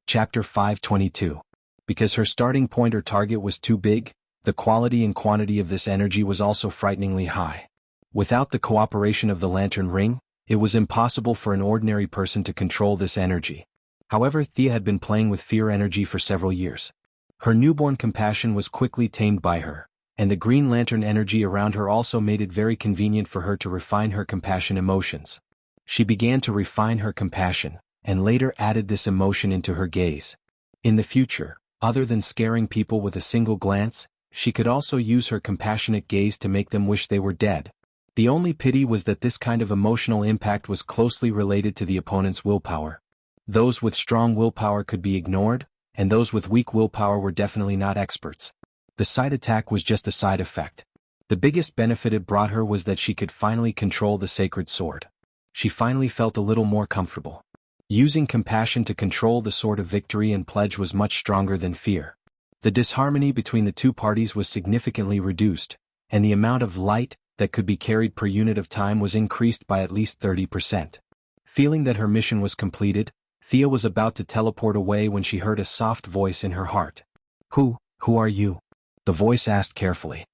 Chapter 522. Because her starting point or target was too big, the quality and quantity of this energy was also frighteningly high. Without the cooperation of the lantern ring, it was impossible for an ordinary person to control this energy. However, Thea had been playing with fear energy for several years. Her newborn compassion was quickly tamed by her, and the green lantern energy around her also made it very convenient for her to refine her compassion emotions. She began to refine her compassion, and later added this emotion into her gaze. In the future, other than scaring people with a single glance, she could also use her compassionate gaze to make them wish they were dead. The only pity was that this kind of emotional impact was closely related to the opponent's willpower. Those with strong willpower could be ignored, and those with weak willpower were definitely not experts. The side attack was just a side effect. The biggest benefit it brought her was that she could finally control the sacred sword. She finally felt a little more comfortable. Using compassion to control the sword of victory and pledge was much stronger than fear. The disharmony between the two parties was significantly reduced, and the amount of light that could be carried per unit of time was increased by at least 30%. Feeling that her mission was completed, Thea was about to teleport away when she heard a soft voice in her heart. Who are you?" the voice asked carefully.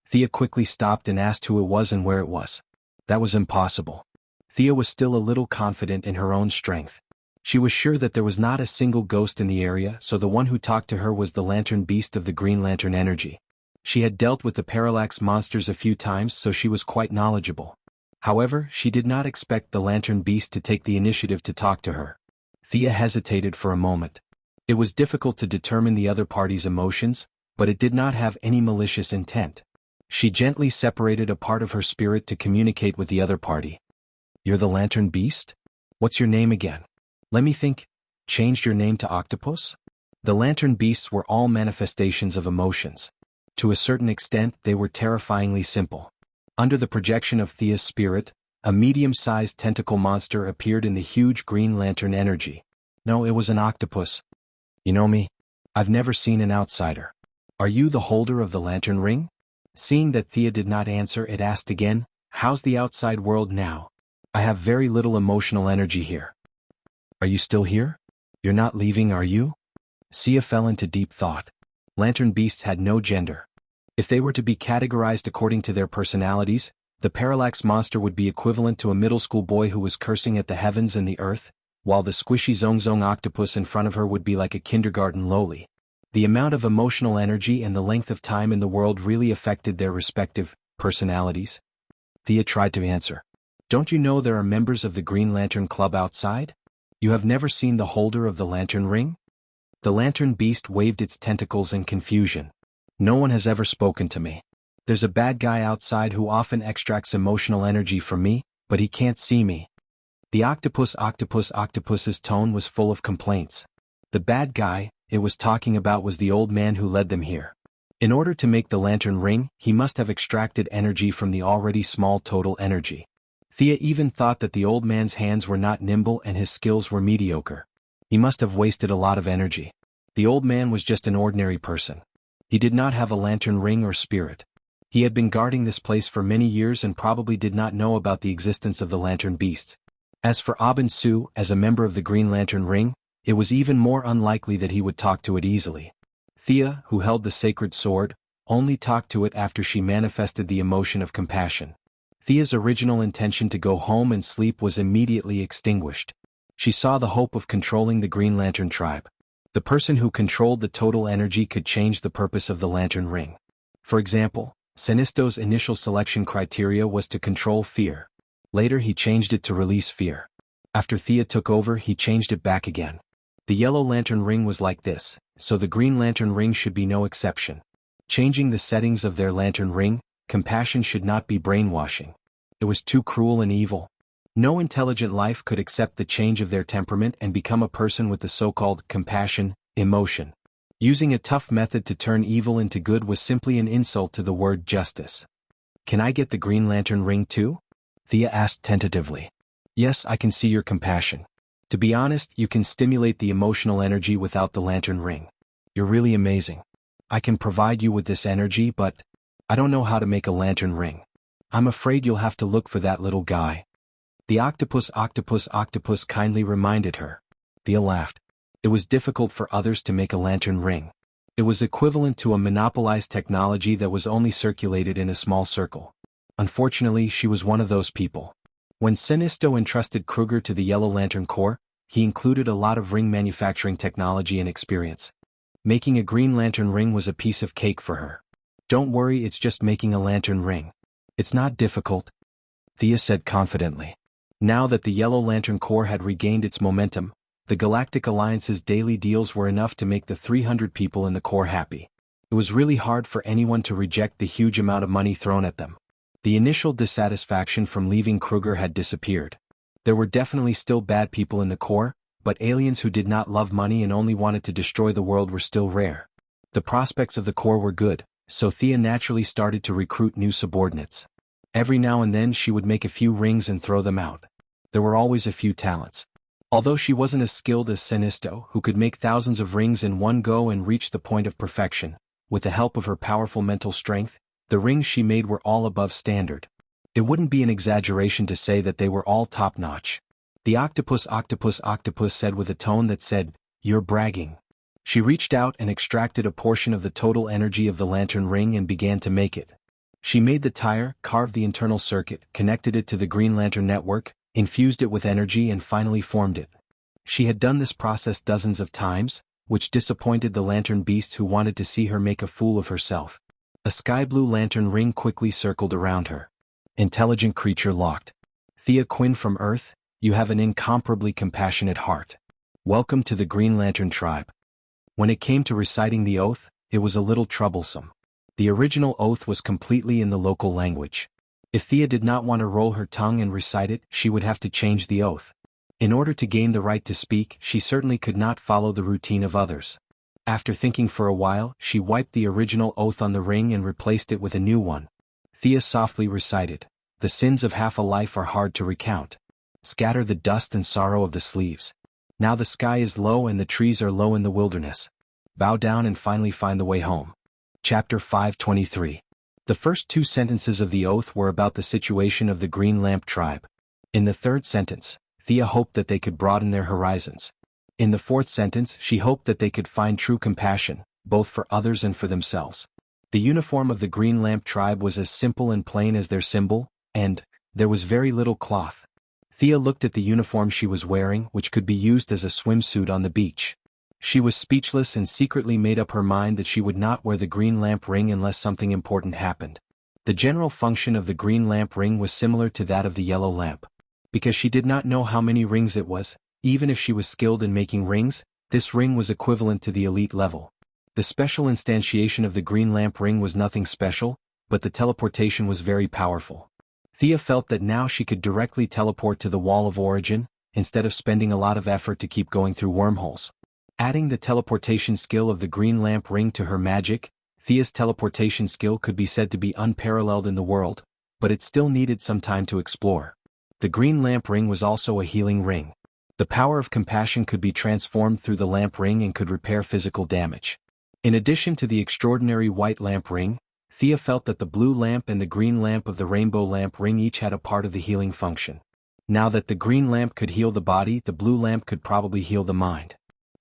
Thea quickly stopped and asked who it was and where it was. That was impossible. Thea was still a little confident in her own strength. She was sure that there was not a single ghost in the area, so the one who talked to her was the lantern beast of the green lantern energy. She had dealt with the parallax monsters a few times, so she was quite knowledgeable. However, she did not expect the lantern beast to take the initiative to talk to her. Thea hesitated for a moment. It was difficult to determine the other party's emotions, but it did not have any malicious intent. She gently separated a part of her spirit to communicate with the other party. "You're the lantern beast? What's your name again?" "Let me think. Changed your name to Octopus?" The lantern beasts were all manifestations of emotions. To a certain extent, they were terrifyingly simple. Under the projection of Thea's spirit, a medium-sized tentacle monster appeared in the huge green lantern energy. No, it was an octopus. "You know me? I've never seen an outsider. Are you the holder of the lantern ring?" Seeing that Thea did not answer, it asked again, "How's the outside world now? I have very little emotional energy here." "Are you still here? You're not leaving, are you?" Thea fell into deep thought. Lantern beasts had no gender. If they were to be categorized according to their personalities, the parallax monster would be equivalent to a middle school boy who was cursing at the heavens and the earth, while the squishy zong octopus in front of her would be like a kindergarten loli. The amount of emotional energy and the length of time in the world really affected their respective personalities. Thea tried to answer. "Don't you know there are members of the Green Lantern Club outside? You have never seen the holder of the lantern ring?" The lantern beast waved its tentacles in confusion. "No one has ever spoken to me. There's a bad guy outside who often extracts emotional energy from me, but he can't see me." The octopus's tone was full of complaints. The bad guy it was talking about was the old man who led them here. In order to make the lantern ring, he must have extracted energy from the already small total energy. Thea even thought that the old man's hands were not nimble and his skills were mediocre. He must have wasted a lot of energy. The old man was just an ordinary person. He did not have a lantern ring or spirit. He had been guarding this place for many years and probably did not know about the existence of the lantern beast. As for Abin Su, as a member of the Green Lantern Ring, it was even more unlikely that he would talk to it easily. Thea, who held the sacred sword, only talked to it after she manifested the emotion of compassion. Thea's original intention to go home and sleep was immediately extinguished. She saw the hope of controlling the Green Lantern tribe. The person who controlled the total energy could change the purpose of the lantern ring. For example, Sinisto's initial selection criteria was to control fear. Later he changed it to release fear. After Thea took over, he changed it back again. The yellow lantern ring was like this, so the green lantern ring should be no exception. Changing the settings of their lantern ring, compassion should not be brainwashing. It was too cruel and evil. No intelligent life could accept the change of their temperament and become a person with the so-called compassion emotion. Using a tough method to turn evil into good was simply an insult to the word justice. "Can I get the Green Lantern ring too?" Thea asked tentatively. "Yes, I can see your compassion. To be honest, you can stimulate the emotional energy without the lantern ring. You're really amazing. I can provide you with this energy, but I don't know how to make a lantern ring. I'm afraid you'll have to look for that little guy." The octopus kindly reminded her. Thea laughed. It was difficult for others to make a lantern ring. It was equivalent to a monopolized technology that was only circulated in a small circle. Unfortunately, she was one of those people. When Sinisto entrusted Kruger to the Yellow Lantern Corps, he included a lot of ring manufacturing technology and experience. Making a green lantern ring was a piece of cake for her. "Don't worry, it's just making a lantern ring. It's not difficult," Thea said confidently. Now that the Yellow Lantern Corps had regained its momentum, the Galactic Alliance's daily deals were enough to make the 300 people in the Corps happy. It was really hard for anyone to reject the huge amount of money thrown at them. The initial dissatisfaction from leaving Kruger had disappeared. There were definitely still bad people in the Corps, but aliens who did not love money and only wanted to destroy the world were still rare. The prospects of the Corps were good, so Thea naturally started to recruit new subordinates. Every now and then she would make a few rings and throw them out. There were always a few talents. Although she wasn't as skilled as Sinisto, who could make thousands of rings in one go and reach the point of perfection, with the help of her powerful mental strength, the rings she made were all above standard. It wouldn't be an exaggeration to say that they were all top-notch. The octopus said with a tone that said, "You're bragging." She reached out and extracted a portion of the total energy of the lantern ring and began to make it. She made the tire, carved the internal circuit, connected it to the Green Lantern network, infused it with energy and finally formed it. She had done this process dozens of times, which disappointed the lantern beast who wanted to see her make a fool of herself. A sky-blue lantern ring quickly circled around her. Intelligent creature locked. "Thea Quinn from Earth, you have an incomparably compassionate heart. Welcome to the Green Lantern tribe." When it came to reciting the oath, it was a little troublesome. The original oath was completely in the local language. If Thea did not want to roll her tongue and recite it, she would have to change the oath. In order to gain the right to speak, she certainly could not follow the routine of others. After thinking for a while, she wiped the original oath on the ring and replaced it with a new one. Thea softly recited, "The sins of half a life are hard to recount. Scatter the dust and sorrow of the sleeves. Now the sky is low and the trees are low in the wilderness. Bow down and finally find the way home." Chapter 523. The first two sentences of the oath were about the situation of the Green Lamp tribe. In the third sentence, Thea hoped that they could broaden their horizons. In the fourth sentence, she hoped that they could find true compassion, both for others and for themselves. The uniform of the Green Lamp tribe was as simple and plain as their symbol, and there was very little cloth. Thea looked at the uniform she was wearing, which could be used as a swimsuit on the beach. She was speechless and secretly made up her mind that she would not wear the green lamp ring unless something important happened. The general function of the green lamp ring was similar to that of the yellow lamp. Because she did not know how many rings it was, even if she was skilled in making rings, this ring was equivalent to the elite level. The special instantiation of the green lamp ring was nothing special, but the teleportation was very powerful. Thea felt that now she could directly teleport to the Wall of Origin, instead of spending a lot of effort to keep going through wormholes. Adding the teleportation skill of the green lamp ring to her magic, Thea's teleportation skill could be said to be unparalleled in the world, but it still needed some time to explore. The green lamp ring was also a healing ring. The power of compassion could be transformed through the lamp ring and could repair physical damage. In addition to the extraordinary white lamp ring, Thea felt that the blue lamp and the green lamp of the rainbow lamp ring each had a part of the healing function. Now that the green lamp could heal the body, the blue lamp could probably heal the mind.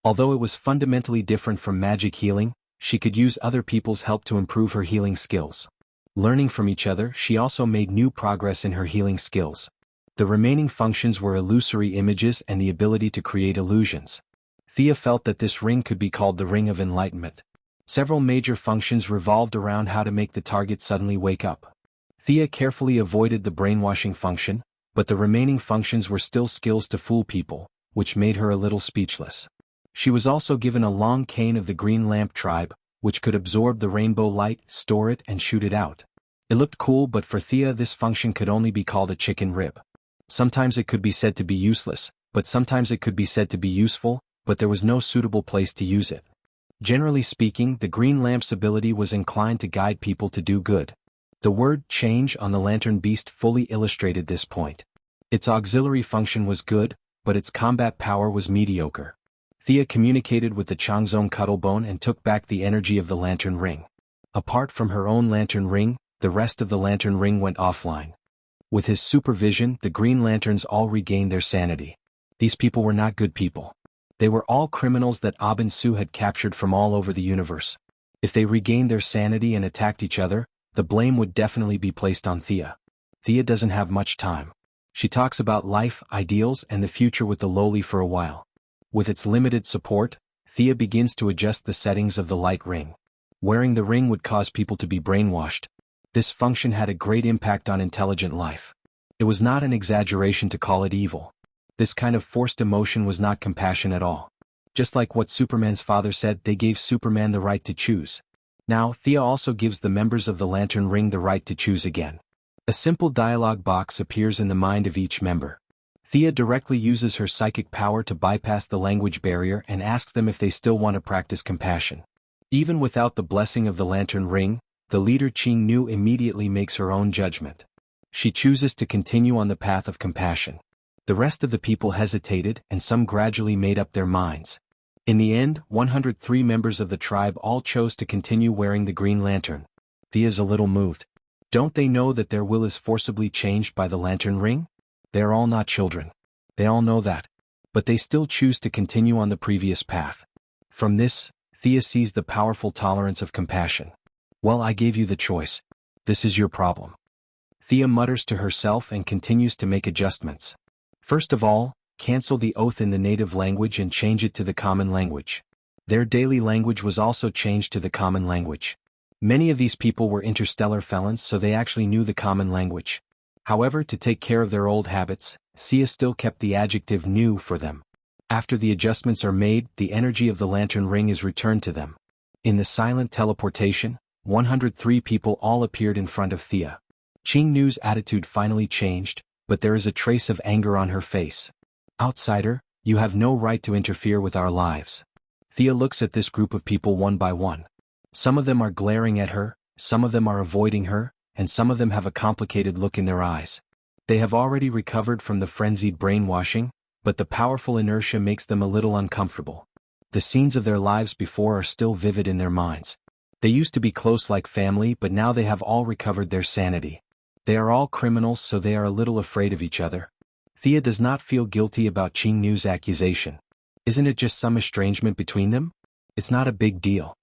Although it was fundamentally different from magic healing, she could use other people's help to improve her healing skills. Learning from each other, she also made new progress in her healing skills. The remaining functions were illusory images and the ability to create illusions. Thea felt that this ring could be called the Ring of Enlightenment. Several major functions revolved around how to make the target suddenly wake up. Thea carefully avoided the brainwashing function, but the remaining functions were still skills to fool people, which made her a little speechless. She was also given a long cane of the Green Lamp tribe, which could absorb the rainbow light, store it and shoot it out. It looked cool, but for Thea this function could only be called a chicken rib. Sometimes it could be said to be useless, but sometimes it could be said to be useful, but there was no suitable place to use it. Generally speaking, the Green Lamp's ability was inclined to guide people to do good. The word change on the lantern beast fully illustrated this point. Its auxiliary function was good, but its combat power was mediocre. Thea communicated with the Changzong Cuttlebone and took back the energy of the lantern ring. Apart from her own lantern ring, the rest of the lantern ring went offline. With his supervision, the Green Lanterns all regained their sanity. These people were not good people. They were all criminals that Abin Su had captured from all over the universe. If they regained their sanity and attacked each other, the blame would definitely be placed on Thea. Thea doesn't have much time. She talks about life, ideals, and the future with the lowly for a while. With its limited support, Thea begins to adjust the settings of the light ring. Wearing the ring would cause people to be brainwashed. This function had a great impact on intelligent life. It was not an exaggeration to call it evil. This kind of forced emotion was not compassion at all. Just like what Superman's father said, they gave Superman the right to choose. Now, Thea also gives the members of the Lantern Ring the right to choose again. A simple dialogue box appears in the mind of each member. Thea directly uses her psychic power to bypass the language barrier and asks them if they still want to practice compassion. Even without the blessing of the Lantern Ring, the leader Qing Nu immediately makes her own judgment. She chooses to continue on the path of compassion. The rest of the people hesitated, and some gradually made up their minds. In the end, 103 members of the tribe all chose to continue wearing the green lantern. Thea's a little moved. Don't they know that their will is forcibly changed by the Lantern Ring? They are all not children. They all know that. But they still choose to continue on the previous path. From this, Thea sees the powerful tolerance of compassion. Well, I gave you the choice. This is your problem. Thea mutters to herself and continues to make adjustments. First of all, cancel the oath in the native language and change it to the common language. Their daily language was also changed to the common language. Many of these people were interstellar felons, so they actually knew the common language. However, to take care of their old habits, Sia still kept the adjective new for them. After the adjustments are made, the energy of the Lantern Ring is returned to them. In the silent teleportation, 103 people all appeared in front of Thea. Qing Nu's attitude finally changed, but there is a trace of anger on her face. Outsider, you have no right to interfere with our lives. Thea looks at this group of people one by one. Some of them are glaring at her, some of them are avoiding her, and some of them have a complicated look in their eyes. They have already recovered from the frenzied brainwashing, but the powerful inertia makes them a little uncomfortable. The scenes of their lives before are still vivid in their minds. They used to be close like family, but now they have all recovered their sanity. They are all criminals, so they are a little afraid of each other. Thea does not feel guilty about Qing Nu's accusation. Isn't it just some estrangement between them? It's not a big deal.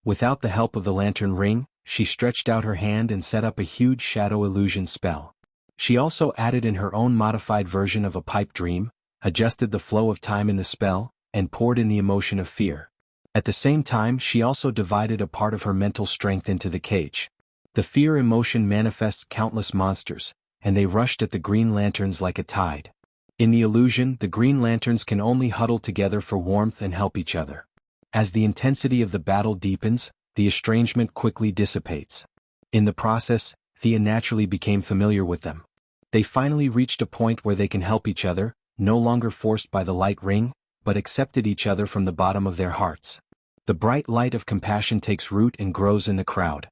Without the help of the Lantern Ring, she stretched out her hand and set up a huge shadow illusion spell. She also added in her own modified version of a pipe dream, adjusted the flow of time in the spell, and poured in the emotion of fear. At the same time, she also divided a part of her mental strength into the cage. The fear emotion manifests countless monsters, and they rushed at the green lanterns like a tide. In the illusion, the green lanterns can only huddle together for warmth and help each other. As the intensity of the battle deepens, the estrangement quickly dissipates. In the process, Thea naturally became familiar with them. They finally reached a point where they can help each other, no longer forced by the light ring, but accepted each other from the bottom of their hearts. The bright light of compassion takes root and grows in the crowd.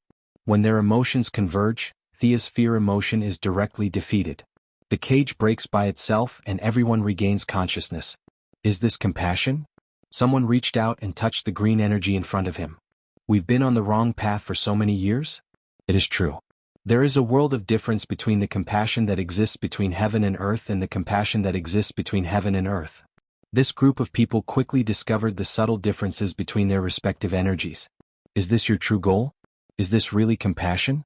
When their emotions converge, Thea's fear emotion is directly defeated. The cage breaks by itself and everyone regains consciousness. Is this compassion? Someone reached out and touched the green energy in front of him. We've been on the wrong path for so many years? It is true. There is a world of difference between the compassion that exists between heaven and earth and the compassion that exists between heaven and earth. This group of people quickly discovered the subtle differences between their respective energies. Is this your true goal? Is this really compassion?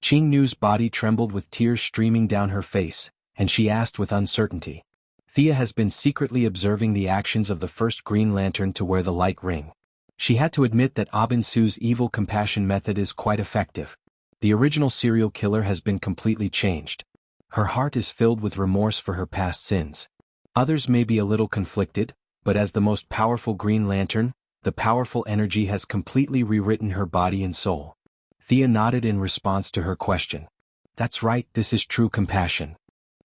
Qing Nu's body trembled with tears streaming down her face, and she asked with uncertainty. Thea has been secretly observing the actions of the first Green Lantern to wear the light ring. She had to admit that Abin Su's evil compassion method is quite effective. The original serial killer has been completely changed. Her heart is filled with remorse for her past sins. Others may be a little conflicted, but as the most powerful Green Lantern, the powerful energy has completely rewritten her body and soul. Thea nodded in response to her question. That's right, this is true compassion.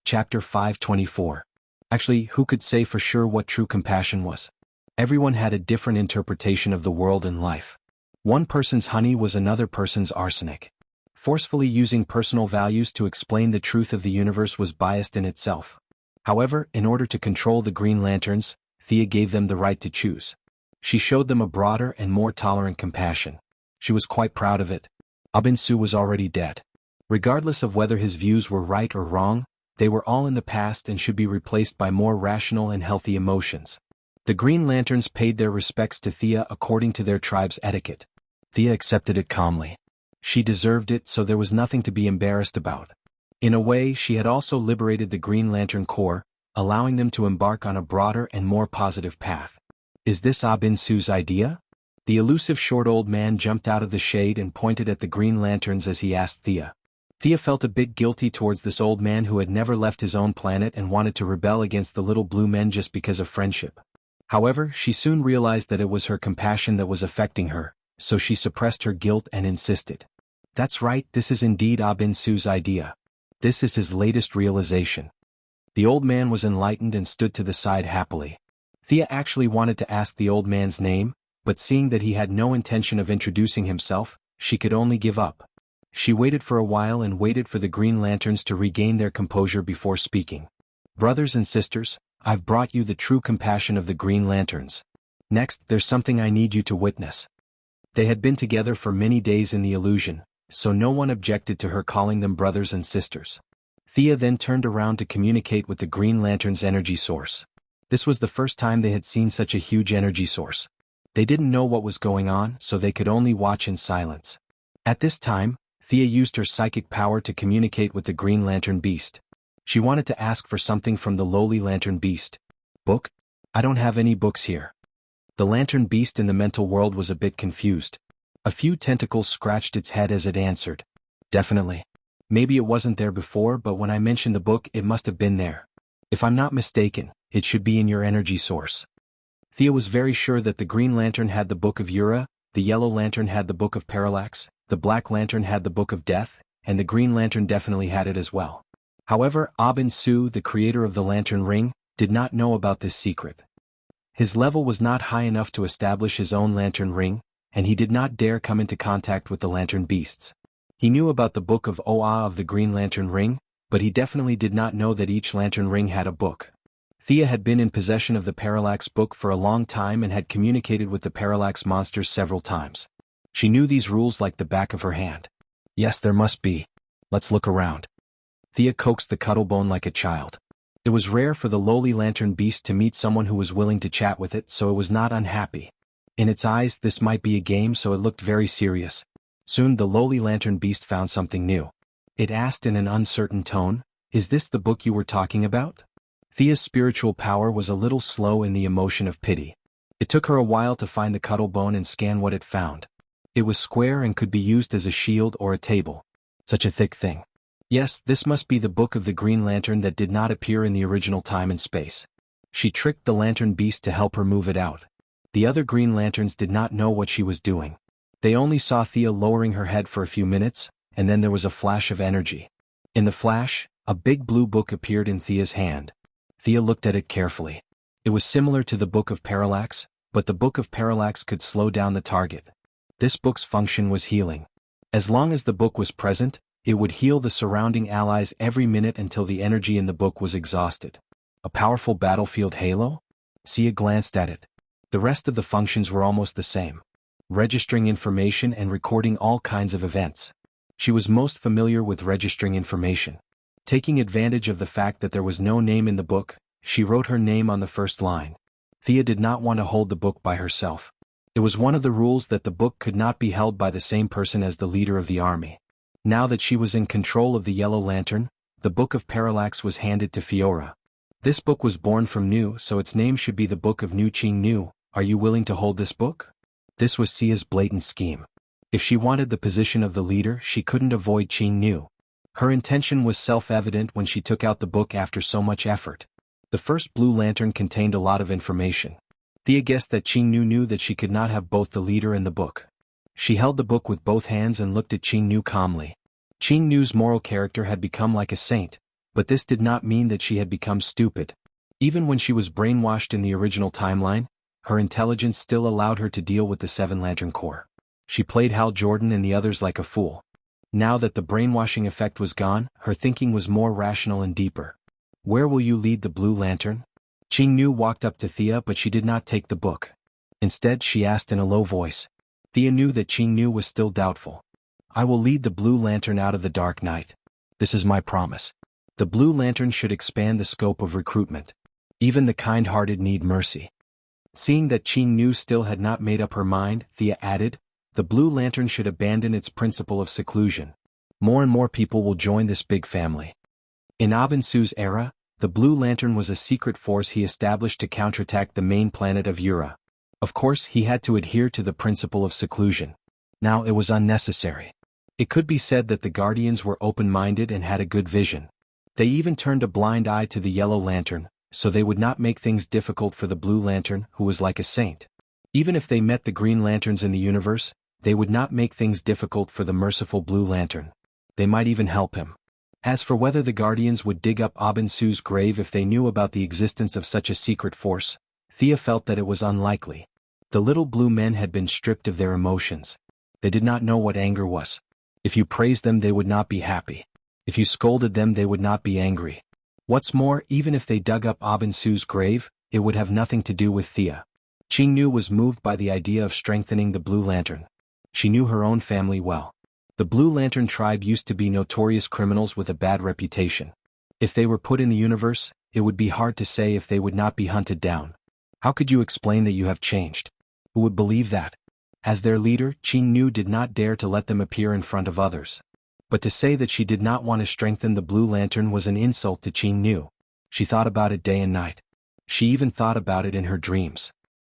Chapter 524. Actually, who could say for sure what true compassion was? Everyone had a different interpretation of the world and life. One person's honey was another person's arsenic. Forcefully using personal values to explain the truth of the universe was biased in itself. However, in order to control the Green Lanterns, Thea gave them the right to choose. She showed them a broader and more tolerant compassion. She was quite proud of it. Abin Su was already dead. Regardless of whether his views were right or wrong, they were all in the past and should be replaced by more rational and healthy emotions. The Green Lanterns paid their respects to Thea according to their tribe's etiquette. Thea accepted it calmly. She deserved it, so there was nothing to be embarrassed about. In a way, she had also liberated the Green Lantern Corps, allowing them to embark on a broader and more positive path. Is this Abin-Su's idea? The elusive short old man jumped out of the shade and pointed at the Green Lanterns as he asked Thea. Thea felt a bit guilty towards this old man who had never left his own planet and wanted to rebel against the little blue men just because of friendship. However, she soon realized that it was her compassion that was affecting her, so she suppressed her guilt and insisted. That's right, this is indeed Abin-Su's idea. This is his latest realization. The old man was enlightened and stood to the side happily. Thea actually wanted to ask the old man's name, but seeing that he had no intention of introducing himself, she could only give up. She waited for a while and waited for the Green Lanterns to regain their composure before speaking. Brothers and sisters, I've brought you the true compassion of the Green Lanterns. Next, there's something I need you to witness. They had been together for many days in the illusion, so no one objected to her calling them brothers and sisters. Thea then turned around to communicate with the Green Lantern's energy source. This was the first time they had seen such a huge energy source. They didn't know what was going on, so they could only watch in silence. At this time, Thea used her psychic power to communicate with the Green Lantern Beast. She wanted to ask for something from the lowly Lantern Beast. Book? I don't have any books here. The Lantern Beast in the mental world was a bit confused. A few tentacles scratched its head as it answered. Definitely. Maybe it wasn't there before, but when I mentioned the book, it must have been there. If I'm not mistaken, it should be in your energy source. Thea was very sure that the Green Lantern had the Book of Ura, the Yellow Lantern had the Book of Parallax, the Black Lantern had the Book of Death, and the Green Lantern definitely had it as well. However, Abin-Su, the creator of the Lantern Ring, did not know about this secret. His level was not high enough to establish his own Lantern Ring, and he did not dare come into contact with the Lantern Beasts. He knew about the Book of Oa of the Green Lantern Ring, but he definitely did not know that each Lantern Ring had a book. Thea had been in possession of the Parallax book for a long time and had communicated with the Parallax monsters several times. She knew these rules like the back of her hand. Yes, there must be. Let's look around. Thea coaxed the Cuttlebone like a child. It was rare for the lowly Lantern Beast to meet someone who was willing to chat with it, so it was not unhappy. In its eyes, this might be a game, so it looked very serious. Soon the lowly Lantern Beast found something new. It asked in an uncertain tone, "Is this the book you were talking about?" Thea's spiritual power was a little slow in the emotion of pity. It took her a while to find the Cuttlebone and scan what it found. It was square and could be used as a shield or a table. Such a thick thing. Yes, this must be the Book of the Green Lantern that did not appear in the original time and space. She tricked the Lantern Beast to help her move it out. The other Green Lanterns did not know what she was doing. They only saw Thea lowering her head for a few minutes, and then there was a flash of energy. In the flash, a big blue book appeared in Thea's hand. Thea looked at it carefully. It was similar to the Book of Parallax, but the Book of Parallax could slow down the target. This book's function was healing. As long as the book was present, it would heal the surrounding allies every minute until the energy in the book was exhausted. A powerful battlefield halo? Thea glanced at it. The rest of the functions were almost the same. Registering information and recording all kinds of events. She was most familiar with registering information. Taking advantage of the fact that there was no name in the book, she wrote her name on the first line. Thea did not want to hold the book by herself. It was one of the rules that the book could not be held by the same person as the leader of the army. Now that she was in control of the Yellow Lantern, the Book of Parallax was handed to Fiora. This book was born from Nu, so its name should be the Book of Nu Ching Nu. Are you willing to hold this book? This was Thea's blatant scheme. If she wanted the position of the leader, she couldn't avoid Ching Nu. Her intention was self-evident when she took out the book after so much effort. The first blue lantern contained a lot of information. Thea guessed that Ching Nu knew that she could not have both the leader and the book. She held the book with both hands and looked at Ching Nu calmly. Ching Nu's moral character had become like a saint, but this did not mean that she had become stupid. Even when she was brainwashed in the original timeline, her intelligence still allowed her to deal with the Seven Lantern Corps. She played Hal Jordan and the others like a fool. Now that the brainwashing effect was gone, her thinking was more rational and deeper. Where will you lead the Blue Lantern? Ching Nu walked up to Thea, but she did not take the book. Instead, she asked in a low voice. Thea knew that Ching Nu was still doubtful. I will lead the Blue Lantern out of the dark night. This is my promise. The Blue Lantern should expand the scope of recruitment. Even the kind-hearted need mercy. Seeing that Qing Nu still had not made up her mind, Thea added, "The Blue Lantern should abandon its principle of seclusion. More and more people will join this big family." In Abinsu's era, the Blue Lantern was a secret force he established to counterattack the main planet of Ura. Of course, he had to adhere to the principle of seclusion. Now it was unnecessary. It could be said that the Guardians were open-minded and had a good vision. They even turned a blind eye to the Yellow Lantern, so they would not make things difficult for the Blue Lantern, who was like a saint. Even if they met the Green Lanterns in the universe, they would not make things difficult for the merciful Blue Lantern. They might even help him. As for whether the Guardians would dig up Abinsu's grave if they knew about the existence of such a secret force, Thea felt that it was unlikely. The little blue men had been stripped of their emotions. They did not know what anger was. If you praised them, they would not be happy. If you scolded them, they would not be angry. What's more, even if they dug up Abinsu's grave, it would have nothing to do with Thea. Qing Nu was moved by the idea of strengthening the Blue Lantern. She knew her own family well. The Blue Lantern tribe used to be notorious criminals with a bad reputation. If they were put in the universe, it would be hard to say if they would not be hunted down. How could you explain that you have changed? Who would believe that? As their leader, Qing Nu did not dare to let them appear in front of others. But to say that she did not want to strengthen the Blue Lantern was an insult to Qing Nu. She thought about it day and night. She even thought about it in her dreams.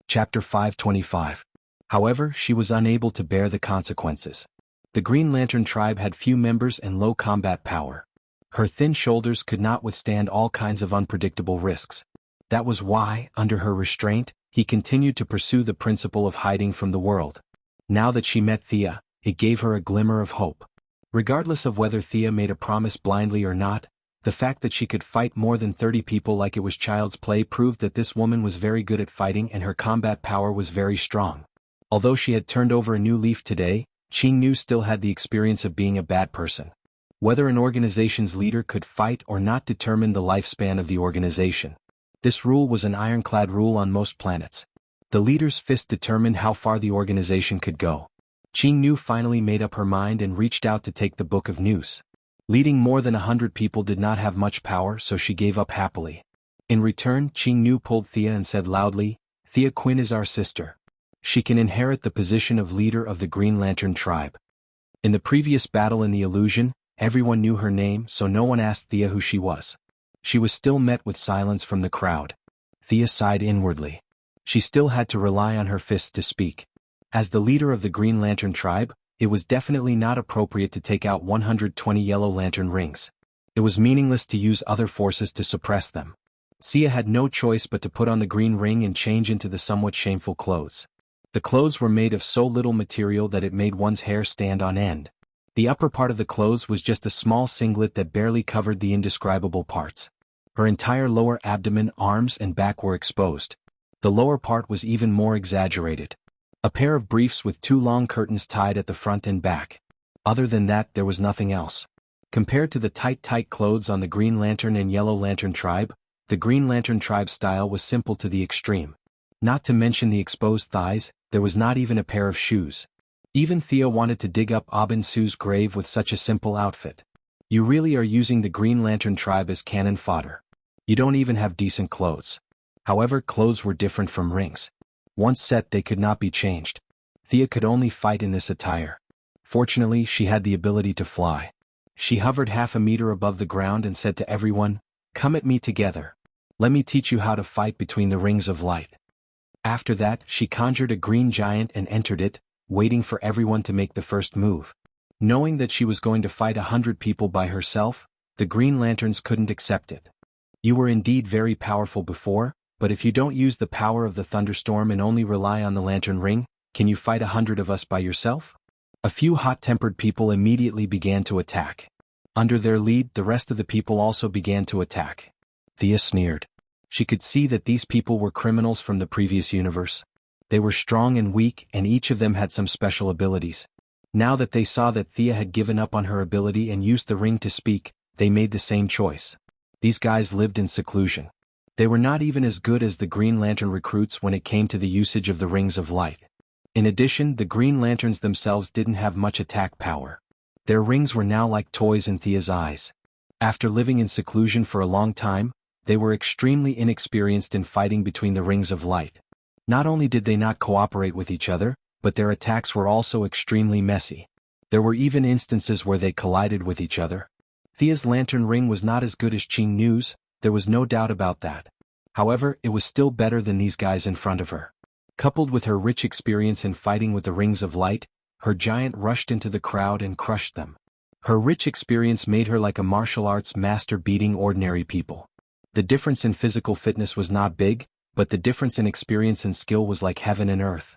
Chapter 525. However, she was unable to bear the consequences. The Green Lantern tribe had few members and low combat power. Her thin shoulders could not withstand all kinds of unpredictable risks. That was why, under her restraint, he continued to pursue the principle of hiding from the world. Now that she met Thea, it gave her a glimmer of hope. Regardless of whether Thea made a promise blindly or not, the fact that she could fight more than 30 people like it was child's play proved that this woman was very good at fighting and her combat power was very strong. Although she had turned over a new leaf today, Qing Nu still had the experience of being a bad person. Whether an organization's leader could fight or not determined the lifespan of the organization. This rule was an ironclad rule on most planets. The leader's fist determined how far the organization could go. Qing Nu finally made up her mind and reached out to take the Book of News. Leading more than 100 people did not have much power, so she gave up happily. In return, Qing Nu pulled Thea and said loudly, "Thea Quinn is our sister. She can inherit the position of leader of the Green Lantern tribe." In the previous battle in the illusion, everyone knew her name, so no one asked Thea who she was. She was still met with silence from the crowd. Thea sighed inwardly. She still had to rely on her fists to speak. As the leader of the Green Lantern tribe, it was definitely not appropriate to take out 120 Yellow Lantern rings. It was meaningless to use other forces to suppress them. Thea had no choice but to put on the green ring and change into the somewhat shameful clothes. The clothes were made of so little material that it made one's hair stand on end. The upper part of the clothes was just a small singlet that barely covered the indescribable parts. Her entire lower abdomen, arms, and back were exposed. The lower part was even more exaggerated. A pair of briefs with 2 long curtains tied at the front and back. Other than that, there was nothing else. Compared to the tight clothes on the Green Lantern and Yellow Lantern tribe, the Green Lantern tribe style was simple to the extreme. Not to mention the exposed thighs, there was not even a pair of shoes. Even Thea wanted to dig up Abinsu's grave with such a simple outfit. You really are using the Green Lantern tribe as cannon fodder. You don't even have decent clothes. However, clothes were different from rings. Once set, they could not be changed. Thea could only fight in this attire. Fortunately, she had the ability to fly. She hovered half a meter above the ground and said to everyone, "Come at me together. Let me teach you how to fight between the rings of light." After that, she conjured a green giant and entered it, waiting for everyone to make the first move. Knowing that she was going to fight 100 people by herself, the Green Lanterns couldn't accept it. "You were indeed very powerful before, but if you don't use the power of the thunderstorm and only rely on the lantern ring, can you fight 100 of us by yourself?" A few hot-tempered people immediately began to attack. Under their lead, the rest of the people also began to attack. Thea sneered. She could see that these people were criminals from the previous universe. They were strong and weak, and each of them had some special abilities. Now that they saw that Thea had given up on her ability and used the ring to speak, they made the same choice. These guys lived in seclusion. They were not even as good as the Green Lantern recruits when it came to the usage of the rings of light. In addition, the Green Lanterns themselves didn't have much attack power. Their rings were now like toys in Thea's eyes. After living in seclusion for a long time, they were extremely inexperienced in fighting between the rings of light. Not only did they not cooperate with each other, but their attacks were also extremely messy. There were even instances where they collided with each other. Thea's lantern ring was not as good as Qing Nu's, there was no doubt about that. However, it was still better than these guys in front of her. Coupled with her rich experience in fighting with the rings of light, her giant rushed into the crowd and crushed them. Her rich experience made her like a martial arts master beating ordinary people. The difference in physical fitness was not big, but the difference in experience and skill was like heaven and earth.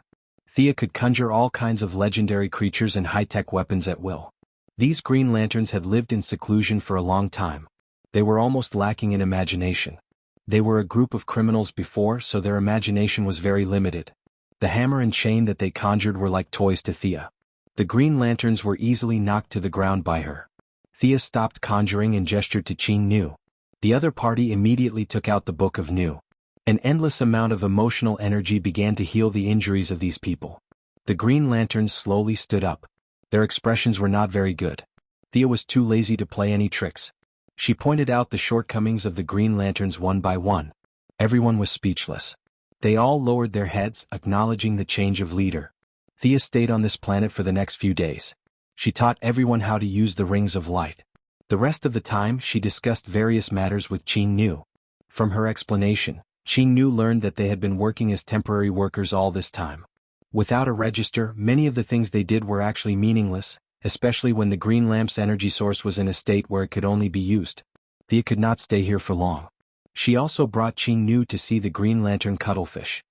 Thea could conjure all kinds of legendary creatures and high-tech weapons at will. These Green Lanterns had lived in seclusion for a long time. They were almost lacking in imagination. They were a group of criminals before, so their imagination was very limited. The hammer and chain that they conjured were like toys to Thea. The Green Lanterns were easily knocked to the ground by her. Thea stopped conjuring and gestured to Qing Nu. The other party immediately took out the Book of Nu. An endless amount of emotional energy began to heal the injuries of these people. The Green Lanterns slowly stood up. Their expressions were not very good. Thea was too lazy to play any tricks. She pointed out the shortcomings of the Green Lanterns one by one. Everyone was speechless. They all lowered their heads, acknowledging the change of leader. Thea stayed on this planet for the next few days. She taught everyone how to use the rings of light. The rest of the time she discussed various matters with Qing Nu. From her explanation, Qing Nu learned that they had been working as temporary workers all this time. Without a register, many of the things they did were actually meaningless, especially when the green lamp's energy source was in a state where it could only be used. Thea could not stay here for long. She also brought Qing Nu to see the Green Lantern cuttlefish.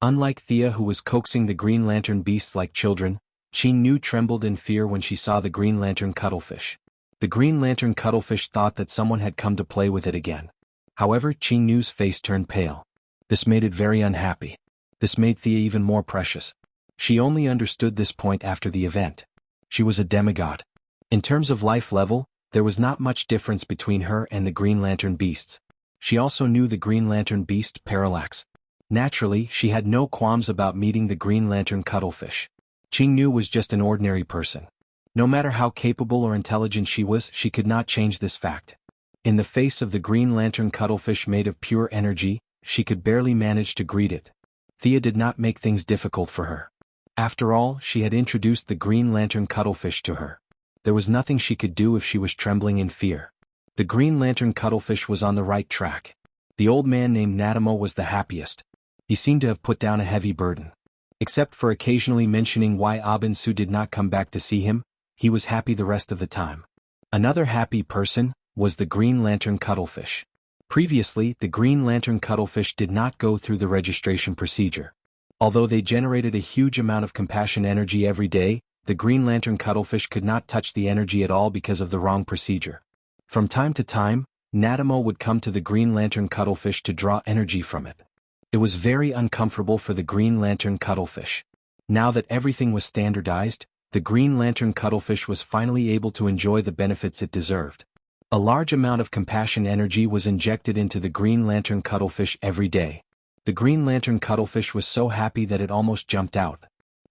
Unlike Thea, who was coaxing the Green Lantern beasts like children, Qing Nu trembled in fear when she saw the Green Lantern cuttlefish. The Green Lantern cuttlefish thought that someone had come to play with it again. However, Qing Nu's face turned pale. This made it very unhappy. This made Thea even more precious. She only understood this point after the event. She was a demigod. In terms of life level, there was not much difference between her and the Green Lantern beasts. She also knew the Green Lantern beast, Parallax. Naturally, she had no qualms about meeting the Green Lantern cuttlefish. Qing Nu was just an ordinary person. No matter how capable or intelligent she was, she could not change this fact. In the face of the Green Lantern cuttlefish made of pure energy, she could barely manage to greet it. Thea did not make things difficult for her. After all, she had introduced the Green Lantern cuttlefish to her. There was nothing she could do if she was trembling in fear. The Green Lantern cuttlefish was on the right track. The old man named Nadamo was the happiest. He seemed to have put down a heavy burden. Except for occasionally mentioning why Abin-Su did not come back to see him, he was happy the rest of the time. Another happy person was the Green Lantern cuttlefish. Previously, the Green Lantern cuttlefish did not go through the registration procedure. Although they generated a huge amount of compassion energy every day, the Green Lantern cuttlefish could not touch the energy at all because of the wrong procedure. From time to time, Nadamo would come to the Green Lantern cuttlefish to draw energy from it. It was very uncomfortable for the Green Lantern cuttlefish. Now that everything was standardized, the Green Lantern cuttlefish was finally able to enjoy the benefits it deserved. A large amount of compassion energy was injected into the Green Lantern cuttlefish every day. The Green Lantern cuttlefish was so happy that it almost jumped out.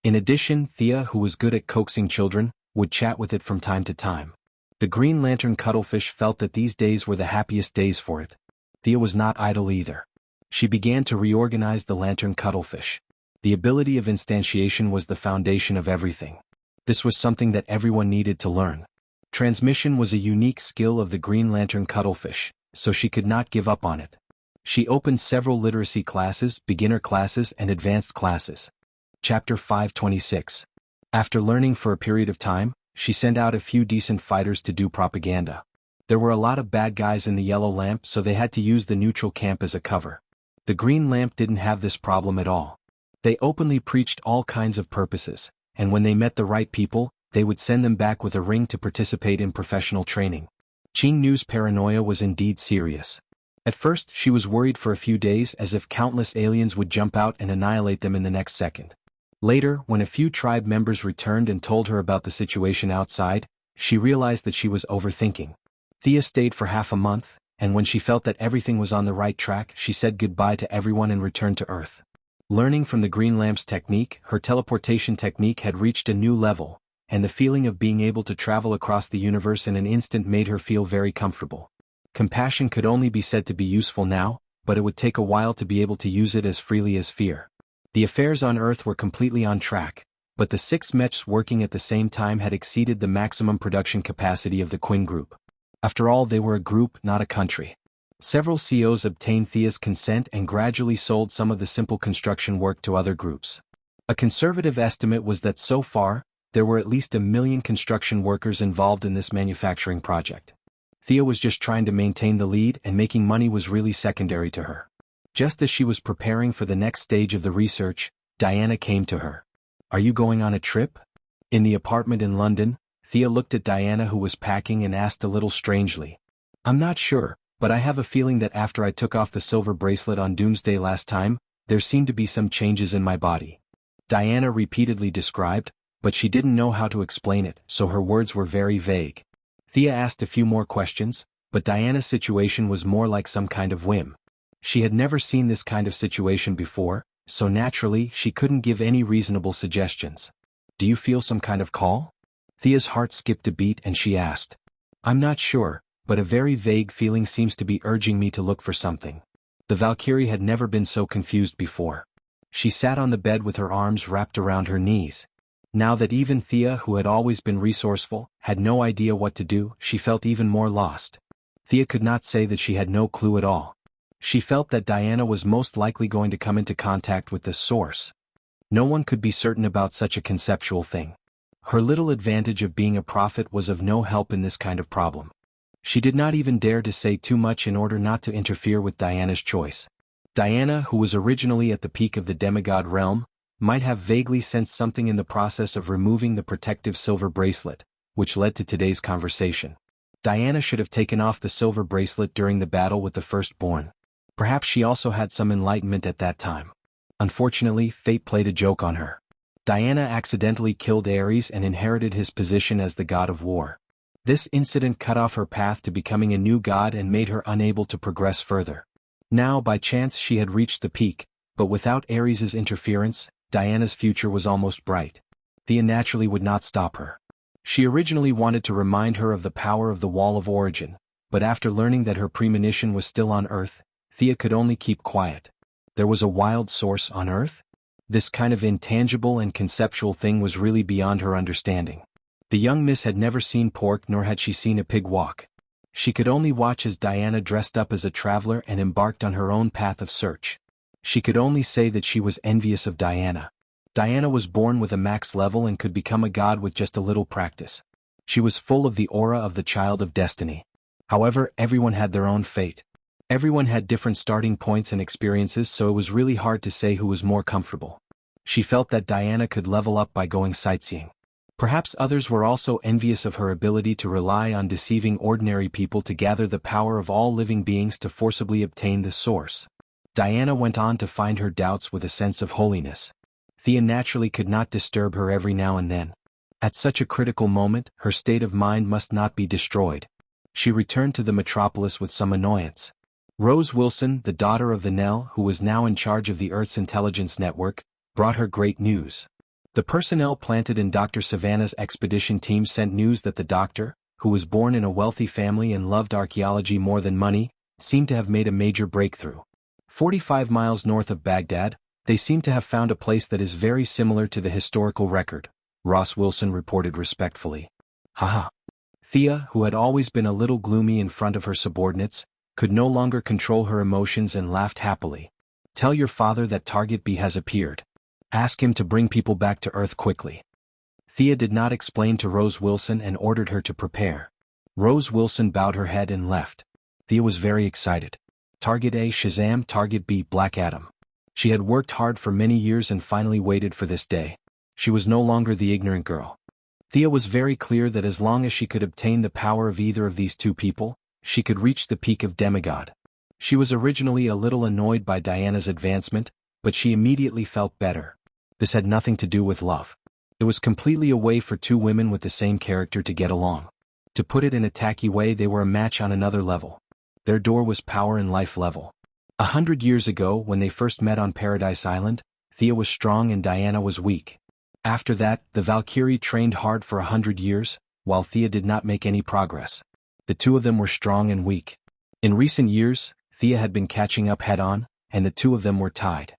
In addition, Thea, who was good at coaxing children, would chat with it from time to time. The Green Lantern cuttlefish felt that these days were the happiest days for it. Thea was not idle either. She began to reorganize the Lantern cuttlefish. The ability of instantiation was the foundation of everything. This was something that everyone needed to learn. Transmission was a unique skill of the Green Lantern cuttlefish, so she could not give up on it. She opened several literacy classes, beginner classes, and advanced classes. Chapter 526. After learning for a period of time, she sent out a few decent fighters to do propaganda. There were a lot of bad guys in the yellow lamp, so they had to use the neutral camp as a cover. The green lamp didn't have this problem at all. They openly preached all kinds of purposes, and when they met the right people, they would send them back with a ring to participate in professional training. Qing Nu's paranoia was indeed serious. At first, she was worried for a few days as if countless aliens would jump out and annihilate them in the next second. Later, when a few tribe members returned and told her about the situation outside, she realized that she was overthinking. Thea stayed for half a month, and when she felt that everything was on the right track, she said goodbye to everyone and returned to Earth. Learning from the Green Lamp's technique, her teleportation technique had reached a new level, and the feeling of being able to travel across the universe in an instant made her feel very comfortable. Compassion could only be said to be useful now, but it would take a while to be able to use it as freely as fear. The affairs on Earth were completely on track, but the 6 mechs working at the same time had exceeded the maximum production capacity of the Quinn Group. After all, they were a group, not a country. Several CEOs obtained Thea's consent and gradually sold some of the simple construction work to other groups. A conservative estimate was that so far, there were at least 1 million construction workers involved in this manufacturing project. Thea was just trying to maintain the lead, and making money was really secondary to her. Just as she was preparing for the next stage of the research, Diana came to her. "Are you going on a trip?" In the apartment in London, Thea looked at Diana, who was packing, and asked a little strangely, "I'm not sure, but I have a feeling that after I took off the silver bracelet on Doomsday last time, there seemed to be some changes in my body." Diana repeatedly described, but she didn't know how to explain it, so her words were very vague. Thea asked a few more questions, but Diana's situation was more like some kind of whim. She had never seen this kind of situation before, so naturally she couldn't give any reasonable suggestions. "Do you feel some kind of call?" Thea's heart skipped a beat and she asked. "I'm not sure, but a very vague feeling seems to be urging me to look for something." The Valkyrie had never been so confused before. She sat on the bed with her arms wrapped around her knees. Now that even Thea, who had always been resourceful, had no idea what to do, she felt even more lost. Thea could not say that she had no clue at all. She felt that Diana was most likely going to come into contact with the source. No one could be certain about such a conceptual thing. Her little advantage of being a prophet was of no help in this kind of problem. She did not even dare to say too much in order not to interfere with Diana's choice. Diana, who was originally at the peak of the demigod realm, might have vaguely sensed something in the process of removing the protective silver bracelet, which led to today's conversation. Diana should have taken off the silver bracelet during the battle with the Firstborn. Perhaps she also had some enlightenment at that time. Unfortunately, fate played a joke on her. Diana accidentally killed Ares and inherited his position as the god of war. This incident cut off her path to becoming a new god and made her unable to progress further. Now, by chance, she had reached the peak, but without Ares's interference, Diana's future was almost bright. Thea naturally would not stop her. She originally wanted to remind her of the power of the Wall of Origin, but after learning that her premonition was still on Earth, Thea could only keep quiet. There was a wild source on Earth? This kind of intangible and conceptual thing was really beyond her understanding. The young miss had never seen pork, nor had she seen a pig walk. She could only watch as Diana dressed up as a traveler and embarked on her own path of search. She could only say that she was envious of Diana. Diana was born with a max level and could become a god with just a little practice. She was full of the aura of the child of destiny. However, everyone had their own fate. Everyone had different starting points and experiences, so it was really hard to say who was more comfortable. She felt that Diana could level up by going sightseeing. Perhaps others were also envious of her ability to rely on deceiving ordinary people to gather the power of all living beings to forcibly obtain the source. Diana went on to find her doubts with a sense of holiness. Thea naturally could not disturb her every now and then. At such a critical moment, her state of mind must not be destroyed. She returned to the metropolis with some annoyance. Rose Wilson, the daughter of the Nell, who was now in charge of the Earth's intelligence network, brought her great news. The personnel planted in Dr. Savannah's expedition team sent news that the doctor, who was born in a wealthy family and loved archaeology more than money, seemed to have made a major breakthrough. 45 miles north of Baghdad, they seem to have found a place that is very similar to the historical record, Ross Wilson reported respectfully. Haha. Thea, who had always been a little gloomy in front of her subordinates, could no longer control her emotions and laughed happily. "Tell your father that Target B has appeared. Ask him to bring people back to Earth quickly." Thea did not explain to Rose Wilson and ordered her to prepare. Rose Wilson bowed her head and left. Thea was very excited. Target A, Shazam; Target B, Black Adam. She had worked hard for many years and finally waited for this day. She was no longer the ignorant girl. Thea was very clear that as long as she could obtain the power of either of these two people, she could reach the peak of demigod. She was originally a little annoyed by Diana's advancement, but she immediately felt better. This had nothing to do with love. It was completely a way for two women with the same character to get along. To put it in a tacky way, they were a match on another level. Their door was power and life level. 100 years ago, when they first met on Paradise Island, Thea was strong and Diana was weak. After that, the Valkyrie trained hard for 100 years, while Thea did not make any progress. The two of them were strong and weak. In recent years, Thea had been catching up head-on, and the two of them were tied.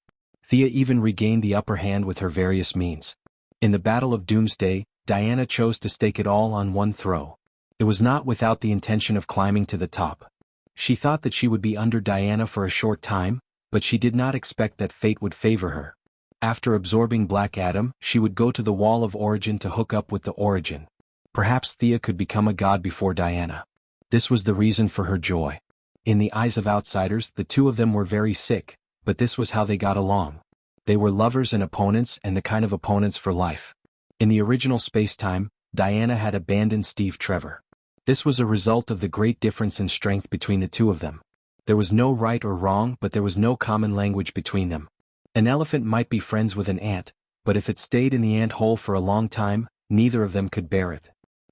Thea even regained the upper hand with her various means. In the Battle of Doomsday, Diana chose to stake it all on one throw. It was not without the intention of climbing to the top. She thought that she would be under Diana for a short time, but she did not expect that fate would favor her. After absorbing Black Adam, she would go to the Wall of Origin to hook up with the Origin. Perhaps Thea could become a god before Diana. This was the reason for her joy. In the eyes of outsiders, the two of them were very sick, but this was how they got along. They were lovers and opponents, and the kind of opponents for life. In the original space-time, Diana had abandoned Steve Trevor. This was a result of the great difference in strength between the two of them. There was no right or wrong, but there was no common language between them. An elephant might be friends with an ant, but if it stayed in the ant hole for a long time, neither of them could bear it.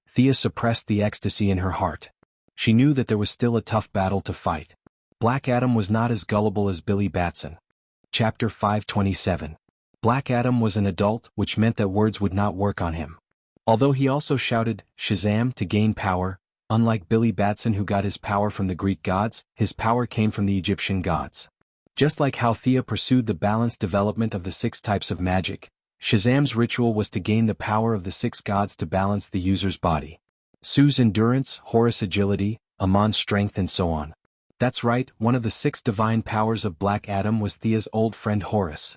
Thea suppressed the ecstasy in her heart. She knew that there was still a tough battle to fight. Black Adam was not as gullible as Billy Batson. Chapter 527. Black Adam was an adult, which meant that words would not work on him. Although he also shouted, Shazam, to gain power, unlike Billy Batson who got his power from the Greek gods, his power came from the Egyptian gods. Just like how Thea pursued the balanced development of the 6 types of magic, Shazam's ritual was to gain the power of the 6 gods to balance the user's body. Su's endurance, Horus' agility, Amon's strength, and so on. That's right, one of the 6 divine powers of Black Adam was Thea's old friend Horus.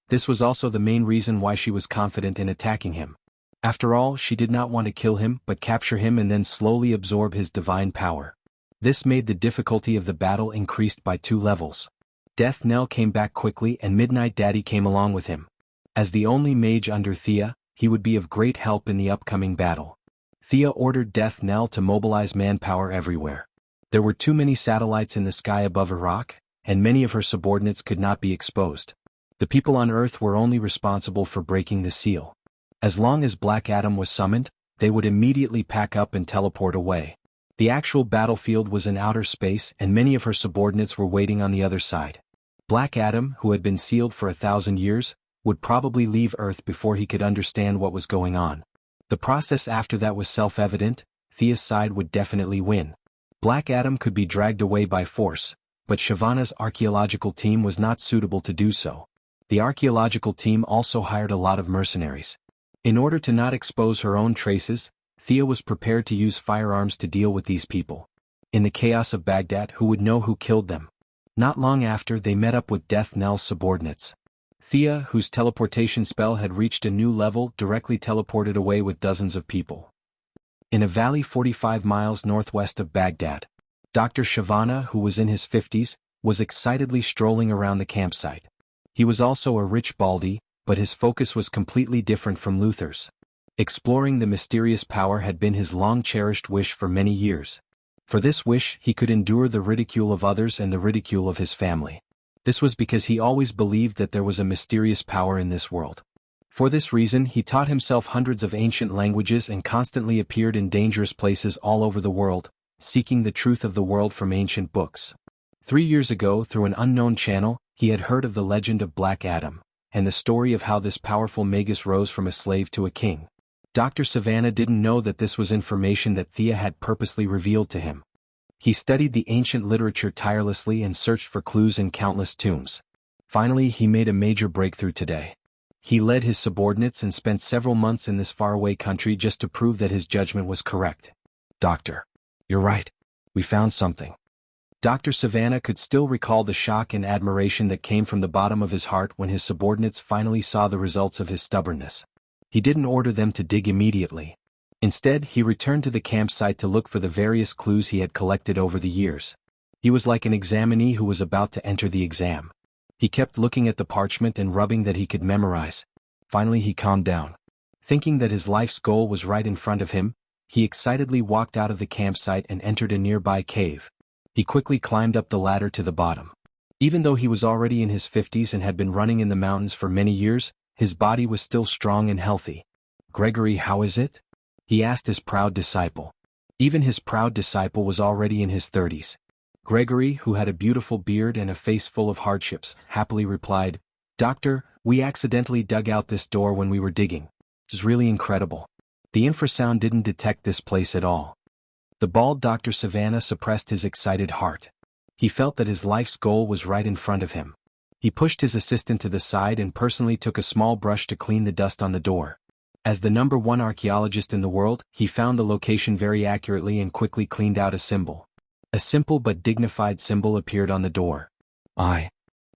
This was also the main reason why she was confident in attacking him. After all, she did not want to kill him but capture him and then slowly absorb his divine power. This made the difficulty of the battle increased by 2 levels. Death Knell came back quickly and Midnight Daddy came along with him. As the only mage under Thea, he would be of great help in the upcoming battle. Thea ordered Death Knell to mobilize manpower everywhere. There were too many satellites in the sky above Iraq, and many of her subordinates could not be exposed. The people on Earth were only responsible for breaking the seal. As long as Black Adam was summoned, they would immediately pack up and teleport away. The actual battlefield was in outer space and many of her subordinates were waiting on the other side. Black Adam, who had been sealed for 1,000 years, would probably leave Earth before he could understand what was going on. The process after that was self-evident. Thea's side would definitely win. Black Adam could be dragged away by force, but Shyvana's archaeological team was not suitable to do so. The archaeological team also hired a lot of mercenaries. In order to not expose her own traces, Thea was prepared to use firearms to deal with these people. In the chaos of Baghdad, who would know who killed them? Not long after, they met up with Death Knell's subordinates. Thea, whose teleportation spell had reached a new level, directly teleported away with dozens of people. In a valley 45 miles northwest of Baghdad, Dr. Shyvana, who was in his 50s, was excitedly strolling around the campsite. He was also a rich baldy, but his focus was completely different from Luther's. Exploring the mysterious power had been his long-cherished wish for many years. For this wish, he could endure the ridicule of others and the ridicule of his family. This was because he always believed that there was a mysterious power in this world. For this reason, he taught himself hundreds of ancient languages and constantly appeared in dangerous places all over the world, seeking the truth of the world from ancient books. 3 years ago, through an unknown channel, he had heard of the legend of Black Adam, and the story of how this powerful magus rose from a slave to a king. Dr. Savannah didn't know that this was information that Thea had purposely revealed to him. He studied the ancient literature tirelessly and searched for clues in countless tombs. Finally, he made a major breakthrough today. He led his subordinates and spent several months in this faraway country just to prove that his judgment was correct. Doctor, you're right. We found something. Dr. Savannah could still recall the shock and admiration that came from the bottom of his heart when his subordinates finally saw the results of his stubbornness. He didn't order them to dig immediately. Instead, he returned to the campsite to look for the various clues he had collected over the years. He was like an examinee who was about to enter the exam. He kept looking at the parchment and rubbing that he could memorize. Finally he calmed down. Thinking that his life's goal was right in front of him, he excitedly walked out of the campsite and entered a nearby cave. He quickly climbed up the ladder to the bottom. Even though he was already in his 50s and had been running in the mountains for many years, his body was still strong and healthy. "Gregory, how is it?" he asked his proud disciple. Even his proud disciple was already in his 30s. Gregory, who had a beautiful beard and a face full of hardships, happily replied, "Doctor, we accidentally dug out this door when we were digging. It was really incredible. The infrasound didn't detect this place at all." The bald Dr. Savannah suppressed his excited heart. He felt that his life's goal was right in front of him. He pushed his assistant to the side and personally took a small brush to clean the dust on the door. As the #1 archaeologist in the world, he found the location very accurately and quickly cleaned out a symbol. A simple but dignified symbol appeared on the door. I.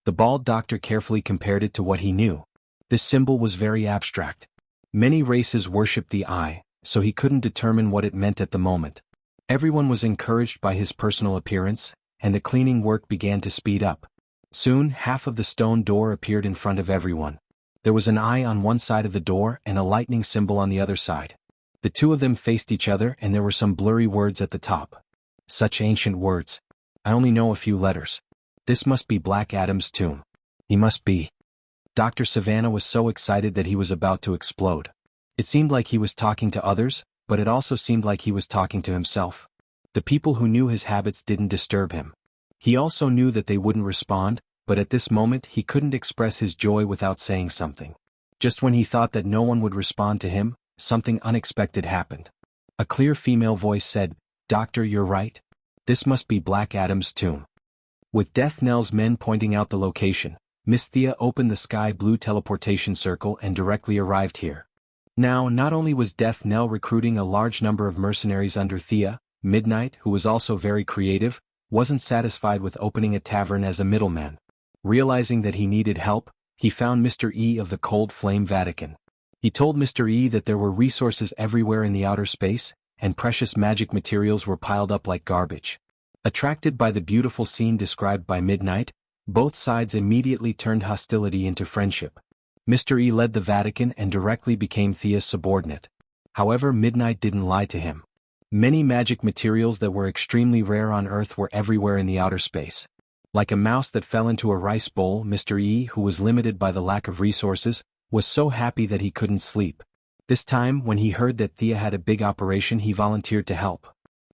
The bald doctor carefully compared it to what he knew. This symbol was very abstract. Many races worshipped the eye, so he couldn't determine what it meant at the moment. Everyone was encouraged by his personal appearance, and the cleaning work began to speed up. Soon, half of the stone door appeared in front of everyone. There was an eye on one side of the door and a lightning symbol on the other side. The two of them faced each other and there were some blurry words at the top. Such ancient words. I only know a few letters. This must be Black Adam's tomb. He must be. Dr. Savannah was so excited that he was about to explode. It seemed like he was talking to others, but it also seemed like he was talking to himself. The people who knew his habits didn't disturb him. He also knew that they wouldn't respond, but at this moment he couldn't express his joy without saying something. Just when he thought that no one would respond to him, something unexpected happened. A clear female voice said, "Doctor, you're right. This must be Black Adam's tomb." With Death Knell's men pointing out the location, Miss Thea opened the sky blue teleportation circle and directly arrived here. Now, not only was Death Knell recruiting a large number of mercenaries under Thea, Midnight, who was also very creative, wasn't satisfied with opening a tavern as a middleman. Realizing that he needed help, he found Mr. E of the Cold Flame Vatican. He told Mr. E that there were resources everywhere in the outer space, and precious magic materials were piled up like garbage. Attracted by the beautiful scene described by Midnight, both sides immediately turned hostility into friendship. Mr. E led the Vatican and directly became Thea's subordinate. However, Midnight didn't lie to him. Many magic materials that were extremely rare on Earth were everywhere in the outer space. Like a mouse that fell into a rice bowl, Mr. E, who was limited by the lack of resources, was so happy that he couldn't sleep. This time, when he heard that Thea had a big operation, he volunteered to help.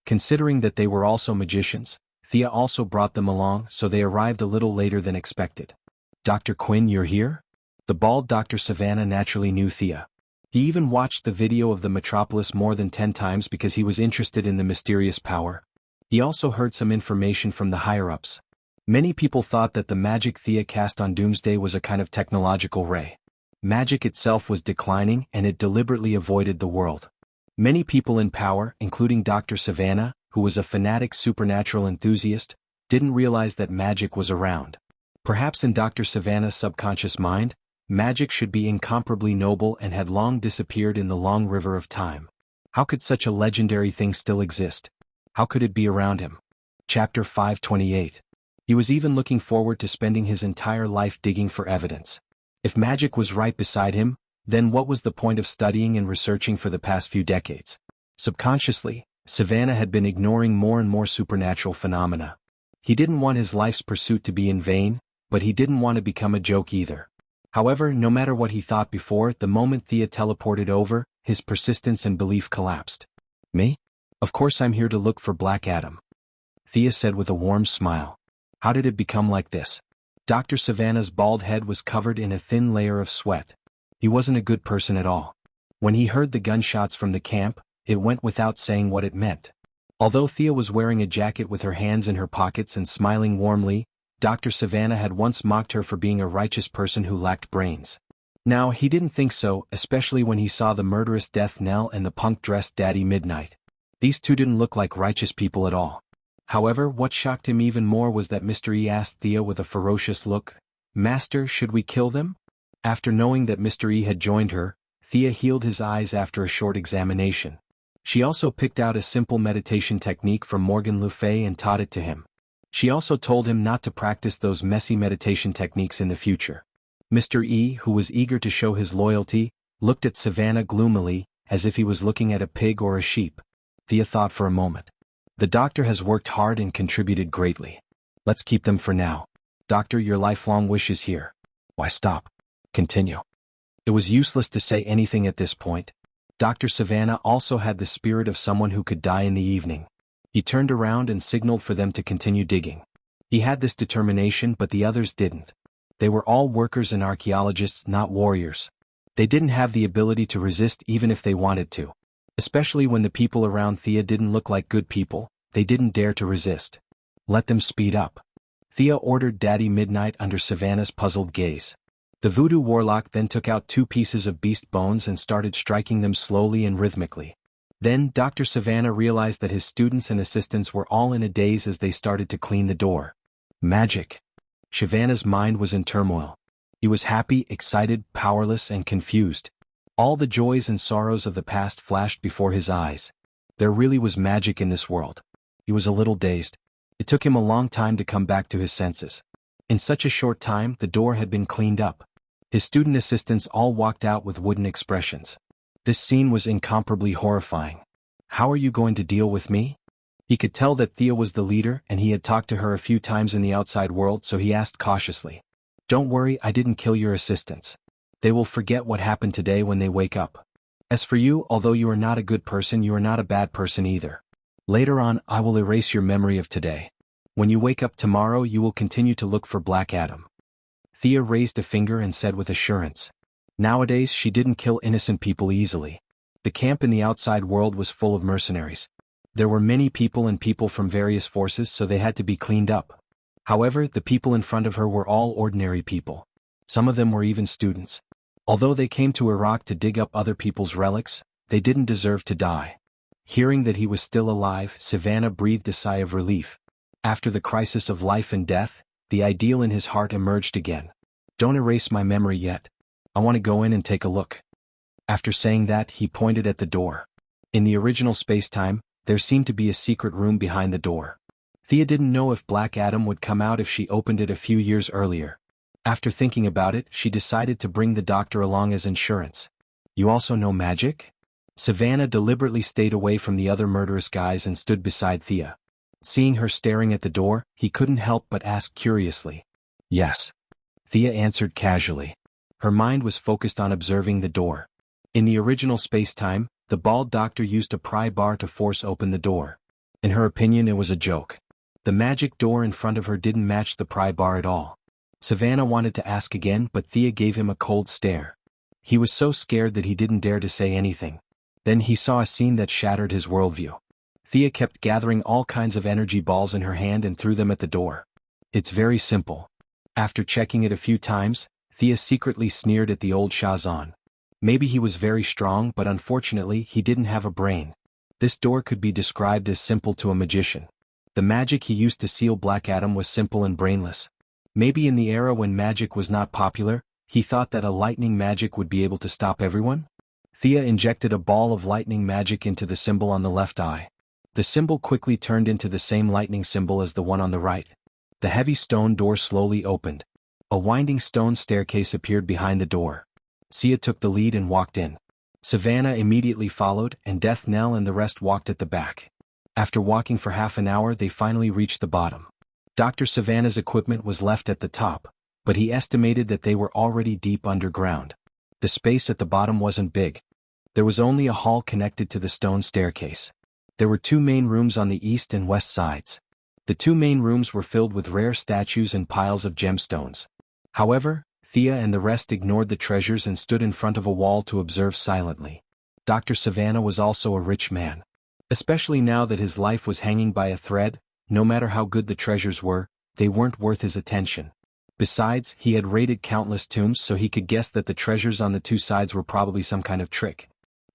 Considering that they were also magicians, Thea also brought them along, so they arrived a little later than expected. "Dr. Quinn, you're here?" The bald Dr. Savannah naturally knew Thea. He even watched the video of the metropolis more than 10 times because he was interested in the mysterious power. He also heard some information from the higher-ups. Many people thought that the magic Thea cast on Doomsday was a kind of technological ray. Magic itself was declining and it deliberately avoided the world. Many people in power, including Dr. Savannah, who was a fanatic supernatural enthusiast, didn't realize that magic was around. Perhaps in Dr. Savannah's subconscious mind, magic should be incomparably noble and had long disappeared in the long river of time. How could such a legendary thing still exist? How could it be around him? Chapter 528. He was even looking forward to spending his entire life digging for evidence. If magic was right beside him, then what was the point of studying and researching for the past few decades? Subconsciously, Savannah had been ignoring more and more supernatural phenomena. He didn't want his life's pursuit to be in vain, but he didn't want to become a joke either. However, no matter what he thought before, the moment Thea teleported over, his persistence and belief collapsed. "Me? Of course I'm here to look for Black Adam," Thea said with a warm smile. "How did it become like this?" Dr. Savannah's bald head was covered in a thin layer of sweat. He wasn't a good person at all. When he heard the gunshots from the camp, it went without saying what it meant. Although Thea was wearing a jacket with her hands in her pockets and smiling warmly, Dr. Savannah had once mocked her for being a righteous person who lacked brains. Now, he didn't think so, especially when he saw the murderous Death Knell and the punk-dressed Daddy Midnight. These two didn't look like righteous people at all. However, what shocked him even more was that Mr. E asked Thea with a ferocious look, "Master, should we kill them?" After knowing that Mr. E had joined her, Thea healed his eyes after a short examination. She also picked out a simple meditation technique from Morgan Le Fay and taught it to him. She also told him not to practice those messy meditation techniques in the future. Mr. E, who was eager to show his loyalty, looked at Savannah gloomily, as if he was looking at a pig or a sheep. Thea thought for a moment. The doctor has worked hard and contributed greatly. Let's keep them for now. Doctor, your lifelong wish is here. Why stop? Continue. It was useless to say anything at this point. Dr. Savannah also had the spirit of someone who could die in the evening. He turned around and signaled for them to continue digging. He had this determination, but the others didn't. They were all workers and archaeologists, not warriors. They didn't have the ability to resist even if they wanted to. Especially when the people around Thea didn't look like good people, they didn't dare to resist. Let them speed up. Thea ordered Daddy Midnight under Savannah's puzzled gaze. The voodoo warlock then took out 2 pieces of beast bones and started striking them slowly and rhythmically. Then Dr. Savannah realized that his students and assistants were all in a daze as they started to clean the door. Magic. Savannah's mind was in turmoil. He was happy, excited, powerless, and confused. All the joys and sorrows of the past flashed before his eyes. There really was magic in this world. He was a little dazed. It took him a long time to come back to his senses. In such a short time, the door had been cleaned up. His student assistants all walked out with wooden expressions. This scene was incomparably horrifying. How are you going to deal with me? He could tell that Thea was the leader and he had talked to her a few times in the outside world, so he asked cautiously. Don't worry, I didn't kill your assistants. They will forget what happened today when they wake up. As for you, although you are not a good person, you are not a bad person either. Later on, I will erase your memory of today. When you wake up tomorrow, you will continue to look for Black Adam. Thea raised a finger and said with assurance. Nowadays, she didn't kill innocent people easily. The camp in the outside world was full of mercenaries. There were many people and people from various forces, so they had to be cleaned up. However, the people in front of her were all ordinary people. Some of them were even students. Although they came to Iraq to dig up other people's relics, they didn't deserve to die. Hearing that he was still alive, Savannah breathed a sigh of relief. After the crisis of life and death, the ideal in his heart emerged again. Don't erase my memory yet. I want to go in and take a look. After saying that, he pointed at the door. In the original space-time, there seemed to be a secret room behind the door. Thea didn't know if Black Adam would come out if she opened it a few years earlier. After thinking about it, she decided to bring the doctor along as insurance. You also know magic? Savannah deliberately stayed away from the other murderous guys and stood beside Thea. Seeing her staring at the door, he couldn't help but ask curiously. Yes. Thea answered casually. Her mind was focused on observing the door. In the original space-time, the bald doctor used a pry bar to force open the door. In her opinion, it was a joke. The magic door in front of her didn't match the pry bar at all. Savannah wanted to ask again, but Thea gave him a cold stare. He was so scared that he didn't dare to say anything. Then he saw a scene that shattered his worldview. Thea kept gathering all kinds of energy balls in her hand and threw them at the door. It's very simple. After checking it a few times, Thea secretly sneered at the old Shazan. Maybe he was very strong, but unfortunately he didn't have a brain. This door could be described as simple to a magician. The magic he used to seal Black Adam was simple and brainless. Maybe in the era when magic was not popular, he thought that a lightning magic would be able to stop everyone? Thea injected a ball of lightning magic into the symbol on the left eye. The symbol quickly turned into the same lightning symbol as the one on the right. The heavy stone door slowly opened. A winding stone staircase appeared behind the door. Thea took the lead and walked in. Savannah immediately followed, and Death Knell and the rest walked at the back. After walking for half an hour, they finally reached the bottom. Dr. Savannah's equipment was left at the top, but he estimated that they were already deep underground. The space at the bottom wasn't big. There was only a hall connected to the stone staircase. There were 2 main rooms on the east and west sides. The 2 main rooms were filled with rare statues and piles of gemstones. However, Thea and the rest ignored the treasures and stood in front of a wall to observe silently. Dr. Savannah was also a rich man. Especially now that his life was hanging by a thread, no matter how good the treasures were, they weren't worth his attention. Besides, he had raided countless tombs, so he could guess that the treasures on the 2 sides were probably some kind of trick.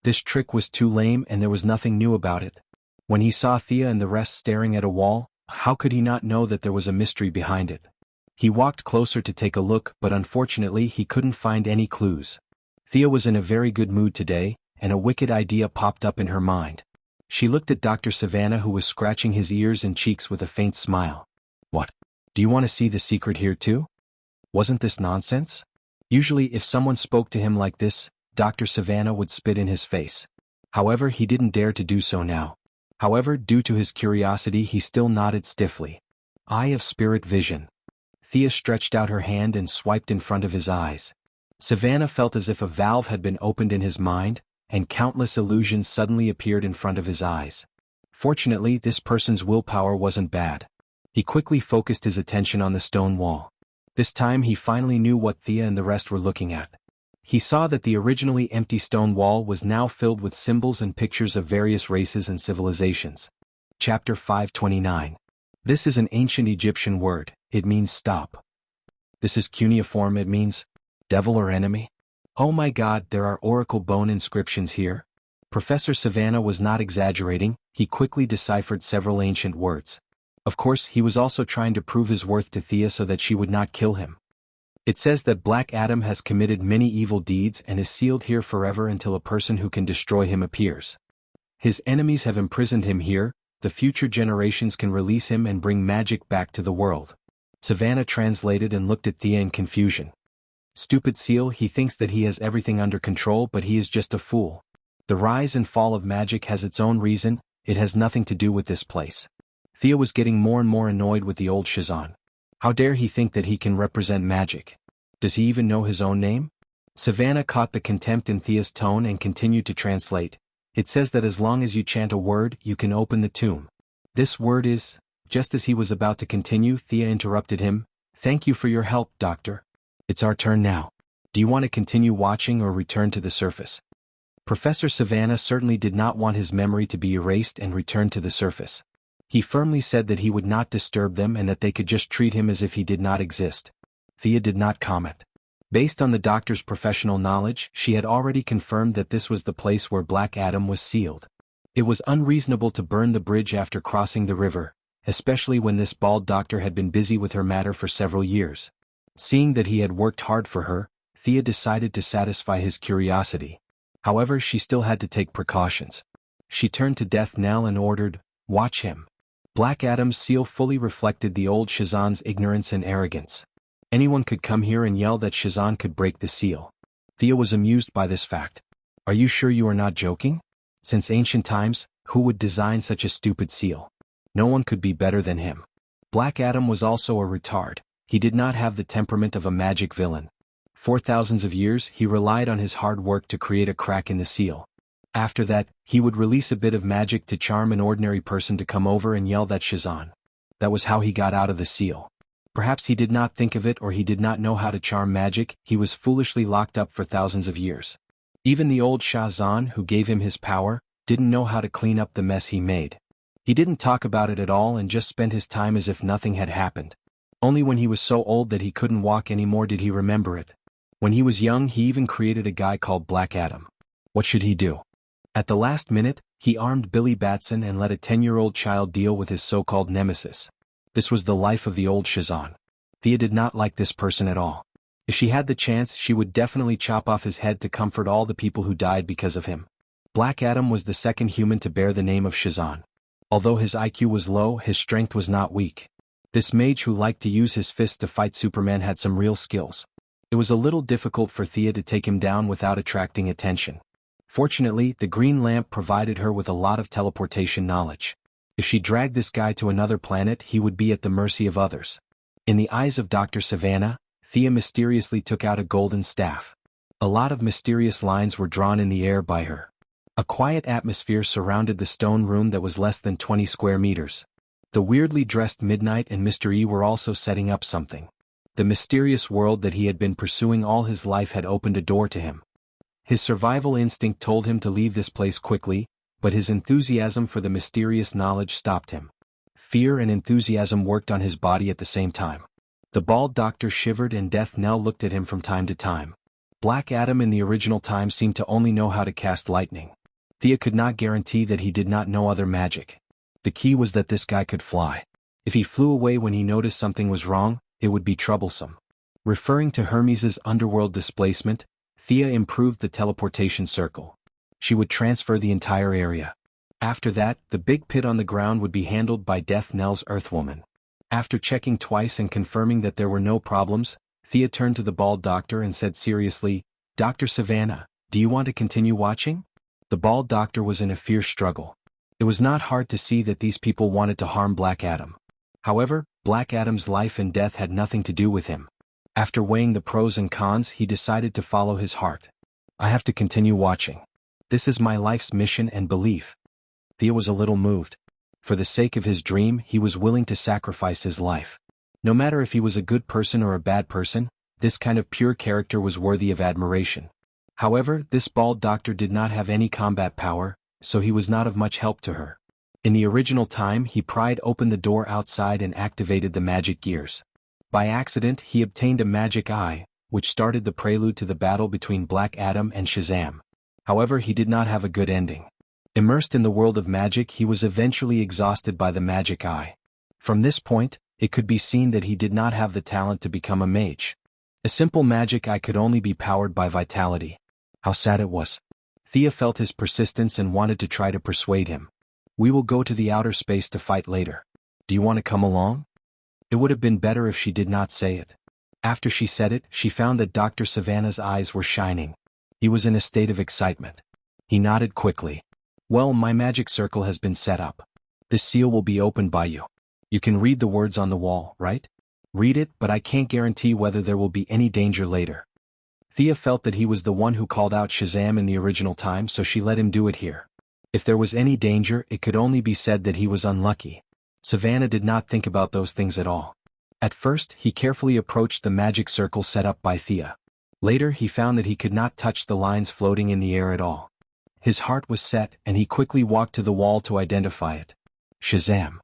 This trick was too lame and there was nothing new about it. When he saw Thea and the rest staring at a wall, how could he not know that there was a mystery behind it? He walked closer to take a look, but unfortunately he couldn't find any clues. Thea was in a very good mood today, and a wicked idea popped up in her mind. She looked at Dr. Savannah, who was scratching his ears and cheeks with a faint smile. What? Do you want to see the secret here too? Wasn't this nonsense? Usually if someone spoke to him like this, Dr. Savannah would spit in his face. However, he didn't dare to do so now. However, due to his curiosity, he still nodded stiffly. Eye of Spirit Vision. Thea stretched out her hand and swiped in front of his eyes. Savannah felt as if a valve had been opened in his mind, and countless illusions suddenly appeared in front of his eyes. Fortunately, this person's willpower wasn't bad. He quickly focused his attention on the stone wall. This time he finally knew what Thea and the rest were looking at. He saw that the originally empty stone wall was now filled with symbols and pictures of various races and civilizations. Chapter 529. This is an ancient Egyptian word, it means stop. This is cuneiform, it means devil or enemy. Oh my God, there are oracle bone inscriptions here. Professor Savannah was not exaggerating, he quickly deciphered several ancient words. Of course, he was also trying to prove his worth to Thea so that she would not kill him. It says that Black Adam has committed many evil deeds and is sealed here forever until a person who can destroy him appears. His enemies have imprisoned him here, the future generations can release him and bring magic back to the world. Savannah translated and looked at Thea in confusion. Stupid seal, he thinks that he has everything under control, but he is just a fool. The rise and fall of magic has its own reason, it has nothing to do with this place. Thea was getting more and more annoyed with the old Shazan. How dare he think that he can represent magic? Does he even know his own name? Savannah caught the contempt in Thea's tone and continued to translate. It says that as long as you chant a word, you can open the tomb. This word is... Just as he was about to continue, Thea interrupted him. Thank you for your help, Doctor. It's our turn now. Do you want to continue watching or return to the surface? Professor Savannah certainly did not want his memory to be erased and return to the surface. He firmly said that he would not disturb them and that they could just treat him as if he did not exist. Thea did not comment. Based on the doctor's professional knowledge, she had already confirmed that this was the place where Black Adam was sealed. It was unreasonable to burn the bridge after crossing the river, especially when this bald doctor had been busy with her matter for several years. Seeing that he had worked hard for her, Thea decided to satisfy his curiosity. However, she still had to take precautions. She turned to Death Knell and ordered, "Watch him." Black Adam's seal fully reflected the old Shazan's ignorance and arrogance. Anyone could come here and yell that Shazan could break the seal. Thea was amused by this fact. Are you sure you are not joking? Since ancient times, who would design such a stupid seal? No one could be better than him. Black Adam was also a retard. He did not have the temperament of a magic villain. For thousands of years, he relied on his hard work to create a crack in the seal. After that, he would release a bit of magic to charm an ordinary person to come over and yell that Shazan. That was how he got out of the seal. Perhaps he did not think of it or he did not know how to charm magic, he was foolishly locked up for thousands of years. Even the old Shazan, who gave him his power, didn't know how to clean up the mess he made. He didn't talk about it at all and just spent his time as if nothing had happened. Only when he was so old that he couldn't walk anymore did he remember it. When he was young, he even created a guy called Black Adam. What should he do? At the last minute, he armed Billy Batson and let a 10-year-old child deal with his so-called nemesis. This was the life of the old Shazan. Thea did not like this person at all. If she had the chance, she would definitely chop off his head to comfort all the people who died because of him. Black Adam was the second human to bear the name of Shazan. Although his IQ was low, his strength was not weak. This mage who liked to use his fists to fight Superman had some real skills. It was a little difficult for Thea to take him down without attracting attention. Fortunately, the green lamp provided her with a lot of teleportation knowledge. If she dragged this guy to another planet, he would be at the mercy of others. In the eyes of Dr. Savannah, Thea mysteriously took out a golden staff. A lot of mysterious lines were drawn in the air by her. A quiet atmosphere surrounded the stone room that was less than 20 square meters. The weirdly dressed Midnight and Mr. E were also setting up something. The mysterious world that he had been pursuing all his life had opened a door to him. His survival instinct told him to leave this place quickly, but his enthusiasm for the mysterious knowledge stopped him. Fear and enthusiasm worked on his body at the same time. The bald doctor shivered and Death Knell looked at him from time to time. Black Adam in the original time seemed to only know how to cast lightning. Thea could not guarantee that he did not know other magic. The key was that this guy could fly. If he flew away when he noticed something was wrong, it would be troublesome. Referring to Hermes's underworld displacement, Thea improved the teleportation circle. She would transfer the entire area. After that, the big pit on the ground would be handled by Death Knell's Earthwoman. After checking twice and confirming that there were no problems, Thea turned to the bald doctor and said seriously, "Dr. Savannah, do you want to continue watching?" The bald doctor was in a fierce struggle. It was not hard to see that these people wanted to harm Black Adam. However, Black Adam's life and death had nothing to do with him. After weighing the pros and cons, he decided to follow his heart. I have to continue watching. This is my life's mission and belief. Thea was a little moved. For the sake of his dream, he was willing to sacrifice his life. No matter if he was a good person or a bad person, this kind of pure character was worthy of admiration. However, this bald doctor did not have any combat power, so he was not of much help to her. In the original time, he pried open the door outside and activated the magic gears. By accident, he obtained a magic eye, which started the prelude to the battle between Black Adam and Shazam. However, he did not have a good ending. Immersed in the world of magic, he was eventually exhausted by the magic eye. From this point, it could be seen that he did not have the talent to become a mage. A simple magic eye could only be powered by vitality. How sad it was. Thea felt his persistence and wanted to try to persuade him. We will go to the outer space to fight later. Do you want to come along? It would have been better if she did not say it. After she said it, she found that Dr. Savannah's eyes were shining. He was in a state of excitement. He nodded quickly. Well, my magic circle has been set up. This seal will be opened by you. You can read the words on the wall, right? Read it, but I can't guarantee whether there will be any danger later. Thea felt that he was the one who called out Shazam in the original time, so she let him do it here. If there was any danger, it could only be said that he was unlucky. Savannah did not think about those things at all. At first, he carefully approached the magic circle set up by Thea. Later, he found that he could not touch the lines floating in the air at all. His heart was set, and he quickly walked to the wall to identify it. Shazam.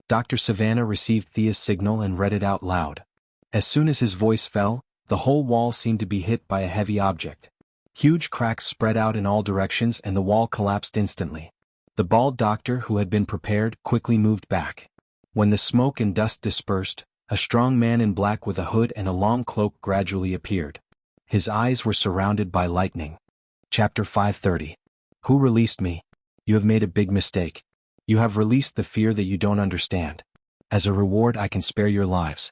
Dr. Savannah received Thea's signal and read it out loud. As soon as his voice fell, the whole wall seemed to be hit by a heavy object. Huge cracks spread out in all directions and the wall collapsed instantly. The bald doctor, who had been prepared, quickly moved back. When the smoke and dust dispersed, a strong man in black with a hood and a long cloak gradually appeared. His eyes were surrounded by lightning. Chapter 530. Who released me? You have made a big mistake. You have released the fear that you don't understand. As a reward, I can spare your lives.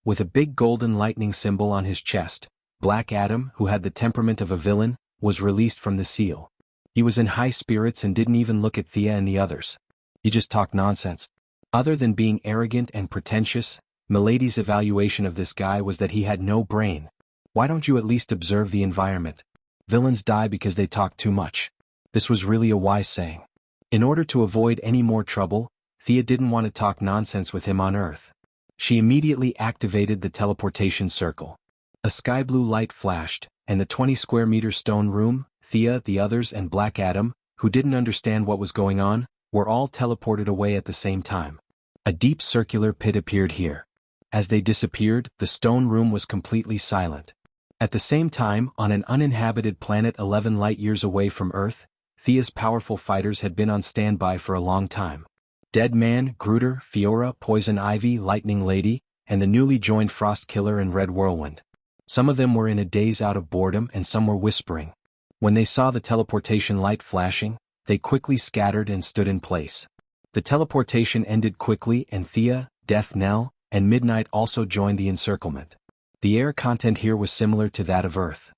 With a big golden lightning symbol on his chest, Black Adam, who had the temperament of a villain, was released from the seal. He was in high spirits and didn't even look at Thea and the others. He just talked nonsense. Other than being arrogant and pretentious, Milady's evaluation of this guy was that he had no brain. Why don't you at least observe the environment? Villains die because they talk too much. This was really a wise saying. In order to avoid any more trouble, Thea didn't want to talk nonsense with him on Earth. She immediately activated the teleportation circle. A sky blue light flashed, and the 20-square-meter stone room, Thea, the others and Black Adam, who didn't understand what was going on, were all teleported away at the same time. A deep circular pit appeared here. As they disappeared, the stone room was completely silent. At the same time, on an uninhabited planet 11 light-years away from Earth, Thea's powerful fighters had been on standby for a long time. Dead Man, Gruder, Fiora, Poison Ivy, Lightning Lady, and the newly joined Frost Killer and Red Whirlwind. Some of them were in a daze out of boredom and some were whispering. When they saw the teleportation light flashing, they quickly scattered and stood in place. The teleportation ended quickly and Thea, Death Knell, and Midnight also joined the encirclement. The air content here was similar to that of Earth.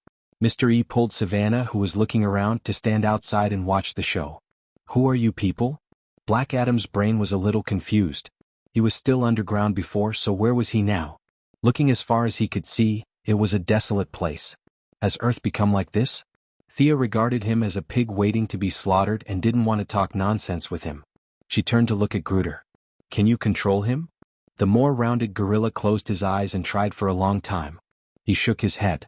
Mr. E pulled Savannah, who was looking around, to stand outside and watch the show. Who are you people? Black Adam's brain was a little confused. He was still underground before, so where was he now? Looking as far as he could see, it was a desolate place. Has Earth become like this? Thea regarded him as a pig waiting to be slaughtered and didn't want to talk nonsense with him. She turned to look at Gruder. Can you control him? The more rounded gorilla closed his eyes and tried for a long time. He shook his head.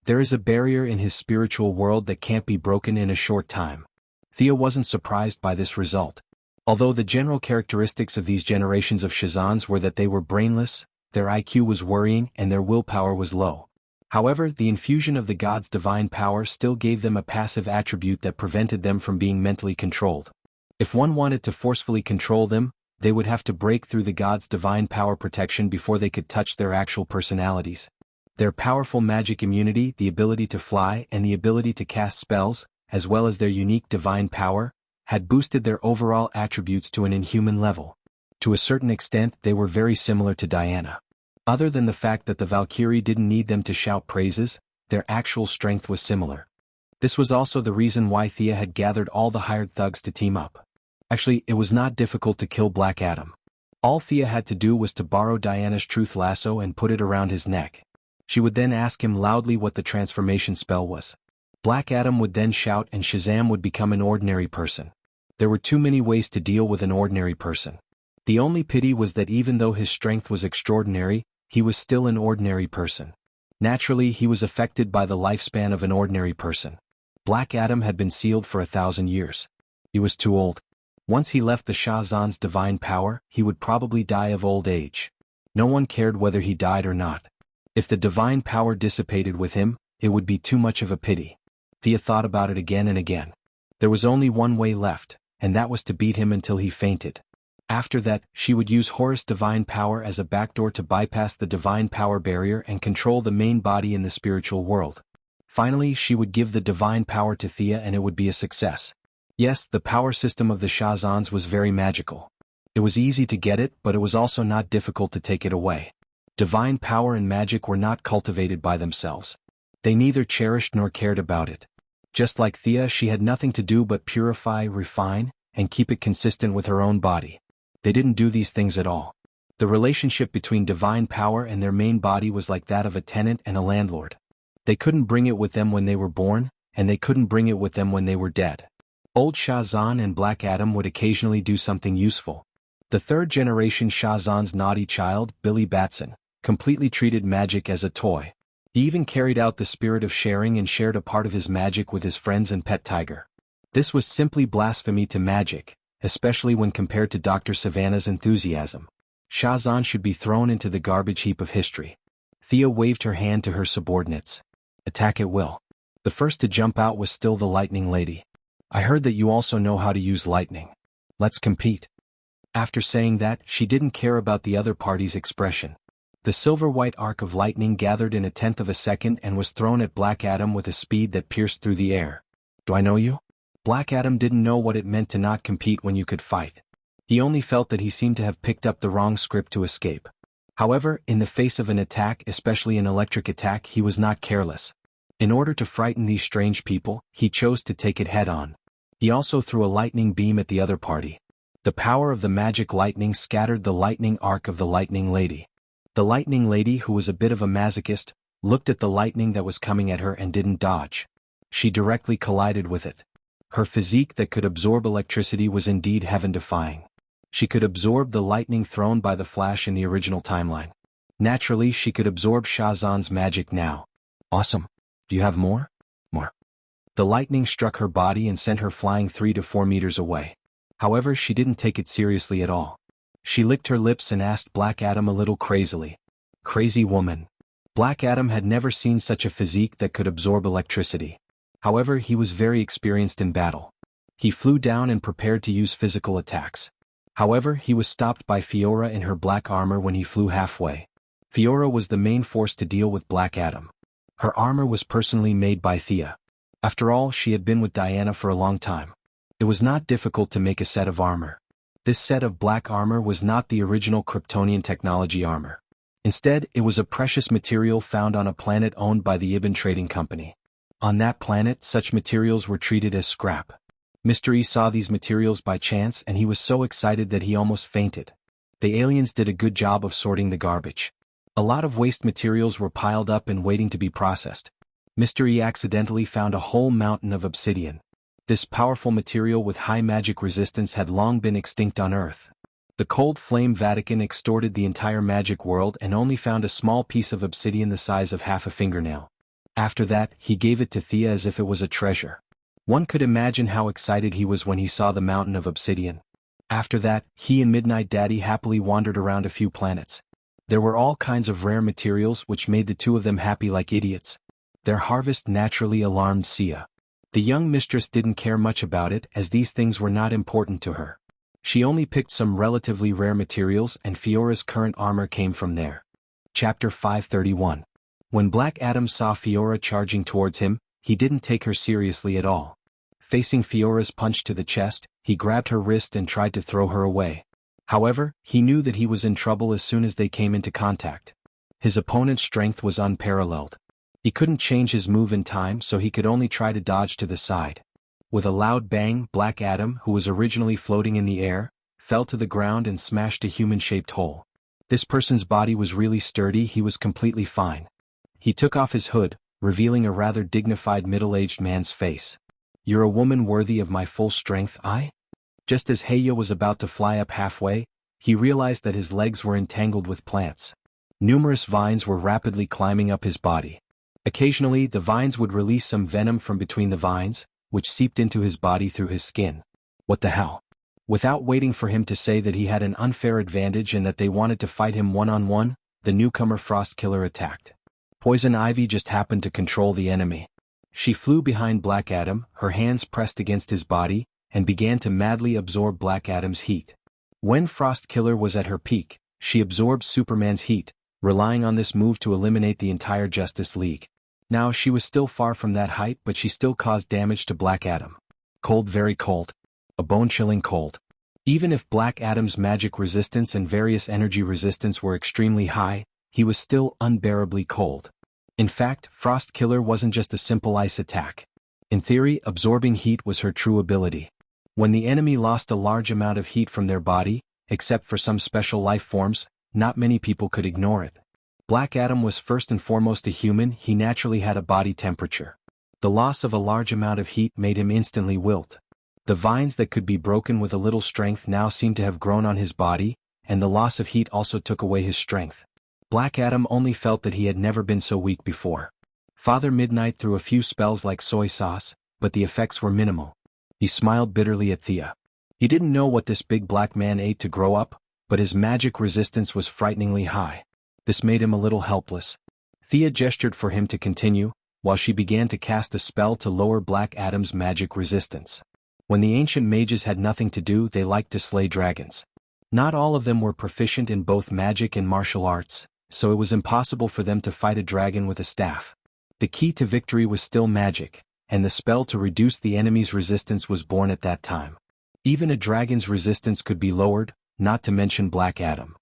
There is a barrier in his spiritual world that can't be broken in a short time. Thea wasn't surprised by this result. Although the general characteristics of these generations of Shazans were that they were brainless, their IQ was worrying and their willpower was low. However, the infusion of the god's divine power still gave them a passive attribute that prevented them from being mentally controlled. If one wanted to forcefully control them, they would have to break through the god's divine power protection before they could touch their actual personalities. Their powerful magic immunity, the ability to fly, and the ability to cast spells, as well as their unique divine power, had boosted their overall attributes to an inhuman level. To a certain extent, they were very similar to Diana. Other than the fact that the Valkyrie didn't need them to shout praises, their actual strength was similar. This was also the reason why Thea had gathered all the hired thugs to team up. Actually, it was not difficult to kill Black Adam. All Thea had to do was to borrow Diana's truth lasso and put it around his neck. She would then ask him loudly what the transformation spell was. Black Adam would then shout and Shazam would become an ordinary person. There were too many ways to deal with an ordinary person. The only pity was that even though his strength was extraordinary, he was still an ordinary person. Naturally, he was affected by the lifespan of an ordinary person. Black Adam had been sealed for 1,000 years. He was too old. Once he left the Shazan's divine power, he would probably die of old age. No one cared whether he died or not. If the divine power dissipated with him, it would be too much of a pity. Thea thought about it again and again. There was only one way left, and that was to beat him until he fainted. After that, she would use Horus' divine power as a backdoor to bypass the divine power barrier and control the main body in the spiritual world. Finally, she would give the divine power to Thea and it would be a success. Yes, the power system of the Shazans was very magical. It was easy to get it, but it was also not difficult to take it away. Divine power and magic were not cultivated by themselves. They neither cherished nor cared about it. Just like Thea, she had nothing to do but purify, refine, and keep it consistent with her own body. They didn't do these things at all. The relationship between divine power and their main body was like that of a tenant and a landlord. They couldn't bring it with them when they were born, and they couldn't bring it with them when they were dead. Old Shazan and Black Adam would occasionally do something useful. The third-generation Shazan's naughty child, Billy Batson, completely treated magic as a toy. He even carried out the spirit of sharing and shared a part of his magic with his friends and pet tiger. This was simply blasphemy to magic, especially when compared to Dr. Savannah's enthusiasm. Shazan should be thrown into the garbage heap of history. Thea waved her hand to her subordinates. Attack at will. The first to jump out was still the Lightning Lady. I heard that you also know how to use lightning. Let's compete. After saying that, she didn't care about the other party's expression. The silver-white arc of lightning gathered in a tenth of a second and was thrown at Black Adam with a speed that pierced through the air. Do I know you? Black Adam didn't know what it meant to not compete when you could fight. He only felt that he seemed to have picked up the wrong script to escape. However, in the face of an attack, especially an electric attack, he was not careless. In order to frighten these strange people, he chose to take it head-on. He also threw a lightning beam at the other party. The power of the magic lightning scattered the lightning arc of the Lightning Lady. The Lightning Lady, who was a bit of a masochist, looked at the lightning that was coming at her and didn't dodge. She directly collided with it. Her physique that could absorb electricity was indeed heaven-defying. She could absorb the lightning thrown by the Flash in the original timeline. Naturally, she could absorb Shazan's magic now. Awesome. Do you have more? More. The lightning struck her body and sent her flying 3 to 4 meters away. However, she didn't take it seriously at all. She licked her lips and asked Black Adam a little crazily. Crazy woman. Black Adam had never seen such a physique that could absorb electricity. However, he was very experienced in battle. He flew down and prepared to use physical attacks. However, he was stopped by Fiora in her black armor when he flew halfway. Fiora was the main force to deal with Black Adam. Her armor was personally made by Thea. After all, she had been with Diana for a long time. It was not difficult to make a set of armor. This set of black armor was not the original Kryptonian technology armor. Instead, it was a precious material found on a planet owned by the Ibn Trading Company. On that planet, such materials were treated as scrap. Mr. E saw these materials by chance and he was so excited that he almost fainted. The aliens did a good job of sorting the garbage. A lot of waste materials were piled up and waiting to be processed. Mr. E accidentally found a whole mountain of obsidian. This powerful material with high magic resistance had long been extinct on Earth. The cold flame Vatican extorted the entire magic world and only found a small piece of obsidian the size of half a fingernail. After that, he gave it to Thea as if it was a treasure. One could imagine how excited he was when he saw the mountain of obsidian. After that, he and Midnight Daddy happily wandered around a few planets. There were all kinds of rare materials which made the two of them happy like idiots. Their harvest naturally alarmed Sia. The young mistress didn't care much about it as these things were not important to her. She only picked some relatively rare materials and Fiora's current armor came from there. Chapter 531. When Black Adam saw Fiora charging towards him, he didn't take her seriously at all. Facing Fiora's punch to the chest, he grabbed her wrist and tried to throw her away. However, he knew that he was in trouble as soon as they came into contact. His opponent's strength was unparalleled. He couldn't change his move in time, so he could only try to dodge to the side. With a loud bang, Black Adam, who was originally floating in the air, fell to the ground and smashed a human-shaped hole. This person's body was really sturdy, he was completely fine. He took off his hood, revealing a rather dignified middle-aged man's face. You're a woman worthy of my full strength, I? Just as Heiya was about to fly up halfway, he realized that his legs were entangled with plants. Numerous vines were rapidly climbing up his body. Occasionally, the vines would release some venom from between the vines, which seeped into his body through his skin. What the hell? Without waiting for him to say that he had an unfair advantage and that they wanted to fight him one-on-one, the newcomer Frost Killer attacked. Poison Ivy just happened to control the enemy. She flew behind Black Adam, her hands pressed against his body, and began to madly absorb Black Adam's heat. When Frost Killer was at her peak, she absorbed Superman's heat, relying on this move to eliminate the entire Justice League. Now she was still far from that height, but she still caused damage to Black Adam. Cold, very cold. A bone-chilling cold. Even if Black Adam's magic resistance and various energy resistance were extremely high, he was still unbearably cold. In fact, Frost Killer wasn't just a simple ice attack. In theory, absorbing heat was her true ability. When the enemy lost a large amount of heat from their body, except for some special life forms, not many people could ignore it. Black Adam was first and foremost a human. He naturally had a body temperature. The loss of a large amount of heat made him instantly wilt. The vines that could be broken with a little strength now seemed to have grown on his body, and the loss of heat also took away his strength. Black Adam only felt that he had never been so weak before. Father Midnight threw a few spells like soy sauce, but the effects were minimal. He smiled bitterly at Thea. He didn't know what this big black man ate to grow up, but his magic resistance was frighteningly high. This made him a little helpless. Thea gestured for him to continue, while she began to cast a spell to lower Black Adam's magic resistance. When the ancient mages had nothing to do, they liked to slay dragons. Not all of them were proficient in both magic and martial arts, so it was impossible for them to fight a dragon with a staff. The key to victory was still magic, and the spell to reduce the enemy's resistance was born at that time. Even a dragon's resistance could be lowered, not to mention Black Adam.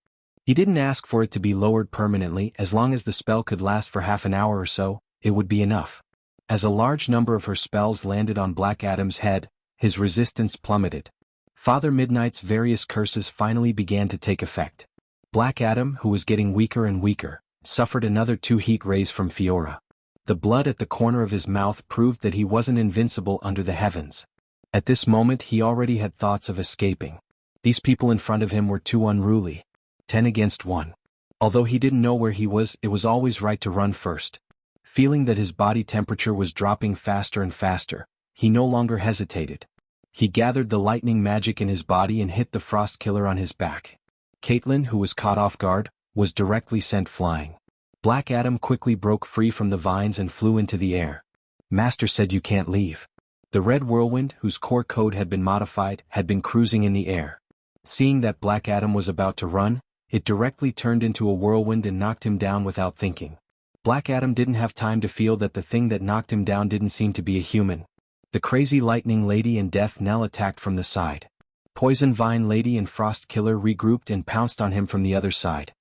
He didn't ask for it to be lowered permanently. As long as the spell could last for half an hour or so, it would be enough. As a large number of her spells landed on Black Adam's head, his resistance plummeted. Father Midnight's various curses finally began to take effect. Black Adam, who was getting weaker and weaker, suffered another 2 heat rays from Fiora. The blood at the corner of his mouth proved that he wasn't invincible under the heavens. At this moment he already had thoughts of escaping. These people in front of him were too unruly. 10 against 1. Although he didn't know where he was, it was always right to run first. Feeling that his body temperature was dropping faster and faster, he no longer hesitated. He gathered the lightning magic in his body and hit the Frost Killer on his back. Caitlin, who was caught off guard, was directly sent flying. Black Adam quickly broke free from the vines and flew into the air. Master said you can't leave. The red whirlwind, whose core code had been modified, had been cruising in the air. Seeing that Black Adam was about to run, it directly turned into a whirlwind and knocked him down without thinking. Black Adam didn't have time to feel that the thing that knocked him down didn't seem to be a human. The crazy lightning lady and Death Knell attacked from the side. Poison Vine Lady and Frost Killer regrouped and pounced on him from the other side.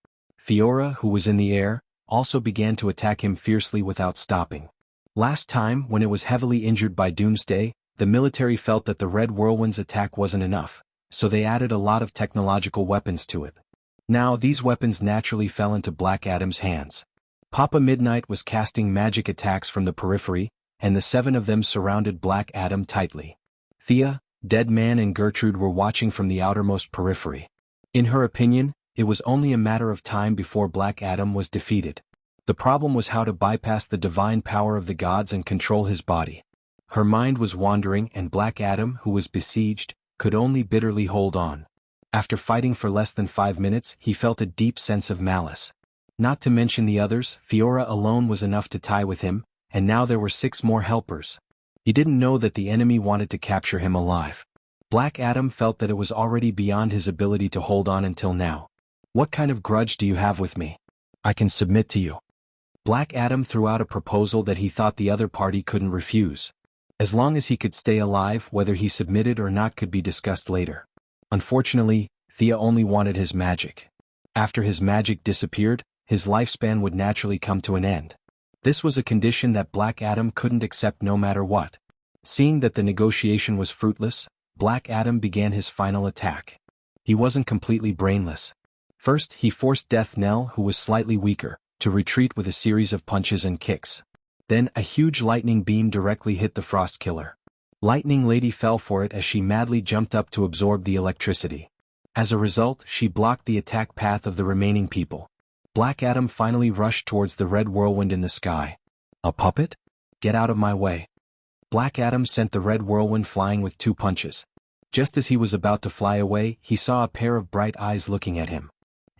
Fiora, who was in the air, also began to attack him fiercely without stopping. Last time, when it was heavily injured by Doomsday, the military felt that the Red Whirlwind's attack wasn't enough, so they added a lot of technological weapons to it. Now these weapons naturally fell into Black Adam's hands. Papa Midnight was casting magic attacks from the periphery, and the 7 of them surrounded Black Adam tightly. Thea, Deadman and Gertrude were watching from the outermost periphery. In her opinion, it was only a matter of time before Black Adam was defeated. The problem was how to bypass the divine power of the gods and control his body. Her mind was wandering, and Black Adam, who was besieged, could only bitterly hold on. After fighting for less than 5 minutes, he felt a deep sense of malice. Not to mention the others, Fiora alone was enough to tie with him, and now there were 6 more helpers. He didn't know that the enemy wanted to capture him alive. Black Adam felt that it was already beyond his ability to hold on until now. What kind of grudge do you have with me? I can submit to you. Black Adam threw out a proposal that he thought the other party couldn't refuse. As long as he could stay alive, whether he submitted or not could be discussed later. Unfortunately, Thea only wanted his magic. After his magic disappeared, his lifespan would naturally come to an end. This was a condition that Black Adam couldn't accept no matter what. Seeing that the negotiation was fruitless, Black Adam began his final attack. He wasn't completely brainless. First, he forced Death Knell, who was slightly weaker, to retreat with a series of punches and kicks. Then, a huge lightning beam directly hit the Frost Killer. Lightning Lady fell for it as she madly jumped up to absorb the electricity. As a result, she blocked the attack path of the remaining people. Black Adam finally rushed towards the red whirlwind in the sky. A puppet? Get out of my way. Black Adam sent the red whirlwind flying with 2 punches. Just as he was about to fly away, he saw a pair of bright eyes looking at him.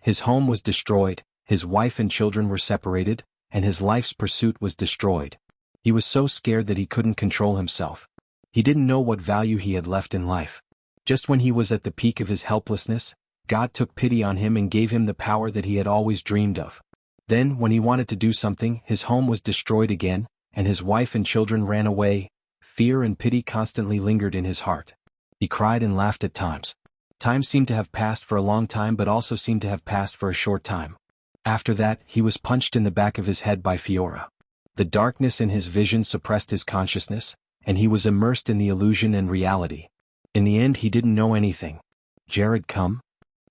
His home was destroyed, his wife and children were separated, and his life's pursuit was destroyed. He was so scared that he couldn't control himself. He didn't know what value he had left in life. Just when he was at the peak of his helplessness, God took pity on him and gave him the power that he had always dreamed of. Then, when he wanted to do something, his home was destroyed again, and his wife and children ran away. Fear and pity constantly lingered in his heart. He cried and laughed at times. Time seemed to have passed for a long time but also seemed to have passed for a short time. After that, he was punched in the back of his head by Fiora. The darkness in his vision suppressed his consciousness, and he was immersed in the illusion and reality. In the end, he didn't know anything. Jared come?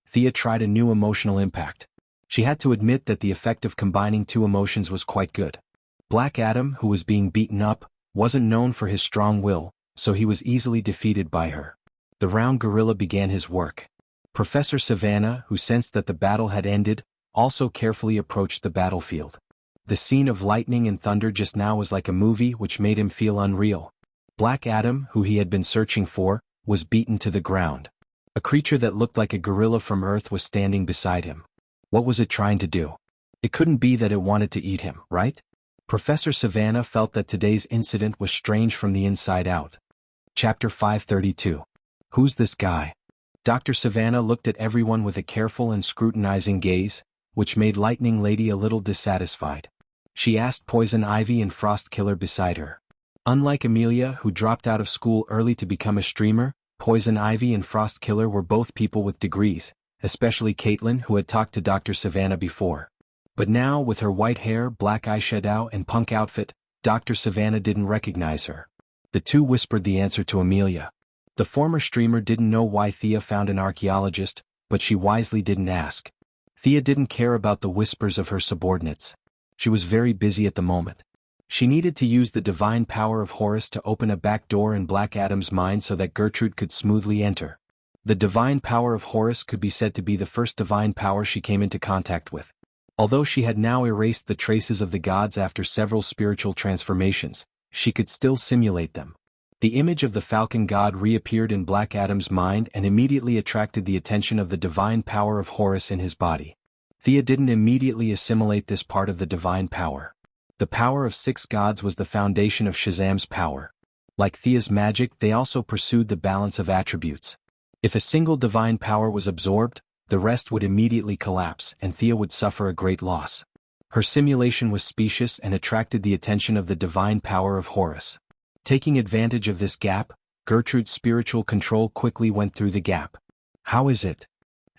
Thea tried a new emotional impact. She had to admit that the effect of combining two emotions was quite good. Black Adam, who was being beaten up, wasn't known for his strong will, so he was easily defeated by her. The round gorilla began his work. Professor Savannah, who sensed that the battle had ended, also carefully approached the battlefield. The scene of lightning and thunder just now was like a movie which made him feel unreal. Black Adam, who he had been searching for, was beaten to the ground. A creature that looked like a gorilla from Earth was standing beside him. What was it trying to do? It couldn't be that it wanted to eat him, right? Professor Savannah felt that today's incident was strange from the inside out. Chapter 532. Who's this guy? Dr. Savannah looked at everyone with a careful and scrutinizing gaze, which made Lightning Lady a little dissatisfied. She asked Poison Ivy and Frost Killer beside her. Unlike Amelia, who dropped out of school early to become a streamer, Poison Ivy and Frost Killer were both people with degrees, especially Caitlin, who had talked to Dr. Savannah before. But now, with her white hair, black eyeshadow, and punk outfit, Dr. Savannah didn't recognize her. The two whispered the answer to Amelia. The former streamer didn't know why Thea found an archaeologist, but she wisely didn't ask. Thea didn't care about the whispers of her subordinates. She was very busy at the moment. She needed to use the divine power of Horus to open a back door in Black Adam's mind so that Gertrude could smoothly enter. The divine power of Horus could be said to be the first divine power she came into contact with. Although she had now erased the traces of the gods after several spiritual transformations, she could still simulate them. The image of the falcon god reappeared in Black Adam's mind and immediately attracted the attention of the divine power of Horus in his body. Thea didn't immediately assimilate this part of the divine power. The power of 6 gods was the foundation of Shazam's power. Like Thea's magic, they also pursued the balance of attributes. If a single divine power was absorbed, the rest would immediately collapse and Thea would suffer a great loss. Her simulation was specious and attracted the attention of the divine power of Horus. Taking advantage of this gap, Gertrude's spiritual control quickly went through the gap. How is it?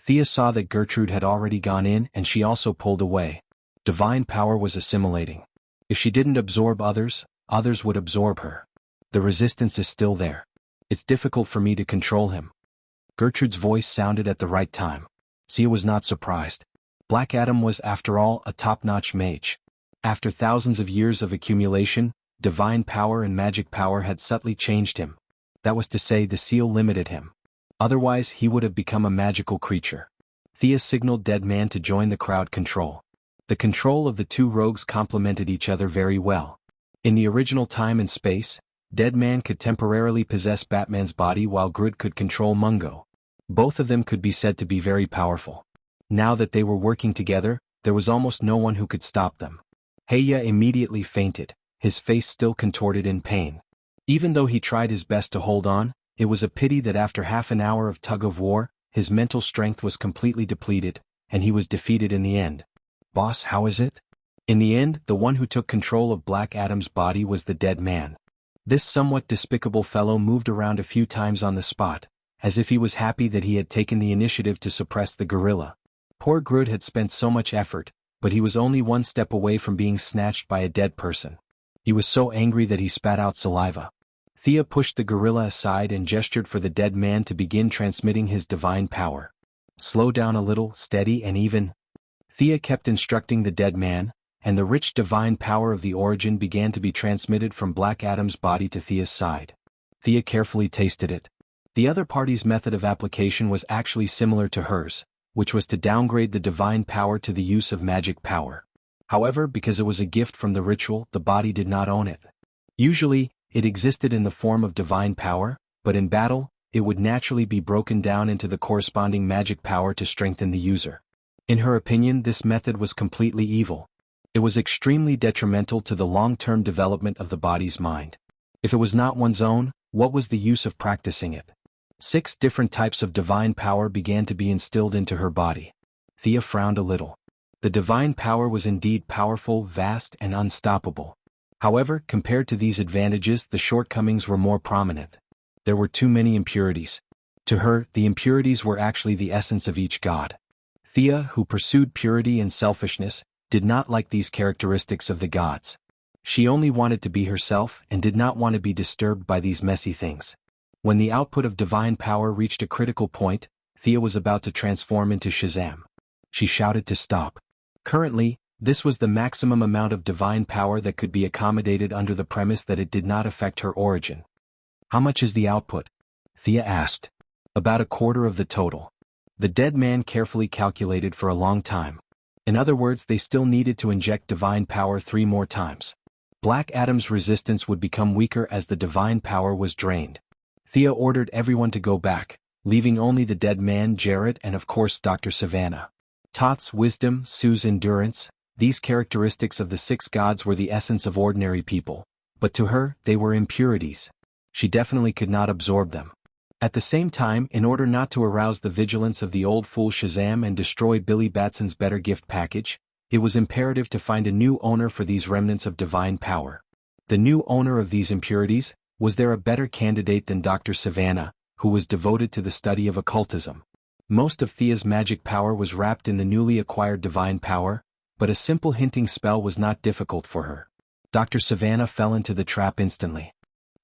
Thea saw that Gertrude had already gone in and she also pulled away. Divine power was assimilating. If she didn't absorb others, others would absorb her. The resistance is still there. It's difficult for me to control him. Gertrude's voice sounded at the right time. Thea was not surprised. Black Adam was, after all, a top-notch mage. After thousands of years of accumulation, divine power and magic power had subtly changed him. That was to say, the seal limited him. Otherwise, he would have become a magical creature. Thea signaled Dead Man to join the crowd control. The control of the two rogues complemented each other very well. In the original time and space, Dead Man could temporarily possess Batman's body while Groot could control Mungo. Both of them could be said to be very powerful. Now that they were working together, there was almost no one who could stop them. Heya immediately fainted, his face still contorted in pain. Even though he tried his best to hold on, it was a pity that after half an hour of tug-of-war, his mental strength was completely depleted, and he was defeated in the end. Boss, how is it? In the end, the one who took control of Black Adam's body was the Dead Man. This somewhat despicable fellow moved around a few times on the spot, as if he was happy that he had taken the initiative to suppress the gorilla. Poor Groot had spent so much effort, but he was only one step away from being snatched by a dead person. He was so angry that he spat out saliva. Thea pushed the gorilla aside and gestured for the Dead Man to begin transmitting his divine power. Slow down a little, steady and even. Thea kept instructing the Dead Man, and the rich divine power of the origin began to be transmitted from Black Adam's body to Thea's side. Thea carefully tasted it. The other party's method of application was actually similar to hers, which was to downgrade the divine power to the use of magic power. However, because it was a gift from the ritual, the body did not own it. Usually, it existed in the form of divine power, but in battle, it would naturally be broken down into the corresponding magic power to strengthen the user. In her opinion, this method was completely evil. It was extremely detrimental to the long-term development of the body's mind. If it was not one's own, what was the use of practicing it? 6 different types of divine power began to be instilled into her body. Thea frowned a little. The divine power was indeed powerful, vast, and unstoppable. However, compared to these advantages, the shortcomings were more prominent. There were too many impurities. To her, the impurities were actually the essence of each god. Thea, who pursued purity and selfishness, did not like these characteristics of the gods. She only wanted to be herself and did not want to be disturbed by these messy things. When the output of divine power reached a critical point, Thea was about to transform into Shazam. She shouted to stop. Currently, this was the maximum amount of divine power that could be accommodated under the premise that it did not affect her origin. How much is the output? Thea asked. About a quarter of the total. The dead man carefully calculated for a long time. In other words, they still needed to inject divine power 3 more times. Black Adam's resistance would become weaker as the divine power was drained. Thea ordered everyone to go back, leaving only the dead man Jared and of course Dr. Savannah. Thoth's wisdom, Sue's endurance, these characteristics of the 6 gods were the essence of ordinary people, but to her, they were impurities. She definitely could not absorb them. At the same time, in order not to arouse the vigilance of the old fool Shazam and destroy Billy Batson's better gift package, it was imperative to find a new owner for these remnants of divine power. The new owner of these impurities, was there a better candidate than Dr. Savannah, who was devoted to the study of occultism? Most of Thea's magic power was wrapped in the newly acquired divine power, but a simple hinting spell was not difficult for her. Dr. Savannah fell into the trap instantly.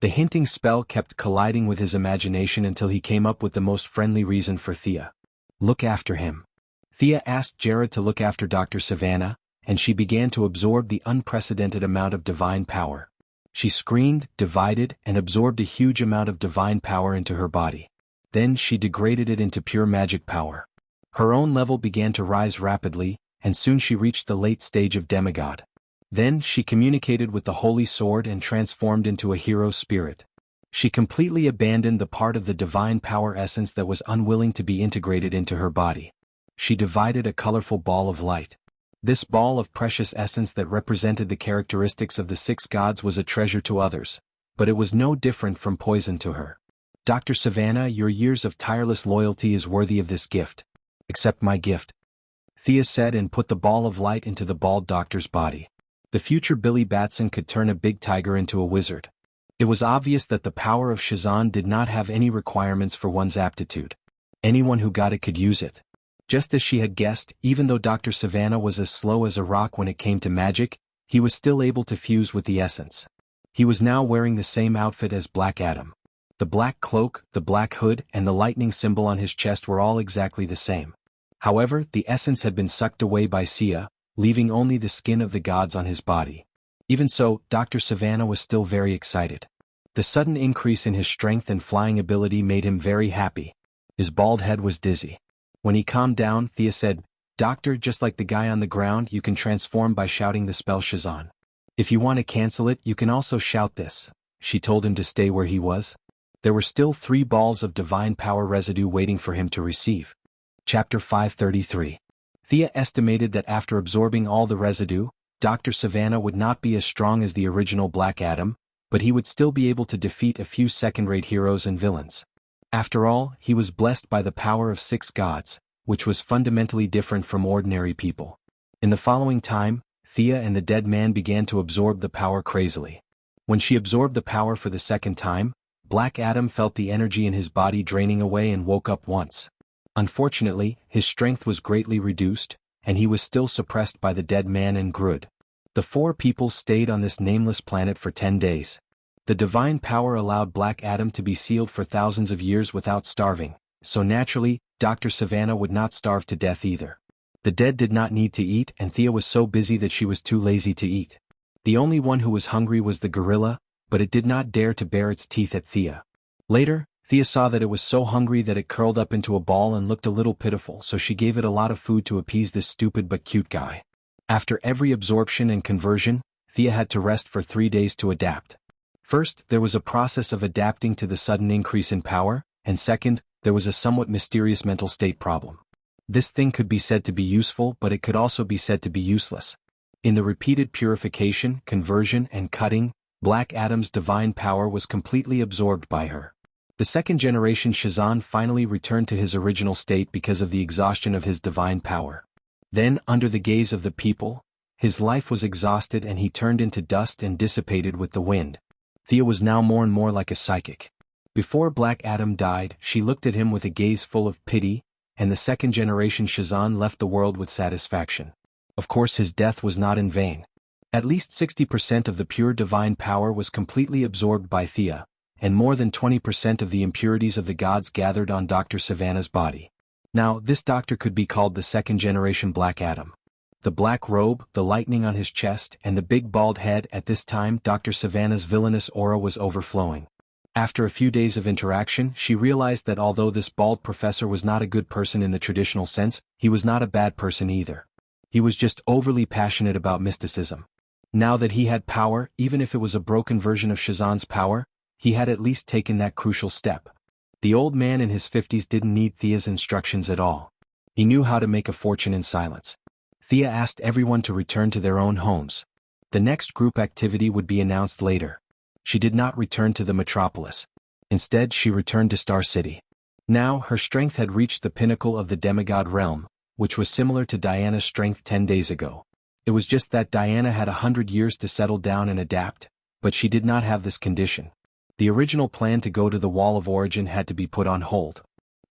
The hinting spell kept colliding with his imagination until he came up with the most friendly reason for Thea. Look after him. Thea asked Jared to look after Dr. Savannah, and she began to absorb the unprecedented amount of divine power. She screamed, divided, and absorbed a huge amount of divine power into her body. Then she degraded it into pure magic power. Her own level began to rise rapidly, and soon she reached the late stage of demigod. Then she communicated with the holy sword and transformed into a hero spirit. She completely abandoned the part of the divine power essence that was unwilling to be integrated into her body. She divided a colorful ball of light. This ball of precious essence that represented the characteristics of the 6 gods was a treasure to others, but it was no different from poison to her. Dr. Savannah, your years of tireless loyalty is worthy of this gift. Accept my gift. Thea said and put the ball of light into the bald doctor's body. The future Billy Batson could turn a big tiger into a wizard. It was obvious that the power of Shazam did not have any requirements for one's aptitude. Anyone who got it could use it. Just as she had guessed, even though Dr. Savannah was as slow as a rock when it came to magic, he was still able to fuse with the essence. He was now wearing the same outfit as Black Adam. The black cloak, the black hood, and the lightning symbol on his chest were all exactly the same. However, the essence had been sucked away by Sia, leaving only the skin of the gods on his body. Even so, Dr. Savannah was still very excited. The sudden increase in his strength and flying ability made him very happy. His bald head was dizzy. When he calmed down, Thea said, "Doctor, just like the guy on the ground, you can transform by shouting the spell Shazam. If you want to cancel it, you can also shout this." She told him to stay where he was. There were still 3 balls of divine power residue waiting for him to receive. Chapter 533. Thea estimated that after absorbing all the residue, Dr. Savannah would not be as strong as the original Black Adam, but he would still be able to defeat a few second-rate heroes and villains. After all, he was blessed by the power of 6 gods, which was fundamentally different from ordinary people. In the following time, Thea and the dead man began to absorb the power crazily. When she absorbed the power for the second time, Black Adam felt the energy in his body draining away and woke up once. Unfortunately, his strength was greatly reduced, and he was still suppressed by the dead man and Grud. The 4 people stayed on this nameless planet for 10 days. The divine power allowed Black Adam to be sealed for thousands of years without starving, so naturally, Dr. Savannah would not starve to death either. The dead did not need to eat, and Thea was so busy that she was too lazy to eat. The only one who was hungry was the gorilla, but it did not dare to bare its teeth at Thea. Later, Thea saw that it was so hungry that it curled up into a ball and looked a little pitiful, so she gave it a lot of food to appease this stupid but cute guy. After every absorption and conversion, Thea had to rest for 3 days to adapt. First, there was a process of adapting to the sudden increase in power, and second, there was a somewhat mysterious mental state problem. This thing could be said to be useful, but it could also be said to be useless. In the repeated purification, conversion, and cutting, Black Adam's divine power was completely absorbed by her. The second-generation Shazan finally returned to his original state because of the exhaustion of his divine power. Then, under the gaze of the people, his life was exhausted and he turned into dust and dissipated with the wind. Thea was now more and more like a psychic. Before Black Adam died, she looked at him with a gaze full of pity, and the second-generation Shazan left the world with satisfaction. Of course, his death was not in vain. At least 60% of the pure divine power was completely absorbed by Thea, and more than 20% of the impurities of the gods gathered on Dr. Savannah's body. Now, this doctor could be called the second-generation Black Adam. The black robe, the lightning on his chest, and the big bald head. At this time, Dr. Savannah's villainous aura was overflowing. After a few days of interaction, she realized that although this bald professor was not a good person in the traditional sense, he was not a bad person either. He was just overly passionate about mysticism. Now that he had power, even if it was a broken version of Shazan's power, he had at least taken that crucial step. The old man in his 50s didn't need Thea's instructions at all. He knew how to make a fortune in silence. Thea asked everyone to return to their own homes. The next group activity would be announced later. She did not return to the metropolis. Instead, she returned to Star City. Now, her strength had reached the pinnacle of the demigod realm, which was similar to Diana's strength 10 days ago. It was just that Diana had 100 years to settle down and adapt, but she did not have this condition. The original plan to go to the Wall of Origin had to be put on hold.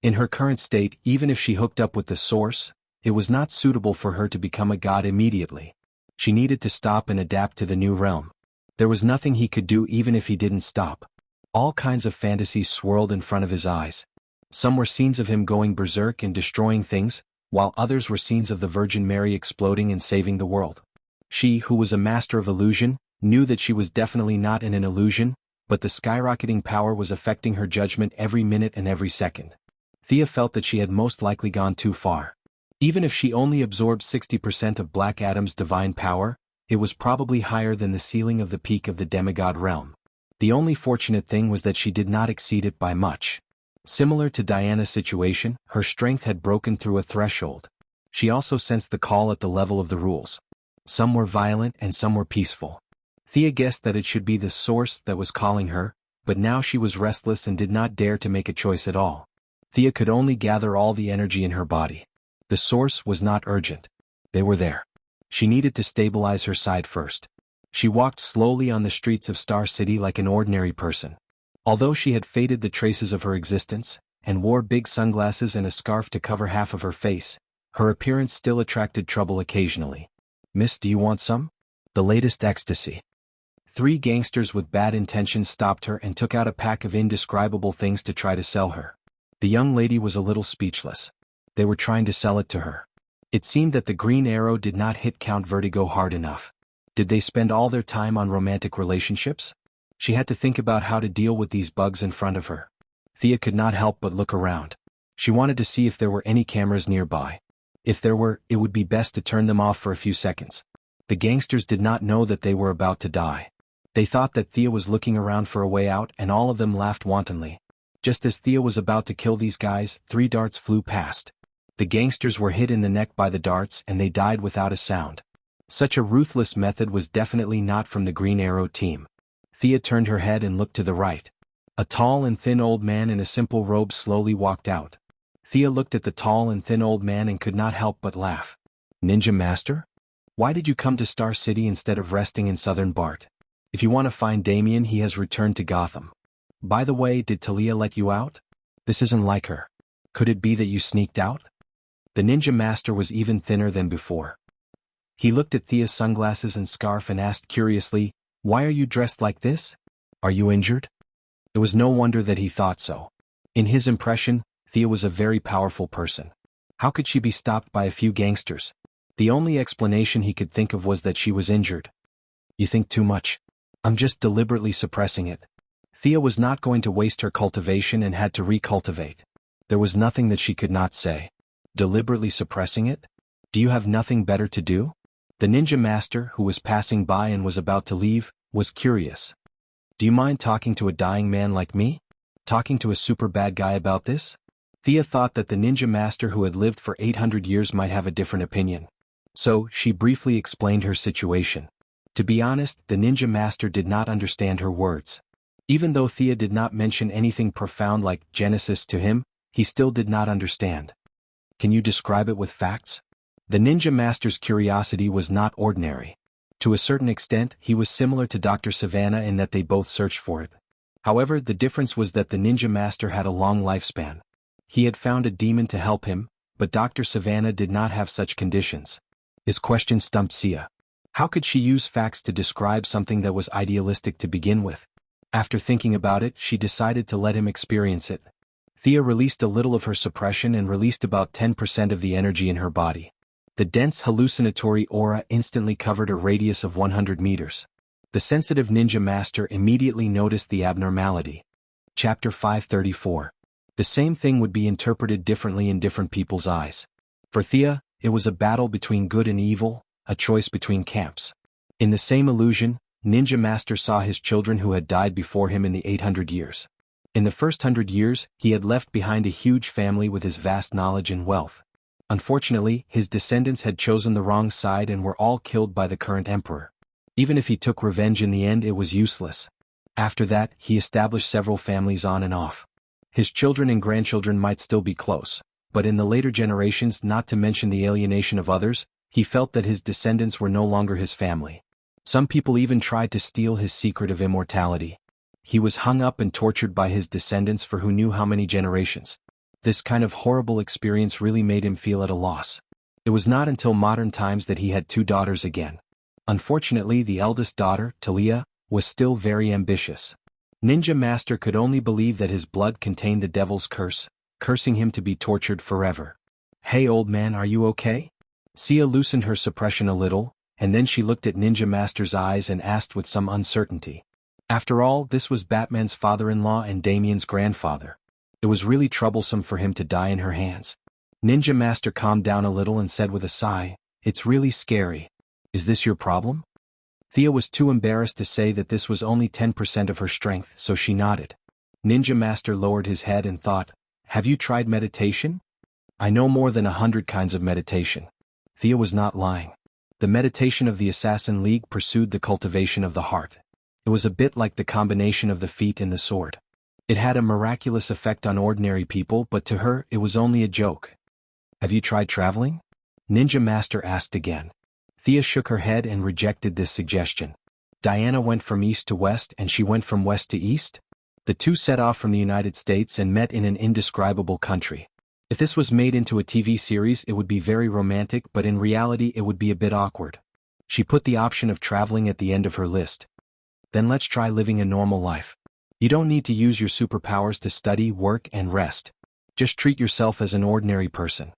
In her current state, even if she hooked up with the Source, it was not suitable for her to become a god immediately. She needed to stop and adapt to the new realm. There was nothing he could do even if he didn't stop. All kinds of fantasies swirled in front of his eyes. Some were scenes of him going berserk and destroying things, while others were scenes of the Virgin Mary exploding and saving the world. She, who was a master of illusion, knew that she was definitely not in an illusion, but the skyrocketing power was affecting her judgment every minute and every second. Thea felt that she had most likely gone too far. Even if she only absorbed 60% of Black Adam's divine power, it was probably higher than the ceiling of the peak of the demigod realm. The only fortunate thing was that she did not exceed it by much. Similar to Diana's situation, her strength had broken through a threshold. She also sensed the call at the level of the rules. Some were violent and some were peaceful. Thea guessed that it should be the Source that was calling her, but now she was restless and did not dare to make a choice at all. Thea could only gather all the energy in her body. The Source was not urgent. They were there. She needed to stabilize her side first. She walked slowly on the streets of Star City like an ordinary person. Although she had faded the traces of her existence, and wore big sunglasses and a scarf to cover half of her face, her appearance still attracted trouble occasionally. "Miss, do you want some?" "The latest ecstasy." 3 gangsters with bad intentions stopped her and took out a pack of indescribable things to try to sell her. The young lady was a little speechless. They were trying to sell it to her. It seemed that the green arrow did not hit Count Vertigo hard enough. Did they spend all their time on romantic relationships? She had to think about how to deal with these bugs in front of her. Thea could not help but look around. She wanted to see if there were any cameras nearby. If there were, it would be best to turn them off for a few seconds. The gangsters did not know that they were about to die. They thought that Thea was looking around for a way out, and all of them laughed wantonly. Just as Thea was about to kill these guys, 3 darts flew past. The gangsters were hit in the neck by the darts and they died without a sound. Such a ruthless method was definitely not from the Green Arrow team. Thea turned her head and looked to the right. A tall and thin old man in a simple robe slowly walked out. Thea looked at the tall and thin old man and could not help but laugh. "Ninja Master? Why did you come to Star City instead of resting in Southern Bart? If you want to find Damien, he has returned to Gotham. By the way, did Talia let you out? This isn't like her. Could it be that you sneaked out?" The Ninja Master was even thinner than before. He looked at Thea's sunglasses and scarf and asked curiously, "Why are you dressed like this? Are you injured?" It was no wonder that he thought so. In his impression, Thea was a very powerful person. How could she be stopped by a few gangsters? The only explanation he could think of was that she was injured. "You think too much. I'm just deliberately suppressing it." Thea was not going to waste her cultivation and had to recultivate. There was nothing that she could not say. Deliberately suppressing it? Do you have nothing better to do? The Ninja Master, who was passing by and was about to leave, was curious. "Do you mind talking to a dying man like me?" Talking to a super bad guy about this? Thea thought that the ninja master who had lived for 800 years might have a different opinion. So, she briefly explained her situation. To be honest, the ninja master did not understand her words. Even though Thea did not mention anything profound like Genesis to him, he still did not understand. Can you describe it with facts? The ninja master's curiosity was not ordinary. To a certain extent, he was similar to Dr. Savannah in that they both searched for it. However, the difference was that the ninja master had a long lifespan. He had found a demon to help him, but Dr. Savannah did not have such conditions. His question stumped Sia. How could she use facts to describe something that was idealistic to begin with? After thinking about it, she decided to let him experience it. Thea released a little of her suppression and released about 10% of the energy in her body. The dense hallucinatory aura instantly covered a radius of 100 meters. The sensitive ninja master immediately noticed the abnormality. Chapter 534. The same thing would be interpreted differently in different people's eyes. For Thea, it was a battle between good and evil, a choice between camps. In the same illusion, Ninja Master saw his children who had died before him in the 800 years. In the first 100 years, he had left behind a huge family with his vast knowledge and wealth. Unfortunately, his descendants had chosen the wrong side and were all killed by the current emperor. Even if he took revenge in the end, it was useless. After that, he established several families on and off. His children and grandchildren might still be close, but in the later generations, not to mention the alienation of others, he felt that his descendants were no longer his family. Some people even tried to steal his secret of immortality. He was hung up and tortured by his descendants for who knew how many generations. This kind of horrible experience really made him feel at a loss. It was not until modern times that he had 2 daughters again. Unfortunately, the eldest daughter, Talia, was still very ambitious. Ninja Master could only believe that his blood contained the devil's curse, cursing him to be tortured forever. Hey old man, are you okay? Sia loosened her suppression a little, and then she looked at Ninja Master's eyes and asked with some uncertainty. After all, this was Batman's father-in-law and Damien's grandfather. It was really troublesome for him to die in her hands. Ninja Master calmed down a little and said with a sigh, "It's really scary. Is this your problem?" Thea was too embarrassed to say that this was only 10% of her strength, so she nodded. Ninja Master lowered his head and thought, "Have you tried meditation?" "I know more than 100 kinds of meditation." Thea was not lying. The meditation of the Assassin League pursued the cultivation of the heart. It was a bit like the combination of the feet and the sword. It had a miraculous effect on ordinary people, but to her, it was only a joke. "Have you tried traveling?" Ninja Master asked again. Thea shook her head and rejected this suggestion. Diana went from east to west and she went from west to east. The two set off from the United States and met in an indescribable country. If this was made into a TV series, it would be very romantic, but in reality it would be a bit awkward. She put the option of traveling at the end of her list. Then let's try living a normal life. You don't need to use your superpowers to study, work, and rest. Just treat yourself as an ordinary person.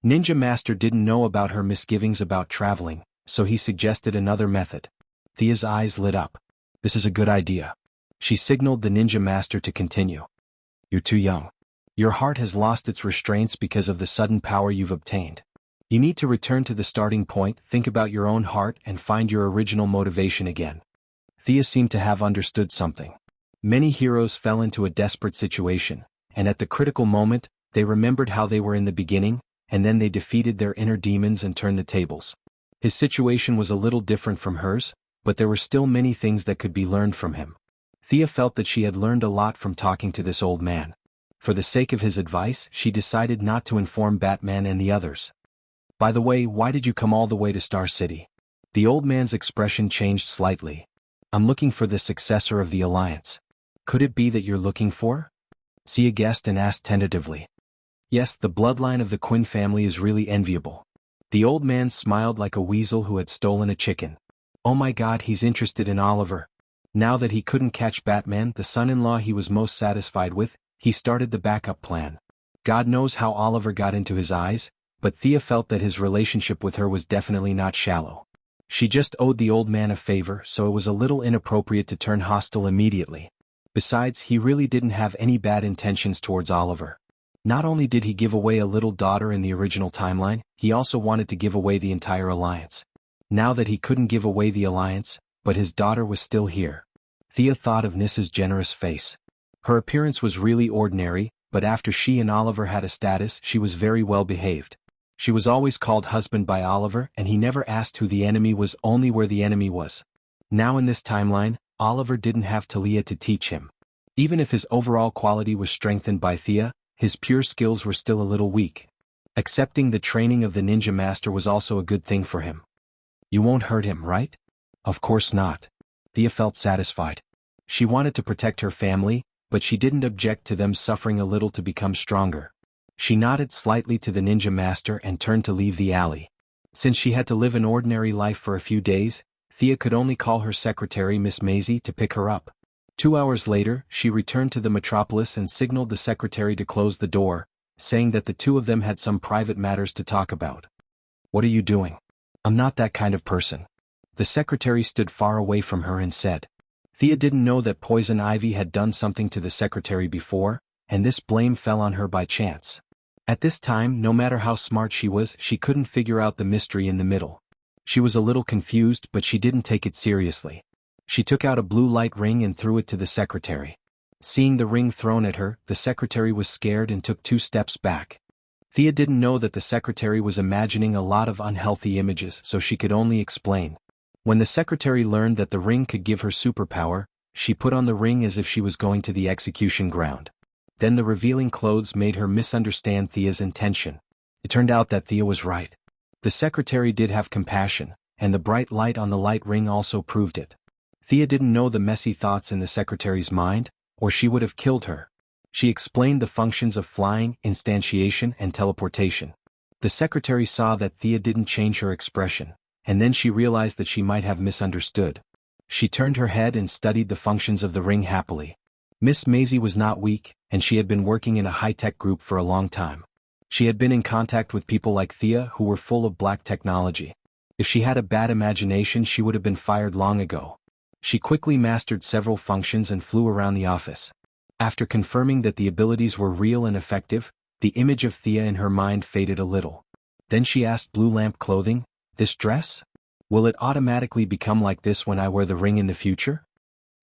Ninja Master didn't know about her misgivings about traveling, so he suggested another method. Thea's eyes lit up. This is a good idea. She signaled the Ninja Master to continue. You're too young. Your heart has lost its restraints because of the sudden power you've obtained. You need to return to the starting point, think about your own heart, and find your original motivation again. Thea seemed to have understood something. Many heroes fell into a desperate situation, and at the critical moment, they remembered how they were in the beginning, and then they defeated their inner demons and turned the tables. His situation was a little different from hers, but there were still many things that could be learned from him. Thea felt that she had learned a lot from talking to this old man. For the sake of his advice, she decided not to inform Batman and the others. By the way, why did you come all the way to Star City? The old man's expression changed slightly. I'm looking for the successor of the Alliance. Could it be that you're looking for? Sia guessed and asked tentatively. Yes, the bloodline of the Quinn family is really enviable. The old man smiled like a weasel who had stolen a chicken. Oh my God, he's interested in Oliver. Now that he couldn't catch Batman, the son-in-law he was most satisfied with, he started the backup plan. God knows how Oliver got into his eyes, but Thea felt that his relationship with her was definitely not shallow. She just owed the old man a favor, so it was a little inappropriate to turn hostile immediately. Besides, he really didn't have any bad intentions towards Oliver. Not only did he give away a little daughter in the original timeline, he also wanted to give away the entire Alliance. Now that he couldn't give away the Alliance, but his daughter was still here. Thea thought of Nissa's generous face. Her appearance was really ordinary, but after she and Oliver had a status, she was very well behaved. She was always called husband by Oliver, and he never asked who the enemy was, only where the enemy was. Now in this timeline, Oliver didn't have Talia to teach him. Even if his overall quality was strengthened by Thea, his pure skills were still a little weak. Accepting the training of the ninja master was also a good thing for him. You won't hurt him, right? Of course not. Thea felt satisfied. She wanted to protect her family, but she didn't object to them suffering a little to become stronger. She nodded slightly to the ninja master and turned to leave the alley. Since she had to live an ordinary life for a few days, Thea could only call her secretary Miss Maisie to pick her up. 2 hours later, she returned to the metropolis and signaled the secretary to close the door, saying that the two of them had some private matters to talk about. What are you doing? I'm not that kind of person. The secretary stood far away from her and said. Thea didn't know that Poison Ivy had done something to the secretary before, and this blame fell on her by chance. At this time, no matter how smart she was, she couldn't figure out the mystery in the middle. She was a little confused, but she didn't take it seriously. She took out a blue light ring and threw it to the secretary. Seeing the ring thrown at her, the secretary was scared and took 2 steps back. Thea didn't know that the secretary was imagining a lot of unhealthy images, so she could only explain. When the secretary learned that the ring could give her superpower, she put on the ring as if she was going to the execution ground. Then the revealing clothes made her misunderstand Thea's intention. It turned out that Thea was right. The secretary did have compassion, and the bright light on the light ring also proved it. Thea didn't know the messy thoughts in the secretary's mind, or she would have killed her. She explained the functions of flying, instantiation, and teleportation. The secretary saw that Thea didn't change her expression, and then she realized that she might have misunderstood. She turned her head and studied the functions of the ring happily. Miss Maisie was not weak, and she had been working in a high-tech group for a long time. She had been in contact with people like Thea who were full of black technology. If she had a bad imagination, she would have been fired long ago. She quickly mastered several functions and flew around the office. After confirming that the abilities were real and effective, the image of Thea in her mind faded a little. Then she asked Blue Lamp Clothing, "This dress? Will it automatically become like this when I wear the ring in the future?"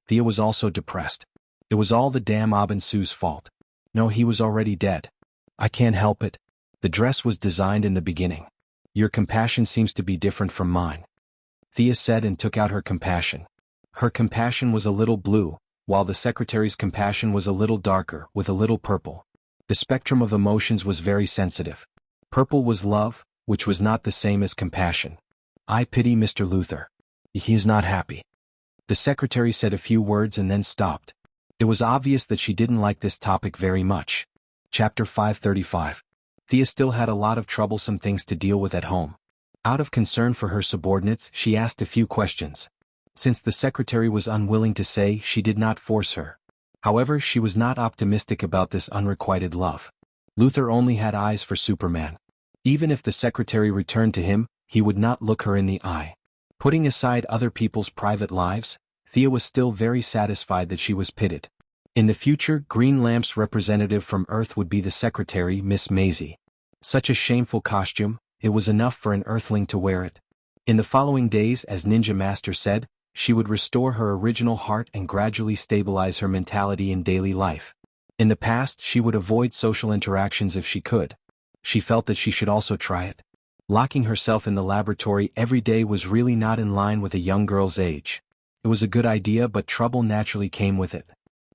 Thea was also depressed. It was all the damn Abinsu's fault. No, he was already dead. I can't help it. The dress was designed in the beginning. Your compassion seems to be different from mine, Thea said and took out her compassion. Her compassion was a little blue, while the secretary's compassion was a little darker, with a little purple. The spectrum of emotions was very sensitive. Purple was love, which was not the same as compassion. I pity Mr. Luther. He is not happy. The secretary said a few words and then stopped. It was obvious that she didn't like this topic very much. Chapter 535. Thea still had a lot of troublesome things to deal with at home. Out of concern for her subordinates, she asked a few questions. Since the secretary was unwilling to say, she did not force her. However, she was not optimistic about this unrequited love. Luther only had eyes for Superman. Even if the secretary returned to him, he would not look her in the eye. Putting aside other people's private lives, Thea was still very satisfied that she was pitted. In the future, Green Lamp's representative from Earth would be the secretary, Miss Maisie. Such a shameful costume, it was enough for an Earthling to wear it. In the following days, as Ninja Master said, she would restore her original heart and gradually stabilize her mentality in daily life. In the past, she would avoid social interactions if she could. She felt that she should also try it. Locking herself in the laboratory every day was really not in line with a young girl's age. It was a good idea, but trouble naturally came with it.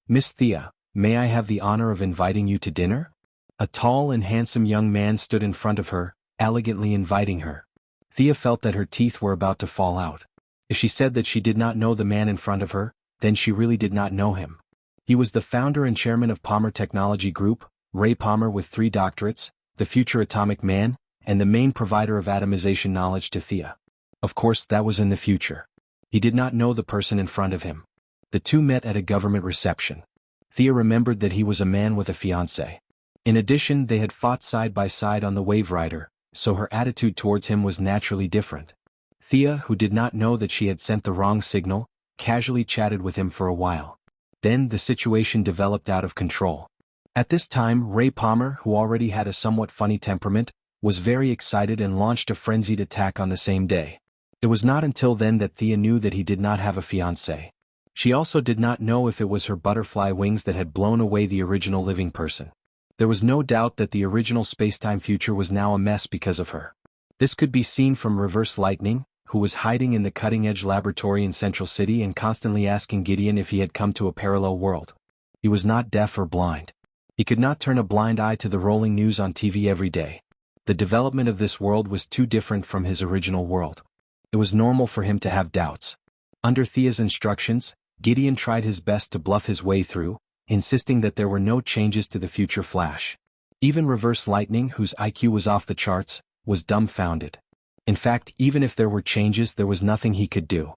Miss Thea, may I have the honor of inviting you to dinner? A tall and handsome young man stood in front of her, elegantly inviting her. Thea felt that her teeth were about to fall out. If she said that she did not know the man in front of her, then she really did not know him. He was the founder and chairman of Palmer Technology Group, Ray Palmer with 3 doctorates, the future atomic man, and the main provider of atomization knowledge to Thea. Of course, that was in the future. He did not know the person in front of him. The two met at a government reception. Thea remembered that he was a man with a fiancée. In addition, they had fought side by side on the Wave Rider, so her attitude towards him was naturally different. Thea, who did not know that she had sent the wrong signal, casually chatted with him for a while. Then the situation developed out of control. At this time, Ray Palmer, who already had a somewhat funny temperament, was very excited and launched a frenzied attack on the same day. It was not until then that Thea knew that he did not have a fiancée. She also did not know if it was her butterfly wings that had blown away the original living person. There was no doubt that the original spacetime future was now a mess because of her. This could be seen from Reverse Lightning, who was hiding in the cutting-edge laboratory in Central City and constantly asking Gideon if he had come to a parallel world. He was not deaf or blind. He could not turn a blind eye to the rolling news on TV every day. The development of this world was too different from his original world. It was normal for him to have doubts. Under Thea's instructions, Gideon tried his best to bluff his way through, insisting that there were no changes to the future Flash. Even Reverse Lightning, whose IQ was off the charts, was dumbfounded. In fact, even if there were changes, there was nothing he could do.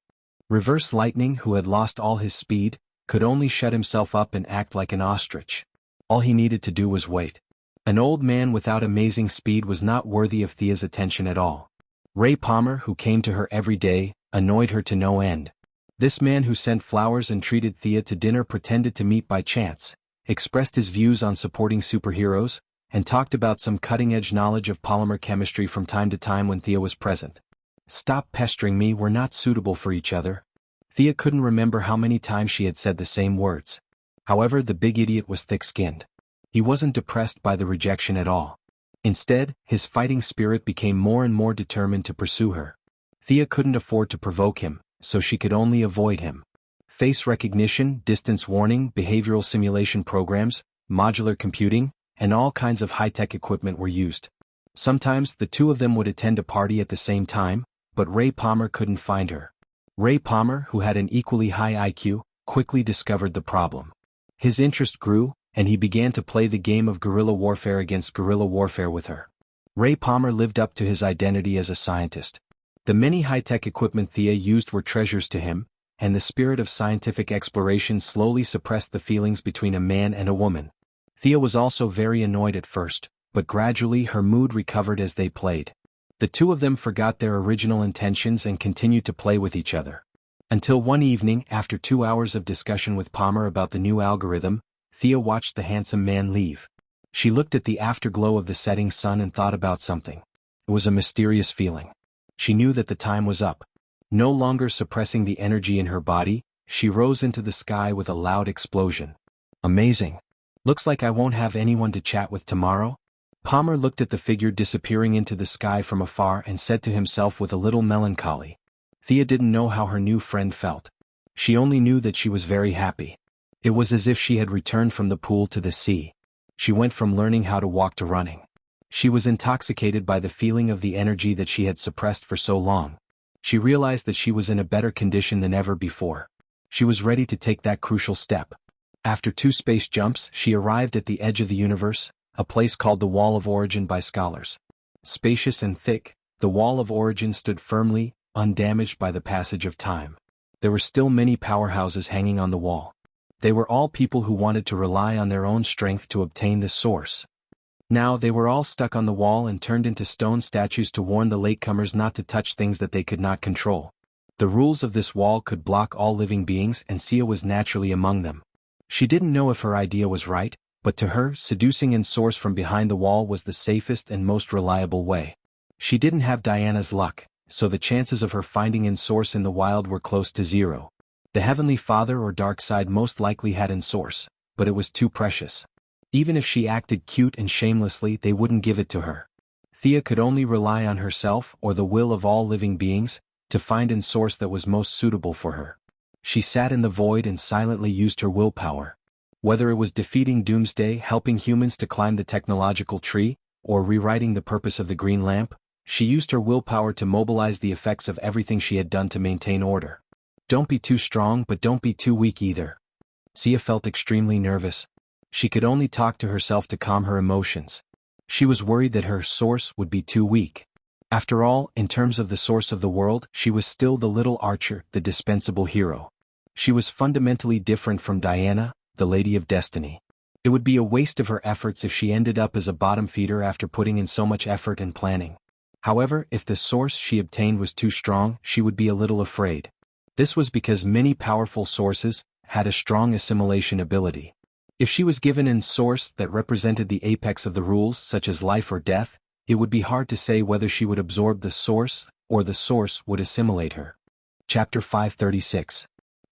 Reverse Lightning, who had lost all his speed, could only shut himself up and act like an ostrich. All he needed to do was wait. An old man without amazing speed was not worthy of Thea's attention at all. Ray Palmer, who came to her every day, annoyed her to no end. This man who sent flowers and treated Thea to dinner pretended to meet by chance, expressed his views on supporting superheroes, and talked about some cutting-edge knowledge of polymer chemistry from time to time when Thea was present. "Stop pestering me, we're not suitable for each other." Thea couldn't remember how many times she had said the same words. However, the big idiot was thick-skinned. He wasn't depressed by the rejection at all. Instead, his fighting spirit became more and more determined to pursue her. Thea couldn't afford to provoke him, so she could only avoid him. Face recognition, distance warning, behavioral simulation programs, modular computing, and all kinds of high-tech equipment were used. Sometimes the two of them would attend a party at the same time, but Ray Palmer couldn't find her. Ray Palmer, who had an equally high IQ, quickly discovered the problem. His interest grew, and he began to play the game of guerrilla warfare against guerrilla warfare with her. Ray Palmer lived up to his identity as a scientist. The many high-tech equipment Thea used were treasures to him, and the spirit of scientific exploration slowly suppressed the feelings between a man and a woman. Thea was also very annoyed at first, but gradually her mood recovered as they played. The two of them forgot their original intentions and continued to play with each other. Until one evening, after 2 hours of discussion with Palmer about the new algorithm, Thea watched the handsome man leave. She looked at the afterglow of the setting sun and thought about something. It was a mysterious feeling. She knew that the time was up. No longer suppressing the energy in her body, she rose into the sky with a loud explosion. "Amazing. Looks like I won't have anyone to chat with tomorrow." Palmer looked at the figure disappearing into the sky from afar and said to himself with a little melancholy. Thea didn't know how her new friend felt. She only knew that she was very happy. It was as if she had returned from the pool to the sea. She went from learning how to walk to running. She was intoxicated by the feeling of the energy that she had suppressed for so long. She realized that she was in a better condition than ever before. She was ready to take that crucial step. After 2 space jumps, she arrived at the edge of the universe, a place called the Wall of Origin by scholars. Spacious and thick, the Wall of Origin stood firmly, undamaged by the passage of time. There were still many powerhouses hanging on the wall. They were all people who wanted to rely on their own strength to obtain this source. Now they were all stuck on the wall and turned into stone statues to warn the latecomers not to touch things that they could not control. The rules of this wall could block all living beings, and Sia was naturally among them. She didn't know if her idea was right, but to her, seducing in source from behind the wall was the safest and most reliable way. She didn't have Diana's luck, so the chances of her finding in source in the wild were close to 0. The Heavenly Father or Dark Side most likely had in source, but it was too precious. Even if she acted cute and shamelessly, they wouldn't give it to her. Thea could only rely on herself or the will of all living beings to find in source that was most suitable for her. She sat in the void and silently used her willpower. Whether it was defeating Doomsday, helping humans to climb the technological tree, or rewriting the purpose of the green lamp, she used her willpower to mobilize the effects of everything she had done to maintain order. Don't be too strong, but don't be too weak either. Sia felt extremely nervous. She could only talk to herself to calm her emotions. She was worried that her source would be too weak. After all, in terms of the source of the world, she was still the little archer, the dispensable hero. She was fundamentally different from Diana, the Lady of Destiny. It would be a waste of her efforts if she ended up as a bottom feeder after putting in so much effort and planning. However, if the source she obtained was too strong, she would be a little afraid. This was because many powerful sources had a strong assimilation ability. If she was given an source that represented the apex of the rules, such as life or death, it would be hard to say whether she would absorb the source or the source would assimilate her. Chapter 536.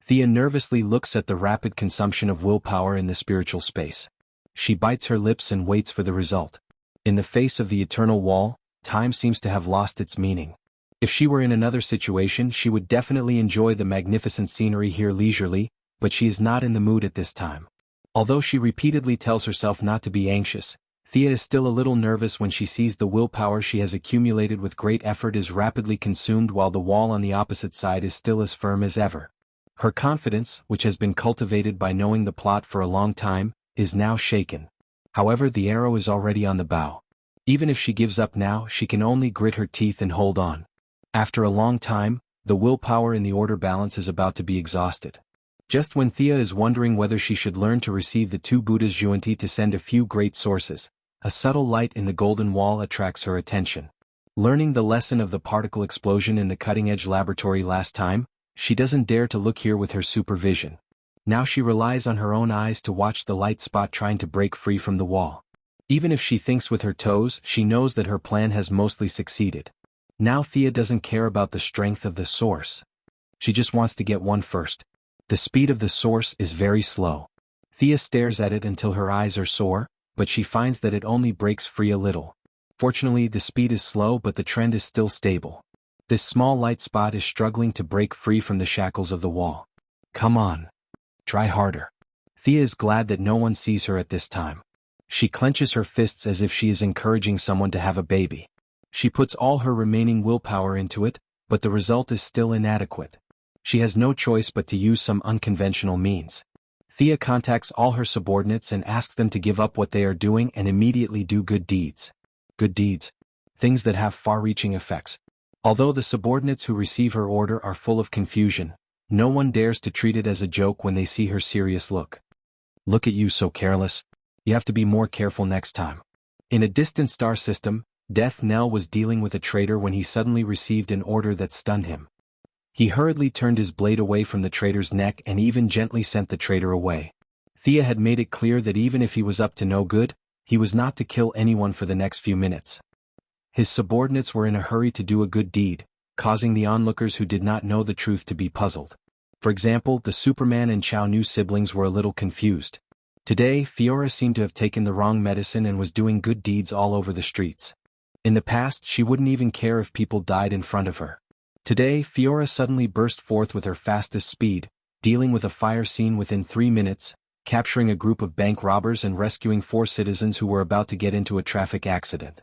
Thea nervously looks at the rapid consumption of willpower in the spiritual space. She bites her lips and waits for the result. In the face of the eternal wall, time seems to have lost its meaning. If she were in another situation, she would definitely enjoy the magnificent scenery here leisurely, but she is not in the mood at this time. Although she repeatedly tells herself not to be anxious, Thea is still a little nervous when she sees the willpower she has accumulated with great effort is rapidly consumed while the wall on the opposite side is still as firm as ever. Her confidence, which has been cultivated by knowing the plot for a long time, is now shaken. However, the arrow is already on the bow. Even if she gives up now, she can only grit her teeth and hold on. After a long time, the willpower in the order balance is about to be exhausted. Just when Thea is wondering whether she should learn to receive the two Buddhas Juanti to send a few great sources, a subtle light in the golden wall attracts her attention. Learning the lesson of the particle explosion in the cutting-edge laboratory last time, she doesn't dare to look here with her supervision. Now she relies on her own eyes to watch the light spot trying to break free from the wall. Even if she thinks with her toes, she knows that her plan has mostly succeeded. Now Thea doesn't care about the strength of the source. She just wants to get one first. The speed of the source is very slow. Thea stares at it until her eyes are sore, but she finds that it only breaks free a little. Fortunately, the speed is slow, but the trend is still stable. This small light spot is struggling to break free from the shackles of the wall. Come on. Try harder. Thea is glad that no one sees her at this time. She clenches her fists as if she is encouraging someone to have a baby. She puts all her remaining willpower into it, but the result is still inadequate. She has no choice but to use some unconventional means. Thea contacts all her subordinates and asks them to give up what they are doing and immediately do good deeds. Good deeds. Things that have far-reaching effects. Although the subordinates who receive her order are full of confusion, no one dares to treat it as a joke when they see her serious look. Look at you, so careless. You have to be more careful next time. In a distant star system, Death Knell was dealing with a traitor when he suddenly received an order that stunned him. He hurriedly turned his blade away from the traitor's neck and even gently sent the traitor away. Thea had made it clear that even if he was up to no good, he was not to kill anyone for the next few minutes. His subordinates were in a hurry to do a good deed, causing the onlookers who did not know the truth to be puzzled. For example, the Superman and Chow Nu siblings were a little confused. Today, Fiora seemed to have taken the wrong medicine and was doing good deeds all over the streets. In the past, she wouldn't even care if people died in front of her. Today, Fiora suddenly burst forth with her fastest speed, dealing with a fire scene within 3 minutes, capturing a group of bank robbers and rescuing 4 citizens who were about to get into a traffic accident.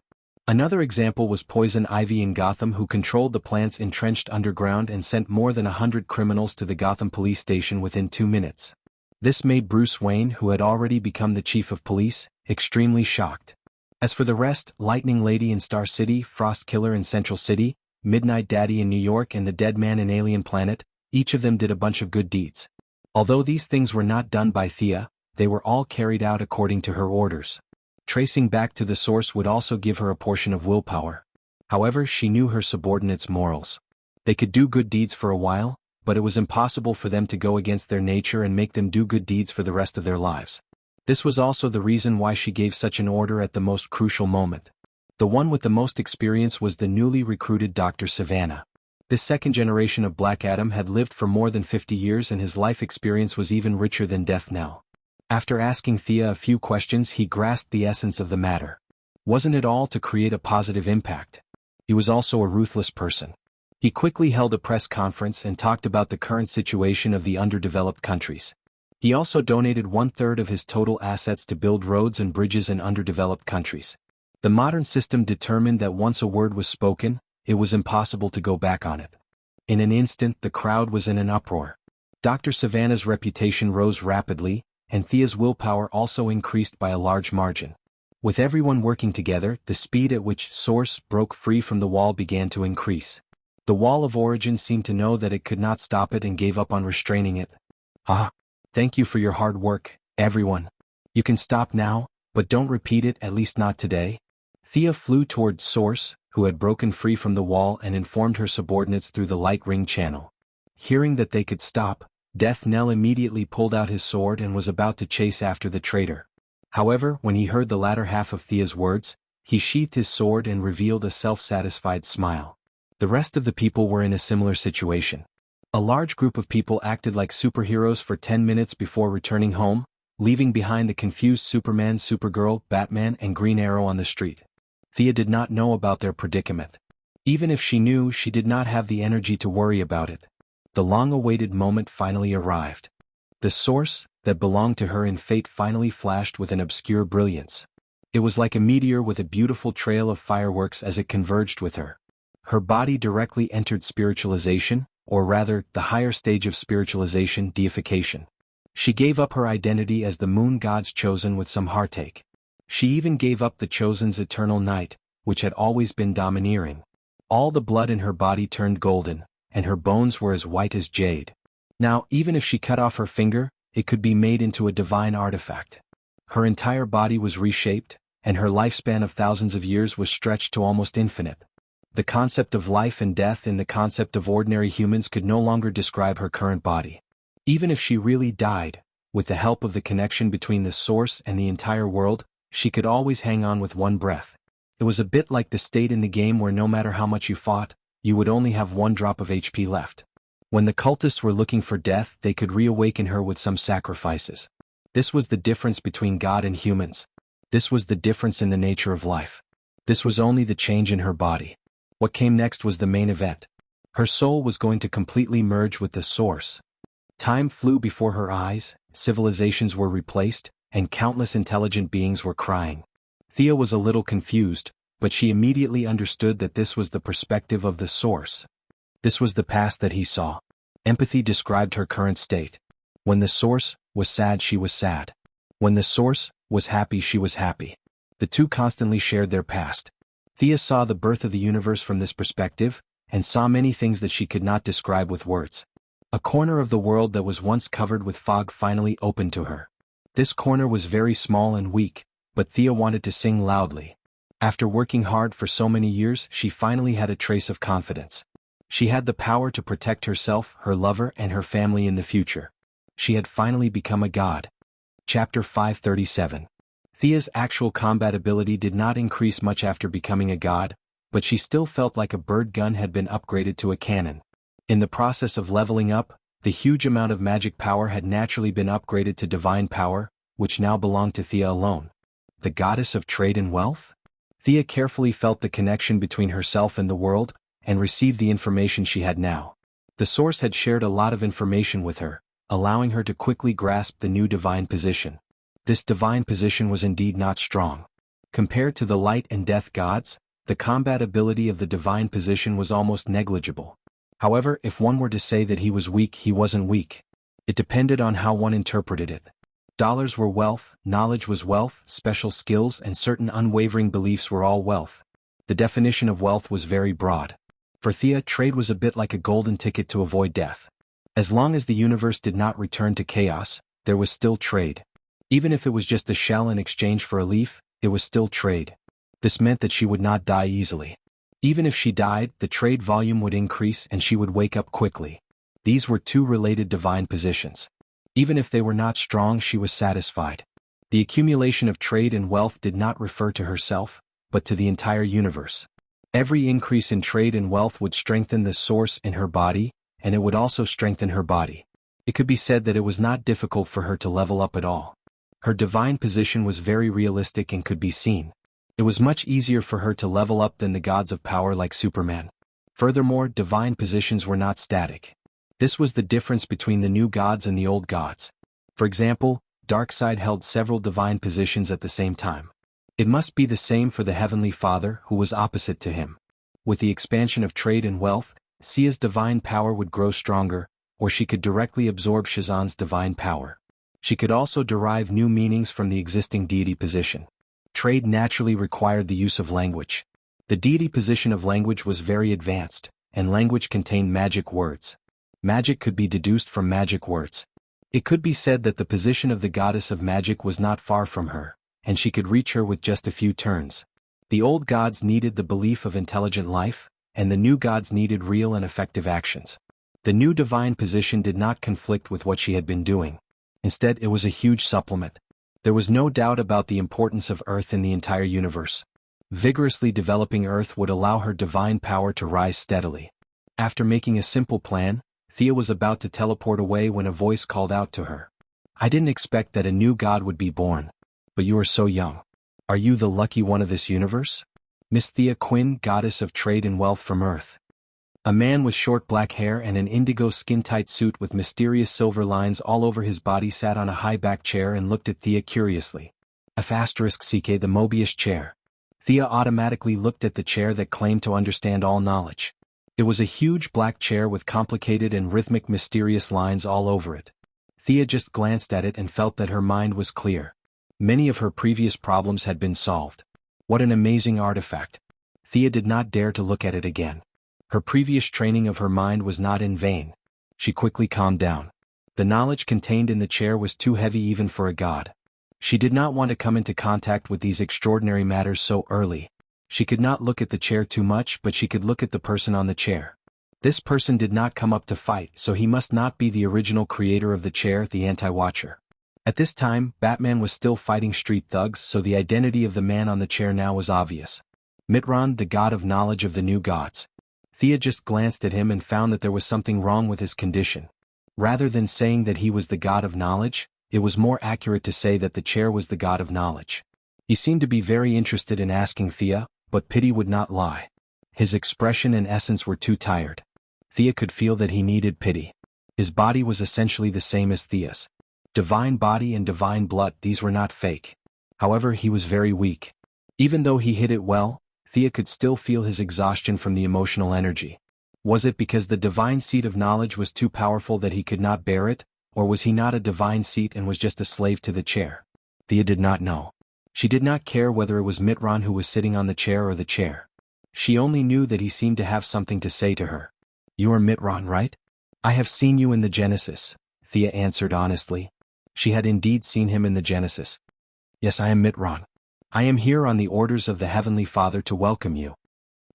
Another example was Poison Ivy in Gotham, who controlled the plants entrenched underground and sent more than 100 criminals to the Gotham police station within 2 minutes. This made Bruce Wayne, who had already become the chief of police, extremely shocked. As for the rest, Lightning Lady in Star City, Frost Killer in Central City, Midnight Daddy in New York and the Dead Man in Alien Planet, each of them did a bunch of good deeds. Although these things were not done by Thea, they were all carried out according to her orders. Tracing back to the source would also give her a portion of willpower. However, she knew her subordinates' morals. They could do good deeds for a while, but it was impossible for them to go against their nature and make them do good deeds for the rest of their lives. This was also the reason why she gave such an order at the most crucial moment. The one with the most experience was the newly recruited Dr. Savannah. This second generation of Black Adam had lived for more than 50 years and his life experience was even richer than Death Knell. After asking Thea a few questions, he grasped the essence of the matter. Wasn't it all to create a positive impact? He was also a ruthless person. He quickly held a press conference and talked about the current situation of the underdeveloped countries. He also donated 1/3 of his total assets to build roads and bridges in underdeveloped countries. The modern system determined that once a word was spoken, it was impossible to go back on it. In an instant, the crowd was in an uproar. Dr. Savannah's reputation rose rapidly, and Thea's willpower also increased by a large margin. With everyone working together, the speed at which Source broke free from the wall began to increase. The wall of origin seemed to know that it could not stop it and gave up on restraining it. Thank you for your hard work, everyone. You can stop now, but don't repeat it, at least not today. Thea flew toward Source, who had broken free from the wall, and informed her subordinates through the light ring channel. Hearing that they could stop, Death Knell immediately pulled out his sword and was about to chase after the traitor. However, when he heard the latter half of Thea's words, he sheathed his sword and revealed a self-satisfied smile. The rest of the people were in a similar situation. A large group of people acted like superheroes for 10 minutes before returning home, leaving behind the confused Superman, Supergirl, Batman, and Green Arrow on the street. Thea did not know about their predicament. Even if she knew, she did not have the energy to worry about it. The long-awaited moment finally arrived. The source that belonged to her in fate finally flashed with an obscure brilliance. It was like a meteor with a beautiful trail of fireworks as it converged with her. Her body directly entered spiritualization, or rather, the higher stage of spiritualization, deification. She gave up her identity as the moon god's chosen with some heartache. She even gave up the chosen's eternal night, which had always been domineering. All the blood in her body turned golden, and her bones were as white as jade. Now, even if she cut off her finger, it could be made into a divine artifact. Her entire body was reshaped, and her lifespan of thousands of years was stretched to almost infinite. The concept of life and death in the concept of ordinary humans could no longer describe her current body. Even if she really died, with the help of the connection between the source and the entire world, she could always hang on with one breath. It was a bit like the state in the game where no matter how much you fought, you would only have one drop of HP left. When the cultists were looking for death, they could reawaken her with some sacrifices. This was the difference between God and humans. This was the difference in the nature of life. This was only the change in her body. What came next was the main event. Her soul was going to completely merge with the source. Time flew before her eyes, civilizations were replaced, and countless intelligent beings were crying. Thea was a little confused, but she immediately understood that this was the perspective of the source. This was the past that he saw. Empathy described her current state. When the source was sad, she was sad. When the source was happy, she was happy. The two constantly shared their past. Thea saw the birth of the universe from this perspective, and saw many things that she could not describe with words. A corner of the world that was once covered with fog finally opened to her. This corner was very small and weak, but Thea wanted to sing loudly. After working hard for so many years, she finally had a trace of confidence. She had the power to protect herself, her lover, and her family in the future. She had finally become a god. Chapter 537. Thea's actual combat ability did not increase much after becoming a god, but she still felt like a bird gun had been upgraded to a cannon. In the process of leveling up, the huge amount of magic power had naturally been upgraded to divine power, which now belonged to Thea alone. The goddess of trade and wealth? Thea carefully felt the connection between herself and the world, and received the information she had now. The source had shared a lot of information with her, allowing her to quickly grasp the new divine position. This divine position was indeed not strong. Compared to the light and death gods, the combat ability of the divine position was almost negligible. However, if one were to say that he was weak, he wasn't weak. It depended on how one interpreted it. Dollars were wealth, knowledge was wealth, special skills and certain unwavering beliefs were all wealth. The definition of wealth was very broad. For Thea, trade was a bit like a golden ticket to avoid death. As long as the universe did not return to chaos, there was still trade. Even if it was just a shell in exchange for a leaf, it was still trade. This meant that she would not die easily. Even if she died, the trade volume would increase and she would wake up quickly. These were two related divine positions. Even if they were not strong, she was satisfied. The accumulation of trade and wealth did not refer to herself, but to the entire universe. Every increase in trade and wealth would strengthen the source in her body, and it would also strengthen her body. It could be said that it was not difficult for her to level up at all. Her divine position was very realistic and could be seen. It was much easier for her to level up than the gods of power like Superman. Furthermore, divine positions were not static. This was the difference between the new gods and the old gods. For example, Darkseid held several divine positions at the same time. It must be the same for the Heavenly Father, who was opposite to him. With the expansion of trade and wealth, Sia's divine power would grow stronger, or she could directly absorb Shazan's divine power. She could also derive new meanings from the existing deity position. Trade naturally required the use of language. The deity position of language was very advanced, and language contained magic words. Magic could be deduced from magic words. It could be said that the position of the goddess of magic was not far from her, and she could reach her with just a few turns. The old gods needed the belief of intelligent life, and the new gods needed real and effective actions. The new divine position did not conflict with what she had been doing. Instead, it was a huge supplement. There was no doubt about the importance of Earth in the entire universe. Vigorously developing Earth would allow her divine power to rise steadily. After making a simple plan, Thea was about to teleport away when a voice called out to her. I didn't expect that a new god would be born. But you are so young. Are you the lucky one of this universe? Miss Thea Quinn, goddess of trade and wealth from Earth. A man with short black hair and an indigo skin-tight suit with mysterious silver lines all over his body sat on a high-back chair and looked at Thea curiously. *CK the Mobius chair. Thea automatically looked at the chair that claimed to understand all knowledge. It was a huge black chair with complicated and rhythmic mysterious lines all over it. Thea just glanced at it and felt that her mind was clear. Many of her previous problems had been solved. What an amazing artifact. Thea did not dare to look at it again. Her previous training of her mind was not in vain. She quickly calmed down. The knowledge contained in the chair was too heavy even for a god. She did not want to come into contact with these extraordinary matters so early. She could not look at the chair too much, but she could look at the person on the chair. This person did not come up to fight, so he must not be the original creator of the chair, the anti-watcher. At this time, Batman was still fighting street thugs, so the identity of the man on the chair now was obvious. Mitron, the god of knowledge of the new gods. Thea just glanced at him and found that there was something wrong with his condition. Rather than saying that he was the god of knowledge, it was more accurate to say that the chair was the god of knowledge. He seemed to be very interested in asking Thea, but pity would not lie. His expression and essence were too tired. Thea could feel that he needed pity. His body was essentially the same as Thea's. Divine body and divine blood, these were not fake. However, he was very weak. Even though he hid it well, Thea could still feel his exhaustion from the emotional energy. Was it because the divine seat of knowledge was too powerful that he could not bear it, or was he not a divine seat and was just a slave to the chair? Thea did not know. She did not care whether it was Mitron who was sitting on the chair or the chair. She only knew that he seemed to have something to say to her. You are Mitron, right? I have seen you in the Genesis, Thea answered honestly. She had indeed seen him in the Genesis. Yes, I am Mitron. I am here on the orders of the Heavenly Father to welcome you.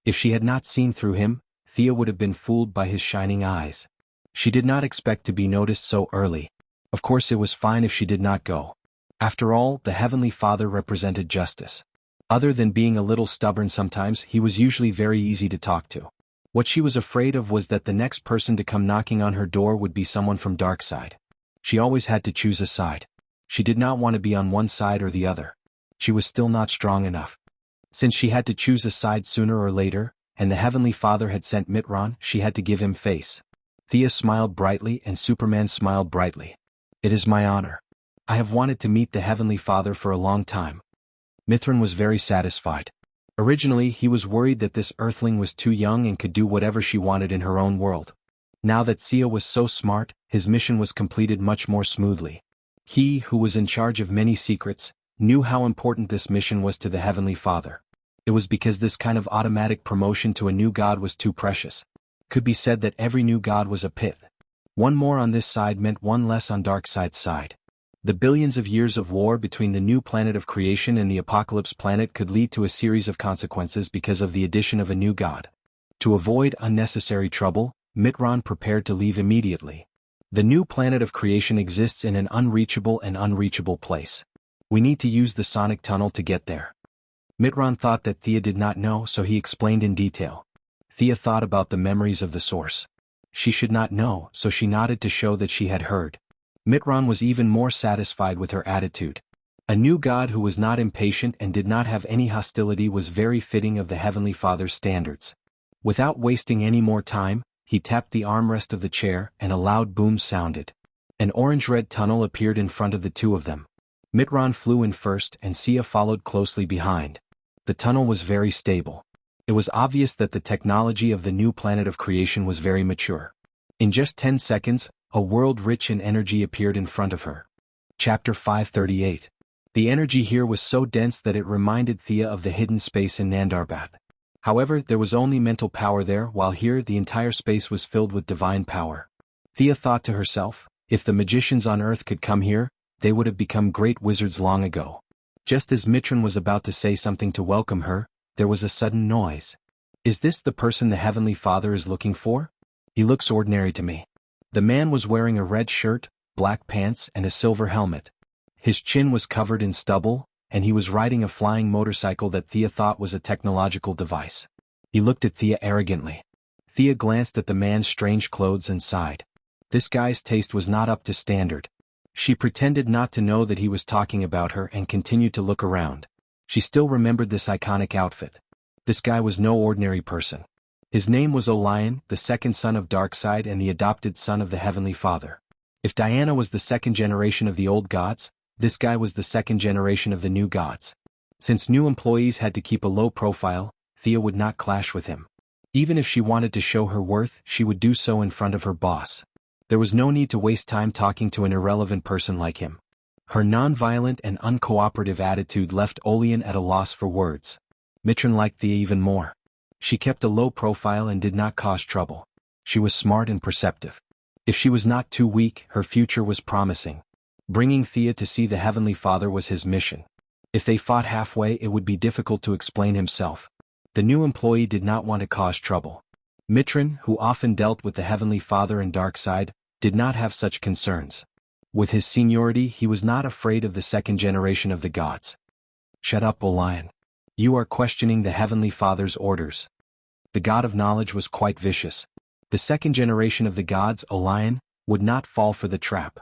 If she had not seen through him, Thea would have been fooled by his shining eyes. She did not expect to be noticed so early. Of course, it was fine if she did not go. After all, the Heavenly Father represented justice. Other than being a little stubborn sometimes, he was usually very easy to talk to. What she was afraid of was that the next person to come knocking on her door would be someone from Darkside. She always had to choose a side. She did not want to be on one side or the other. She was still not strong enough. Since she had to choose a side sooner or later, and the Heavenly Father had sent Mitron, she had to give him face. Thea smiled brightly and Superman smiled brightly. It is my honor. I have wanted to meet the Heavenly Father for a long time. Mitron was very satisfied. Originally, he was worried that this Earthling was too young and could do whatever she wanted in her own world. Now that Sia was so smart, his mission was completed much more smoothly. He, who was in charge of many secrets, knew how important this mission was to the Heavenly Father. It was because this kind of automatic promotion to a new god was too precious. Could be said that every new god was a pit. One more on this side meant one less on Darkseid's side. The billions of years of war between the new planet of creation and the apocalypse planet could lead to a series of consequences because of the addition of a new god. To avoid unnecessary trouble, Mitron prepared to leave immediately. The new planet of creation exists in an unreachable and unreachable place. We need to use the sonic tunnel to get there. Mitron thought that Thea did not know, so he explained in detail. Thea thought about the memories of the source. She should not know, so she nodded to show that she had heard. Mitron was even more satisfied with her attitude. A new god who was not impatient and did not have any hostility was very fitting of the Heavenly Father's standards. Without wasting any more time, he tapped the armrest of the chair and a loud boom sounded. An orange-red tunnel appeared in front of the two of them. Mitron flew in first and Sia followed closely behind. The tunnel was very stable. It was obvious that the technology of the new planet of creation was very mature. In just 10 seconds, a world rich in energy appeared in front of her. Chapter 538. The energy here was so dense that it reminded Thea of the hidden space in Nandarbat. However, there was only mental power there, while here the entire space was filled with divine power. Thea thought to herself, if the magicians on Earth could come here, they would have become great wizards long ago. Just as Mitron was about to say something to welcome her, there was a sudden noise. Is this the person the Heavenly Father is looking for? He looks ordinary to me. The man was wearing a red shirt, black pants and a silver helmet. His chin was covered in stubble, and he was riding a flying motorcycle that Thea thought was a technological device. He looked at Thea arrogantly. Thea glanced at the man's strange clothes and sighed. This guy's taste was not up to standard. She pretended not to know that he was talking about her and continued to look around. She still remembered this iconic outfit. This guy was no ordinary person. His name was Orion, the second son of Darkseid and the adopted son of the Heavenly Father. If Diana was the second generation of the old gods, this guy was the second generation of the new gods. Since new employees had to keep a low profile, Thea would not clash with him. Even if she wanted to show her worth, she would do so in front of her boss. There was no need to waste time talking to an irrelevant person like him. Her non-violent and uncooperative attitude left Olian at a loss for words. Mitran liked Thea even more. She kept a low profile and did not cause trouble. She was smart and perceptive. If she was not too weak, her future was promising. Bringing Thea to see the Heavenly Father was his mission. If they fought halfway, it would be difficult to explain himself. The new employee did not want to cause trouble. Mitran, who often dealt with the Heavenly Father and Darkseid, did not have such concerns. With his seniority, he was not afraid of the second generation of the gods. Shut up, Orion. You are questioning the Heavenly Father's orders. The god of knowledge was quite vicious. The second generation of the gods, Orion, would not fall for the trap.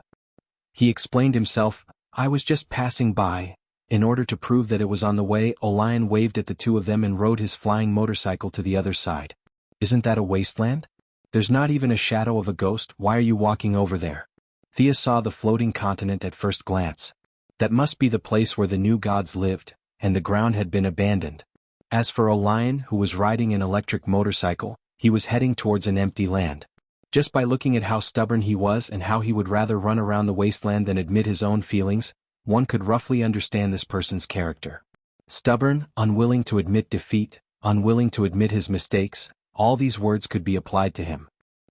He explained himself, I was just passing by. In order to prove that it was on the way, Orion waved at the two of them and rode his flying motorcycle to the other side. Isn't that a wasteland? There's not even a shadow of a ghost. Why are you walking over there? Thea saw the floating continent at first glance. That must be the place where the new gods lived, and the ground had been abandoned. As for Orion, who was riding an electric motorcycle, he was heading towards an empty land. Just by looking at how stubborn he was and how he would rather run around the wasteland than admit his own feelings, one could roughly understand this person's character. Stubborn, unwilling to admit defeat, unwilling to admit his mistakes, all these words could be applied to him.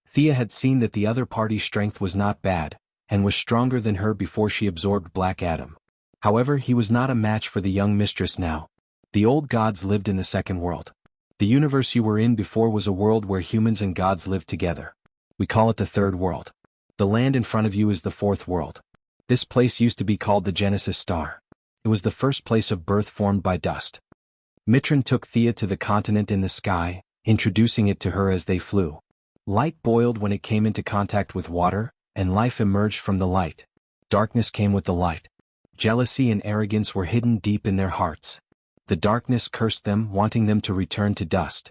Thea had seen that the other party's strength was not bad, and was stronger than her before she absorbed Black Adam. However, he was not a match for the young mistress now. The old gods lived in the second world. The universe you were in before was a world where humans and gods lived together. We call it the third world. The land in front of you is the fourth world. This place used to be called the Genesis Star. It was the first place of birth formed by dust. Mitran took Thea to the continent in the sky, introducing it to her as they flew. Light boiled when it came into contact with water, and life emerged from the light. Darkness came with the light. Jealousy and arrogance were hidden deep in their hearts. The darkness cursed them, wanting them to return to dust.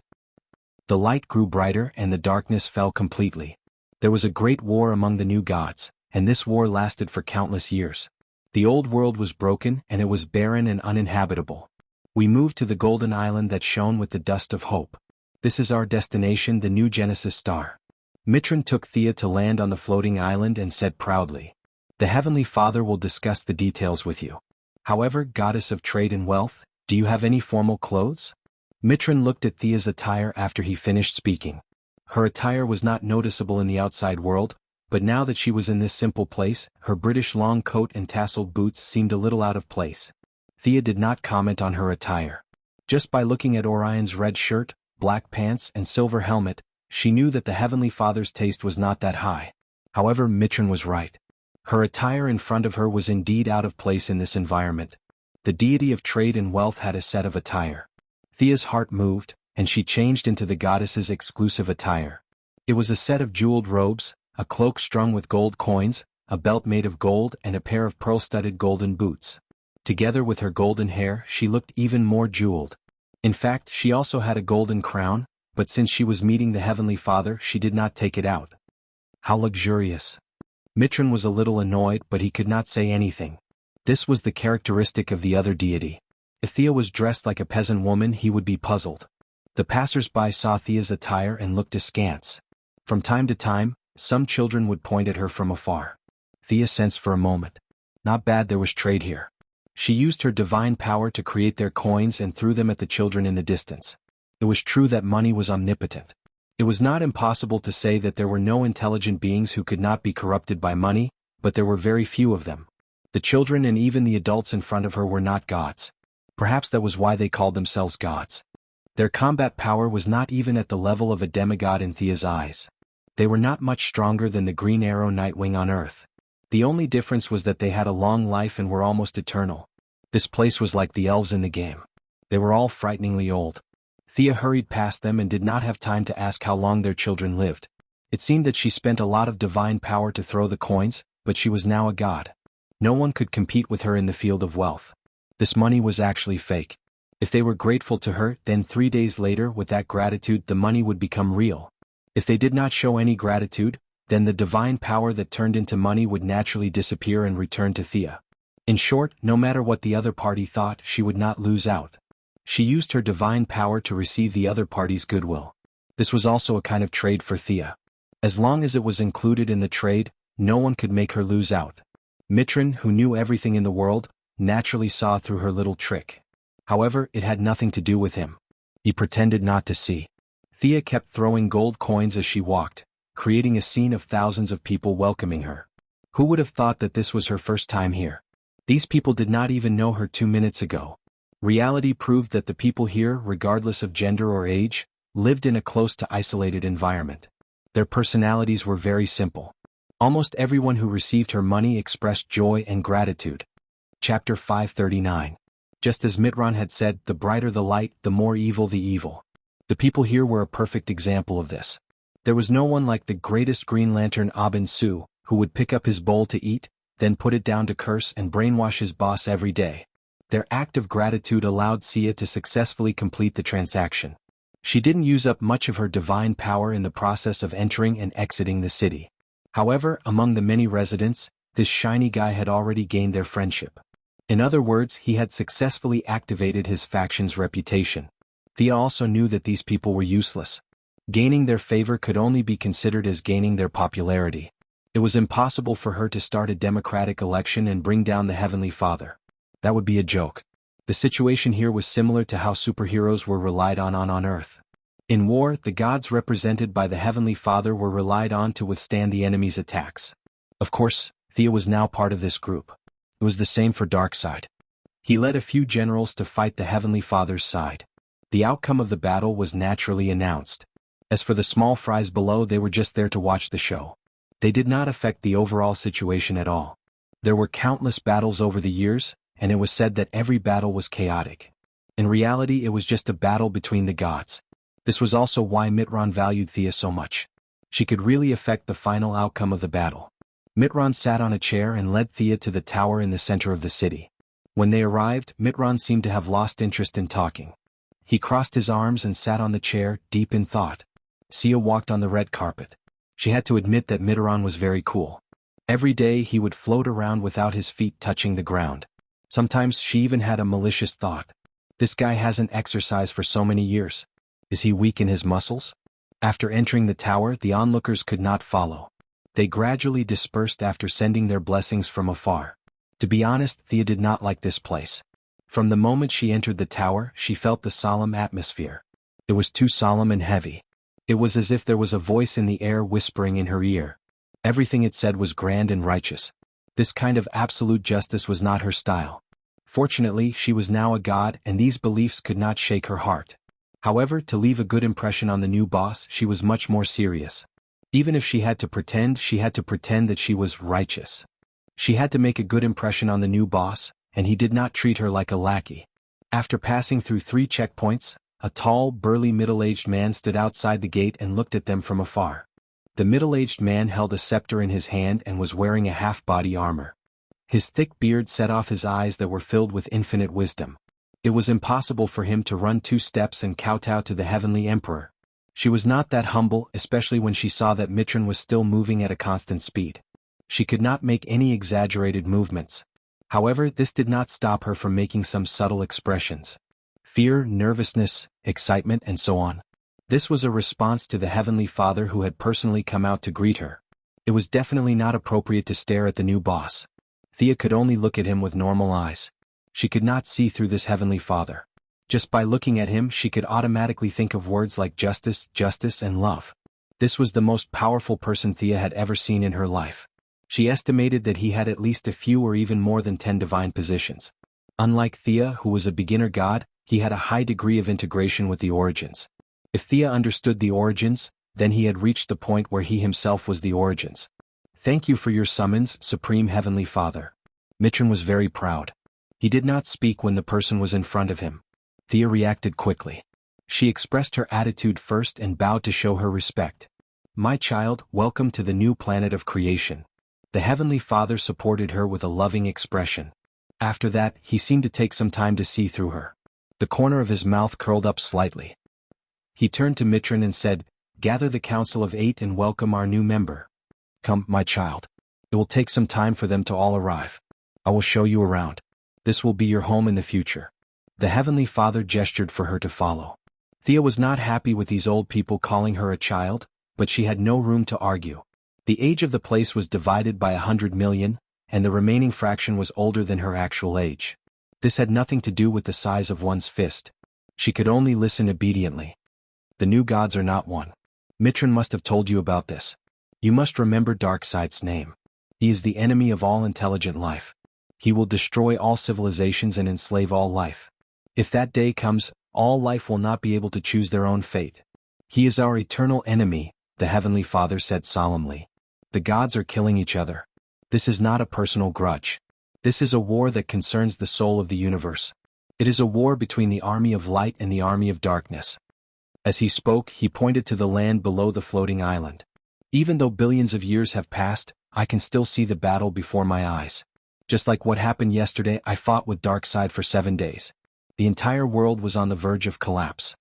The light grew brighter and the darkness fell completely. There was a great war among the new gods, and this war lasted for countless years. The old world was broken and it was barren and uninhabitable. We moved to the golden island that shone with the dust of hope. This is our destination, the new Genesis Star. Mitran took Thea to land on the floating island and said proudly, The Heavenly Father will discuss the details with you. However, goddess of trade and wealth, do you have any formal clothes? Mitran looked at Thea's attire after he finished speaking. Her attire was not noticeable in the outside world, but now that she was in this simple place, her British long coat and tasseled boots seemed a little out of place. Thea did not comment on her attire. Just by looking at Orion's red shirt, black pants and silver helmet, she knew that the Heavenly Father's taste was not that high. However, Mitran was right. Her attire in front of her was indeed out of place in this environment. The deity of trade and wealth had a set of attire. Thea's heart moved, and she changed into the goddess's exclusive attire. It was a set of jeweled robes, a cloak strung with gold coins, a belt made of gold and a pair of pearl-studded golden boots. Together with her golden hair, she looked even more jeweled. In fact, she also had a golden crown, but since she was meeting the Heavenly Father, she did not take it out. How luxurious. Mitran was a little annoyed, but he could not say anything. This was the characteristic of the other deity. If Thea was dressed like a peasant woman, he would be puzzled. The passers-by saw Thea's attire and looked askance. From time to time, some children would point at her from afar. Thea sensed for a moment. Not bad, there was trade here. She used her divine power to create their coins and threw them at the children in the distance. It was true that money was omnipotent. It was not impossible to say that there were no intelligent beings who could not be corrupted by money, but there were very few of them. The children and even the adults in front of her were not gods. Perhaps that was why they called themselves gods. Their combat power was not even at the level of a demigod in Thea's eyes. They were not much stronger than the Green Arrow Nightwing on Earth. The only difference was that they had a long life and were almost eternal. This place was like the elves in the game. They were all frighteningly old. Thea hurried past them and did not have time to ask how long their children lived. It seemed that she spent a lot of divine power to throw the coins, but she was now a god. No one could compete with her in the field of wealth. This money was actually fake. If they were grateful to her, then 3 days later, with that gratitude, the money would become real. If they did not show any gratitude, then the divine power that turned into money would naturally disappear and return to Thea. In short, no matter what the other party thought, she would not lose out. She used her divine power to receive the other party's goodwill. This was also a kind of trade for Thea. As long as it was included in the trade, no one could make her lose out. Mitran, who knew everything in the world, naturally saw through her little trick. However, it had nothing to do with him. He pretended not to see. Thea kept throwing gold coins as she walked, creating a scene of thousands of people welcoming her. Who would have thought that this was her first time here? These people did not even know her 2 minutes ago. Reality proved that the people here, regardless of gender or age, lived in a close to isolated environment. Their personalities were very simple. Almost everyone who received her money expressed joy and gratitude. Chapter 539. Just as Mitran had said, the brighter the light, the more evil the evil. The people here were a perfect example of this. There was no one like the greatest Green Lantern Abin Su, who would pick up his bowl to eat, then put it down to curse and brainwash his boss every day. Their act of gratitude allowed Sia to successfully complete the transaction. She didn't use up much of her divine power in the process of entering and exiting the city. However, among the many residents, this shiny guy had already gained their friendship. In other words, he had successfully activated his faction's reputation. Thea also knew that these people were useless. Gaining their favor could only be considered as gaining their popularity. It was impossible for her to start a democratic election and bring down the Heavenly Father. That would be a joke. The situation here was similar to how superheroes were relied on Earth. In war, the gods represented by the Heavenly Father were relied on to withstand the enemy's attacks. Of course, Thea was now part of this group. It was the same for Darkseid. He led a few generals to fight the Heavenly Father's side. The outcome of the battle was naturally announced. As for the small fries below, they were just there to watch the show. They did not affect the overall situation at all. There were countless battles over the years, and it was said that every battle was chaotic. In reality, it was just a battle between the gods. This was also why Mitran valued Thea so much. She could really affect the final outcome of the battle. Mitran sat on a chair and led Thea to the tower in the center of the city. When they arrived, Mitran seemed to have lost interest in talking. He crossed his arms and sat on the chair, deep in thought. Sia walked on the red carpet. She had to admit that Mitran was very cool. Every day he would float around without his feet touching the ground. Sometimes she even had a malicious thought. This guy hasn't exercised for so many years. Is he weak in his muscles? After entering the tower, the onlookers could not follow. They gradually dispersed after sending their blessings from afar. To be honest, Thea did not like this place. From the moment she entered the tower, she felt the solemn atmosphere. It was too solemn and heavy. It was as if there was a voice in the air whispering in her ear. Everything it said was grand and righteous. This kind of absolute justice was not her style. Fortunately, she was now a god, and these beliefs could not shake her heart. However, to leave a good impression on the new boss, she was much more serious. Even if she had to pretend that she was righteous. She had to make a good impression on the new boss, and he did not treat her like a lackey. After passing through 3 checkpoints, a tall, burly middle-aged man stood outside the gate and looked at them from afar. The middle-aged man held a scepter in his hand and was wearing a half-body armor. His thick beard set off his eyes that were filled with infinite wisdom. It was impossible for him to run 2 steps and kowtow to the Heavenly Emperor. She was not that humble, especially when she saw that Mitran was still moving at a constant speed. She could not make any exaggerated movements. However, this did not stop her from making some subtle expressions. Fear, nervousness, excitement, and so on. This was a response to the Heavenly Father who had personally come out to greet her. It was definitely not appropriate to stare at the new boss. Thea could only look at him with normal eyes. She could not see through this Heavenly Father. Just by looking at him, she could automatically think of words like justice, justice, and love. This was the most powerful person Thea had ever seen in her life. She estimated that he had at least a few or even more than 10 divine positions. Unlike Thea, who was a beginner god, he had a high degree of integration with the origins. If Thea understood the origins, then he had reached the point where he himself was the origins. Thank you for your summons, Supreme Heavenly Father. Mitran was very proud. He did not speak when the person was in front of him. Thea reacted quickly. She expressed her attitude first and bowed to show her respect. My child, welcome to the new planet of creation. The Heavenly Father supported her with a loving expression. After that, he seemed to take some time to see through her. The corner of his mouth curled up slightly. He turned to Mitran and said, "Gather the Council of 8 and welcome our new member. Come, my child. It will take some time for them to all arrive. I will show you around. This will be your home in the future." The Heavenly Father gestured for her to follow. Thea was not happy with these old people calling her a child, but she had no room to argue. The age of the place was divided by 100 million, and the remaining fraction was older than her actual age. This had nothing to do with the size of one's fist. She could only listen obediently. The new gods are not one. Mitran must have told you about this. You must remember Darkseid's name. He is the enemy of all intelligent life. He will destroy all civilizations and enslave all life. If that day comes, all life will not be able to choose their own fate. He is our eternal enemy, the Heavenly Father said solemnly. The gods are killing each other. This is not a personal grudge. This is a war that concerns the soul of the universe. It is a war between the army of light and the army of darkness. As he spoke, he pointed to the land below the floating island. Even though billions of years have passed, I can still see the battle before my eyes. Just like what happened yesterday, I fought with Darkseid for 7 days. The entire world was on the verge of collapse.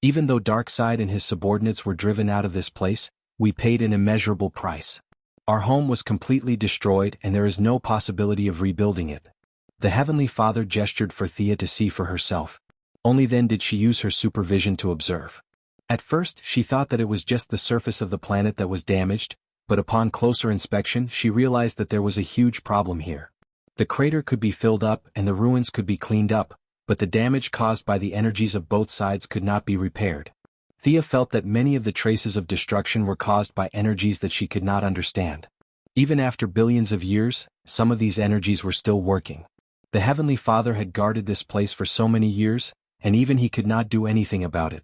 Even though Darkseid and his subordinates were driven out of this place, we paid an immeasurable price. Our home was completely destroyed and there is no possibility of rebuilding it. The Heavenly Father gestured for Thea to see for herself. Only then did she use her supervision to observe. At first, she thought that it was just the surface of the planet that was damaged, but upon closer inspection she realized that there was a huge problem here. The crater could be filled up and the ruins could be cleaned up, but the damage caused by the energies of both sides could not be repaired. Thea felt that many of the traces of destruction were caused by energies that she could not understand. Even after billions of years, some of these energies were still working. The Heavenly Father had guarded this place for so many years, and even he could not do anything about it.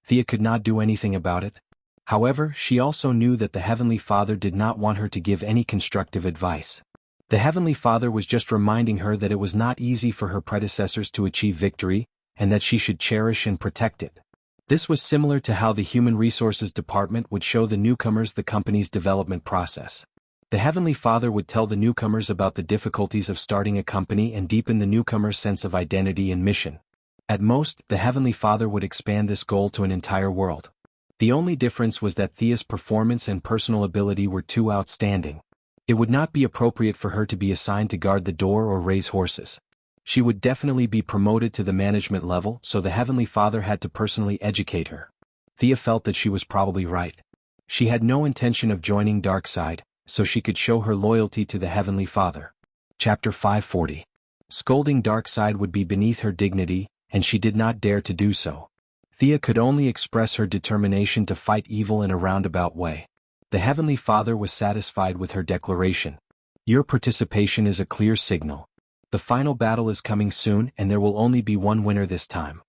Thea could not do anything about it. However, she also knew that the Heavenly Father did not want her to give any constructive advice. The Heavenly Father was just reminding her that it was not easy for her predecessors to achieve victory, and that she should cherish and protect it. This was similar to how the Human Resources Department would show the newcomers the company's development process. The Heavenly Father would tell the newcomers about the difficulties of starting a company and deepen the newcomers' sense of identity and mission. At most, the Heavenly Father would expand this goal to an entire world. The only difference was that Thea's performance and personal ability were too outstanding. It would not be appropriate for her to be assigned to guard the door or raise horses. She would definitely be promoted to the management level, so the Heavenly Father had to personally educate her. Thea felt that she was probably right. She had no intention of joining Darkseid, so she could show her loyalty to the Heavenly Father. Chapter 540. Scolding Darkseid would be beneath her dignity, and she did not dare to do so. Thea could only express her determination to fight evil in a roundabout way. The Heavenly Father was satisfied with her declaration. Your participation is a clear signal. The final battle is coming soon and there will only be one winner this time.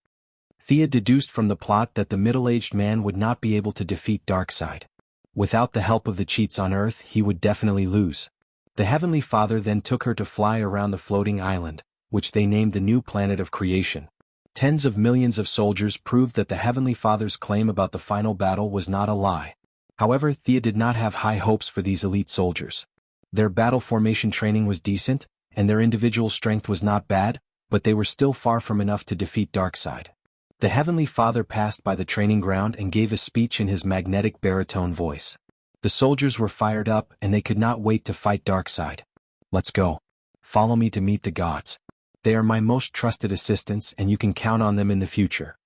Thea deduced from the plot that the middle-aged man would not be able to defeat Darkseid. Without the help of the cheats on Earth, he would definitely lose. The Heavenly Father then took her to fly around the floating island, which they named the new planet of creation. Tens of millions of soldiers proved that the Heavenly Father's claim about the final battle was not a lie. However, Thea did not have high hopes for these elite soldiers. Their battle formation training was decent, and their individual strength was not bad, but they were still far from enough to defeat Darkseid. The Heavenly Father passed by the training ground and gave a speech in his magnetic baritone voice. The soldiers were fired up and they could not wait to fight Darkseid. Let's go. Follow me to meet the gods. They are my most trusted assistants and you can count on them in the future.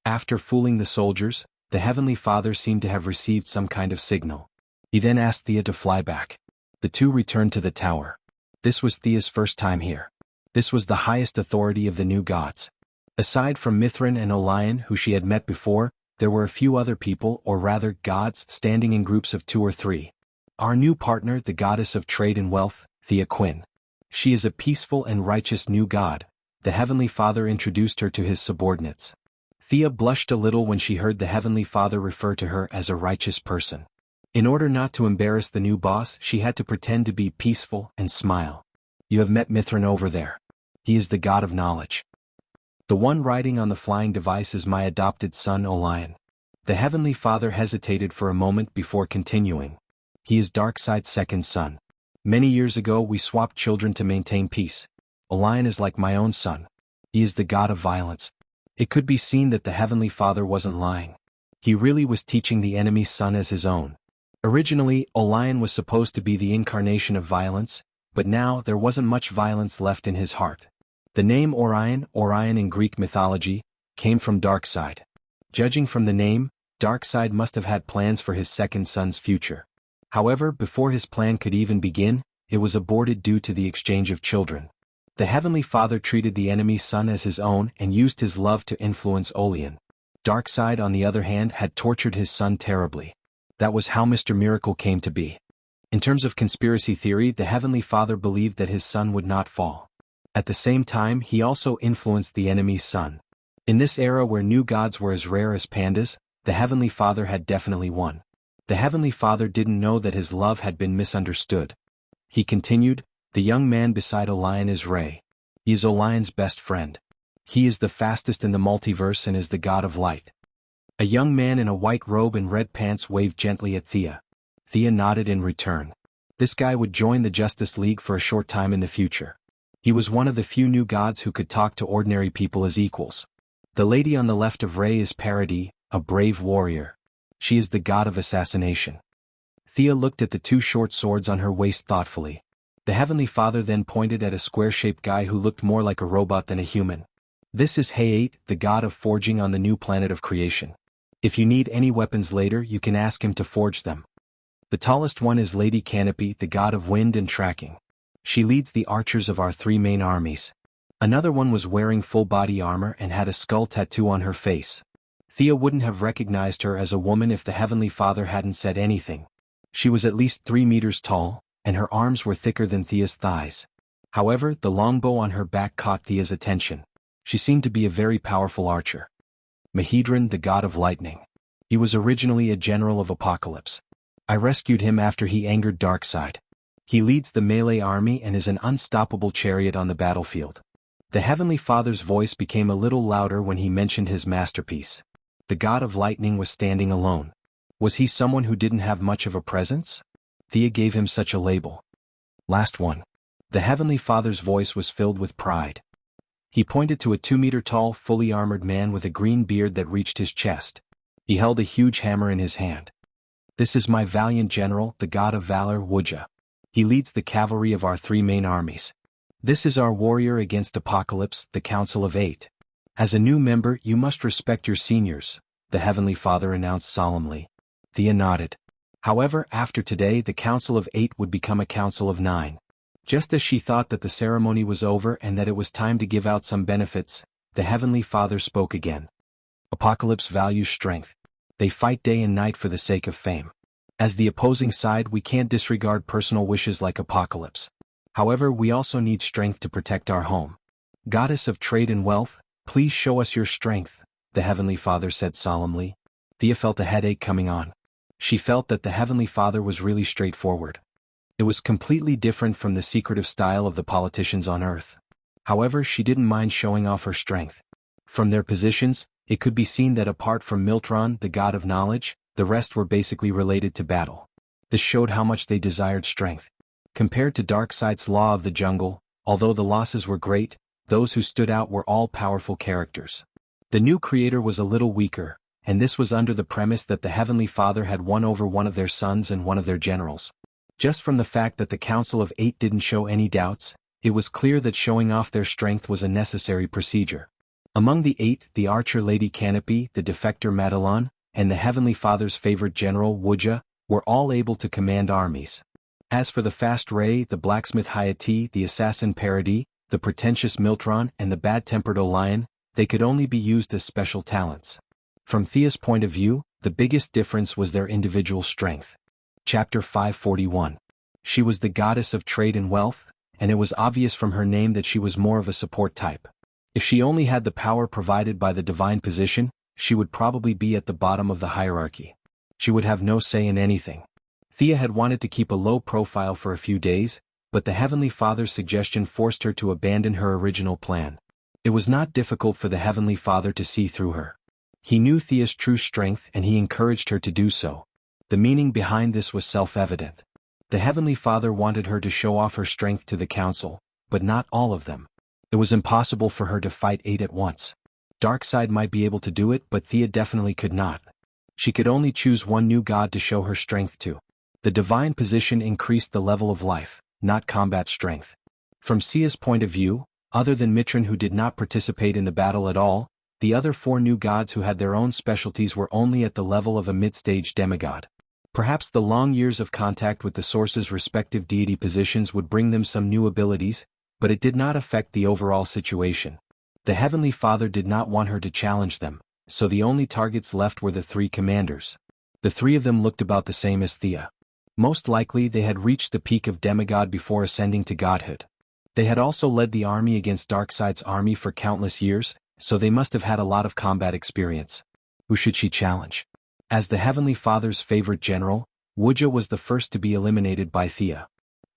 After fooling the soldiers, the Heavenly Father seemed to have received some kind of signal. He then asked Thea to fly back. The two returned to the tower. This was Thea's first time here. This was the highest authority of the new gods. Aside from Mithrin and Orion, who she had met before, there were a few other people, or rather gods, standing in groups of 2 or 3. Our new partner, the goddess of trade and wealth, Thea Quinn. She is a peaceful and righteous new god. The Heavenly Father introduced her to his subordinates. Thea blushed a little when she heard the Heavenly Father refer to her as a righteous person. In order not to embarrass the new boss, she had to pretend to be peaceful and smile. You have met Mithrin over there. He is the god of knowledge. The one riding on the flying device is my adopted son Orion. The Heavenly Father hesitated for a moment before continuing. He is Darkseid's second son. Many years ago we swapped children to maintain peace. Orion is like my own son. He is the god of violence. It could be seen that the Heavenly Father wasn't lying. He really was teaching the enemy's son as his own. Originally, Orion was supposed to be the incarnation of violence, but now there wasn't much violence left in his heart. The name Orion in Greek mythology, came from Darkseid. Judging from the name, Darkseid must have had plans for his second son's future. However, before his plan could even begin, it was aborted due to the exchange of children. The Heavenly Father treated the enemy's son as his own and used his love to influence Orion. Darkseid, on the other hand, had tortured his son terribly. That was how Mr. Miracle came to be. In terms of conspiracy theory, the Heavenly Father believed that his son would not fall. At the same time, he also influenced the enemy's son. In this era where new gods were as rare as pandas, the Heavenly Father had definitely won. The Heavenly Father didn't know that his love had been misunderstood. He continued, "The young man beside Orion is Ray. He is Orion's best friend. He is the fastest in the multiverse and is the god of light." A young man in a white robe and red pants waved gently at Thea. Thea nodded in return. This guy would join the Justice League for a short time in the future. He was one of the few new gods who could talk to ordinary people as equals. The lady on the left of Ray is Parody, a brave warrior. She is the god of assassination. Thea looked at the two short swords on her waist thoughtfully. The Heavenly Father then pointed at a square-shaped guy who looked more like a robot than a human. This is Hayate, the god of forging on the new planet of creation. If you need any weapons later, you can ask him to forge them. The tallest one is Lady Canopy, the god of wind and tracking. She leads the archers of our three main armies. Another one was wearing full-body armor and had a skull tattoo on her face. Thea wouldn't have recognized her as a woman if the Heavenly Father hadn't said anything. She was at least 3 meters tall, and her arms were thicker than Thea's thighs. However, the longbow on her back caught Thea's attention. She seemed to be a very powerful archer. Mahedron, the god of lightning. He was originally a general of Apocalypse. I rescued him after he angered Darkseid. He leads the melee army and is an unstoppable chariot on the battlefield. The Heavenly Father's voice became a little louder when he mentioned his masterpiece. The god of lightning was standing alone. Was he someone who didn't have much of a presence? Thea gave him such a label. Last one. The Heavenly Father's voice was filled with pride. He pointed to a 2-meter-tall, fully armored man with a green beard that reached his chest. He held a huge hammer in his hand. This is my valiant general, the god of valor, Wuxia. He leads the cavalry of our three main armies. This is our warrior against Apocalypse, the Council of Eight. As a new member, you must respect your seniors, the Heavenly Father announced solemnly. Thea nodded. However, after today the Council of Eight would become a Council of 9. Just as she thought that the ceremony was over and that it was time to give out some benefits, the Heavenly Father spoke again. Apocalypse values strength. They fight day and night for the sake of fame. As the opposing side, we can't disregard personal wishes like Apocalypse. However, we also need strength to protect our home. Goddess of trade and wealth, please show us your strength, the Heavenly Father said solemnly. Thea felt a headache coming on. She felt that the Heavenly Father was really straightforward. It was completely different from the secretive style of the politicians on Earth. However, she didn't mind showing off her strength. From their positions, it could be seen that apart from Miltron, the god of knowledge, the rest were basically related to battle. This showed how much they desired strength. Compared to Darkseid's Law of the Jungle, although the losses were great, those who stood out were all powerful characters. The new creator was a little weaker, and this was under the premise that the Heavenly Father had won over one of their sons and one of their generals. Just from the fact that the Council of Eight didn't show any doubts, it was clear that showing off their strength was a necessary procedure. Among the 8, the archer Lady Canopy, the defector Madelon, and the Heavenly Father's favorite general Wuxia, were all able to command armies. As for the fast Ray, the blacksmith Hayate, the assassin Parody, the pretentious Miltron, and the bad-tempered Orion, they could only be used as special talents. From Thea's point of view, the biggest difference was their individual strength. Chapter 541. She was the goddess of trade and wealth, and it was obvious from her name that she was more of a support type. If she only had the power provided by the divine position, she would probably be at the bottom of the hierarchy. She would have no say in anything. Thea had wanted to keep a low profile for a few days, but the Heavenly Father's suggestion forced her to abandon her original plan. It was not difficult for the Heavenly Father to see through her. He knew Thea's true strength and he encouraged her to do so. The meaning behind this was self-evident. The Heavenly Father wanted her to show off her strength to the council, but not all of them. It was impossible for her to fight 8 at once. Darkseid might be able to do it, but Thea definitely could not. She could only choose one new god to show her strength to. The divine position increased the level of life, not combat strength. From Sia's point of view, other than Mitran who did not participate in the battle at all, the other 4 new gods who had their own specialties were only at the level of a mid-stage demigod. Perhaps the long years of contact with the source's respective deity positions would bring them some new abilities, but it did not affect the overall situation. The Heavenly Father did not want her to challenge them, so the only targets left were the 3 commanders. The 3 of them looked about the same as Thea. Most likely they had reached the peak of demigod before ascending to godhood. They had also led the army against Darkseid's army for countless years, so they must have had a lot of combat experience. Who should she challenge? As the Heavenly Father's favorite general, Wuxia was the first to be eliminated by Thea.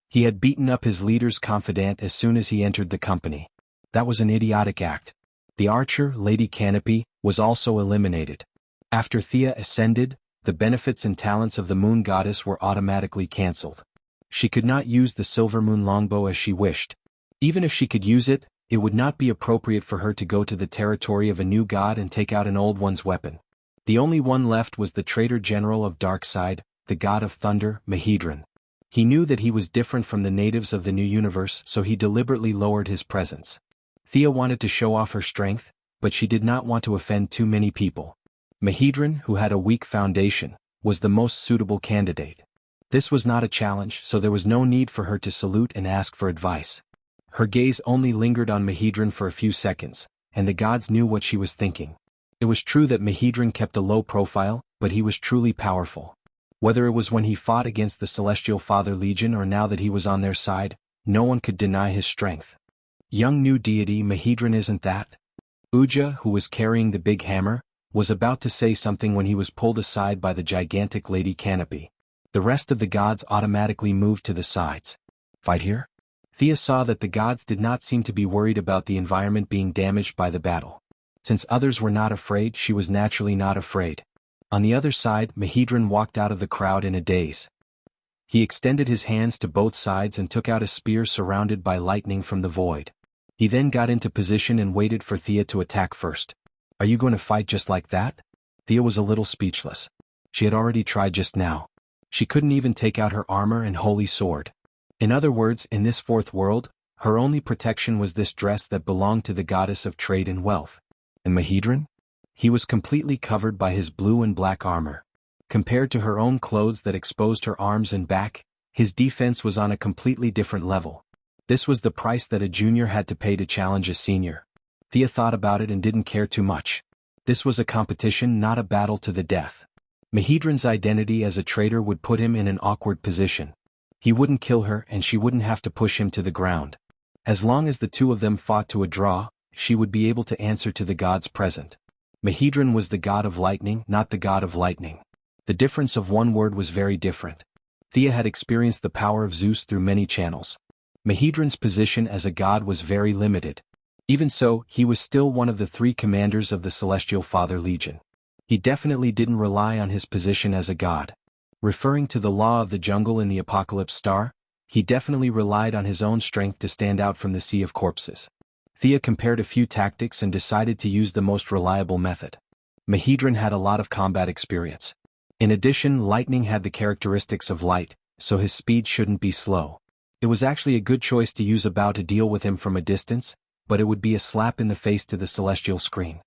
He had beaten up his leader's confidant as soon as he entered the company. That was an idiotic act. The archer, Lady Canopy, was also eliminated. After Thea ascended, the benefits and talents of the moon goddess were automatically cancelled. She could not use the silver moon longbow as she wished. Even if she could use it, it would not be appropriate for her to go to the territory of a new god and take out an old one's weapon. The only one left was the traitor general of Darkseid, the god of thunder, Mahedran. He knew that he was different from the natives of the new universe, so he deliberately lowered his presence. Thea wanted to show off her strength, but she did not want to offend too many people. Mahedran, who had a weak foundation, was the most suitable candidate. This was not a challenge, so there was no need for her to salute and ask for advice. Her gaze only lingered on Mahedran for a few seconds, and the gods knew what she was thinking. It was true that Mahedran kept a low profile, but he was truly powerful. Whether it was when he fought against the Celestial Father Legion or now that he was on their side, no one could deny his strength. Young new deity Mahedran, isn't that? Wuxia, who was carrying the big hammer, was about to say something when he was pulled aside by the gigantic Lady Canopy. The rest of the gods automatically moved to the sides. Fight here? Thea saw that the gods did not seem to be worried about the environment being damaged by the battle. Since others were not afraid, she was naturally not afraid. On the other side, Mahedran walked out of the crowd in a daze. He extended his hands to both sides and took out a spear surrounded by lightning from the void. He then got into position and waited for Thea to attack first. Are you going to fight just like that? Thea was a little speechless. She had already tried just now. She couldn't even take out her armor and holy sword. In other words, in this fourth world, her only protection was this dress that belonged to the goddess of trade and wealth. And Mahedran? He was completely covered by his blue and black armor. Compared to her own clothes that exposed her arms and back, his defense was on a completely different level. This was the price that a junior had to pay to challenge a senior. Thea thought about it and didn't care too much. This was a competition, not a battle to the death. Mahedran's identity as a traitor would put him in an awkward position. He wouldn't kill her and she wouldn't have to push him to the ground. As long as the two of them fought to a draw, she would be able to answer to the gods present. Mahedran was the god of lightning, not the god of lightning. The difference of one word was very different. Thea had experienced the power of Zeus through many channels. Mahedran's position as a god was very limited. Even so, he was still one of the 3 commanders of the Celestial Father Legion. He definitely didn't rely on his position as a god. Referring to the law of the jungle in the Apocalypse Star, he definitely relied on his own strength to stand out from the sea of corpses. Thea compared a few tactics and decided to use the most reliable method. Mahedran had a lot of combat experience. In addition, lightning had the characteristics of light, so his speed shouldn't be slow. It was actually a good choice to use a bow to deal with him from a distance, but it would be a slap in the face to the celestial screen.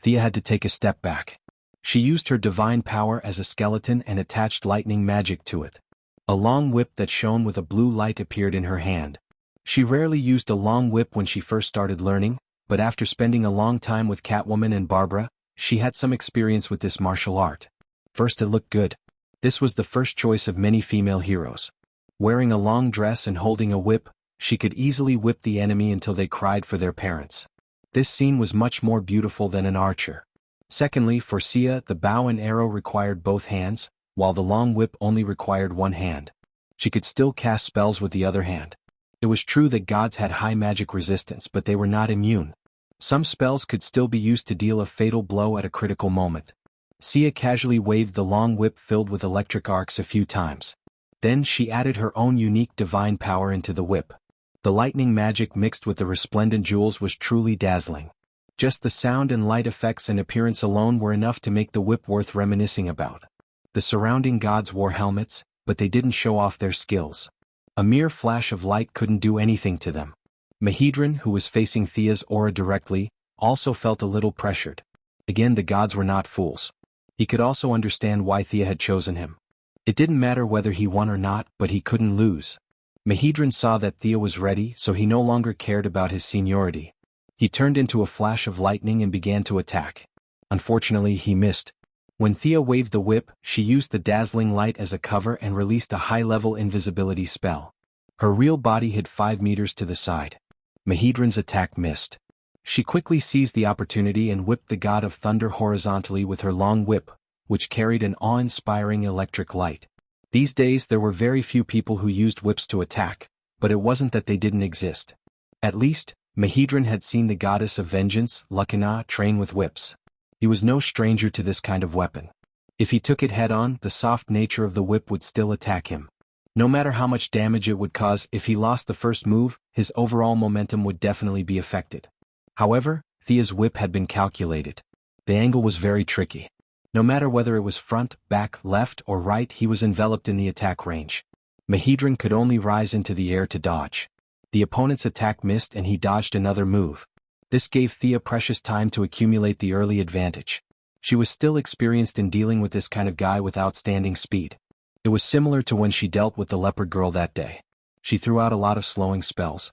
Thea had to take a step back. She used her divine power as a skeleton and attached lightning magic to it. A long whip that shone with a blue light appeared in her hand. She rarely used a long whip when she first started learning, but after spending a long time with Catwoman and Barbara, she had some experience with this martial art. First, it looked good. This was the first choice of many female heroes. Wearing a long dress and holding a whip, she could easily whip the enemy until they cried for their parents. This scene was much more beautiful than an archer. Secondly, for Sia, the bow and arrow required both hands, while the long whip only required one hand. She could still cast spells with the other hand. It was true that gods had high magic resistance, but they were not immune. Some spells could still be used to deal a fatal blow at a critical moment. Sia casually waved the long whip filled with electric arcs a few times. Then she added her own unique divine power into the whip. The lightning magic mixed with the resplendent jewels was truly dazzling. Just the sound and light effects and appearance alone were enough to make the whip worth reminiscing about. The surrounding gods wore helmets, but they didn't show off their skills. A mere flash of light couldn't do anything to them. Mahedran, who was facing Thea's aura directly, also felt a little pressured. Again, the gods were not fools. He could also understand why Thea had chosen him. It didn't matter whether he won or not, but he couldn't lose. Mahedran saw that Thea was ready, so he no longer cared about his seniority. He turned into a flash of lightning and began to attack. Unfortunately, he missed. When Thea waved the whip, she used the dazzling light as a cover and released a high-level invisibility spell. Her real body hid 5 meters to the side. Mahedran's attack missed. She quickly seized the opportunity and whipped the god of thunder horizontally with her long whip, which carried an awe-inspiring electric light. These days there were very few people who used whips to attack, but it wasn't that they didn't exist. At least, Mahedran had seen the goddess of vengeance, Lucana, train with whips. He was no stranger to this kind of weapon. If he took it head-on, the soft nature of the whip would still attack him. No matter how much damage it would cause, if he lost the first move, his overall momentum would definitely be affected. However, Thea's whip had been calculated. The angle was very tricky. No matter whether it was front, back, left, or right, he was enveloped in the attack range. Mahedran could only rise into the air to dodge. The opponent's attack missed and he dodged another move. This gave Thea precious time to accumulate the early advantage. She was still experienced in dealing with this kind of guy with outstanding speed. It was similar to when she dealt with the leopard girl that day. She threw out a lot of slowing spells.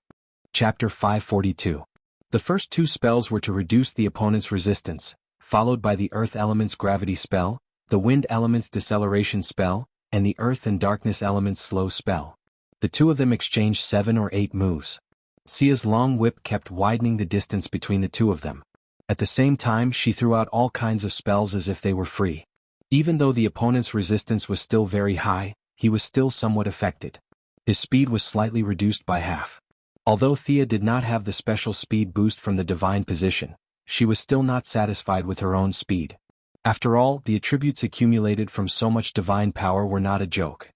Chapter 542. The first 2 spells were to reduce the opponent's resistance, followed by the earth element's gravity spell, the wind element's deceleration spell, and the earth and darkness element's slow spell. The 2 of them exchanged 7 or 8 moves. Sia's long whip kept widening the distance between the 2 of them. At the same time, she threw out all kinds of spells as if they were free. Even though the opponent's resistance was still very high, he was still somewhat affected. His speed was slightly reduced by half. Although Thea did not have the special speed boost from the divine position, she was still not satisfied with her own speed. After all, the attributes accumulated from so much divine power were not a joke.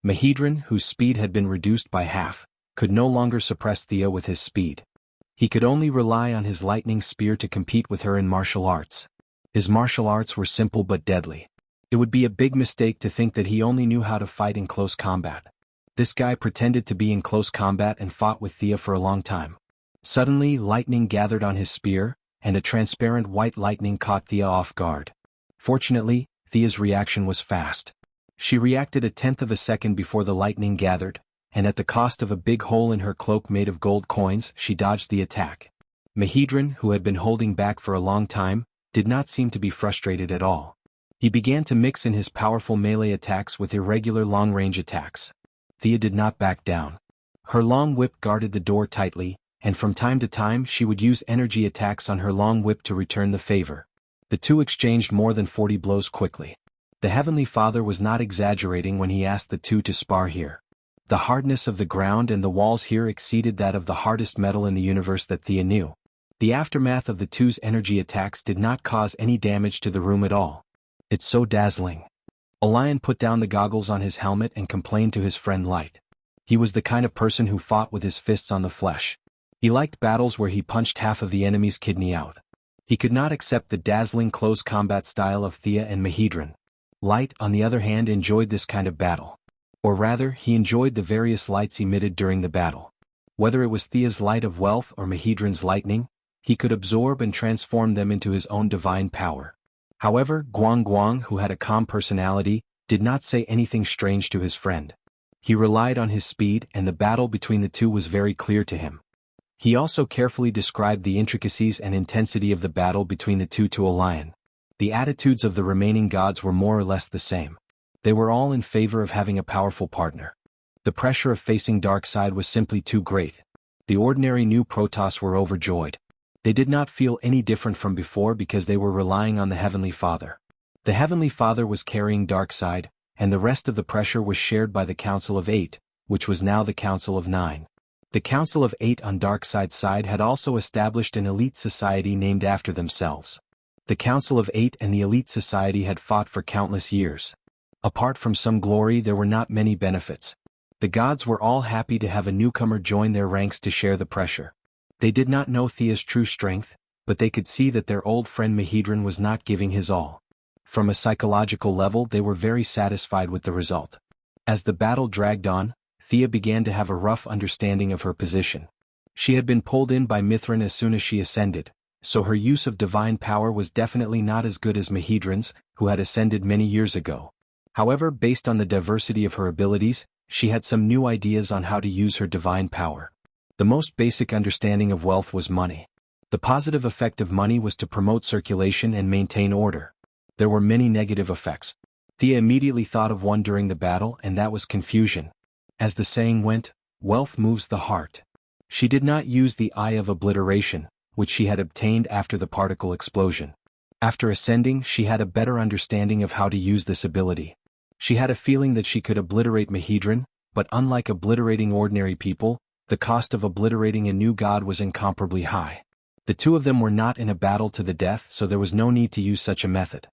Mahedran, whose speed had been reduced by half, could no longer suppress Thea with his speed. He could only rely on his lightning spear to compete with her in martial arts. His martial arts were simple but deadly. It would be a big mistake to think that he only knew how to fight in close combat. This guy pretended to be in close combat and fought with Thea for a long time. Suddenly, lightning gathered on his spear, and a transparent white lightning caught Thea off guard. Fortunately, Thea's reaction was fast. She reacted a 1/10 of a second before the lightning gathered, and at the cost of a big hole in her cloak made of gold coins, she dodged the attack. Mahedran, who had been holding back for a long time, did not seem to be frustrated at all. He began to mix in his powerful melee attacks with irregular long-range attacks. Thea did not back down. Her long whip guarded the door tightly, and from time to time she would use energy attacks on her long whip to return the favor. The 2 exchanged more than 40 blows quickly. The Heavenly Father was not exaggerating when he asked the 2 to spar here. The hardness of the ground and the walls here exceeded that of the hardest metal in the universe that Thea knew. The aftermath of the 2's energy attacks did not cause any damage to the room at all. "It's so dazzling." Orion put down the goggles on his helmet and complained to his friend Light. He was the kind of person who fought with his fists on the flesh. He liked battles where he punched half of the enemy's kidney out. He could not accept the dazzling close combat style of Thea and Mahedran. Light, on the other hand, enjoyed this kind of battle. Or rather, he enjoyed the various lights emitted during the battle. Whether it was Thea's light of wealth or Mahedran's lightning, he could absorb and transform them into his own divine power. However, Guang, who had a calm personality, did not say anything strange to his friend. He relied on his speed, and the battle between the 2 was very clear to him. He also carefully described the intricacies and intensity of the battle between the 2 to Orion. The attitudes of the remaining gods were more or less the same. They were all in favor of having a powerful partner. The pressure of facing Darkseid was simply too great. The ordinary new Protoss were overjoyed. They did not feel any different from before because they were relying on the Heavenly Father. The Heavenly Father was carrying Darkseid, and the rest of the pressure was shared by the Council of 8, which was now the Council of 9. The Council of Eight on Darkside's side had also established an elite society named after themselves. The Council of Eight and the elite society had fought for countless years. Apart from some glory, there were not many benefits. The gods were all happy to have a newcomer join their ranks to share the pressure. They did not know Thea's true strength, but they could see that their old friend Mahedran was not giving his all. From a psychological level, they were very satisfied with the result. As the battle dragged on, Thea began to have a rough understanding of her position. She had been pulled in by Mithrin as soon as she ascended, so her use of divine power was definitely not as good as Mahedran's, who had ascended many years ago. However, based on the diversity of her abilities, she had some new ideas on how to use her divine power. The most basic understanding of wealth was money. The positive effect of money was to promote circulation and maintain order. There were many negative effects. Thea immediately thought of one during the battle, and that was confusion. As the saying went, wealth moves the heart. She did not use the Eye of Obliteration, which she had obtained after the particle explosion. After ascending, she had a better understanding of how to use this ability. She had a feeling that she could obliterate Mahedran, but unlike obliterating ordinary people, the cost of obliterating a new god was incomparably high. The two of them were not in a battle to the death, so there was no need to use such a method.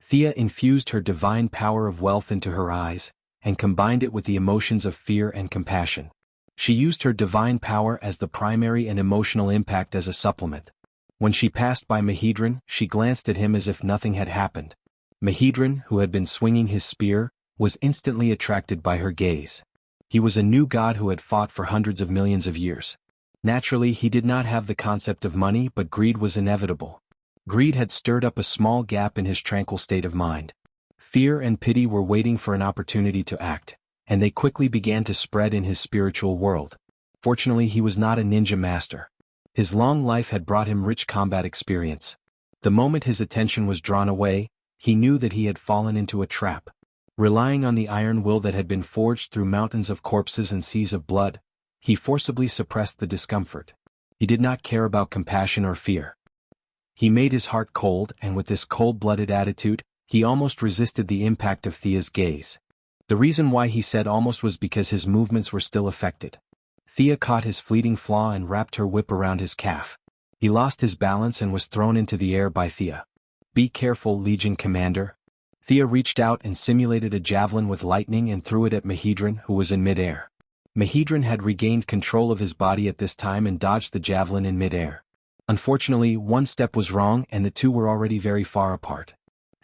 Thea infused her divine power of wealth into her eyes, and combined it with the emotions of fear and compassion. She used her divine power as the primary and emotional impact as a supplement. When she passed by Mahedran, she glanced at him as if nothing had happened. Mahedran, who had been swinging his spear, was instantly attracted by her gaze. He was a new god who had fought for hundreds of millions of years. Naturally, he did not have the concept of money, but greed was inevitable. Greed had stirred up a small gap in his tranquil state of mind. Fear and pity were waiting for an opportunity to act, and they quickly began to spread in his spiritual world. Fortunately, he was not a ninja master. His long life had brought him rich combat experience. The moment his attention was drawn away, he knew that he had fallen into a trap. Relying on the iron will that had been forged through mountains of corpses and seas of blood, he forcibly suppressed the discomfort. He did not care about compassion or fear. He made his heart cold, and with this cold-blooded attitude, he almost resisted the impact of Thea's gaze. The reason why he said almost was because his movements were still affected. Thea caught his fleeting flaw and wrapped her whip around his calf. He lost his balance and was thrown into the air by Thea. "Be careful, Legion Commander." Thea reached out and simulated a javelin with lightning and threw it at Mahedran, who was in mid-air. Mahedran had regained control of his body at this time and dodged the javelin in mid-air. Unfortunately, one step was wrong and the two were already very far apart.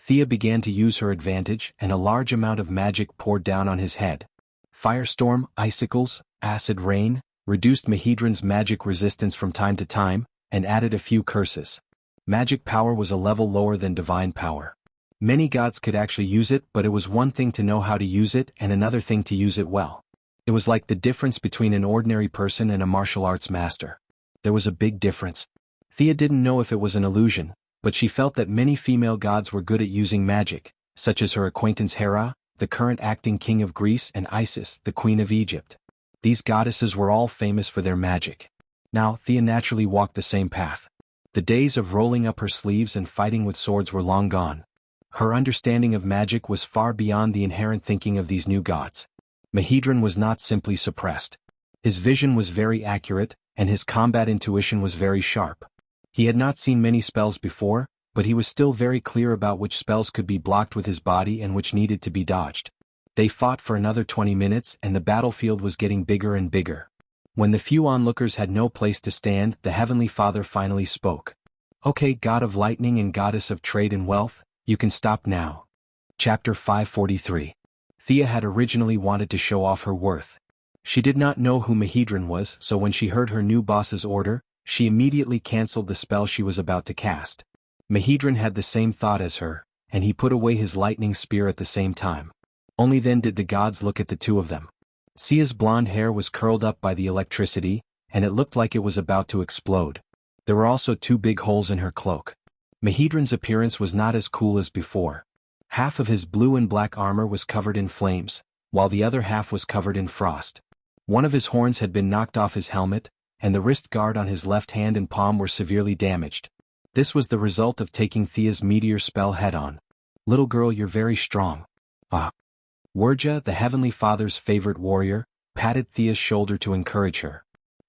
Thea began to use her advantage, and a large amount of magic poured down on his head. Firestorm, icicles, acid rain, reduced Mahedran's magic resistance from time to time, and added a few curses. Magic power was a level lower than divine power. Many gods could actually use it, but it was one thing to know how to use it and another thing to use it well. It was like the difference between an ordinary person and a martial arts master. There was a big difference. Thea didn't know if it was an illusion, but she felt that many female gods were good at using magic, such as her acquaintance Hera, the current acting king of Greece, and Isis, the queen of Egypt. These goddesses were all famous for their magic. Now, Thea naturally walked the same path. The days of rolling up her sleeves and fighting with swords were long gone. Her understanding of magic was far beyond the inherent thinking of these new gods. Mahedran was not simply suppressed. His vision was very accurate, and his combat intuition was very sharp. He had not seen many spells before, but he was still very clear about which spells could be blocked with his body and which needed to be dodged. They fought for another 20 minutes and the battlefield was getting bigger and bigger. When the few onlookers had no place to stand, the Heavenly Father finally spoke. "Okay, God of Lightning and Goddess of Trade and Wealth, you can stop now." Chapter 543. Thea had originally wanted to show off her worth. She did not know who Mahedran was, so when she heard her new boss's order, she immediately cancelled the spell she was about to cast. Mahedran had the same thought as her, and he put away his lightning spear at the same time. Only then did the gods look at the two of them. Sia's blonde hair was curled up by the electricity, and it looked like it was about to explode. There were also two big holes in her cloak. Mahedran's appearance was not as cool as before. Half of his blue and black armor was covered in flames, while the other half was covered in frost. One of his horns had been knocked off his helmet, and the wrist guard on his left hand and palm were severely damaged. This was the result of taking Thea's meteor spell head-on. "Little girl, you're very strong." "Ah." Wurja, the Heavenly Father's favorite warrior, patted Thea's shoulder to encourage her.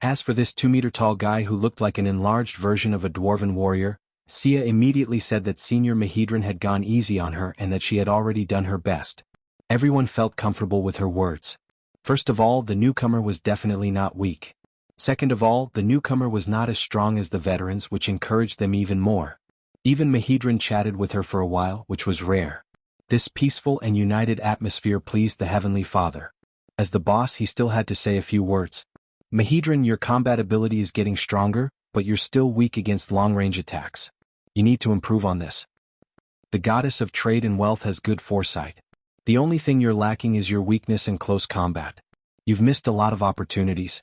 As for this 2-meter-tall guy who looked like an enlarged version of a dwarven warrior, Sia immediately said that Senior Mahedran had gone easy on her and that she had already done her best. Everyone felt comfortable with her words. First of all, the newcomer was definitely not weak. Second of all, the newcomer was not as strong as the veterans, which encouraged them even more. Even Mahedran chatted with her for a while, which was rare. This peaceful and united atmosphere pleased the Heavenly Father. As the boss, he still had to say a few words. Mahedran, your combat ability is getting stronger, but you're still weak against long-range attacks. You need to improve on this. The goddess of trade and wealth has good foresight. The only thing you're lacking is your weakness in close combat. You've missed a lot of opportunities.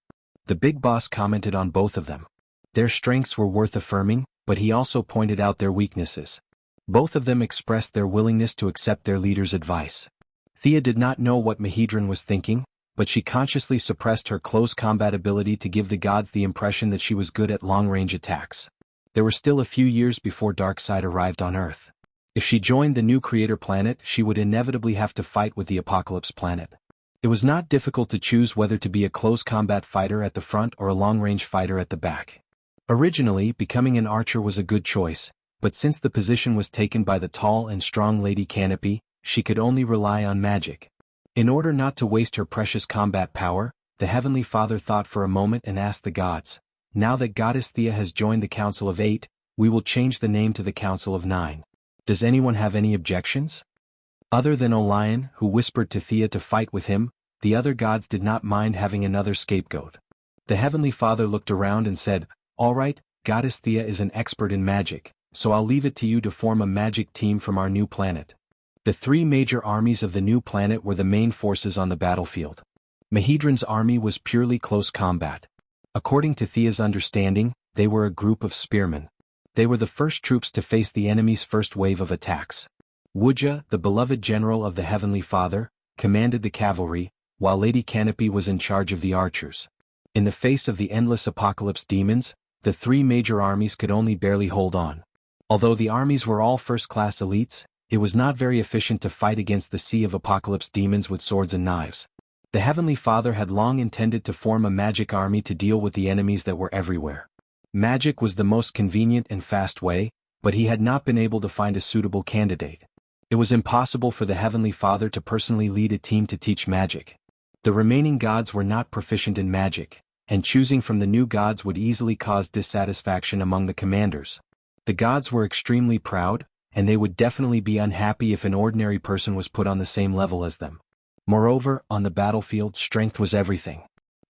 The big boss commented on both of them. Their strengths were worth affirming, but he also pointed out their weaknesses. Both of them expressed their willingness to accept their leader's advice. Thea did not know what Mahedran was thinking, but she consciously suppressed her close combat ability to give the gods the impression that she was good at long-range attacks. There were still a few years before Darkseid arrived on Earth. If she joined the new creator planet, she would inevitably have to fight with the Apocalypse planet. It was not difficult to choose whether to be a close combat fighter at the front or a long-range fighter at the back. Originally, becoming an archer was a good choice, but since the position was taken by the tall and strong Lady Canopy, she could only rely on magic. In order not to waste her precious combat power, the Heavenly Father thought for a moment and asked the gods, "Now that Goddess Thea has joined the Council of 8, we will change the name to the Council of 9. Does anyone have any objections?" Other than Olion, who whispered to Thea to fight with him, the other gods did not mind having another scapegoat. The Heavenly Father looked around and said, "All right, Goddess Thea is an expert in magic, so I'll leave it to you to form a magic team from our new planet." The three major armies of the new planet were the main forces on the battlefield. Mahedran's army was purely close combat. According to Thea's understanding, they were a group of spearmen. They were the first troops to face the enemy's first wave of attacks. Wuxia, the beloved general of the Heavenly Father, commanded the cavalry, while Lady Canopy was in charge of the archers. In the face of the endless apocalypse demons, the three major armies could only barely hold on. Although the armies were all first-class elites, it was not very efficient to fight against the sea of apocalypse demons with swords and knives. The Heavenly Father had long intended to form a magic army to deal with the enemies that were everywhere. Magic was the most convenient and fast way, but he had not been able to find a suitable candidate. It was impossible for the Heavenly Father to personally lead a team to teach magic. The remaining gods were not proficient in magic, and choosing from the new gods would easily cause dissatisfaction among the commanders. The gods were extremely proud, and they would definitely be unhappy if an ordinary person was put on the same level as them. Moreover, on the battlefield, strength was everything.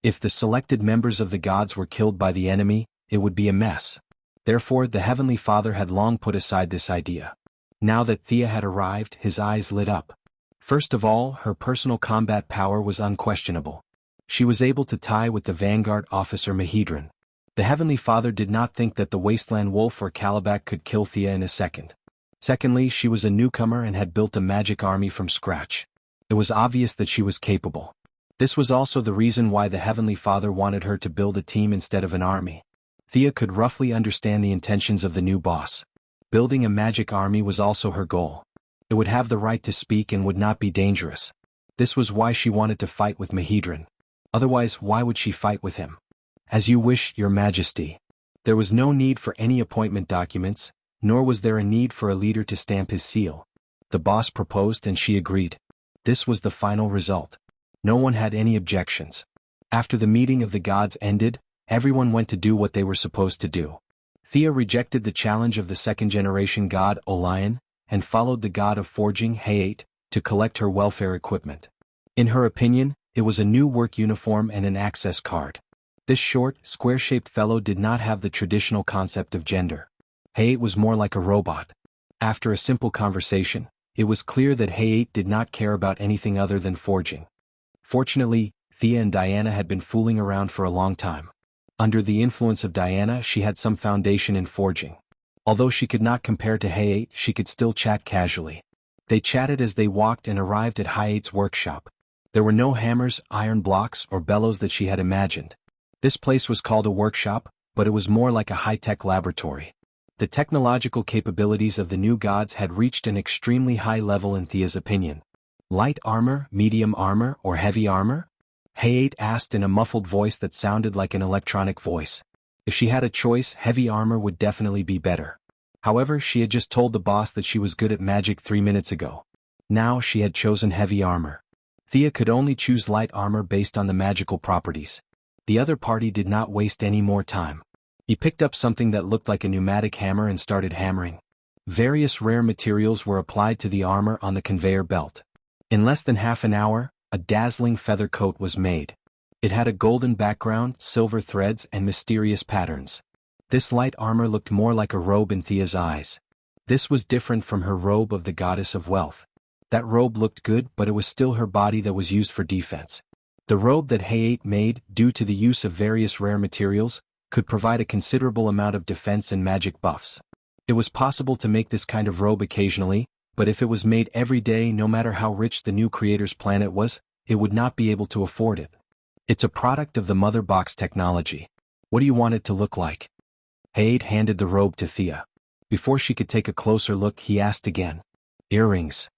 If the selected members of the gods were killed by the enemy, it would be a mess. Therefore, the Heavenly Father had long put aside this idea. Now that Thea had arrived, his eyes lit up. First of all, her personal combat power was unquestionable. She was able to tie with the vanguard officer Mahedran. The Heavenly Father did not think that the Wasteland Wolf or Calabac could kill Thea in a second. Secondly, she was a newcomer and had built a magic army from scratch. It was obvious that she was capable. This was also the reason why the Heavenly Father wanted her to build a team instead of an army. Thea could roughly understand the intentions of the new boss. Building a magic army was also her goal. It would have the right to speak and would not be dangerous. This was why she wanted to fight with Mahedran. Otherwise, why would she fight with him? "As you wish, Your Majesty." There was no need for any appointment documents, nor was there a need for a leader to stamp his seal. The boss proposed and she agreed. This was the final result. No one had any objections. After the meeting of the gods ended, everyone went to do what they were supposed to do. Thea rejected the challenge of the second-generation god Olion, and followed the god of forging Hayate, to collect her welfare equipment. In her opinion, it was a new work uniform and an access card. This short, square-shaped fellow did not have the traditional concept of gender. Hayate was more like a robot. After a simple conversation, it was clear that Hayate did not care about anything other than forging. Fortunately, Thea and Diana had been fooling around for a long time. Under the influence of Diana, she had some foundation in forging. Although she could not compare to Hayate, she could still chat casually. They chatted as they walked and arrived at Hayate's workshop. There were no hammers, iron blocks, or bellows that she had imagined. This place was called a workshop, but it was more like a high-tech laboratory. The technological capabilities of the new gods had reached an extremely high level in Thea's opinion. Light armor, medium armor, or heavy armor? Hayate asked in a muffled voice that sounded like an electronic voice. If she had a choice, heavy armor would definitely be better. However, she had just told the boss that she was good at magic 3 minutes ago. Now she had chosen heavy armor. Thea could only choose light armor based on the magical properties. The other party did not waste any more time. He picked up something that looked like a pneumatic hammer and started hammering. Various rare materials were applied to the armor on the conveyor belt. In less than half an hour, a dazzling feather coat was made. It had a golden background, silver threads, and mysterious patterns. This light armor looked more like a robe in Thea's eyes. This was different from her robe of the goddess of wealth. That robe looked good, but it was still her body that was used for defense. The robe that Hayate made, due to the use of various rare materials, could provide a considerable amount of defense and magic buffs. It was possible to make this kind of robe occasionally, but if it was made every day, no matter how rich the new creator's planet was, it would not be able to afford it. It's a product of the mother box technology. What do you want it to look like? Hayate handed the robe to Thea. Before she could take a closer look, he asked again. Earrings.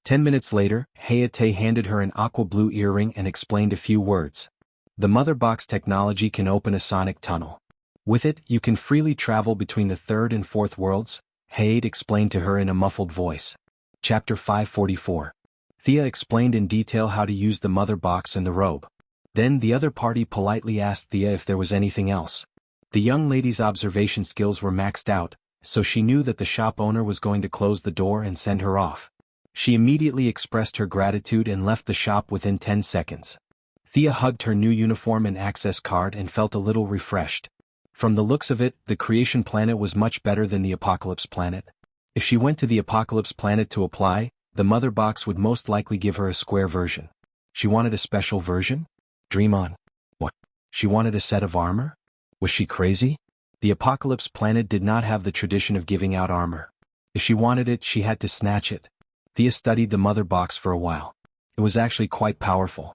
10 minutes later, Hayate handed her an aqua blue earring and explained a few words. The mother box technology can open a sonic tunnel. With it, you can freely travel between the third and fourth worlds, Hayate explained to her in a muffled voice. Chapter 544. Thea explained in detail how to use the mother box and the robe. Then the other party politely asked Thea if there was anything else. The young lady's observation skills were maxed out, so she knew that the shop owner was going to close the door and send her off. She immediately expressed her gratitude and left the shop within 10 seconds. Thea hugged her new uniform and access card and felt a little refreshed. From the looks of it, the creation planet was much better than the apocalypse planet. If she went to the apocalypse planet to apply, the mother box would most likely give her a square version. She wanted a special version? Dream on. What? She wanted a set of armor? Was she crazy? The apocalypse planet did not have the tradition of giving out armor. If she wanted it, she had to snatch it. Thea studied the mother box for a while. It was actually quite powerful.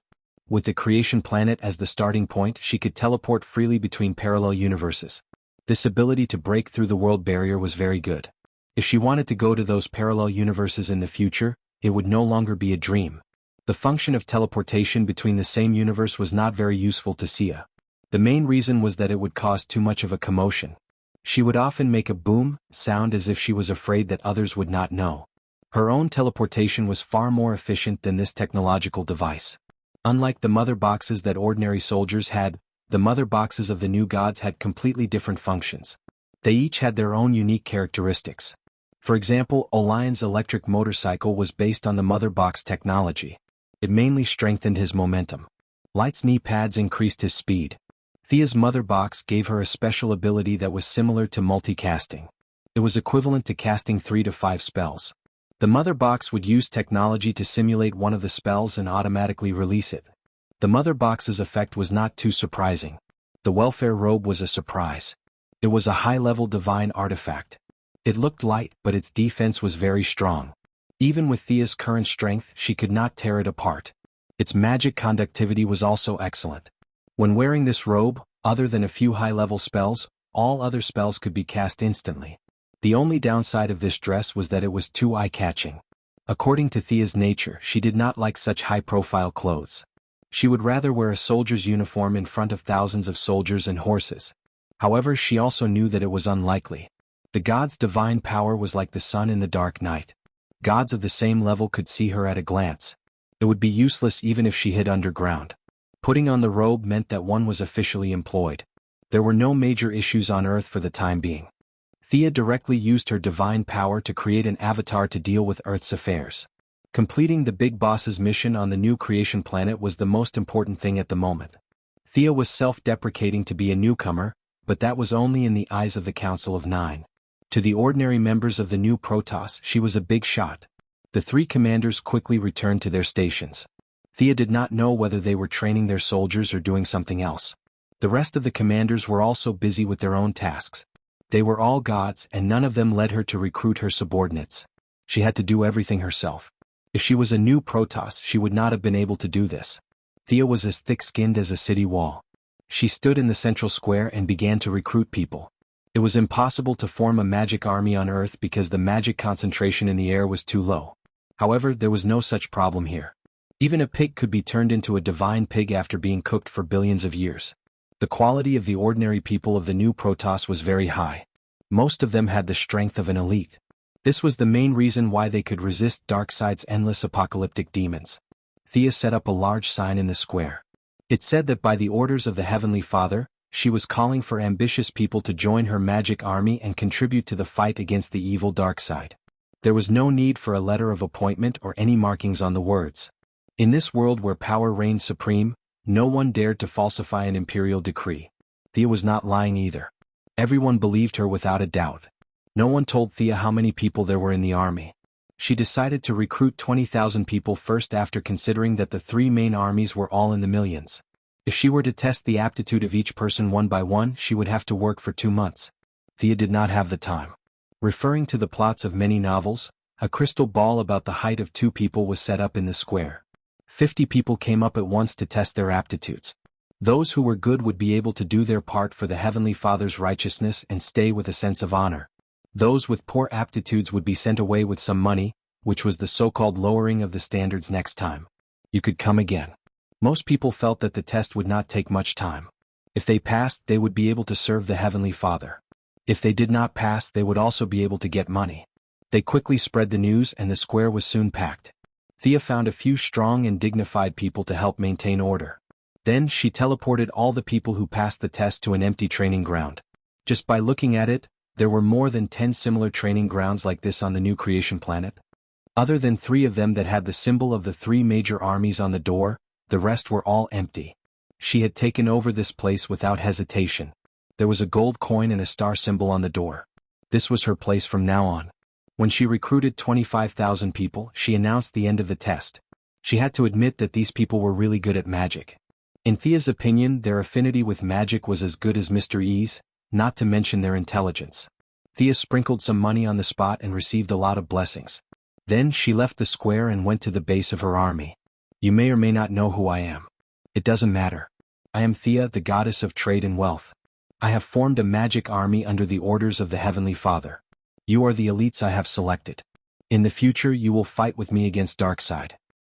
With the creation planet as the starting point, she could teleport freely between parallel universes. This ability to break through the world barrier was very good. If she wanted to go to those parallel universes in the future, it would no longer be a dream. The function of teleportation between the same universe was not very useful to Thea. The main reason was that it would cause too much of a commotion. She would often make a boom sound as if she was afraid that others would not know. Her own teleportation was far more efficient than this technological device. Unlike the mother boxes that ordinary soldiers had, the mother boxes of the new gods had completely different functions. They each had their own unique characteristics. For example, Olion's electric motorcycle was based on the mother box technology. It mainly strengthened his momentum. Light's knee pads increased his speed. Thea's mother box gave her a special ability that was similar to multicasting. It was equivalent to casting 3 to 5 spells. The mother box would use technology to simulate one of the spells and automatically release it. The mother box's effect was not too surprising. The welfare robe was a surprise. It was a high-level divine artifact. It looked light, but its defense was very strong. Even with Thea's current strength, she could not tear it apart. Its magic conductivity was also excellent. When wearing this robe, other than a few high-level spells, all other spells could be cast instantly. The only downside of this dress was that it was too eye-catching. According to Thea's nature, she did not like such high-profile clothes. She would rather wear a soldier's uniform in front of thousands of soldiers and horses. However, she also knew that it was unlikely. The god's divine power was like the sun in the dark night. Gods of the same level could see her at a glance. It would be useless even if she hid underground. Putting on the robe meant that one was officially employed. There were no major issues on Earth for the time being. Thea directly used her divine power to create an avatar to deal with Earth's affairs. Completing the big boss's mission on the new creation planet was the most important thing at the moment. Thea was self-deprecating to be a newcomer, but that was only in the eyes of the Council of Nine. To the ordinary members of the new Protoss, she was a big shot. The 3 commanders quickly returned to their stations. Thea did not know whether they were training their soldiers or doing something else. The rest of the commanders were also busy with their own tasks. They were all gods, and none of them led her to recruit her subordinates. She had to do everything herself. If she was a new Protoss, she would not have been able to do this. Thea was as thick-skinned as a city wall. She stood in the central square and began to recruit people. It was impossible to form a magic army on Earth because the magic concentration in the air was too low. However, there was no such problem here. Even a pig could be turned into a divine pig after being cooked for billions of years. The quality of the ordinary people of the new Protoss was very high. Most of them had the strength of an elite. This was the main reason why they could resist Darkseid's endless apocalyptic demons. Thea set up a large sign in the square. It said that by the orders of the Heavenly Father, she was calling for ambitious people to join her magic army and contribute to the fight against the evil Darkseid. There was no need for a letter of appointment or any markings on the words. In this world where power reigned supreme, no one dared to falsify an imperial decree. Thea was not lying either. Everyone believed her without a doubt. No one told Thea how many people there were in the army. She decided to recruit 20,000 people first after considering that the three main armies were all in the millions. If she were to test the aptitude of each person one by one, she would have to work for 2 months. Thea did not have the time. Referring to the plots of many novels, a crystal ball about the height of 2 people was set up in the square. 50 people came up at once to test their aptitudes. Those who were good would be able to do their part for the Heavenly Father's righteousness and stay with a sense of honor. Those with poor aptitudes would be sent away with some money, which was the so-called lowering of the standards next time. You could come again. Most people felt that the test would not take much time. If they passed, they would be able to serve the Heavenly Father. If they did not pass, they would also be able to get money. They quickly spread the news and the square was soon packed. Thea found a few strong and dignified people to help maintain order. Then she teleported all the people who passed the test to an empty training ground. Just by looking at it, there were more than 10 similar training grounds like this on the new creation planet. Other than 3 of them that had the symbol of the 3 major armies on the door, the rest were all empty. She had taken over this place without hesitation. There was a gold coin and a star symbol on the door. This was her place from now on. When she recruited 25,000 people, she announced the end of the test. She had to admit that these people were really good at magic. In Thea's opinion, their affinity with magic was as good as Mr. E's, not to mention their intelligence. Thea sprinkled some money on the spot and received a lot of blessings. Then she left the square and went to the base of her army. You may or may not know who I am. It doesn't matter. I am Thea, the goddess of trade and wealth. I have formed a magic army under the orders of the Heavenly Father. You are the elites I have selected. In the future you will fight with me against Darkseid.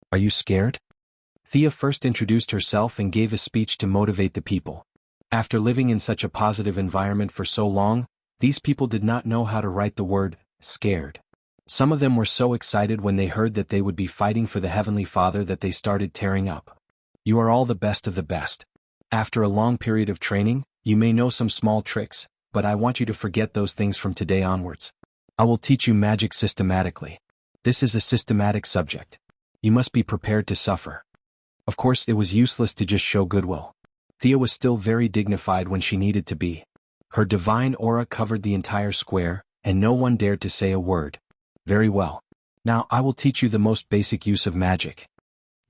Are you scared? Thea first introduced herself and gave a speech to motivate the people. After living in such a positive environment for so long, these people did not know how to write the word, scared. Some of them were so excited when they heard that they would be fighting for the Heavenly Father that they started tearing up. You are all the best of the best. After a long period of training, you may know some small tricks, but I want you to forget those things from today onwards. I will teach you magic systematically. This is a systematic subject. You must be prepared to suffer. Of course, it was useless to just show goodwill. Thea was still very dignified when she needed to be. Her divine aura covered the entire square, and no one dared to say a word. Very well. Now I will teach you the most basic use of magic.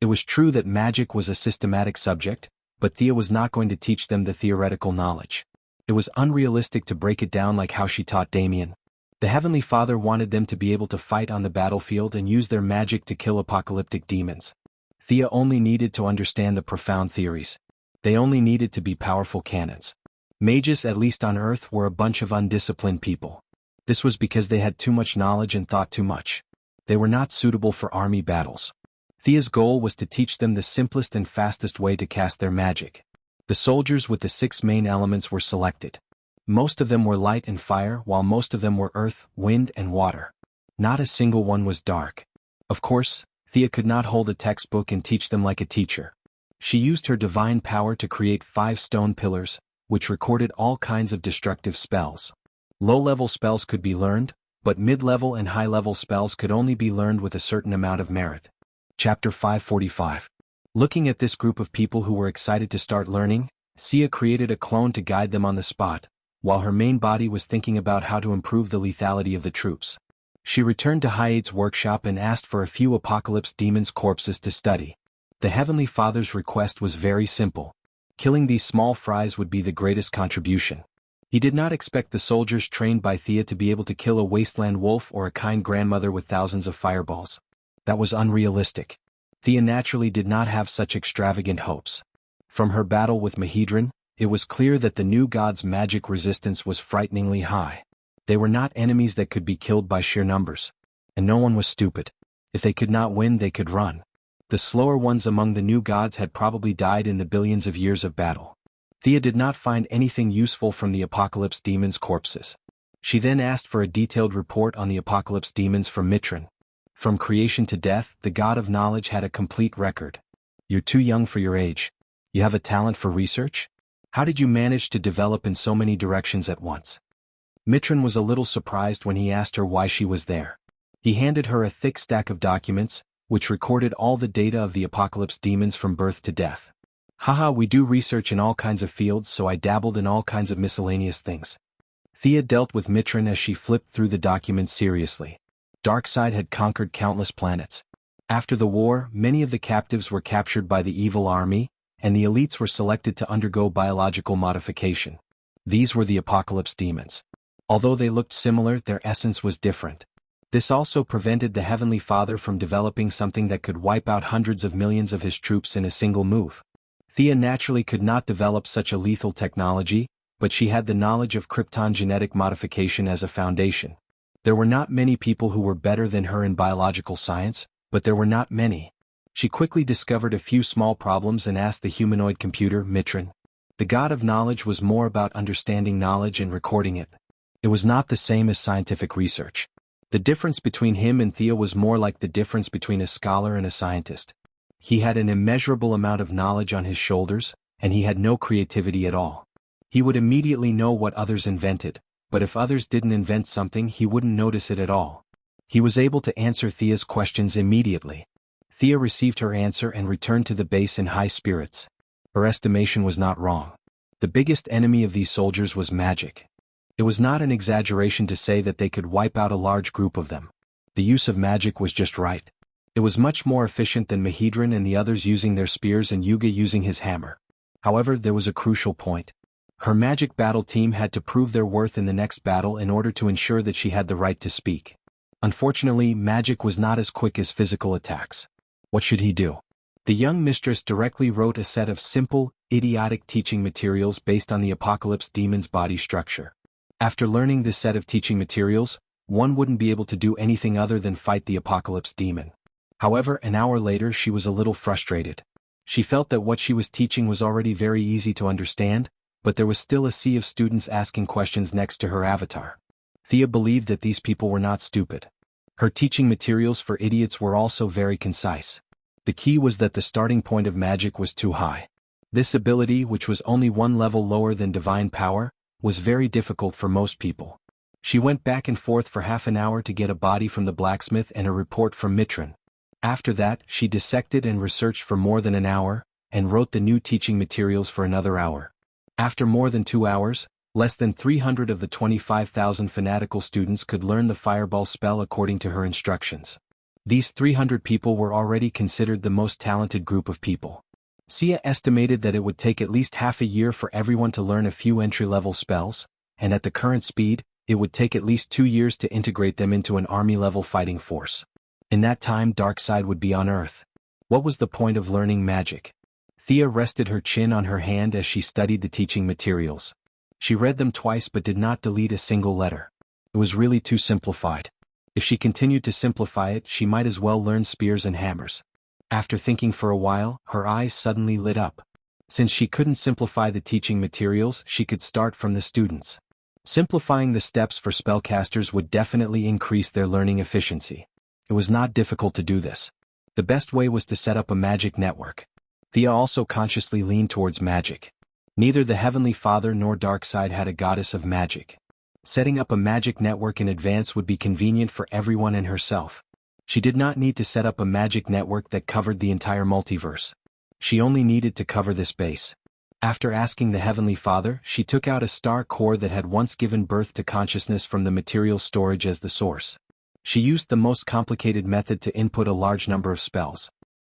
It was true that magic was a systematic subject, but Thea was not going to teach them the theoretical knowledge. It was unrealistic to break it down like how she taught Damien. The Heavenly Father wanted them to be able to fight on the battlefield and use their magic to kill apocalyptic demons. Thea only needed to understand the profound theories. They only needed to be powerful cannons. Mages, at least on Earth, were a bunch of undisciplined people. This was because they had too much knowledge and thought too much. They were not suitable for army battles. Thea's goal was to teach them the simplest and fastest way to cast their magic. The soldiers with the 6 main elements were selected. Most of them were light and fire, while most of them were earth, wind, and water. Not a single one was dark. Of course, Thea could not hold a textbook and teach them like a teacher. She used her divine power to create 5 stone pillars, which recorded all kinds of destructive spells. Low-level spells could be learned, but mid-level and high-level spells could only be learned with a certain amount of merit. Chapter 545. Looking at this group of people who were excited to start learning, Sia created a clone to guide them on the spot, while her main body was thinking about how to improve the lethality of the troops. She returned to Hyade's workshop and asked for a few Apocalypse demons' corpses to study. The Heavenly Father's request was very simple. Killing these small fries would be the greatest contribution. He did not expect the soldiers trained by Thea to be able to kill a wasteland wolf or a kind grandmother with thousands of fireballs. That was unrealistic. Thea naturally did not have such extravagant hopes. From her battle with Mahedron, it was clear that the new god's magic resistance was frighteningly high. They were not enemies that could be killed by sheer numbers. And no one was stupid. If they could not win, they could run. The slower ones among the new gods had probably died in the billions of years of battle. Thea did not find anything useful from the Apocalypse demons' corpses. She then asked for a detailed report on the Apocalypse demons from Mitran. From creation to death, the god of knowledge had a complete record. You're too young for your age. You have a talent for research? How did you manage to develop in so many directions at once? Mitran was a little surprised when he asked her why she was there. He handed her a thick stack of documents, which recorded all the data of the Apocalypse demons from birth to death. Haha, we do research in all kinds of fields, so I dabbled in all kinds of miscellaneous things. Thea dealt with Mitran as she flipped through the documents seriously. Darkseid had conquered countless planets. After the war, many of the captives were captured by the evil army, and the elites were selected to undergo biological modification. These were the Apocalypse demons. Although they looked similar, their essence was different. This also prevented the Heavenly Father from developing something that could wipe out hundreds of millions of his troops in a single move. Thea naturally could not develop such a lethal technology, but she had the knowledge of Krypton genetic modification as a foundation. There were not many people who were better than her in biological science, but there were not many. She quickly discovered a few small problems and asked the humanoid computer, Mitran. The god of knowledge was more about understanding knowledge and recording it. It was not the same as scientific research. The difference between him and Thea was more like the difference between a scholar and a scientist. He had an immeasurable amount of knowledge on his shoulders, and he had no creativity at all. He would immediately know what others invented, but if others didn't invent something, he wouldn't notice it at all. He was able to answer Thea's questions immediately. Thea received her answer and returned to the base in high spirits. Her estimation was not wrong. The biggest enemy of these soldiers was magic. It was not an exaggeration to say that they could wipe out a large group of them. The use of magic was just right. It was much more efficient than Mahedran and the others using their spears and Yuga using his hammer. However, there was a crucial point. Her magic battle team had to prove their worth in the next battle in order to ensure that she had the right to speak. Unfortunately, magic was not as quick as physical attacks. What should he do? The young mistress directly wrote a set of simple, idiotic teaching materials based on the Apocalypse demon's body structure. After learning this set of teaching materials, one wouldn't be able to do anything other than fight the Apocalypse demon. However, an hour later she was a little frustrated. She felt that what she was teaching was already very easy to understand, but there was still a sea of students asking questions next to her avatar. Thea believed that these people were not stupid. Her teaching materials for idiots were also very concise. The key was that the starting point of magic was too high. This ability, which was only one level lower than divine power, was very difficult for most people. She went back and forth for half an hour to get a body from the blacksmith and a report from Mitran. After that, she dissected and researched for more than an hour, and wrote the new teaching materials for another hour. After more than 2 hours, less than 300 of the 25,000 fanatical students could learn the fireball spell according to her instructions. These 300 people were already considered the most talented group of people. Sia estimated that it would take at least half a year for everyone to learn a few entry-level spells, and at the current speed, it would take at least 2 years to integrate them into an army-level fighting force. In that time, Darkseid would be on Earth. What was the point of learning magic? Thea rested her chin on her hand as she studied the teaching materials. She read them twice but did not delete a single letter. It was really too simplified. If she continued to simplify it, she might as well learn spears and hammers. After thinking for a while, her eyes suddenly lit up. Since she couldn't simplify the teaching materials, she could start from the students. Simplifying the steps for spellcasters would definitely increase their learning efficiency. It was not difficult to do this. The best way was to set up a magic network. Thea also consciously leaned towards magic. Neither the Heavenly Father nor Darkseid had a goddess of magic. Setting up a magic network in advance would be convenient for everyone and herself. She did not need to set up a magic network that covered the entire multiverse. She only needed to cover this base. After asking the Heavenly Father, she took out a star core that had once given birth to consciousness from the material storage as the source. She used the most complicated method to input a large number of spells.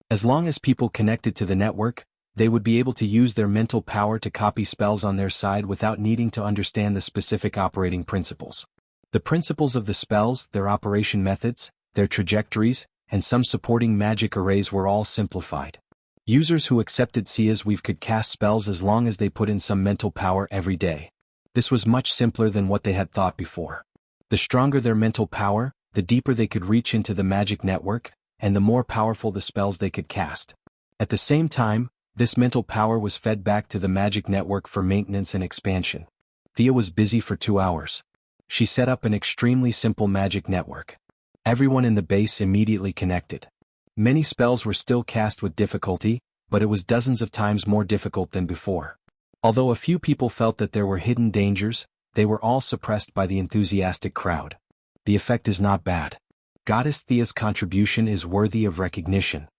As long as people connected to the network, they would be able to use their mental power to copy spells on their side without needing to understand the specific operating principles. The principles of the spells, their operation methods, their trajectories, and some supporting magic arrays were all simplified. Users who accepted Sia's weave could cast spells as long as they put in some mental power every day. This was much simpler than what they had thought before. The stronger their mental power, the deeper they could reach into the magic network, and the more powerful the spells they could cast. At the same time, this mental power was fed back to the magic network for maintenance and expansion. Thea was busy for 2 hours. She set up an extremely simple magic network. Everyone in the base immediately connected. Many spells were still cast with difficulty, but it was dozens of times more difficult than before. Although a few people felt that there were hidden dangers, they were all suppressed by the enthusiastic crowd. The effect is not bad. Goddess Thea's contribution is worthy of recognition.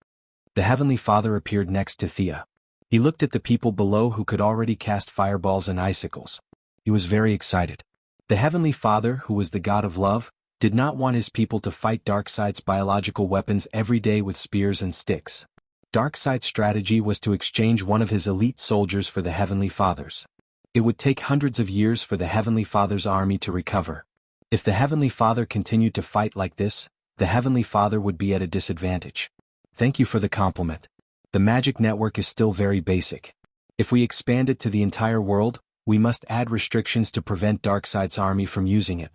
The Heavenly Father appeared next to Thea. He looked at the people below who could already cast fireballs and icicles. He was very excited. The Heavenly Father, who was the God of love, did not want his people to fight Darkseid's biological weapons every day with spears and sticks. Darkseid's strategy was to exchange one of his elite soldiers for the Heavenly Father's. It would take hundreds of years for the Heavenly Father's army to recover. If the Heavenly Father continued to fight like this, the Heavenly Father would be at a disadvantage. Thank you for the compliment. The magic network is still very basic. If we expand it to the entire world, we must add restrictions to prevent Darkseid's army from using it.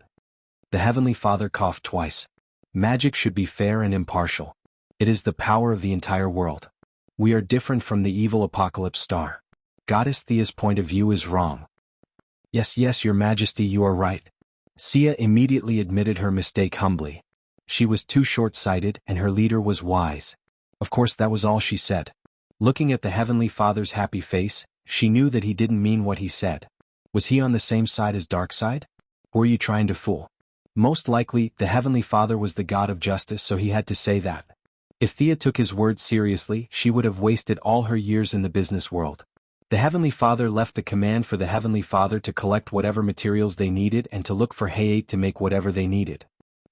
The Heavenly Father coughed twice. Magic should be fair and impartial. It is the power of the entire world. We are different from the evil apocalypse star. Goddess Thea's point of view is wrong. Yes, Your Majesty, you are right. Sia immediately admitted her mistake humbly. She was too short-sighted and her leader was wise. Of course, that was all she said. Looking at the Heavenly Father's happy face, she knew that he didn't mean what he said. Was he on the same side as Darkseid? Or were you trying to fool? Most likely, the Heavenly Father was the God of justice, so he had to say that. If Thea took his words seriously, she would have wasted all her years in the business world. The Heavenly Father left the command for the Heavenly Father to collect whatever materials they needed and to look for Hayate to make whatever they needed.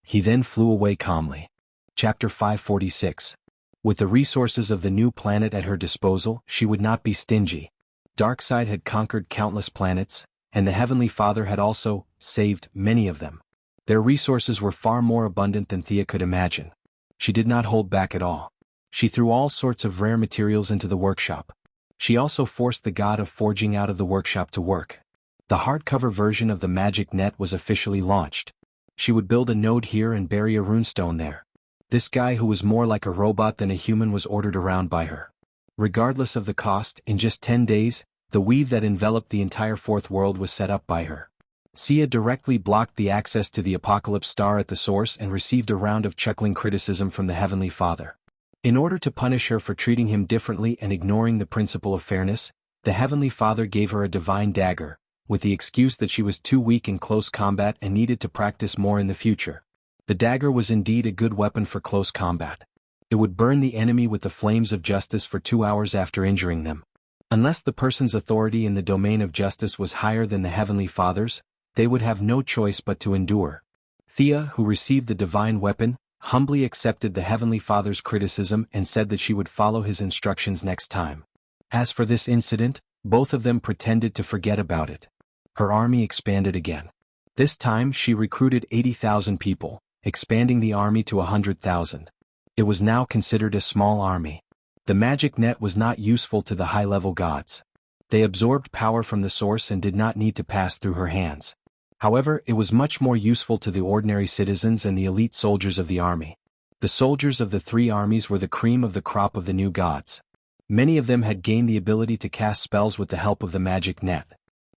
He then flew away calmly. Chapter 546. With the resources of the new planet at her disposal, she would not be stingy. Darkseid had conquered countless planets, and the Heavenly Father had also saved many of them. Their resources were far more abundant than Thea could imagine. She did not hold back at all. She threw all sorts of rare materials into the workshop. She also forced the god of forging out of the workshop to work. The hardcover version of the magic net was officially launched. She would build a node here and bury a runestone there. This guy who was more like a robot than a human was ordered around by her. Regardless of the cost, in just 10 days, the weave that enveloped the entire fourth world was set up by her. Sia directly blocked the access to the Apocalypse Star at the source and received a round of chuckling criticism from the Heavenly Father. In order to punish her for treating him differently and ignoring the principle of fairness, the Heavenly Father gave her a divine dagger, with the excuse that she was too weak in close combat and needed to practice more in the future. The dagger was indeed a good weapon for close combat. It would burn the enemy with the flames of justice for 2 hours after injuring them. Unless the person's authority in the domain of justice was higher than the Heavenly Father's, they would have no choice but to endure. Thea, who received the divine weapon, humbly accepted the Heavenly Father's criticism and said that she would follow his instructions next time. As for this incident, both of them pretended to forget about it. Her army expanded again. This time she recruited 80,000 people, expanding the army to 100,000. It was now considered a small army. The magic net was not useful to the high-level gods. They absorbed power from the source and did not need to pass through her hands. However, it was much more useful to the ordinary citizens and the elite soldiers of the army. The soldiers of the three armies were the cream of the crop of the new gods. Many of them had gained the ability to cast spells with the help of the magic net.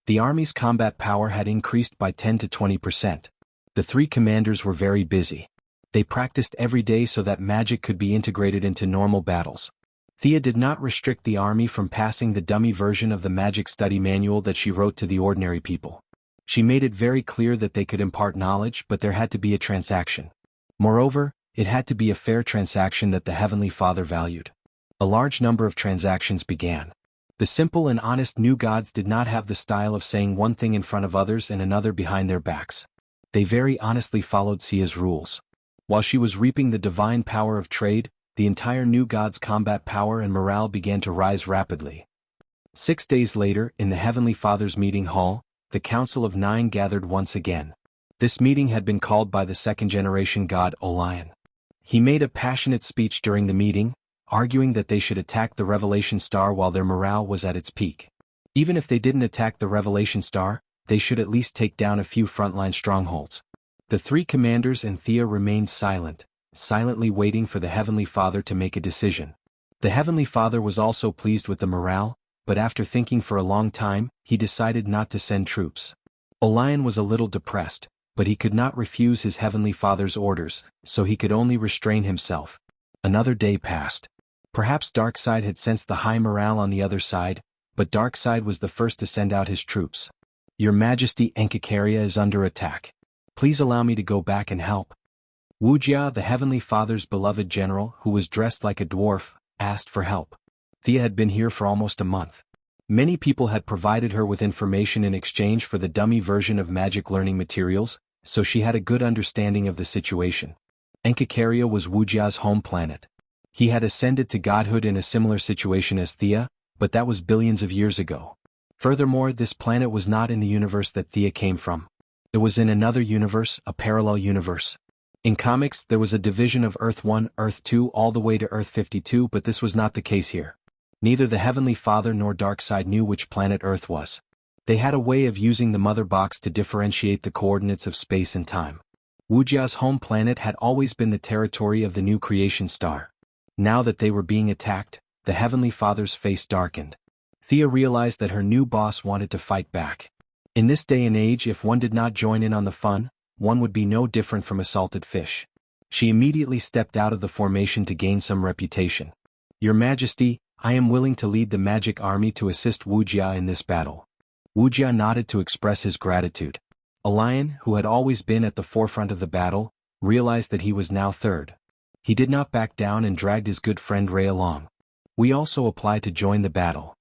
The army's combat power had increased by 10 to 20%. The three commanders were very busy. They practiced every day so that magic could be integrated into normal battles. Thea did not restrict the army from passing the dummy version of the magic study manual that she wrote to the ordinary people. She made it very clear that they could impart knowledge, but there had to be a transaction. Moreover, it had to be a fair transaction that the Heavenly Father valued. A large number of transactions began. The simple and honest new gods did not have the style of saying one thing in front of others and another behind their backs. They very honestly followed Sia's rules. While she was reaping the divine power of trade, the entire new god's combat power and morale began to rise rapidly. 6 days later, in the Heavenly Father's meeting hall, the Council of Nine gathered once again. This meeting had been called by the second-generation god Orion. He made a passionate speech during the meeting, arguing that they should attack the Revelation Star while their morale was at its peak. Even if they didn't attack the Revelation Star, they should at least take down a few frontline strongholds. The three commanders and Thea remained silent, silently waiting for the Heavenly Father to make a decision. The Heavenly Father was also pleased with the morale, but after thinking for a long time, he decided not to send troops. Orion was a little depressed, but he could not refuse his Heavenly Father's orders, so he could only restrain himself. Another day passed. Perhaps Darkseid had sensed the high morale on the other side, but Darkseid was the first to send out his troops. "Your Majesty, Enkicaria is under attack. Please allow me to go back and help." Wuxia, the Heavenly Father's beloved general, who was dressed like a dwarf, asked for help. Thea had been here for almost a month. Many people had provided her with information in exchange for the dummy version of magic learning materials, so she had a good understanding of the situation. Enkicaria was Wuxia's home planet. He had ascended to godhood in a similar situation as Thea, but that was billions of years ago. Furthermore, this planet was not in the universe that Thea came from. It was in another universe, a parallel universe. In comics, there was a division of Earth 1, Earth 2 all the way to Earth 52, but this was not the case here. Neither the Heavenly Father nor Darkseid knew which planet Earth was. They had a way of using the mother box to differentiate the coordinates of space and time. Wuxia's home planet had always been the territory of the new creation star. Now that they were being attacked, the Heavenly Father's face darkened. Thea realized that her new boss wanted to fight back. In this day and age, if one did not join in on the fun, one would be no different from a salted fish. She immediately stepped out of the formation to gain some reputation. "Your Majesty, I am willing to lead the magic army to assist Wuxia in this battle." Wuxia nodded to express his gratitude. Orion, who had always been at the forefront of the battle, realized that he was now third. He did not back down and dragged his good friend Ray along. "We also apply to join the battle."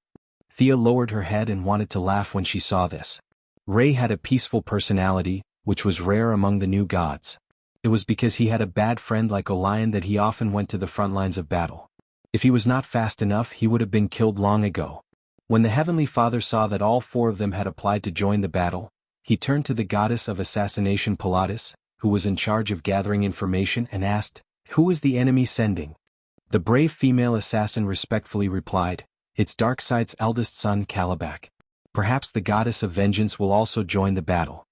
Thea lowered her head and wanted to laugh when she saw this. Ray had a peaceful personality, which was rare among the new gods. It was because he had a bad friend like Orion that he often went to the front lines of battle. If he was not fast enough, he would have been killed long ago. When the Heavenly Father saw that all four of them had applied to join the battle, he turned to the goddess of assassination Pilatus, who was in charge of gathering information, and asked, "Who is the enemy sending?" The brave female assassin respectfully replied, "It's Darkseid's eldest son Kalibak. Perhaps the goddess of vengeance will also join the battle."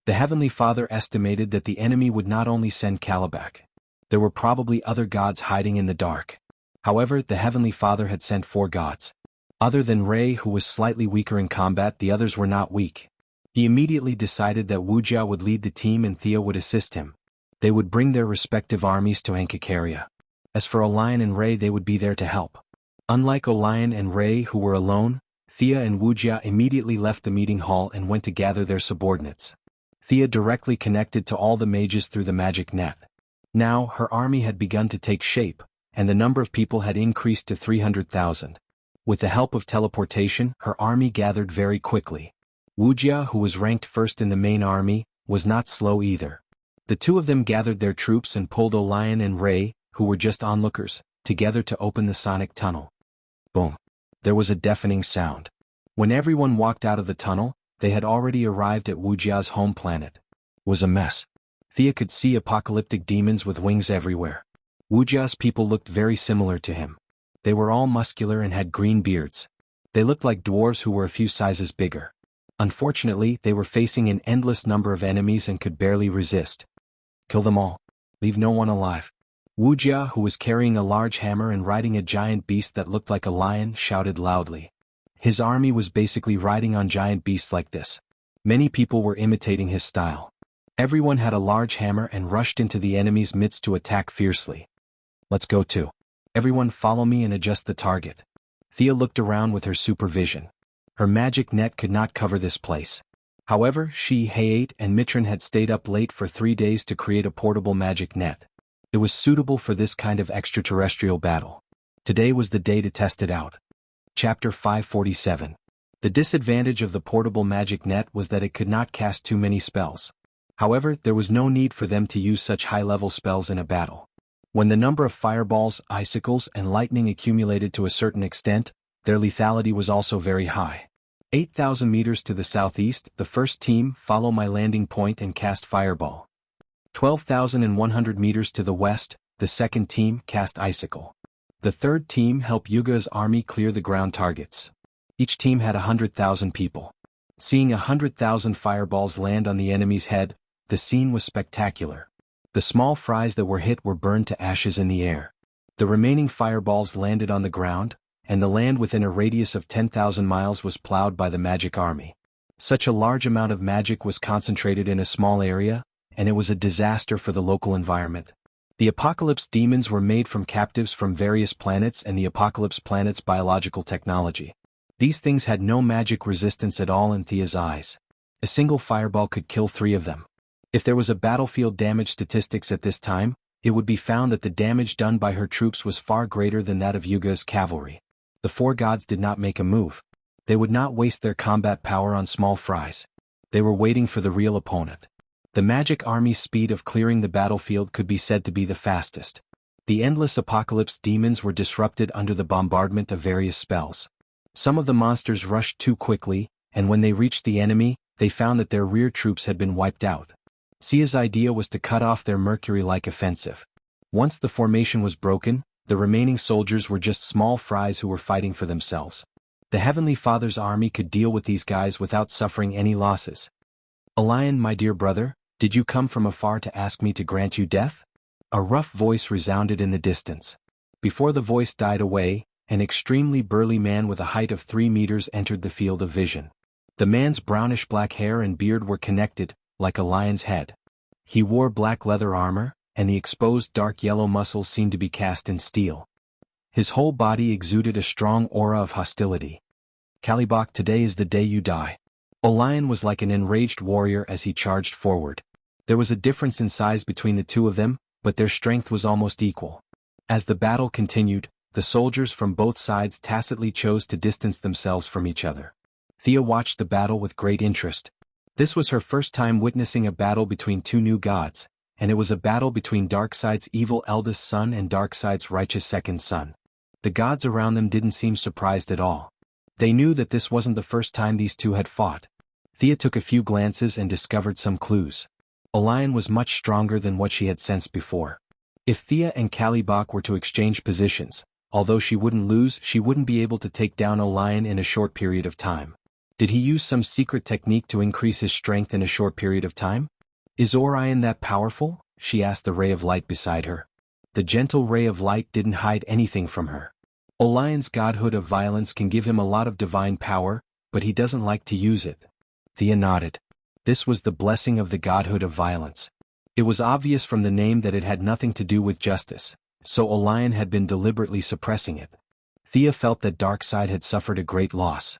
The Heavenly Father estimated that the enemy would not only send Kalibak. There were probably other gods hiding in the dark. However, the Heavenly Father had sent 4 gods. Other than Ray, who was slightly weaker in combat, the others were not weak. He immediately decided that Wuxia would lead the team and Thea would assist him. They would bring their respective armies to Enkicaria. As for Orion and Ray, they would be there to help. Unlike Orion and Ray, who were alone, Thea and Wuxia immediately left the meeting hall and went to gather their subordinates. Thea directly connected to all the mages through the magic net. Now, her army had begun to take shape, and the number of people had increased to 300,000. With the help of teleportation, her army gathered very quickly. Wuxia, who was ranked first in the main army, was not slow either. The two of them gathered their troops and pulled Orion and Ray, who were just onlookers, together to open the sonic tunnel. Boom. There was a deafening sound. When everyone walked out of the tunnel, they had already arrived at Wuxia's home planet. It was a mess. Thea could see apocalyptic demons with wings everywhere. Wuxia's people looked very similar to him. They were all muscular and had green beards. They looked like dwarves who were a few sizes bigger. Unfortunately, they were facing an endless number of enemies and could barely resist. "Kill them all. Leave no one alive." Wuxia, who was carrying a large hammer and riding a giant beast that looked like a lion, shouted loudly. His army was basically riding on giant beasts like this. Many people were imitating his style. Everyone had a large hammer and rushed into the enemy's midst to attack fiercely. "Let's go too. Everyone follow me and adjust the target." Thea looked around with her supervision. Her magic net could not cover this place. However, she, Hayate, and Mitron had stayed up late for 3 days to create a portable magic net. It was suitable for this kind of extraterrestrial battle. Today was the day to test it out. Chapter 547. The disadvantage of the portable magic net was that it could not cast too many spells. However, there was no need for them to use such high-level spells in a battle. When the number of fireballs, icicles, and lightning accumulated to a certain extent, their lethality was also very high. 8,000 meters to the southeast, the first team follow my landing point and cast fireball. 12,100 meters to the west, the second team cast icicle. The third team help Yuga's army clear the ground targets. Each team had 100,000 people. Seeing 100,000 fireballs land on the enemy's head, the scene was spectacular. The small fries that were hit were burned to ashes in the air. The remaining fireballs landed on the ground, and the land within a radius of 10,000 miles was plowed by the magic army. Such a large amount of magic was concentrated in a small area, and it was a disaster for the local environment. The Apocalypse demons were made from captives from various planets and the Apocalypse planet's biological technology. These things had no magic resistance at all in Thea's eyes. A single fireball could kill 3 of them. If there was a battlefield damage statistics at this time, it would be found that the damage done by her troops was far greater than that of Yuga's cavalry. The 4 gods did not make a move. They would not waste their combat power on small fries. They were waiting for the real opponent. The magic army's speed of clearing the battlefield could be said to be the fastest. The endless Apocalypse demons were disrupted under the bombardment of various spells. Some of the monsters rushed too quickly, and when they reached the enemy, they found that their rear troops had been wiped out. Sia's idea was to cut off their Mercury-like offensive. Once the formation was broken, the remaining soldiers were just small fries who were fighting for themselves. The Heavenly Father's army could deal with these guys without suffering any losses. "Elian, my dear brother, did you come from afar to ask me to grant you death?" A rough voice resounded in the distance. Before the voice died away, an extremely burly man with a height of 3 meters entered the field of vision. The man's brownish-black hair and beard were connected, like a lion's head. He wore black leather armor, and the exposed dark yellow muscles seemed to be cast in steel. His whole body exuded a strong aura of hostility. "Kalibok, today is the day you die." Olion was like an enraged warrior as he charged forward. There was a difference in size between the 2 of them, but their strength was almost equal. As the battle continued, the soldiers from both sides tacitly chose to distance themselves from each other. Thea watched the battle with great interest. This was her first time witnessing a battle between 2 new gods, and it was a battle between Darkseid's evil eldest son and Darkseid's righteous second son. The gods around them didn't seem surprised at all. They knew that this wasn't the first time these 2 had fought. Thea took a few glances and discovered some clues. Olion was much stronger than what she had sensed before. If Thea and Kalibok were to exchange positions, although she wouldn't lose, she wouldn't be able to take down Olion in a short period of time. Did he use some secret technique to increase his strength in a short period of time? "Is Orion that powerful?" she asked the ray of light beside her. The gentle ray of light didn't hide anything from her. Olion's godhood of violence can give him a lot of divine power, but he doesn't like to use it. Thea nodded. This was the blessing of the godhood of violence. It was obvious from the name that it had nothing to do with justice, so Olion had been deliberately suppressing it. Thea felt that Darkseid had suffered a great loss.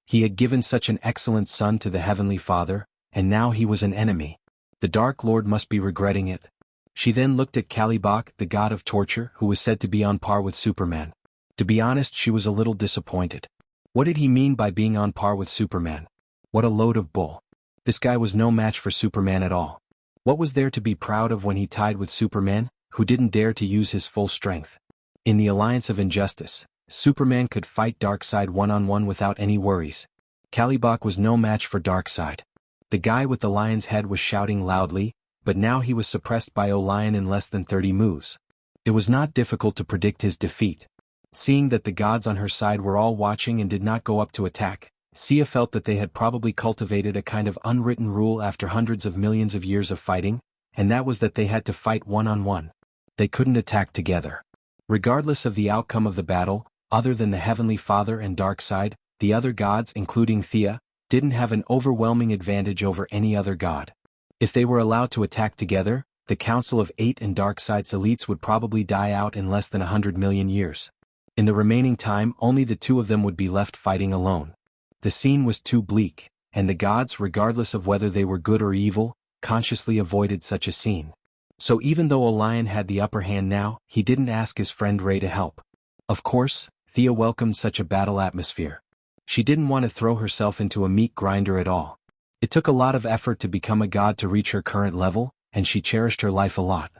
He had given such an excellent son to the Heavenly Father, and now he was an enemy. The Dark Lord must be regretting it. She then looked at Kalibok, the god of torture, who was said to be on par with Superman. To be honest, she was a little disappointed. What did he mean by being on par with Superman? What a load of bull. This guy was no match for Superman at all. What was there to be proud of when he tied with Superman, who didn't dare to use his full strength? In the Alliance of Injustice, Superman could fight Darkseid one-on-one without any worries. Kalibok was no match for Darkseid. The guy with the lion's head was shouting loudly, but now he was suppressed by Olion in less than 30 moves. It was not difficult to predict his defeat. Seeing that the gods on her side were all watching and did not go up to attack, Sia felt that they had probably cultivated a kind of unwritten rule after hundreds of millions of years of fighting, and that was that they had to fight one-on-one. They couldn't attack together. Regardless of the outcome of the battle, other than the Heavenly Father and Darkseid, the other gods, including Thea, didn't have an overwhelming advantage over any other god. If they were allowed to attack together, the Council of 8 and Darkseid's elites would probably die out in less than 100 million years. In the remaining time, only the 2 of them would be left fighting alone. The scene was too bleak, and the gods, regardless of whether they were good or evil, consciously avoided such a scene. So even though Olion had the upper hand now, he didn't ask his friend Ray to help. Of course, Thea welcomed such a battle atmosphere. She didn't want to throw herself into a meat grinder at all. It took a lot of effort to become a god to reach her current level, and she cherished her life a lot.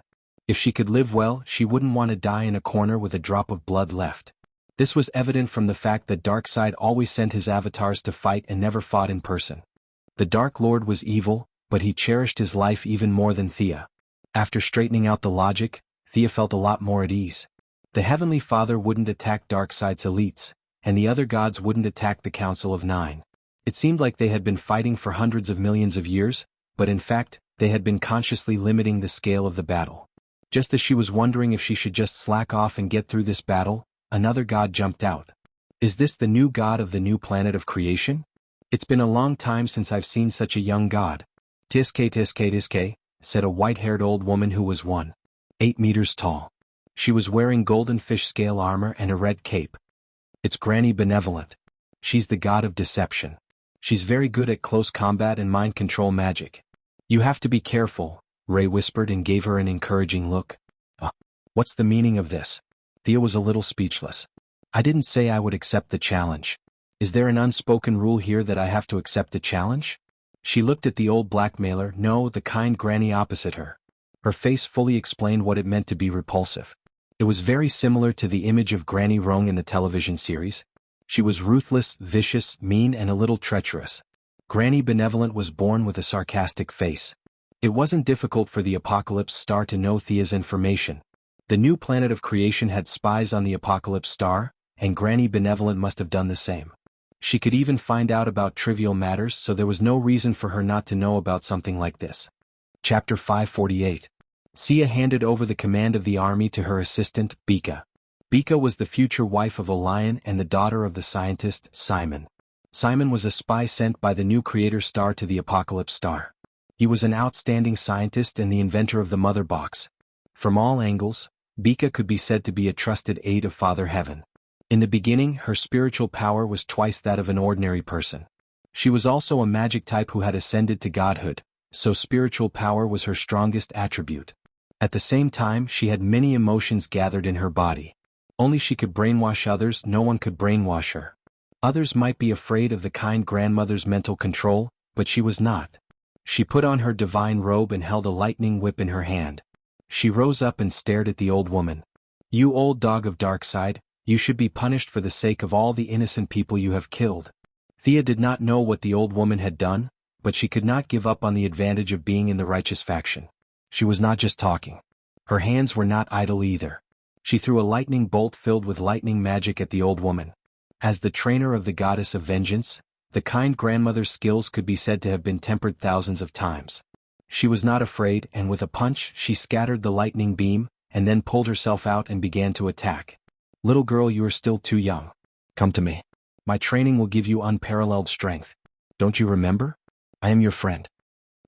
If she could live well, she wouldn't want to die in a corner with a drop of blood left. This was evident from the fact that Darkseid always sent his avatars to fight and never fought in person. The Dark Lord was evil, but he cherished his life even more than Thea. After straightening out the logic, Thea felt a lot more at ease. The Heavenly Father wouldn't attack Darkseid's elites, and the other gods wouldn't attack the Council of 9. It seemed like they had been fighting for hundreds of millions of years, but in fact, they had been consciously limiting the scale of the battle. Just as she was wondering if she should just slack off and get through this battle, another god jumped out. Is this the new god of the new planet of creation? It's been a long time since I've seen such a young god. Tiske, said a white-haired old woman who was 1.8 meters tall. She was wearing golden fish scale armor and a red cape. It's Granny Benevolent. She's the god of deception. She's very good at close combat and mind control magic. You have to be careful, Ray whispered and gave her an encouraging look. What's the meaning of this? Thea was a little speechless. I didn't say I would accept the challenge. Is there an unspoken rule here that I have to accept a challenge? She looked at the old blackmailer, no, the kind granny opposite her. Her face fully explained what it meant to be repulsive. It was very similar to the image of Granny Rong in the television series. She was ruthless, vicious, mean and a little treacherous. Granny Benevolent was born with a sarcastic face. It wasn't difficult for the Apocalypse Star to know Thea's information. The new planet of creation had spies on the Apocalypse Star, and Granny Benevolent must have done the same. She could even find out about trivial matters, so there was no reason for her not to know about something like this. Chapter 548. Sia handed over the command of the army to her assistant, Bika. Bika was the future wife of a lion and the daughter of the scientist, Simon. Simon was a spy sent by the new creator star to the Apocalypse Star. He was an outstanding scientist and the inventor of the Mother Box. From all angles, Bika could be said to be a trusted aide of Father Heaven. In the beginning, her spiritual power was twice that of an ordinary person. She was also a magic type who had ascended to godhood, so spiritual power was her strongest attribute. At the same time, she had many emotions gathered in her body. Only she could brainwash others, no one could brainwash her. Others might be afraid of the kind grandmother's mental control, but she was not. She put on her divine robe and held a lightning whip in her hand. She rose up and stared at the old woman. You old dog of Darkside, you should be punished for the sake of all the innocent people you have killed. Thea did not know what the old woman had done, but she could not give up on the advantage of being in the righteous faction. She was not just talking. Her hands were not idle either. She threw a lightning bolt filled with lightning magic at the old woman. As the trainer of the goddess of vengeance, the kind grandmother's skills could be said to have been tempered thousands of times. She was not afraid, and with a punch, she scattered the lightning beam, and then pulled herself out and began to attack. Little girl, you are still too young. Come to me. My training will give you unparalleled strength. Don't you remember? I am your friend.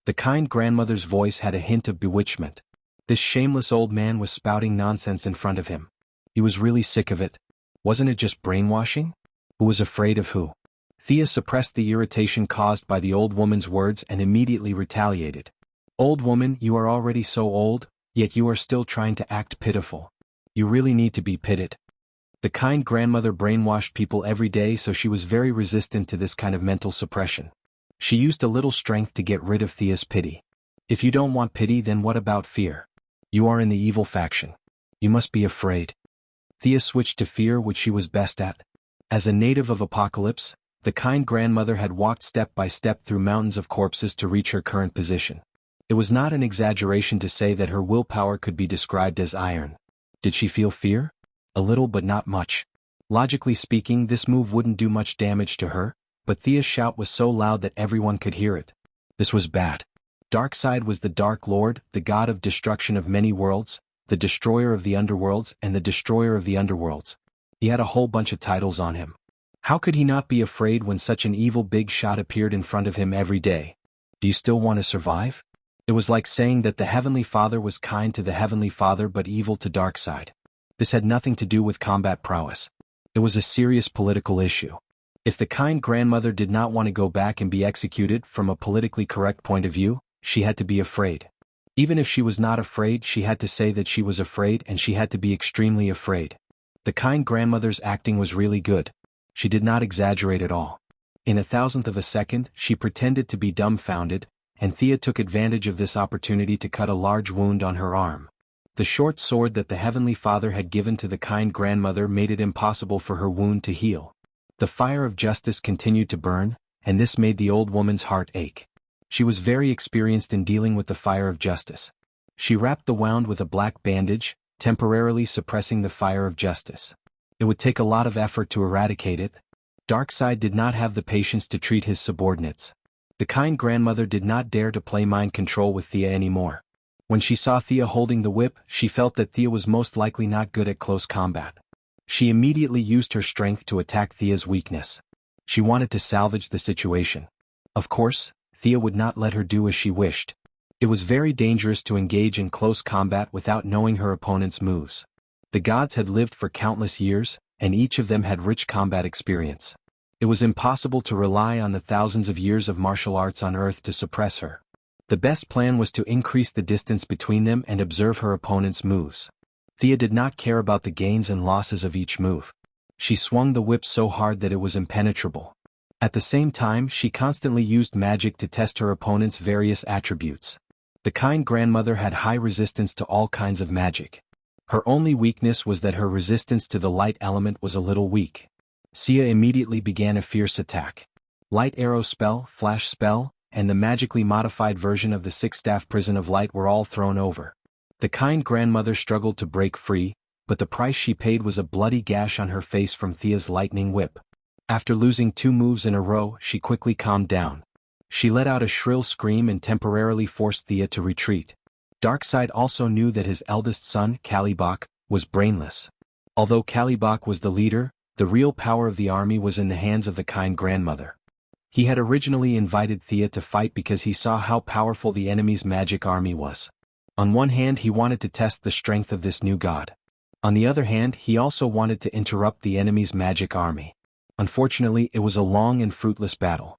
The kind grandmother's voice had a hint of bewitchment. This shameless old man was spouting nonsense in front of him. He was really sick of it. Wasn't it just brainwashing? Who was afraid of who? Thea suppressed the irritation caused by the old woman's words and immediately retaliated. Old woman, you are already so old, yet you are still trying to act pitiful. You really need to be pitied. The kind grandmother brainwashed people every day, so she was very resistant to this kind of mental suppression. She used a little strength to get rid of Thea's pity. If you don't want pity, then what about fear? You are in the evil faction. You must be afraid. Thea switched to fear, which she was best at. As a native of Apocalypse, the kind grandmother had walked step by step through mountains of corpses to reach her current position. It was not an exaggeration to say that her willpower could be described as iron. Did she feel fear? A little, but not much. Logically speaking, this move wouldn't do much damage to her, but Thea's shout was so loud that everyone could hear it. This was bad. Darkside was the Dark Lord, the god of destruction of many worlds, the destroyer of the underworlds, and the destroyer of the underworlds. He had a whole bunch of titles on him. How could he not be afraid when such an evil big shot appeared in front of him every day? Do you still want to survive? It was like saying that the Heavenly Father was kind to the Heavenly Father but evil to Darkside. This had nothing to do with combat prowess. It was a serious political issue. If the kind grandmother did not want to go back and be executed from a politically correct point of view, she had to be afraid. Even if she was not afraid, she had to say that she was afraid, and she had to be extremely afraid. The kind grandmother's acting was really good. She did not exaggerate at all. In a thousandth of a second, she pretended to be dumbfounded, and Thea took advantage of this opportunity to cut a large wound on her arm. The short sword that the Heavenly Father had given to the kind grandmother made it impossible for her wound to heal. The fire of justice continued to burn, and this made the old woman's heart ache. She was very experienced in dealing with the fire of justice. She wrapped the wound with a black bandage, temporarily suppressing the fire of justice. It would take a lot of effort to eradicate it. Darkside did not have the patience to treat his subordinates. The kind grandmother did not dare to play mind control with Thea anymore. When she saw Thea holding the whip, she felt that Thea was most likely not good at close combat. She immediately used her strength to attack Thea's weakness. She wanted to salvage the situation. Of course, Thea would not let her do as she wished. It was very dangerous to engage in close combat without knowing her opponent's moves. The gods had lived for countless years, and each of them had rich combat experience. It was impossible to rely on the thousands of years of martial arts on Earth to suppress her. The best plan was to increase the distance between them and observe her opponent's moves. Thea did not care about the gains and losses of each move. She swung the whip so hard that it was impenetrable. At the same time, she constantly used magic to test her opponent's various attributes. The kind grandmother had high resistance to all kinds of magic. Her only weakness was that her resistance to the light element was a little weak. Thea immediately began a fierce attack. Light arrow spell, flash spell, and the magically modified version of the six-staff prison of light were all thrown over. The kind grandmother struggled to break free, but the price she paid was a bloody gash on her face from Thea's lightning whip. After losing 2 moves in a row, she quickly calmed down. She let out a shrill scream and temporarily forced Thea to retreat. Darkseid also knew that his eldest son, Kalibak, was brainless. Although Kalibak was the leader, the real power of the army was in the hands of the kind grandmother. He had originally invited Thea to fight because he saw how powerful the enemy's magic army was. On one hand, he wanted to test the strength of this new god. On the other hand, he also wanted to interrupt the enemy's magic army. Unfortunately, it was a long and fruitless battle.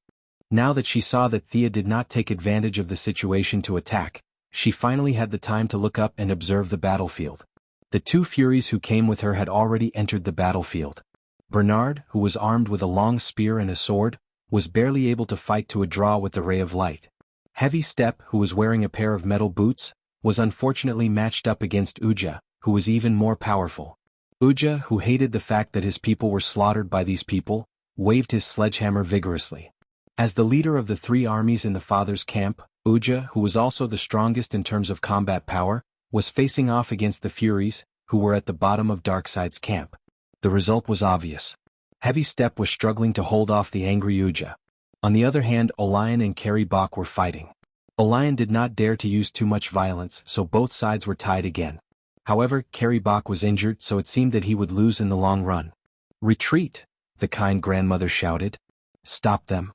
Now that she saw that Thea did not take advantage of the situation to attack, she finally had the time to look up and observe the battlefield. The 2 Furies who came with her had already entered the battlefield. Bernard, who was armed with a long spear and a sword, was barely able to fight to a draw with the ray of light. Heavy Step, who was wearing a pair of metal boots, was unfortunately matched up against Wuxia, who was even more powerful. Wuxia, who hated the fact that his people were slaughtered by these people, waved his sledgehammer vigorously. As the leader of the 3 armies in the father's camp, Wuxia, who was also the strongest in terms of combat power, was facing off against the Furies, who were at the bottom of Darkseid's camp. The result was obvious. Heavy Step was struggling to hold off the angry Wuxia. On the other hand, Orion and Kalibak were fighting. Orion did not dare to use too much violence, so both sides were tied again. However, Kalibak was injured, so it seemed that he would lose in the long run. "Retreat!" the kind grandmother shouted. "Stop them!"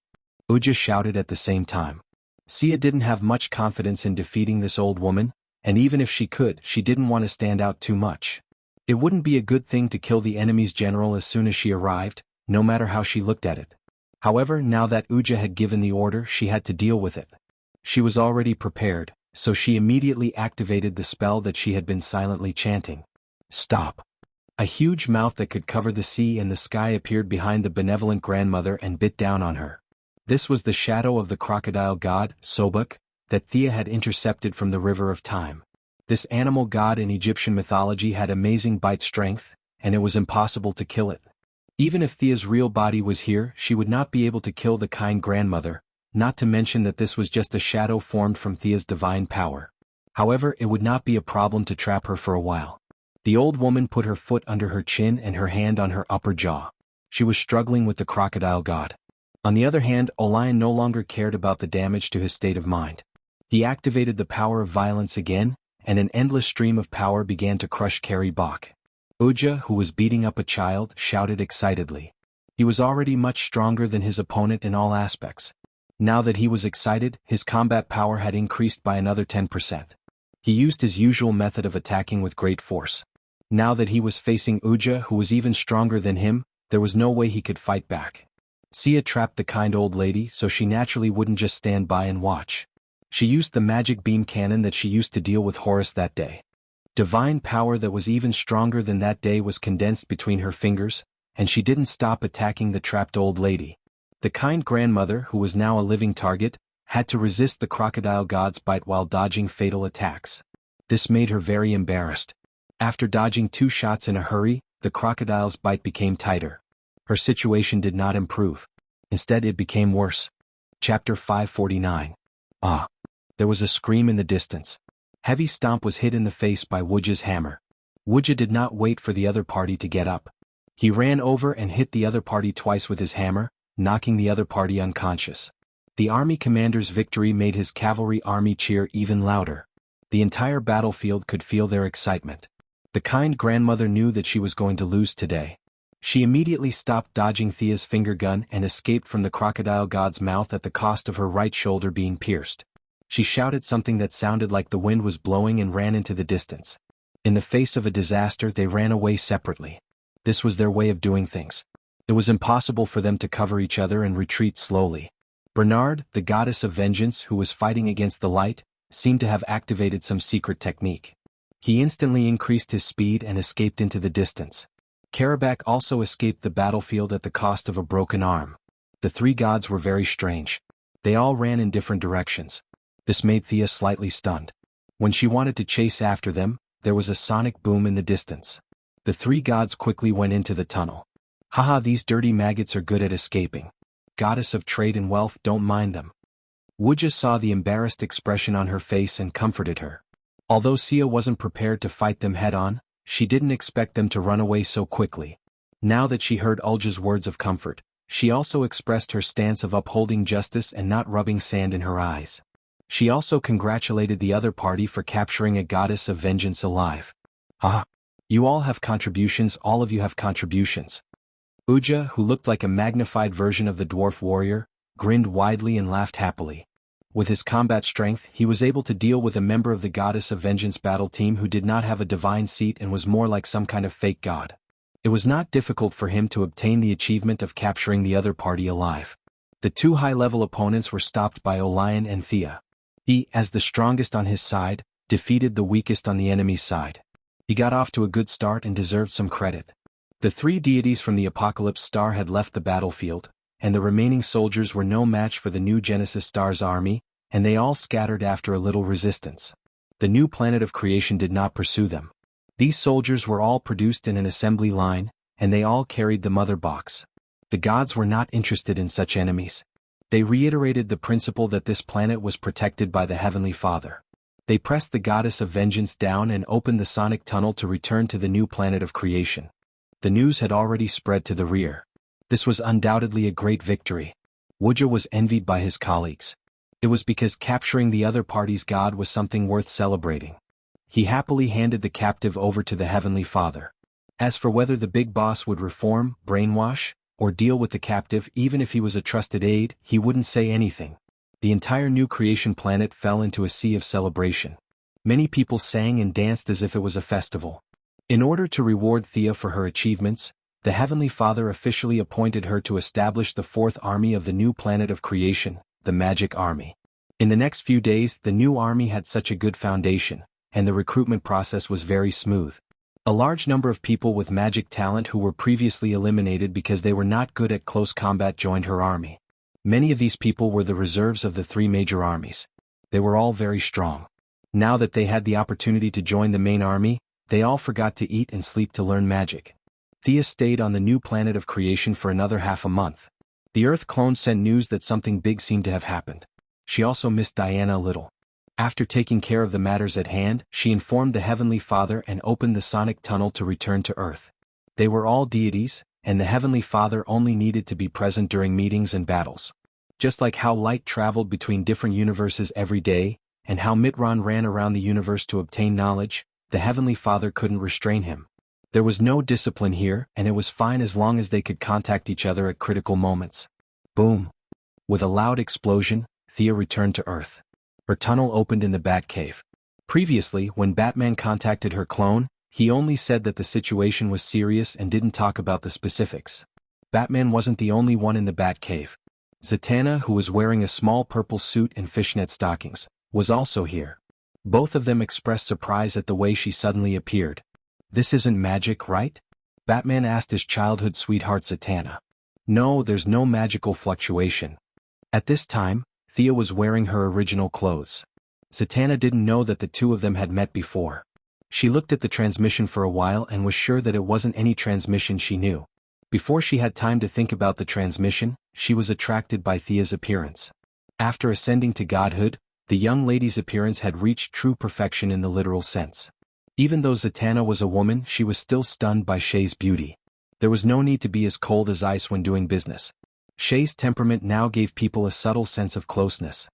Wuxia shouted at the same time. Thea didn't have much confidence in defeating this old woman, and even if she could, she didn't want to stand out too much. It wouldn't be a good thing to kill the enemy's general as soon as she arrived, no matter how she looked at it. However, now that Wuxia had given the order, she had to deal with it. She was already prepared, so she immediately activated the spell that she had been silently chanting. Stop! A huge mouth that could cover the sea and the sky appeared behind the benevolent grandmother and bit down on her. This was the shadow of the crocodile god, Sobuk, that Thea had intercepted from the river of time. This animal god in Egyptian mythology had amazing bite strength, and it was impossible to kill it. Even if Thea's real body was here, she would not be able to kill the kind grandmother, not to mention that this was just a shadow formed from Thea's divine power. However, it would not be a problem to trap her for a while. The old woman put her foot under her chin and her hand on her upper jaw. She was struggling with the crocodile god. On the other hand, Orion no longer cared about the damage to his state of mind. He activated the power of violence again, and an endless stream of power began to crush Kalibak. Wuxia, who was beating up a child, shouted excitedly. He was already much stronger than his opponent in all aspects. Now that he was excited, his combat power had increased by another 10%. He used his usual method of attacking with great force. Now that he was facing Wuxia, who was even stronger than him, there was no way he could fight back. Thea trapped the kind old lady, so she naturally wouldn't just stand by and watch. She used the magic beam cannon that she used to deal with Horus that day. Divine power that was even stronger than that day was condensed between her fingers, and she didn't stop attacking the trapped old lady. The kind grandmother, who was now a living target, had to resist the crocodile god's bite while dodging fatal attacks. This made her very embarrassed. After dodging 2 shots in a hurry, the crocodile's bite became tighter. Her situation did not improve. Instead, it became worse. Chapter 549. Ah! There was a scream in the distance. Heavy Stomp was hit in the face by Wuxia's hammer. Wuxia did not wait for the other party to get up. He ran over and hit the other party twice with his hammer, knocking the other party unconscious. The army commander's victory made his cavalry army cheer even louder. The entire battlefield could feel their excitement. The kind grandmother knew that she was going to lose today. She immediately stopped dodging Thea's finger gun and escaped from the crocodile god's mouth at the cost of her right shoulder being pierced. She shouted something that sounded like the wind was blowing and ran into the distance. In the face of a disaster, they ran away separately. This was their way of doing things. It was impossible for them to cover each other and retreat slowly. Bernard, the goddess of vengeance who was fighting against the light, seemed to have activated some secret technique. He instantly increased his speed and escaped into the distance. Karabakh also escaped the battlefield at the cost of a broken arm. The three gods were very strange. They all ran in different directions. This made Thea slightly stunned. When she wanted to chase after them, there was a sonic boom in the distance. The three gods quickly went into the tunnel. Haha, these dirty maggots are good at escaping. Goddess of trade and wealth, don't mind them. Wuxia saw the embarrassed expression on her face and comforted her. Although Sia wasn't prepared to fight them head-on, she didn't expect them to run away so quickly. Now that she heard Ulja's words of comfort, she also expressed her stance of upholding justice and not rubbing sand in her eyes. She also congratulated the other party for capturing a goddess of vengeance alive. Ah, you all have contributions, all of you have contributions. Wuxia, who looked like a magnified version of the dwarf warrior, grinned widely and laughed happily. With his combat strength, he was able to deal with a member of the Goddess of Vengeance battle team who did not have a divine seat and was more like some kind of fake god. It was not difficult for him to obtain the achievement of capturing the other party alive. The two high-level opponents were stopped by Olion and Thea. He, as the strongest on his side, defeated the weakest on the enemy's side. He got off to a good start and deserved some credit. The three deities from the Apocalypse Star had left the battlefield, and the remaining soldiers were no match for the new Genesis Star's army, and they all scattered after a little resistance. The new planet of creation did not pursue them. These soldiers were all produced in an assembly line, and they all carried the mother box. The gods were not interested in such enemies. They reiterated the principle that this planet was protected by the Heavenly Father. They pressed the Goddess of Vengeance down and opened the sonic tunnel to return to the new planet of creation. The news had already spread to the rear. This was undoubtedly a great victory. Wuxia was envied by his colleagues. It was because capturing the other party's god was something worth celebrating. He happily handed the captive over to the Heavenly Father. As for whether the big boss would reform, brainwash, or deal with the captive even if he was a trusted aide, he wouldn't say anything. The entire new creation planet fell into a sea of celebration. Many people sang and danced as if it was a festival. In order to reward Thea for her achievements, the Heavenly Father officially appointed her to establish the fourth army of the new planet of creation, the Magic Army. In the next few days, the new army had such a good foundation, and the recruitment process was very smooth. A large number of people with magic talent who were previously eliminated because they were not good at close combat joined her army. Many of these people were the reserves of the three major armies. They were all very strong. Now that they had the opportunity to join the main army, they all forgot to eat and sleep to learn magic. Thea stayed on the new planet of creation for another half a month. The Earth clone sent news that something big seemed to have happened. She also missed Diana a little. After taking care of the matters at hand, she informed the Heavenly Father and opened the sonic tunnel to return to Earth. They were all deities, and the Heavenly Father only needed to be present during meetings and battles. Just like how light traveled between different universes every day, and how Mitron ran around the universe to obtain knowledge, the Heavenly Father couldn't restrain him. There was no discipline here, and it was fine as long as they could contact each other at critical moments. Boom! With a loud explosion, Thea returned to Earth. Her tunnel opened in the Batcave. Previously, when Batman contacted her clone, he only said that the situation was serious and didn't talk about the specifics. Batman wasn't the only one in the Batcave. Zatanna, who was wearing a small purple suit and fishnet stockings, was also here. Both of them expressed surprise at the way she suddenly appeared. "This isn't magic, right?" Batman asked his childhood sweetheart Zatanna. "No, there's no magical fluctuation." At this time, Thea was wearing her original clothes. Zatanna didn't know that the two of them had met before. She looked at the transmission for a while and was sure that it wasn't any transmission she knew. Before she had time to think about the transmission, she was attracted by Thea's appearance. After ascending to godhood, the young lady's appearance had reached true perfection in the literal sense. Even though Zatanna was a woman, she was still stunned by Shay's beauty. There was no need to be as cold as ice when doing business. Shay's temperament now gave people a subtle sense of closeness.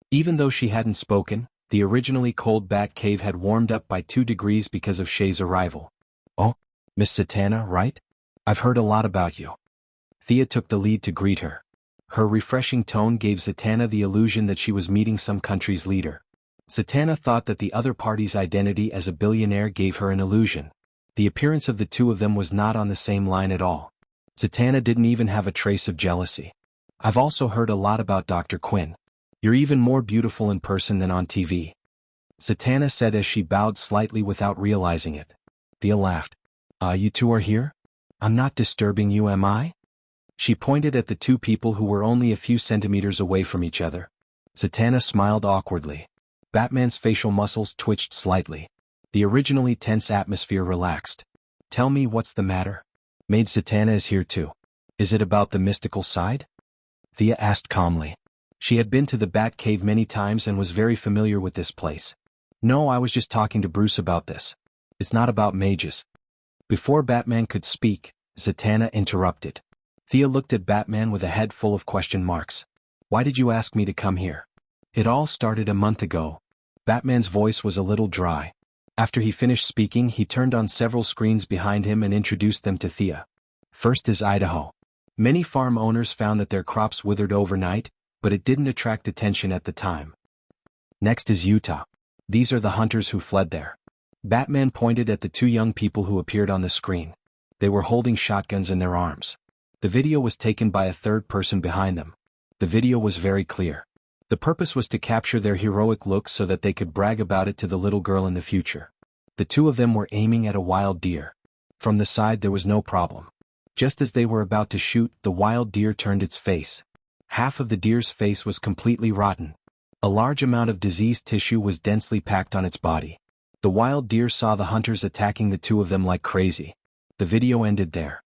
Even though she hadn't spoken, the originally cold Bat Cave had warmed up by 2 degrees because of Shay's arrival. "Oh, Miss Zatanna, right? I've heard a lot about you." Thea took the lead to greet her. Her refreshing tone gave Zatanna the illusion that she was meeting some country's leader. Zatanna thought that the other party's identity as a billionaire gave her an illusion. The appearance of the two of them was not on the same line at all. Zatanna didn't even have a trace of jealousy. "I've also heard a lot about Dr. Quinn. You're even more beautiful in person than on TV." Zatanna said as she bowed slightly without realizing it. Thea laughed. You two are here? I'm not disturbing you, am I?" She pointed at the 2 people who were only a few centimeters away from each other. Zatanna smiled awkwardly. Batman's facial muscles twitched slightly. The originally tense atmosphere relaxed. "Tell me what's the matter?" "Maid Zatanna is here too. Is it about the mystical side?" Thea asked calmly. She had been to the Bat Cave many times and was very familiar with this place. "No, I was just talking to Bruce about this. It's not about mages." Before Batman could speak, Zatanna interrupted. Thea looked at Batman with a head full of question marks. "Why did you ask me to come here?" "It all started a month ago." Batman's voice was a little dry. After he finished speaking, he turned on several screens behind him and introduced them to Thea. "First is Idaho. Many farm owners found that their crops withered overnight, but it didn't attract attention at the time. Next is Utah. These are the hunters who fled there." Batman pointed at the 2 young people who appeared on the screen. They were holding shotguns in their arms. The video was taken by a 3rd person behind them. The video was very clear. The purpose was to capture their heroic looks so that they could brag about it to the little girl in the future. The 2 of them were aiming at a wild deer. From the side there was no problem. Just as they were about to shoot, the wild deer turned its face. Half of the deer's face was completely rotten. A large amount of diseased tissue was densely packed on its body. The wild deer saw the hunters attacking the 2 of them like crazy. The video ended there.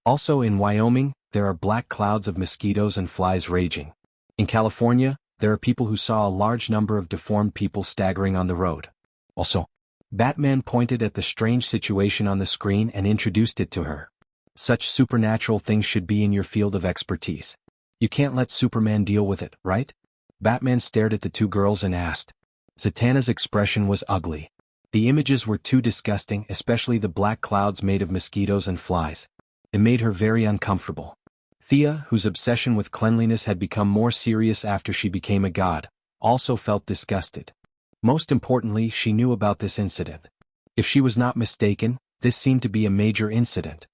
Also in Wyoming, there are black clouds of mosquitoes and flies raging. In California, there are people who saw a large number of deformed people staggering on the road. Also, Batman pointed at the strange situation on the screen and introduced it to her. "Such supernatural things should be in your field of expertise. You can't let Superman deal with it, right?" Batman stared at the 2 girls and asked. Zatanna's expression was ugly. The images were too disgusting, especially the black clouds made of mosquitoes and flies. It made her very uncomfortable. Thea, whose obsession with cleanliness had become more serious after she became a god, also felt disgusted. Most importantly, she knew about this incident. If she was not mistaken, this seemed to be a major incident.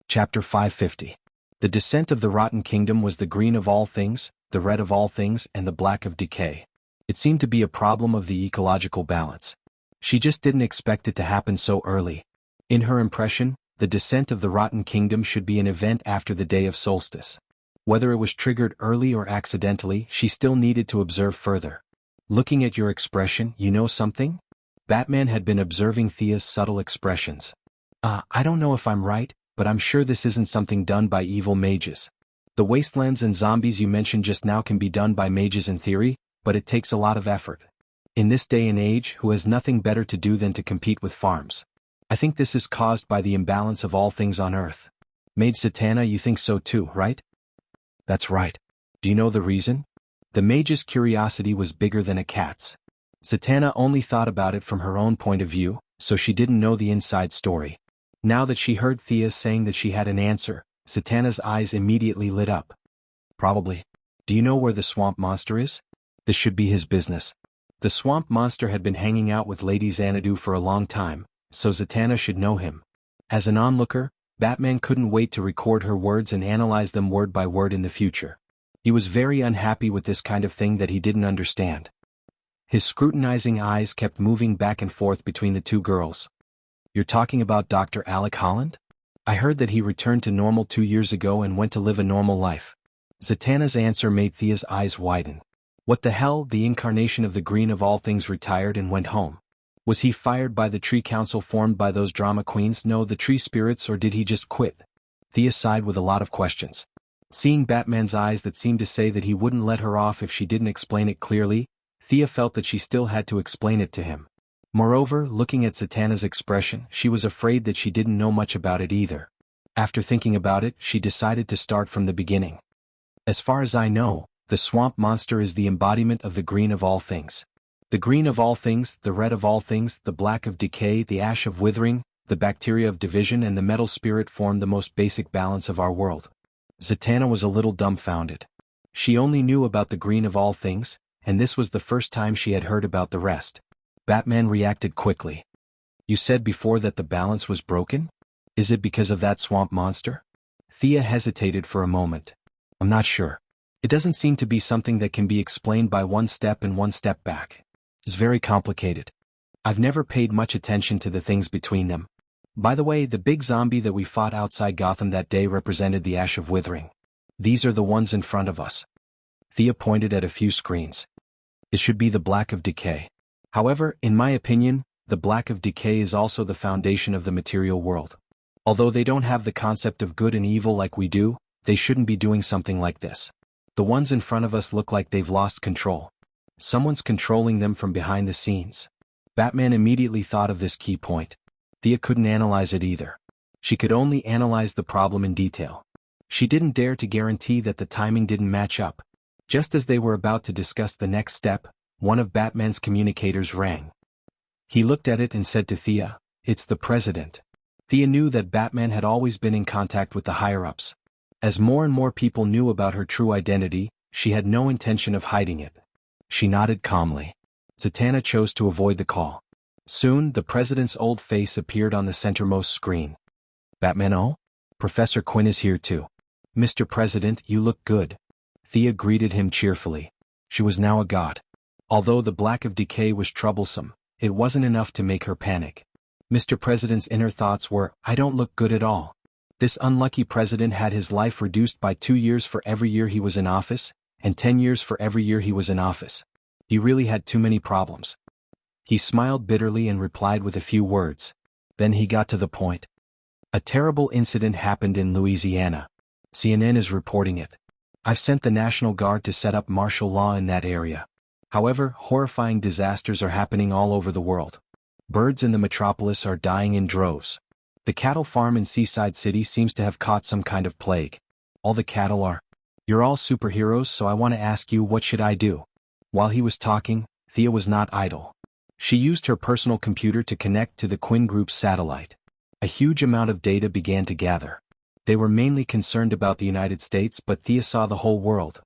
Chapter 550. The descent of the Rotten Kingdom was the green of all things, the red of all things, and the black of decay. It seemed to be a problem of the ecological balance. She just didn't expect it to happen so early. In her impression, the descent of the Rotten Kingdom should be an event after the day of solstice. Whether it was triggered early or accidentally, she still needed to observe further. "Looking at your expression, you know something?" Batman had been observing Thea's subtle expressions. I don't know if I'm right, but I'm sure this isn't something done by evil mages. The wastelands and zombies you mentioned just now can be done by mages in theory, but it takes a lot of effort. In this day and age, who has nothing better to do than to compete with farms? I think this is caused by the imbalance of all things on Earth. Maid Zatanna, you think so too, right? That's right. Do you know the reason? The mage's curiosity was bigger than a cat's. Zatanna only thought about it from her own point of view, so she didn't know the inside story. Now that she heard Thea saying that she had an answer, Zatanna's eyes immediately lit up. Probably. Do you know where the swamp monster is? This should be his business. The swamp monster had been hanging out with Lady Xanadu for a long time, so Zatanna should know him. As an onlooker, Batman couldn't wait to record her words and analyze them word by word in the future. He was very unhappy with this kind of thing that he didn't understand. His scrutinizing eyes kept moving back and forth between the 2 girls. You're talking about Dr. Alec Holland? I heard that he returned to normal 2 years ago and went to live a normal life. Zatanna's answer made Thea's eyes widen. What the hell? The incarnation of the green of all things retired and went home. Was he fired by the tree council formed by those drama queens? No, the tree spirits, or did he just quit? Thea sighed with a lot of questions. Seeing Batman's eyes that seemed to say that he wouldn't let her off if she didn't explain it clearly, Thea felt that she still had to explain it to him. Moreover, looking at Zatanna's expression, she was afraid that she didn't know much about it either. After thinking about it, she decided to start from the beginning. As far as I know, the swamp monster is the embodiment of the green of all things. The green of all things, the red of all things, the black of decay, the ash of withering, the bacteria of division and the metal spirit form the most basic balance of our world. Zatanna was a little dumbfounded. She only knew about the green of all things, and this was the first time she had heard about the rest. Batman reacted quickly. You said before that the balance was broken? Is it because of that swamp monster? Thea hesitated for a moment. I'm not sure. It doesn't seem to be something that can be explained by one step and one step back. It's very complicated. I've never paid much attention to the things between them. By the way, the big zombie that we fought outside Gotham that day represented the ash of withering. These are the ones in front of us. Thea pointed at a few screens. It should be the black of decay. However, in my opinion, the black of decay is also the foundation of the material world. Although they don't have the concept of good and evil like we do, they shouldn't be doing something like this. The ones in front of us look like they've lost control. Someone's controlling them from behind the scenes. Batman immediately thought of this key point. Thea couldn't analyze it either. She could only analyze the problem in detail. She didn't dare to guarantee that the timing didn't match up. Just as they were about to discuss the next step, one of Batman's communicators rang. He looked at it and said to Thea, "It's the president." Thea knew that Batman had always been in contact with the higher-ups. As more and more people knew about her true identity, she had no intention of hiding it. She nodded calmly. Zatanna chose to avoid the call. Soon, the president's old face appeared on the centermost screen. Batman, oh? Professor Quinn is here too. Mr. President, you look good. Thea greeted him cheerfully. She was now a god. Although the black of decay was troublesome, it wasn't enough to make her panic. Mr. President's inner thoughts were, I don't look good at all. This unlucky president had his life reduced by 2 years for every year he was in office, and 10 years for every year he was in office. He really had too many problems. He smiled bitterly and replied with a few words. Then he got to the point. A terrible incident happened in Louisiana. CNN is reporting it. I've sent the National Guard to set up martial law in that area. However, horrifying disasters are happening all over the world. Birds in the metropolis are dying in droves. The cattle farm in Seaside City seems to have caught some kind of plague. All the cattle are. You're all superheroes, so I want to ask you, what should I do? While he was talking, Thea was not idle. She used her personal computer to connect to the Quinn Group's satellite. A huge amount of data began to gather. They were mainly concerned about the United States, but Thea saw the whole world.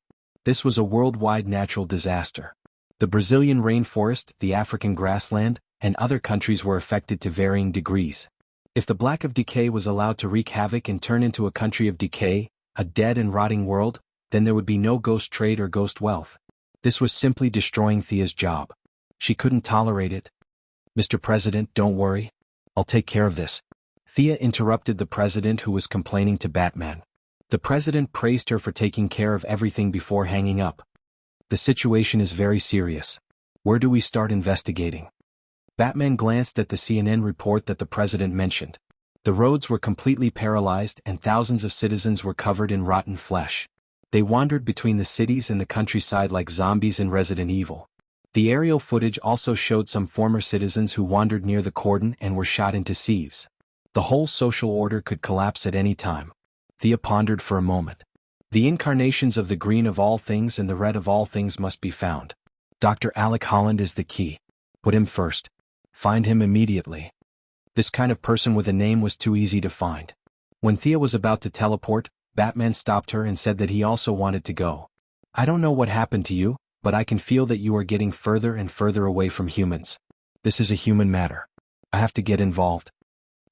This was a worldwide natural disaster. The Brazilian rainforest, the African grassland, and other countries were affected to varying degrees. If the black of decay was allowed to wreak havoc and turn into a country of decay, a dead and rotting world, then there would be no ghost trade or ghost wealth. This was simply destroying Thea's job. She couldn't tolerate it. Mr. President, don't worry. I'll take care of this. Thea interrupted the president, who was complaining to Batman. The president praised her for taking care of everything before hanging up. The situation is very serious. Where do we start investigating? Batman glanced at the CNN report that the president mentioned. The roads were completely paralyzed and thousands of citizens were covered in rotten flesh. They wandered between the cities and the countryside like zombies in Resident Evil. The aerial footage also showed some former citizens who wandered near the cordon and were shot into sieves. The whole social order could collapse at any time. Thea pondered for a moment. The incarnations of the green of all things and the red of all things must be found. Dr. Alec Holland is the key. Put him first. Find him immediately. This kind of person with a name was too easy to find. When Thea was about to teleport, Batman stopped her and said that he also wanted to go. I don't know what happened to you, but I can feel that you are getting further and further away from humans. This is a human matter. I have to get involved.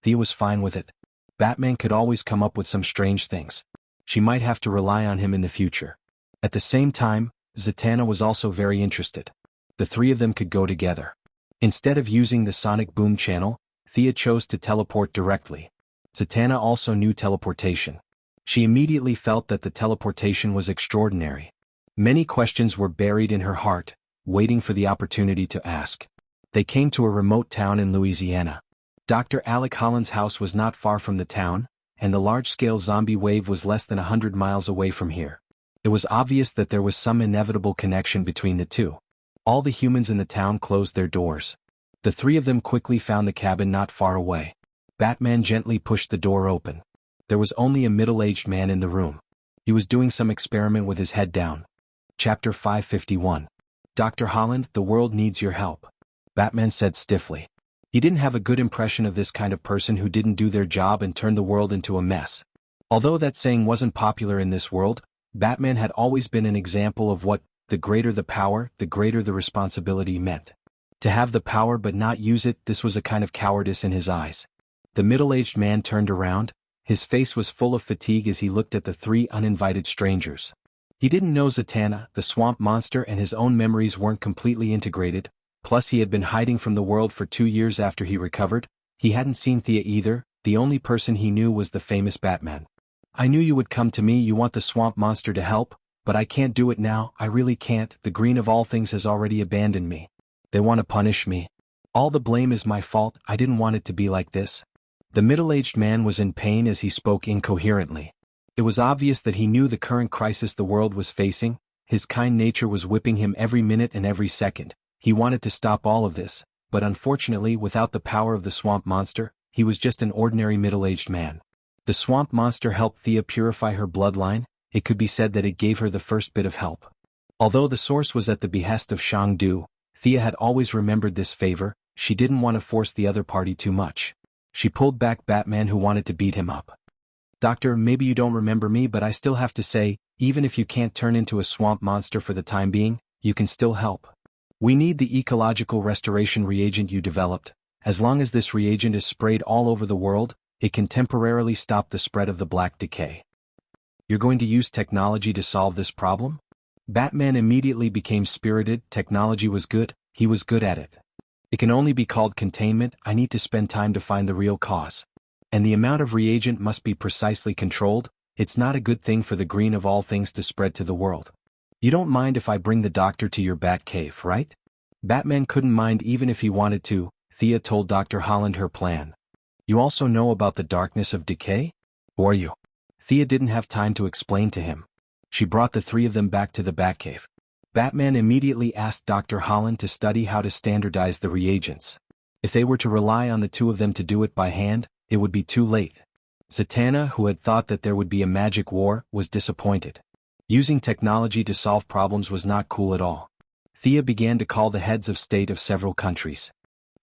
Thea was fine with it. Batman could always come up with some strange things. She might have to rely on him in the future. At the same time, Zatanna was also very interested. The three of them could go together. Instead of using the sonic boom channel, Thea chose to teleport directly. Zatanna also knew teleportation. She immediately felt that the teleportation was extraordinary. Many questions were buried in her heart, waiting for the opportunity to ask. They came to a remote town in Louisiana. Dr. Alec Holland's house was not far from the town, and the large-scale zombie wave was less than 100 miles away from here. It was obvious that there was some inevitable connection between the two. All the humans in the town closed their doors. The three of them quickly found the cabin not far away. Batman gently pushed the door open. There was only a middle-aged man in the room. He was doing some experiment with his head down. Chapter 551. Dr. Holland, the world needs your help, Batman said stiffly. He didn't have a good impression of this kind of person who didn't do their job and turned the world into a mess. Although that saying wasn't popular in this world, Batman had always been an example of what, the greater the power, the greater the responsibility meant. To have the power but not use it, this was a kind of cowardice in his eyes. The middle-aged man turned around. His face was full of fatigue as he looked at the three uninvited strangers. He didn't know Zatanna, the swamp monster, and his own memories weren't completely integrated, plus he had been hiding from the world for 2 years after he recovered. He hadn't seen Thea either. The only person he knew was the famous Batman. I knew you would come to me. You want the swamp monster to help, but I can't do it now. I really can't. The green of all things has already abandoned me. They want to punish me. All the blame is my fault. I didn't want it to be like this. The middle-aged man was in pain as he spoke incoherently. It was obvious that he knew the current crisis the world was facing. His kind nature was whipping him every minute and every second. He wanted to stop all of this, but unfortunately, without the power of the swamp monster, he was just an ordinary middle-aged man. The swamp monster helped Thea purify her bloodline. It could be said that it gave her the first bit of help. Although the source was at the behest of Shangdu, Thea had always remembered this favor. She didn't want to force the other party too much. She pulled back Batman, who wanted to beat him up. Doctor, maybe you don't remember me, but I still have to say, even if you can't turn into a swamp monster for the time being, you can still help. We need the ecological restoration reagent you developed. As long as this reagent is sprayed all over the world, it can temporarily stop the spread of the black decay. You're going to use technology to solve this problem? Batman immediately became spirited. Technology was good. He was good at it. It can only be called containment. I need to spend time to find the real cause. And the amount of reagent must be precisely controlled. It's not a good thing for the green of all things to spread to the world. You don't mind if I bring the doctor to your bat cave, right? Batman couldn't mind even if he wanted to. Thea told Dr. Holland her plan. You also know about the darkness of decay? Or you? Thea didn't have time to explain to him. She brought the three of them back to the Batcave. Batman immediately asked Dr. Holland to study how to standardize the reagents. If they were to rely on the two of them to do it by hand, it would be too late. Zatanna, who had thought that there would be a magic war, was disappointed. Using technology to solve problems was not cool at all. Thea began to call the heads of state of several countries.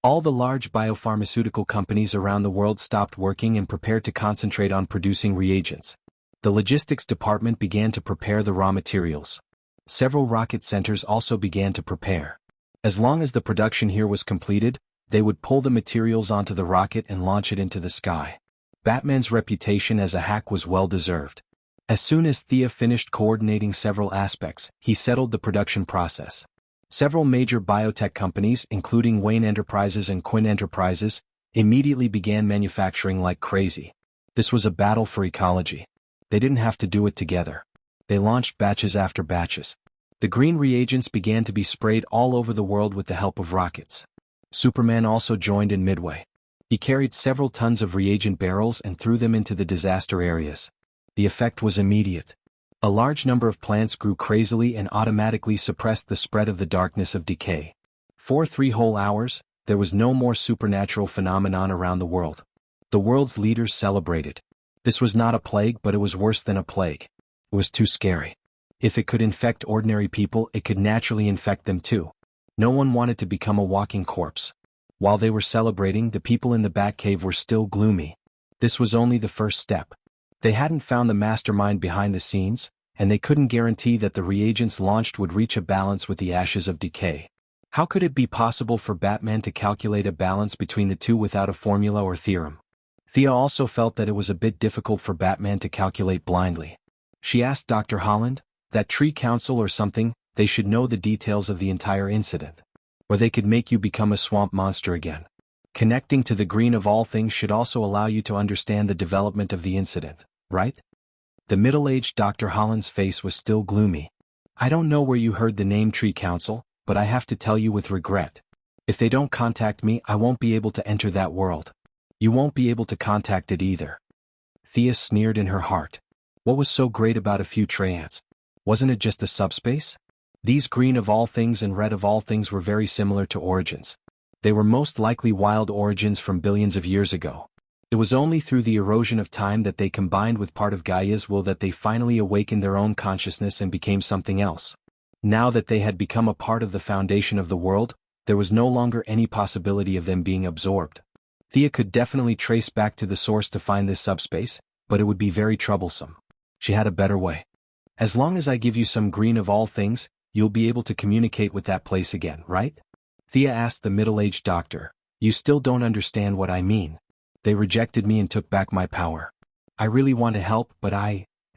All the large biopharmaceutical companies around the world stopped working and prepared to concentrate on producing reagents. The logistics department began to prepare the raw materials. Several rocket centers also began to prepare. As long as the production here was completed, they would pull the materials onto the rocket and launch it into the sky. Batman's reputation as a hack was well deserved. As soon as Thea finished coordinating several aspects, he settled the production process. Several major biotech companies, including Wayne Enterprises and Quinn Enterprises, immediately began manufacturing like crazy. This was a battle for ecology. They didn't have to do it together. They launched batches after batches. The green reagents began to be sprayed all over the world with the help of rockets. Superman also joined in midway. He carried several tons of reagent barrels and threw them into the disaster areas. The effect was immediate. A large number of plants grew crazily and automatically suppressed the spread of the darkness of decay. For 3 whole hours, there was no more supernatural phenomenon around the world. The world's leaders celebrated. This was not a plague, but it was worse than a plague. It was too scary. If it could infect ordinary people, it could naturally infect them too. No one wanted to become a walking corpse. While they were celebrating, the people in the Batcave were still gloomy. This was only the first step. They hadn't found the mastermind behind the scenes, and they couldn't guarantee that the reagents launched would reach a balance with the ashes of decay. How could it be possible for Batman to calculate a balance between the two without a formula or theorem? Thea also felt that it was a bit difficult for Batman to calculate blindly. She asked Dr. Holland, that tree council or something, they should know the details of the entire incident. Or they could make you become a swamp monster again. Connecting to the green of all things should also allow you to understand the development of the incident, right? The middle-aged Dr. Holland's face was still gloomy. I don't know where you heard the name Tree Council, but I have to tell you with regret. If they don't contact me, I won't be able to enter that world. You won't be able to contact it either. Thea sneered in her heart. What was so great about a few treants? Wasn't it just a subspace? These green of all things and red of all things were very similar to origins. They were most likely wild origins from billions of years ago. It was only through the erosion of time that they combined with part of Gaia's will that they finally awakened their own consciousness and became something else. Now that they had become a part of the foundation of the world, there was no longer any possibility of them being absorbed. Thea could definitely trace back to the source to find this subspace, but it would be very troublesome. She had a better way. As long as I give you some green of all things, you'll be able to communicate with that place again, right? Thea asked the middle-aged doctor. You still don't understand what I mean. They rejected me and took back my power. I really want to help, but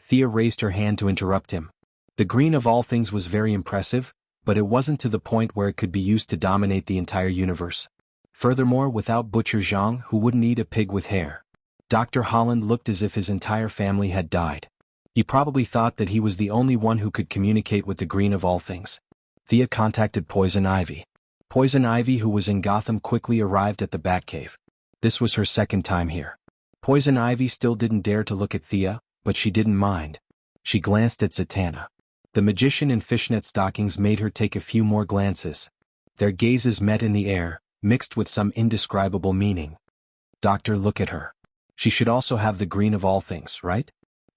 Thea raised her hand to interrupt him. The green of all things was very impressive, but it wasn't to the point where it could be used to dominate the entire universe. Furthermore, without Butcher Zhang, who wouldn't eat a pig with hair. Dr. Holland looked as if his entire family had died. He probably thought that he was the only one who could communicate with the green of all things. Thea contacted Poison Ivy. Poison Ivy, who was in Gotham, quickly arrived at the Batcave. This was her second time here. Poison Ivy still didn't dare to look at Thea, but she didn't mind. She glanced at Zatanna. The magician in fishnet stockings made her take a few more glances. Their gazes met in the air, mixed with some indescribable meaning. Doctor, look at her. She should also have the green of all things, right?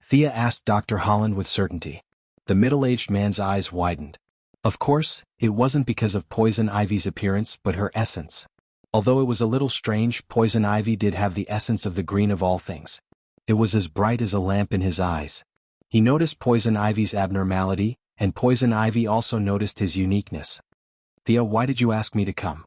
Thea asked Dr. Holland with certainty. The middle-aged man's eyes widened. Of course, it wasn't because of Poison Ivy's appearance but her essence. Although it was a little strange, Poison Ivy did have the essence of the green of all things. It was as bright as a lamp in his eyes. He noticed Poison Ivy's abnormality, and Poison Ivy also noticed his uniqueness. Thea, why did you ask me to come?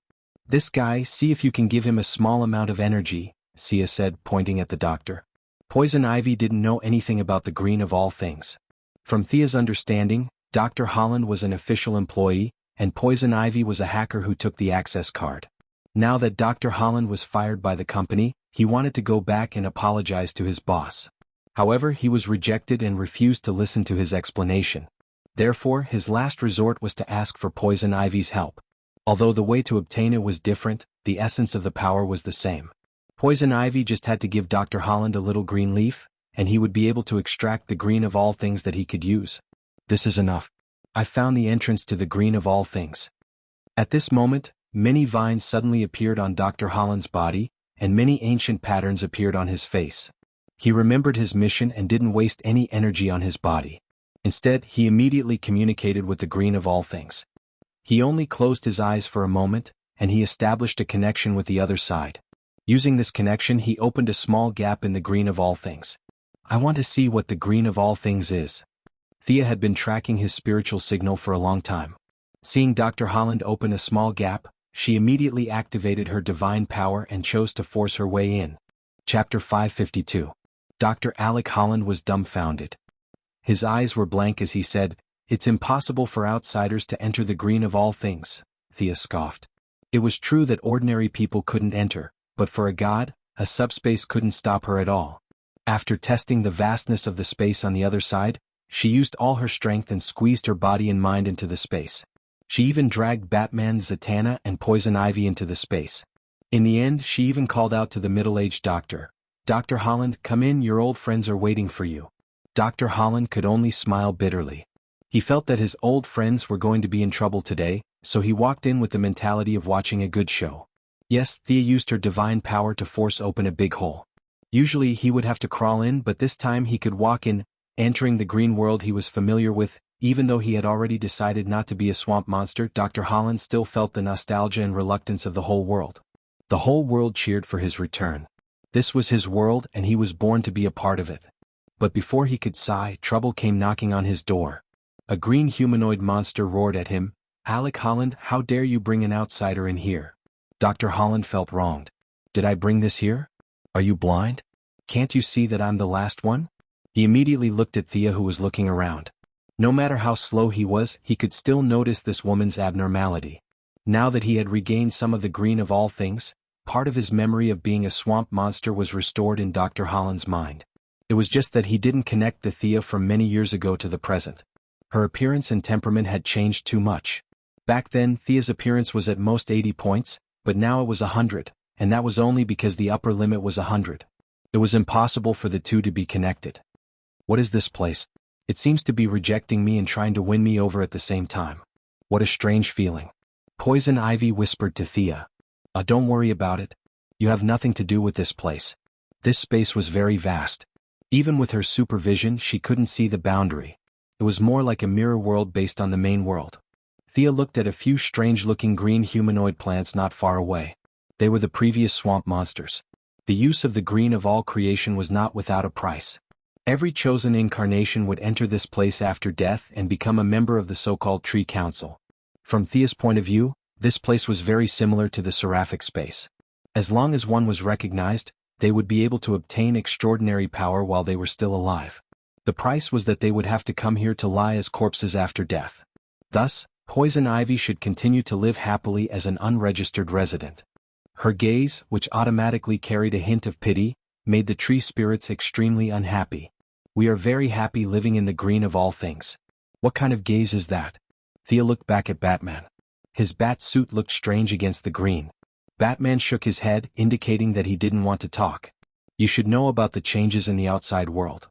This guy, see if you can give him a small amount of energy, Thea said, pointing at the doctor. Poison Ivy didn't know anything about the green of all things. From Thea's understanding, Dr. Holland was an official employee, and Poison Ivy was a hacker who took the access card. Now that Dr. Holland was fired by the company, he wanted to go back and apologize to his boss. However, he was rejected and refused to listen to his explanation. Therefore, his last resort was to ask for Poison Ivy's help. Although the way to obtain it was different, the essence of the power was the same. Poison Ivy just had to give Dr. Holland a little green leaf, and he would be able to extract the green of all things that he could use. This is enough. I found the entrance to the green of all things. At this moment, many vines suddenly appeared on Dr. Holland's body, and many ancient patterns appeared on his face. He remembered his mission and didn't waste any energy on his body. Instead, he immediately communicated with the green of all things. He only closed his eyes for a moment, and he established a connection with the other side. Using this connection, he opened a small gap in the green of all things. I want to see what the green of all things is. Thea had been tracking his spiritual signal for a long time. Seeing Dr. Holland open a small gap, she immediately activated her divine power and chose to force her way in. Chapter 552. Dr. Alec Holland was dumbfounded. His eyes were blank as he said, "It's impossible for outsiders to enter the green of all things," Thea scoffed. It was true that ordinary people couldn't enter, but for a god, a subspace couldn't stop her at all. After testing the vastness of the space on the other side, she used all her strength and squeezed her body and mind into the space. She even dragged Batman, Zatanna, and Poison Ivy into the space. In the end, she even called out to the middle-aged doctor, "Dr. Holland, come in, your old friends are waiting for you." Dr. Holland could only smile bitterly. He felt that his old friends were going to be in trouble today, so he walked in with the mentality of watching a good show. Yes, Thea used her divine power to force open a big hole. Usually he would have to crawl in, but this time he could walk in, entering the green world he was familiar with. Even though he had already decided not to be a swamp monster, Dr. Holland still felt the nostalgia and reluctance of the whole world. The whole world cheered for his return. This was his world and he was born to be a part of it. But before he could sigh, trouble came knocking on his door. A green humanoid monster roared at him, "Alec Holland, how dare you bring an outsider in here?" Dr. Holland felt wronged. "Did I bring this here? Are you blind? Can't you see that I'm the last one?" He immediately looked at Thea, who was looking around. No matter how slow he was, he could still notice this woman's abnormality. Now that he had regained some of the green of all things, part of his memory of being a swamp monster was restored in Dr. Holland's mind. It was just that he didn't connect the Thea from many years ago to the present. Her appearance and temperament had changed too much. Back then, Thea's appearance was at most 80 points, but now it was 100, and that was only because the upper limit was 100. It was impossible for the two to be connected. What is this place? It seems to be rejecting me and trying to win me over at the same time. What a strange feeling. Poison Ivy whispered to Thea. Don't worry about it. You have nothing to do with this place. This space was very vast. Even with her supervision, she couldn't see the boundary. It was more like a mirror world based on the main world. Thea looked at a few strange-looking green humanoid plants not far away. They were the previous swamp monsters. The use of the green of all creation was not without a price. Every chosen incarnation would enter this place after death and become a member of the so-called Tree Council. From Thea's point of view, this place was very similar to the seraphic space. As long as one was recognized, they would be able to obtain extraordinary power while they were still alive. The price was that they would have to come here to lie as corpses after death. Thus, Poison Ivy should continue to live happily as an unregistered resident. Her gaze, which automatically carried a hint of pity, made the tree spirits extremely unhappy. We are very happy living in the green of all things. What kind of gaze is that? Thea looked back at Batman. His bat suit looked strange against the green. Batman shook his head, indicating that he didn't want to talk. You should know about the changes in the outside world.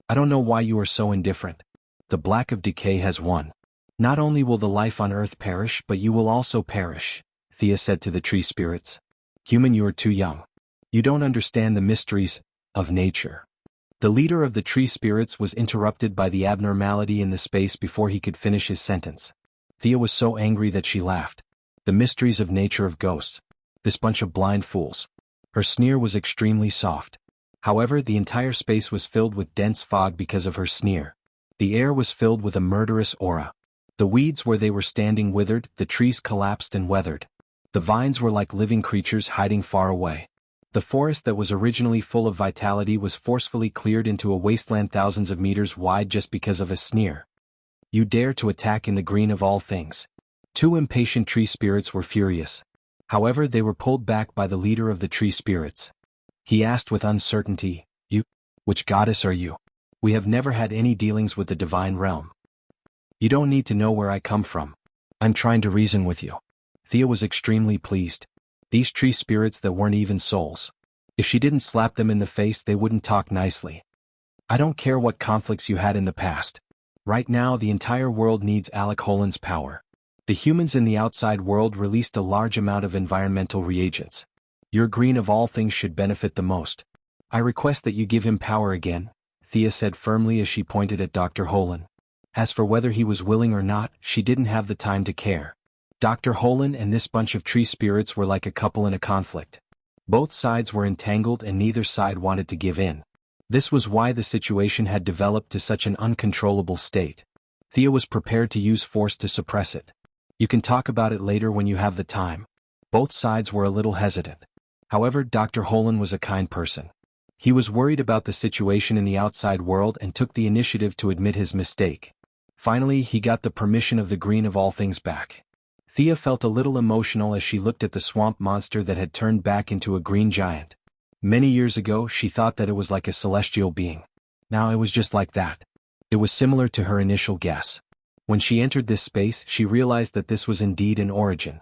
I don't know why you are so indifferent. The black of decay has won. Not only will the life on Earth perish, but you will also perish, Thea said to the tree spirits. Human, you are too young. You don't understand the mysteries of nature. The leader of the tree spirits was interrupted by the abnormality in the space before he could finish his sentence. Thea was so angry that she laughed. The mysteries of nature of ghosts. This bunch of blind fools. Her sneer was extremely soft. However, the entire space was filled with dense fog because of her sneer. The air was filled with a murderous aura. The weeds where they were standing withered, the trees collapsed and weathered. The vines were like living creatures hiding far away. The forest that was originally full of vitality was forcefully cleared into a wasteland thousands of meters wide just because of a sneer. You dare to attack in the green of all things. Two impatient tree spirits were furious. However, they were pulled back by the leader of the tree spirits. He asked with uncertainty, You? Which goddess are you? We have never had any dealings with the divine realm. You don't need to know where I come from. I'm trying to reason with you. Thea was extremely pleased. These tree spirits that weren't even souls. If she didn't slap them in the face, they wouldn't talk nicely. I don't care what conflicts you had in the past. Right now, the entire world needs Alec Holland's power. The humans in the outside world released a large amount of environmental reagents. Your green of all things should benefit the most. I request that you give him power again, Thea said firmly as she pointed at Dr. Holland. As for whether he was willing or not, she didn't have the time to care. Dr. Holland and this bunch of tree spirits were like a couple in a conflict. Both sides were entangled and neither side wanted to give in. This was why the situation had developed to such an uncontrollable state. Thea was prepared to use force to suppress it. You can talk about it later when you have the time. Both sides were a little hesitant. However, Dr. Holland was a kind person. He was worried about the situation in the outside world and took the initiative to admit his mistake. Finally, he got the permission of the green of all things back. Thea felt a little emotional as she looked at the swamp monster that had turned back into a green giant. Many years ago, she thought that it was like a celestial being. Now it was just like that. It was similar to her initial guess. When she entered this space, she realized that this was indeed an origin.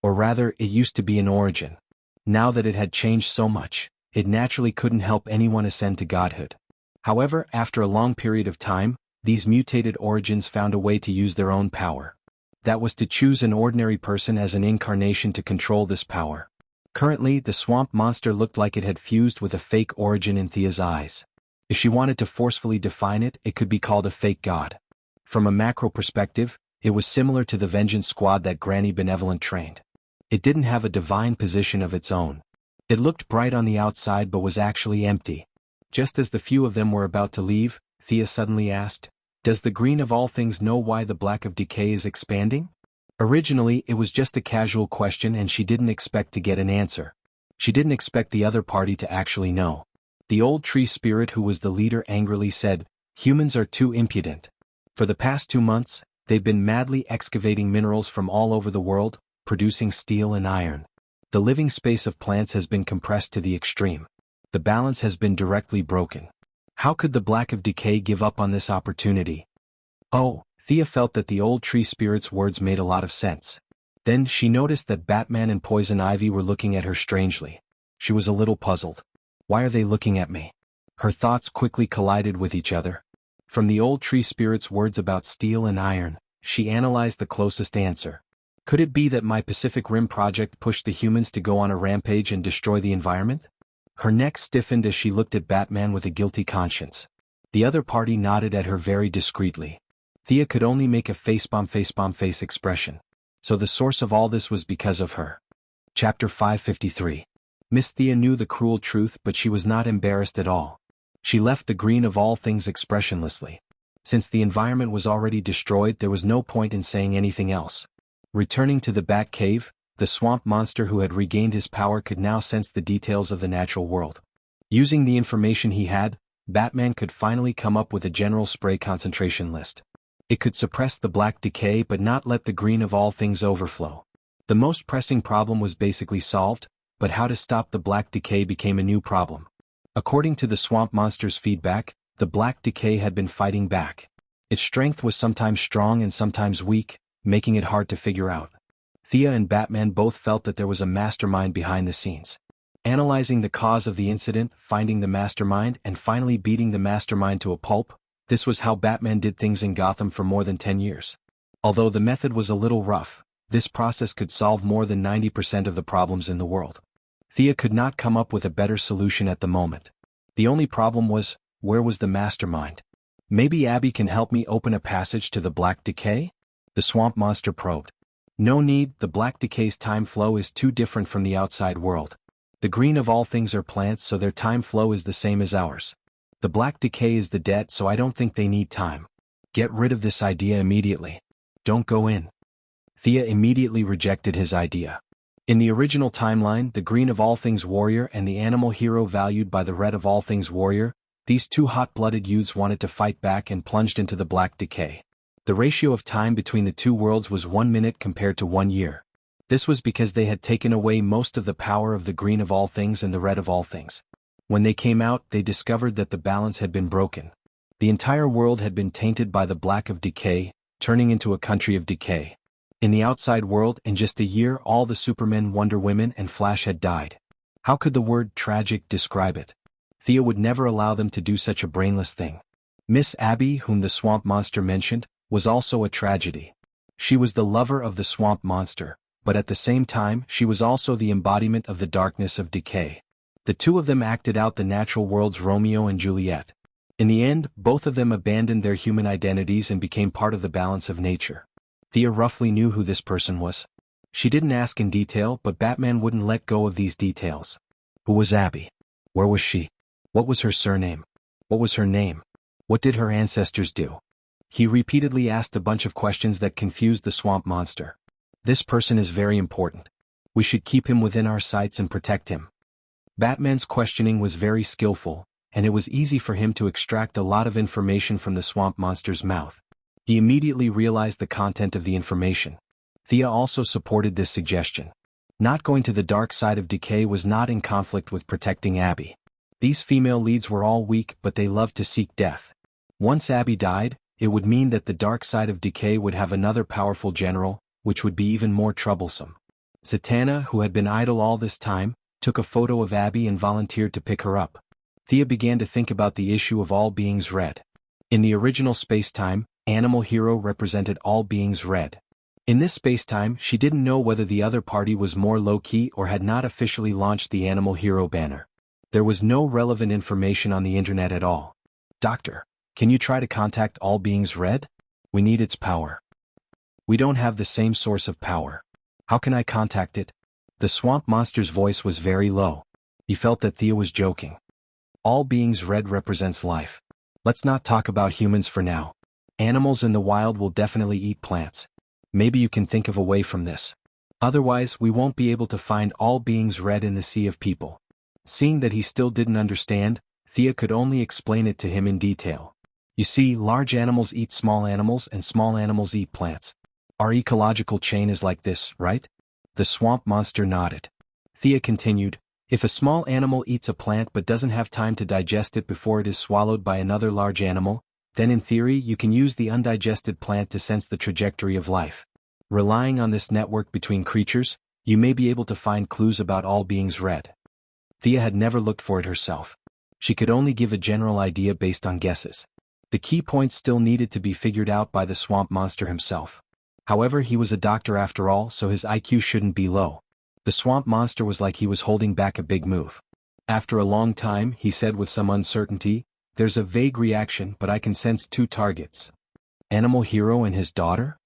Or rather, it used to be an origin. Now that it had changed so much, it naturally couldn't help anyone ascend to godhood. However, after a long period of time, these mutated origins found a way to use their own power. That was to choose an ordinary person as an incarnation to control this power. Currently, the swamp monster looked like it had fused with a fake origin in Thea's eyes. If she wanted to forcefully define it, it could be called a fake god. From a macro perspective, it was similar to the Vengeance Squad that Granny Benevolent trained. It didn't have a divine position of its own. It looked bright on the outside but was actually empty. Just as the few of them were about to leave, Thea suddenly asked, Does the green of all things know why the black of decay is expanding? Originally, it was just a casual question and she didn't expect to get an answer. She didn't expect the other party to actually know. The old tree spirit who was the leader angrily said, Humans are too impudent. For the past 2 months, they've been madly excavating minerals from all over the world, producing steel and iron. The living space of plants has been compressed to the extreme. The balance has been directly broken. How could the black of decay give up on this opportunity? Oh, Thea felt that the old tree spirit's words made a lot of sense. Then she noticed that Batman and Poison Ivy were looking at her strangely. She was a little puzzled. Why are they looking at me? Her thoughts quickly collided with each other. From the old tree spirit's words about steel and iron, she analyzed the closest answer. Could it be that my Pacific Rim project pushed the humans to go on a rampage and destroy the environment? Her neck stiffened as she looked at Batman with a guilty conscience. The other party nodded at her very discreetly. Thea could only make a facepalm face expression. So the source of all this was because of her. Chapter 553. Miss Thea knew the cruel truth, but she was not embarrassed at all. She left the green of all things expressionlessly. Since the environment was already destroyed, there was no point in saying anything else. Returning to the Bat Cave, the swamp monster who had regained his power could now sense the details of the natural world. Using the information he had, Batman could finally come up with a general spray concentration list. It could suppress the black decay but not let the green of all things overflow. The most pressing problem was basically solved, but how to stop the black decay became a new problem. According to the swamp monster's feedback, the black decay had been fighting back. Its strength was sometimes strong and sometimes weak, making it hard to figure out. Thea and Batman both felt that there was a mastermind behind the scenes. Analyzing the cause of the incident, finding the mastermind, and finally beating the mastermind to a pulp, this was how Batman did things in Gotham for more than 10 years. Although the method was a little rough, this process could solve more than 90% of the problems in the world. Thea could not come up with a better solution at the moment. The only problem was, where was the mastermind? Maybe Abby can help me open a passage to the black decay? The swamp monster probed. No need, the black decay's time flow is too different from the outside world. The green of all things are plants, so their time flow is the same as ours. The black decay is the dead, so I don't think they need time. Get rid of this idea immediately. Don't go in. Thea immediately rejected his idea. In the original timeline, the green of all things warrior and the animal hero valued by the red of all things warrior, these two hot-blooded youths wanted to fight back and plunged into the black decay. The ratio of time between the two worlds was 1 minute compared to 1 year. This was because they had taken away most of the power of the green of all things and the red of all things. When they came out, they discovered that the balance had been broken. The entire world had been tainted by the black of decay, turning into a country of decay. In the outside world, in just a year, all the Supermen, Wonder Women, and Flash had died. How could the word tragic describe it? Thea would never allow them to do such a brainless thing. Miss Abby, whom the swamp monster mentioned, was also a tragedy. She was the lover of the swamp monster, but at the same time, she was also the embodiment of the darkness of decay. The two of them acted out the natural world's Romeo and Juliet. In the end, both of them abandoned their human identities and became part of the balance of nature. Thea roughly knew who this person was. She didn't ask in detail, but Batman wouldn't let go of these details. Who was Abby? Where was she? What was her surname? What was her name? What did her ancestors do? He repeatedly asked a bunch of questions that confused the swamp monster. This person is very important. We should keep him within our sights and protect him. Batman's questioning was very skillful, and it was easy for him to extract a lot of information from the swamp monster's mouth. He immediately realized the content of the information. Thea also supported this suggestion. Not going to the dark side of decay was not in conflict with protecting Abby. These female leads were all weak, but they loved to seek death. Once Abby died, it would mean that the dark side of decay would have another powerful general, which would be even more troublesome. Zatanna, who had been idle all this time, took a photo of Abby and volunteered to pick her up. Thea began to think about the issue of all beings red. In the original space-time, Animal Hero represented all beings red. In this space-time, she didn't know whether the other party was more low-key or had not officially launched the Animal Hero banner. There was no relevant information on the internet at all. Doctor, can you try to contact all beings red? We need its power. We don't have the same source of power. How can I contact it? The swamp monster's voice was very low. He felt that Thea was joking. All beings red represents life. Let's not talk about humans for now. Animals in the wild will definitely eat plants. Maybe you can think of a way from this. Otherwise, we won't be able to find all beings red in the sea of people. Seeing that he still didn't understand, Thea could only explain it to him in detail. You see, large animals eat small animals and small animals eat plants. Our ecological chain is like this, right? The swamp monster nodded. Thea continued, if a small animal eats a plant but doesn't have time to digest it before it is swallowed by another large animal, then in theory you can use the undigested plant to sense the trajectory of life. Relying on this network between creatures, you may be able to find clues about all beings red. Thea had never looked for it herself. She could only give a general idea based on guesses. The key points still needed to be figured out by the swamp monster himself. However, he was a doctor after all, so his IQ shouldn't be low. The swamp monster was like he was holding back a big move. After a long time, he said with some uncertainty, "There's a vague reaction, but I can sense two targets. Animal Hero and his daughter?"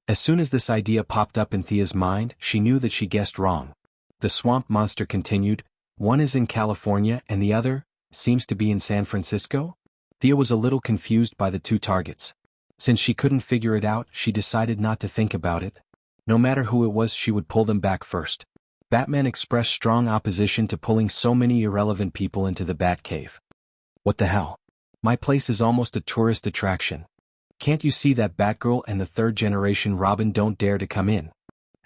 As soon as this idea popped up in Thea's mind, she knew that she guessed wrong. The swamp monster continued, "One is in California and the other seems to be in San Francisco?" Thea was a little confused by the two targets. Since she couldn't figure it out, she decided not to think about it. No matter who it was, she would pull them back first. Batman expressed strong opposition to pulling so many irrelevant people into the Batcave. "What the hell? My place is almost a tourist attraction. Can't you see that Batgirl and the third-generation Robin don't dare to come in?"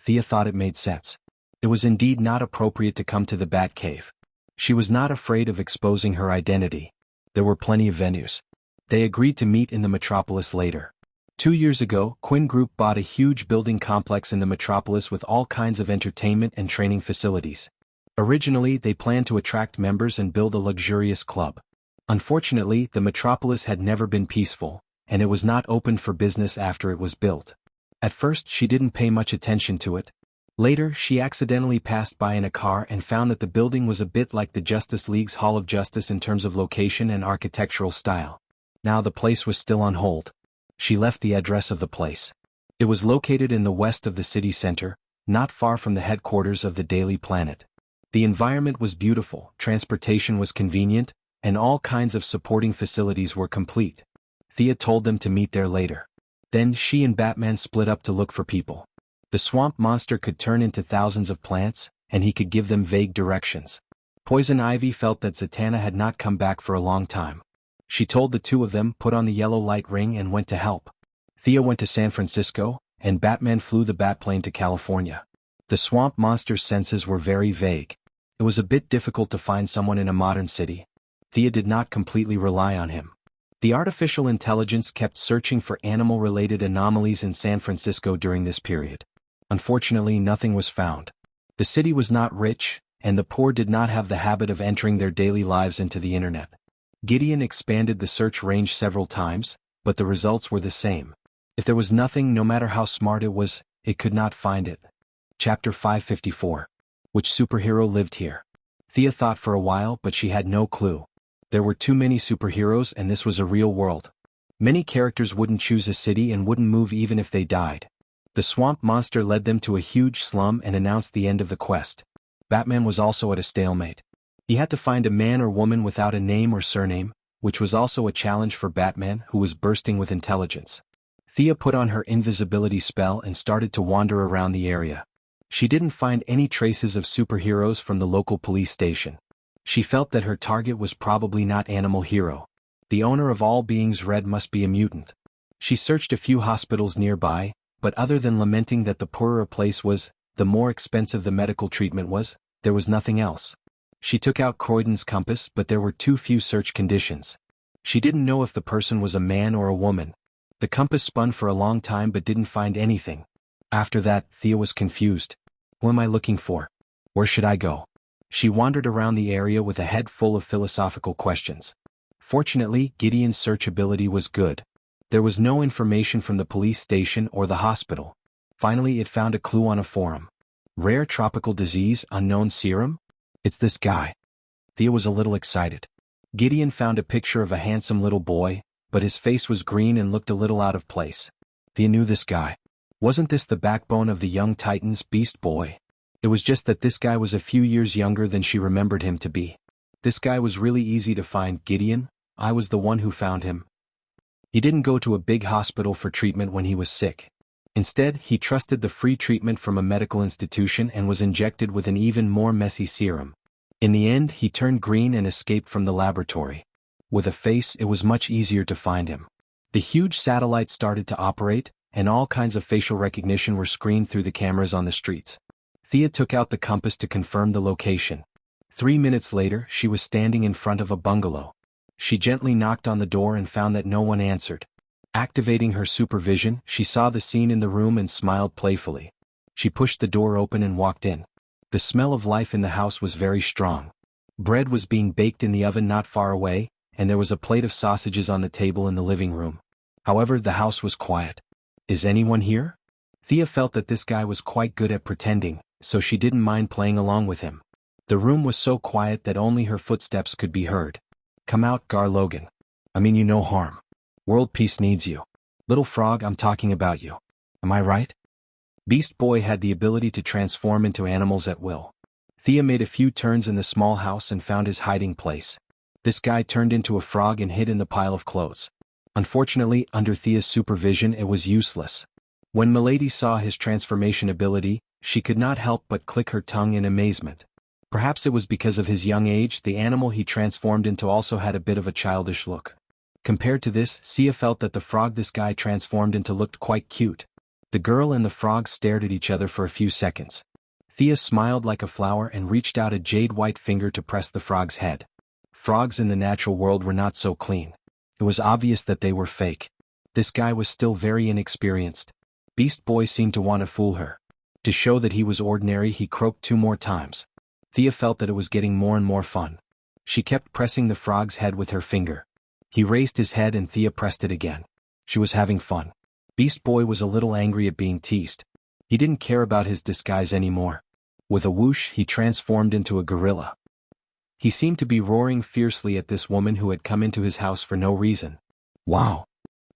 Thea thought it made sense. It was indeed not appropriate to come to the Batcave. She was not afraid of exposing her identity. There were plenty of venues. They agreed to meet in the Metropolis later. 2 years ago, Quinn Group bought a huge building complex in the Metropolis with all kinds of entertainment and training facilities. Originally, they planned to attract members and build a luxurious club. Unfortunately, the Metropolis had never been peaceful, and it was not open for business after it was built. At first, she didn't pay much attention to it. Later, she accidentally passed by in a car and found that the building was a bit like the Justice League's Hall of Justice in terms of location and architectural style. Now the place was still on hold. She left the address of the place. It was located in the west of the city center, not far from the headquarters of the Daily Planet. The environment was beautiful, transportation was convenient, and all kinds of supporting facilities were complete. Thea told them to meet there later. Then she and Batman split up to look for people. The swamp monster could turn into thousands of plants, and he could give them vague directions. Poison Ivy felt that Zatanna had not come back for a long time. She told the two of them put on the yellow light ring and went to help. Thea went to San Francisco, and Batman flew the Batplane to California. The swamp monster's senses were very vague. It was a bit difficult to find someone in a modern city. Thea did not completely rely on him. The artificial intelligence kept searching for animal-related anomalies in San Francisco during this period. Unfortunately, nothing was found. The city was not rich, and the poor did not have the habit of entering their daily lives into the internet. Gideon expanded the search range several times, but the results were the same. If there was nothing, no matter how smart it was, it could not find it. Chapter 554. Which superhero lived here? Thea thought for a while, but she had no clue. There were too many superheroes, and this was a real world. Many characters wouldn't choose a city and wouldn't move even if they died. The swamp monster led them to a huge slum and announced the end of the quest. Batman was also at a stalemate. He had to find a man or woman without a name or surname, which was also a challenge for Batman, who was bursting with intelligence. Thea put on her invisibility spell and started to wander around the area. She didn't find any traces of superheroes from the local police station. She felt that her target was probably not Animal Hero. The owner of all beings red must be a mutant. She searched a few hospitals nearby, but other than lamenting that the poorer a place was, the more expensive the medical treatment was, there was nothing else. She took out Croydon's compass, but there were too few search conditions. She didn't know if the person was a man or a woman. The compass spun for a long time but didn't find anything. After that, Thea was confused. Who am I looking for? Where should I go? She wandered around the area with a head full of philosophical questions. Fortunately, Gideon's search ability was good. There was no information from the police station or the hospital. Finally, it found a clue on a forum. Rare tropical disease, unknown serum? It's this guy. Thea was a little excited. Gideon found a picture of a handsome little boy, but his face was green and looked a little out of place. Thea knew this guy. Wasn't this the backbone of the young Titans, Beast Boy? It was just that this guy was a few years younger than she remembered him to be. This guy was really easy to find, Gideon. I was the one who found him. He didn't go to a big hospital for treatment when he was sick. Instead, he trusted the free treatment from a medical institution and was injected with an even more messy serum. In the end, he turned green and escaped from the laboratory. With a face, it was much easier to find him. The huge satellite started to operate, and all kinds of facial recognition were screened through the cameras on the streets. Thea took out the compass to confirm the location. 3 minutes later, she was standing in front of a bungalow. She gently knocked on the door and found that no one answered. Activating her supervision, she saw the scene in the room and smiled playfully. She pushed the door open and walked in. The smell of life in the house was very strong. Bread was being baked in the oven not far away, and there was a plate of sausages on the table in the living room. However, the house was quiet. Is anyone here? Thea felt that this guy was quite good at pretending, so she didn't mind playing along with him. The room was so quiet that only her footsteps could be heard. "Come out, Gar Logan. I mean you no harm. World peace needs you. Little frog, I'm talking about you. Am I right?" Beast Boy had the ability to transform into animals at will. Thea made a few turns in the small house and found his hiding place. This guy turned into a frog and hid in the pile of clothes. Unfortunately, under Thea's supervision it was useless. When Milady saw his transformation ability, she could not help but click her tongue in amazement. Perhaps it was because of his young age, the animal he transformed into also had a bit of a childish look. Compared to this, Thea felt that the frog this guy transformed into looked quite cute. The girl and the frog stared at each other for a few seconds. Thea smiled like a flower and reached out a jade-white finger to press the frog's head. Frogs in the natural world were not so clean. It was obvious that they were fake. This guy was still very inexperienced. Beast Boy seemed to want to fool her. To show that he was ordinary, he croaked 2 more times. Thea felt that it was getting more and more fun. She kept pressing the frog's head with her finger. He raised his head and Thea pressed it again. She was having fun. Beast Boy was a little angry at being teased. He didn't care about his disguise anymore. With a whoosh, he transformed into a gorilla. He seemed to be roaring fiercely at this woman who had come into his house for no reason. Wow!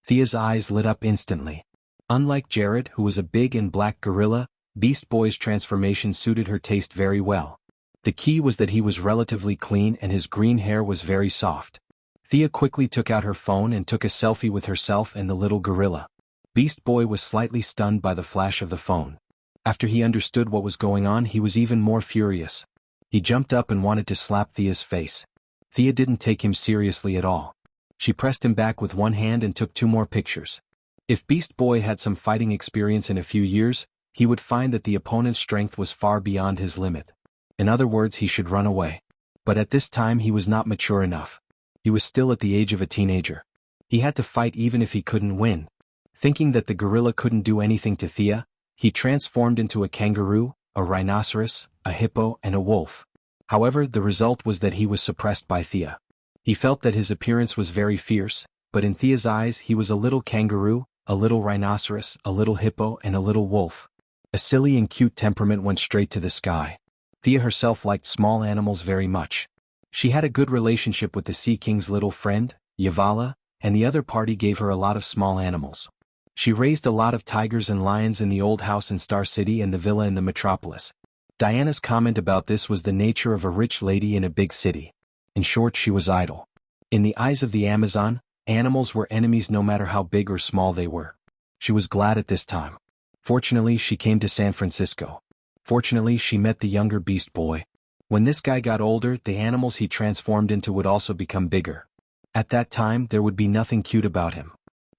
Thea's eyes lit up instantly. Unlike Jared, who was a big and black gorilla, Beast Boy's transformation suited her taste very well. The key was that he was relatively clean and his green hair was very soft. Thea quickly took out her phone and took a selfie with herself and the little gorilla. Beast Boy was slightly stunned by the flash of the phone. After he understood what was going on, he was even more furious. He jumped up and wanted to slap Thea's face. Thea didn't take him seriously at all. She pressed him back with one hand and took 2 more pictures. If Beast Boy had some fighting experience in a few years, he would find that the opponent's strength was far beyond his limit. In other words, he should run away. But at this time he was not mature enough. He was still at the age of a teenager. He had to fight even if he couldn't win. Thinking that the gorilla couldn't do anything to Thea, he transformed into a kangaroo, a rhinoceros, a hippo, and a wolf. However, the result was that he was suppressed by Thea. He felt that his appearance was very fierce, but in Thea's eyes he was a little kangaroo, a little rhinoceros, a little hippo, and a little wolf. A silly and cute temperament went straight to the sky. Thea herself liked small animals very much. She had a good relationship with the Sea King's little friend, Yavala, and the other party gave her a lot of small animals. She raised a lot of tigers and lions in the old house in Star City and the villa in the metropolis. Diana's comment about this was the nature of a rich lady in a big city. In short, she was idle. In the eyes of the Amazon, animals were enemies no matter how big or small they were. She was glad at this time. Fortunately, she came to San Francisco. Fortunately, she met the younger Beast Boy. When this guy got older, the animals he transformed into would also become bigger. At that time, there would be nothing cute about him.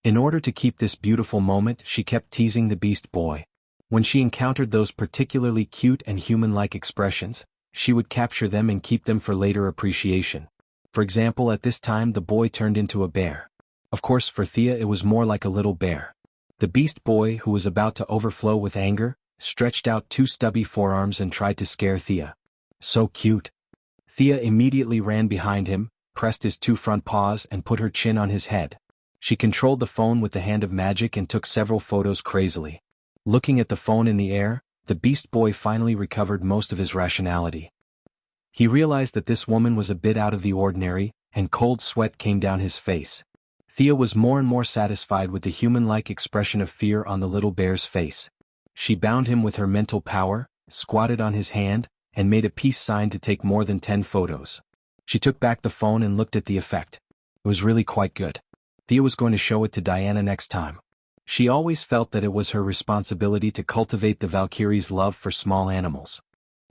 In order to keep this beautiful moment, she kept teasing the Beast Boy. When she encountered those particularly cute and human-like expressions, she would capture them and keep them for later appreciation. For example, at this time the boy turned into a bear. Of course, for Thea it was more like a little bear. The Beast Boy, who was about to overflow with anger, stretched out 2 stubby forearms and tried to scare Thea. So cute. Thea immediately ran behind him, pressed his 2 front paws and put her chin on his head. She controlled the phone with the hand of magic and took several photos crazily. Looking at the phone in the air, the Beast Boy finally recovered most of his rationality. He realized that this woman was a bit out of the ordinary, and cold sweat came down his face. Thea was more and more satisfied with the human-like expression of fear on the little bear's face. She bound him with her mental power, squatted on his hand, and made a peace sign to take more than 10 photos. She took back the phone and looked at the effect. It was really quite good. Thea was going to show it to Diana next time. She always felt that it was her responsibility to cultivate the Valkyrie's love for small animals.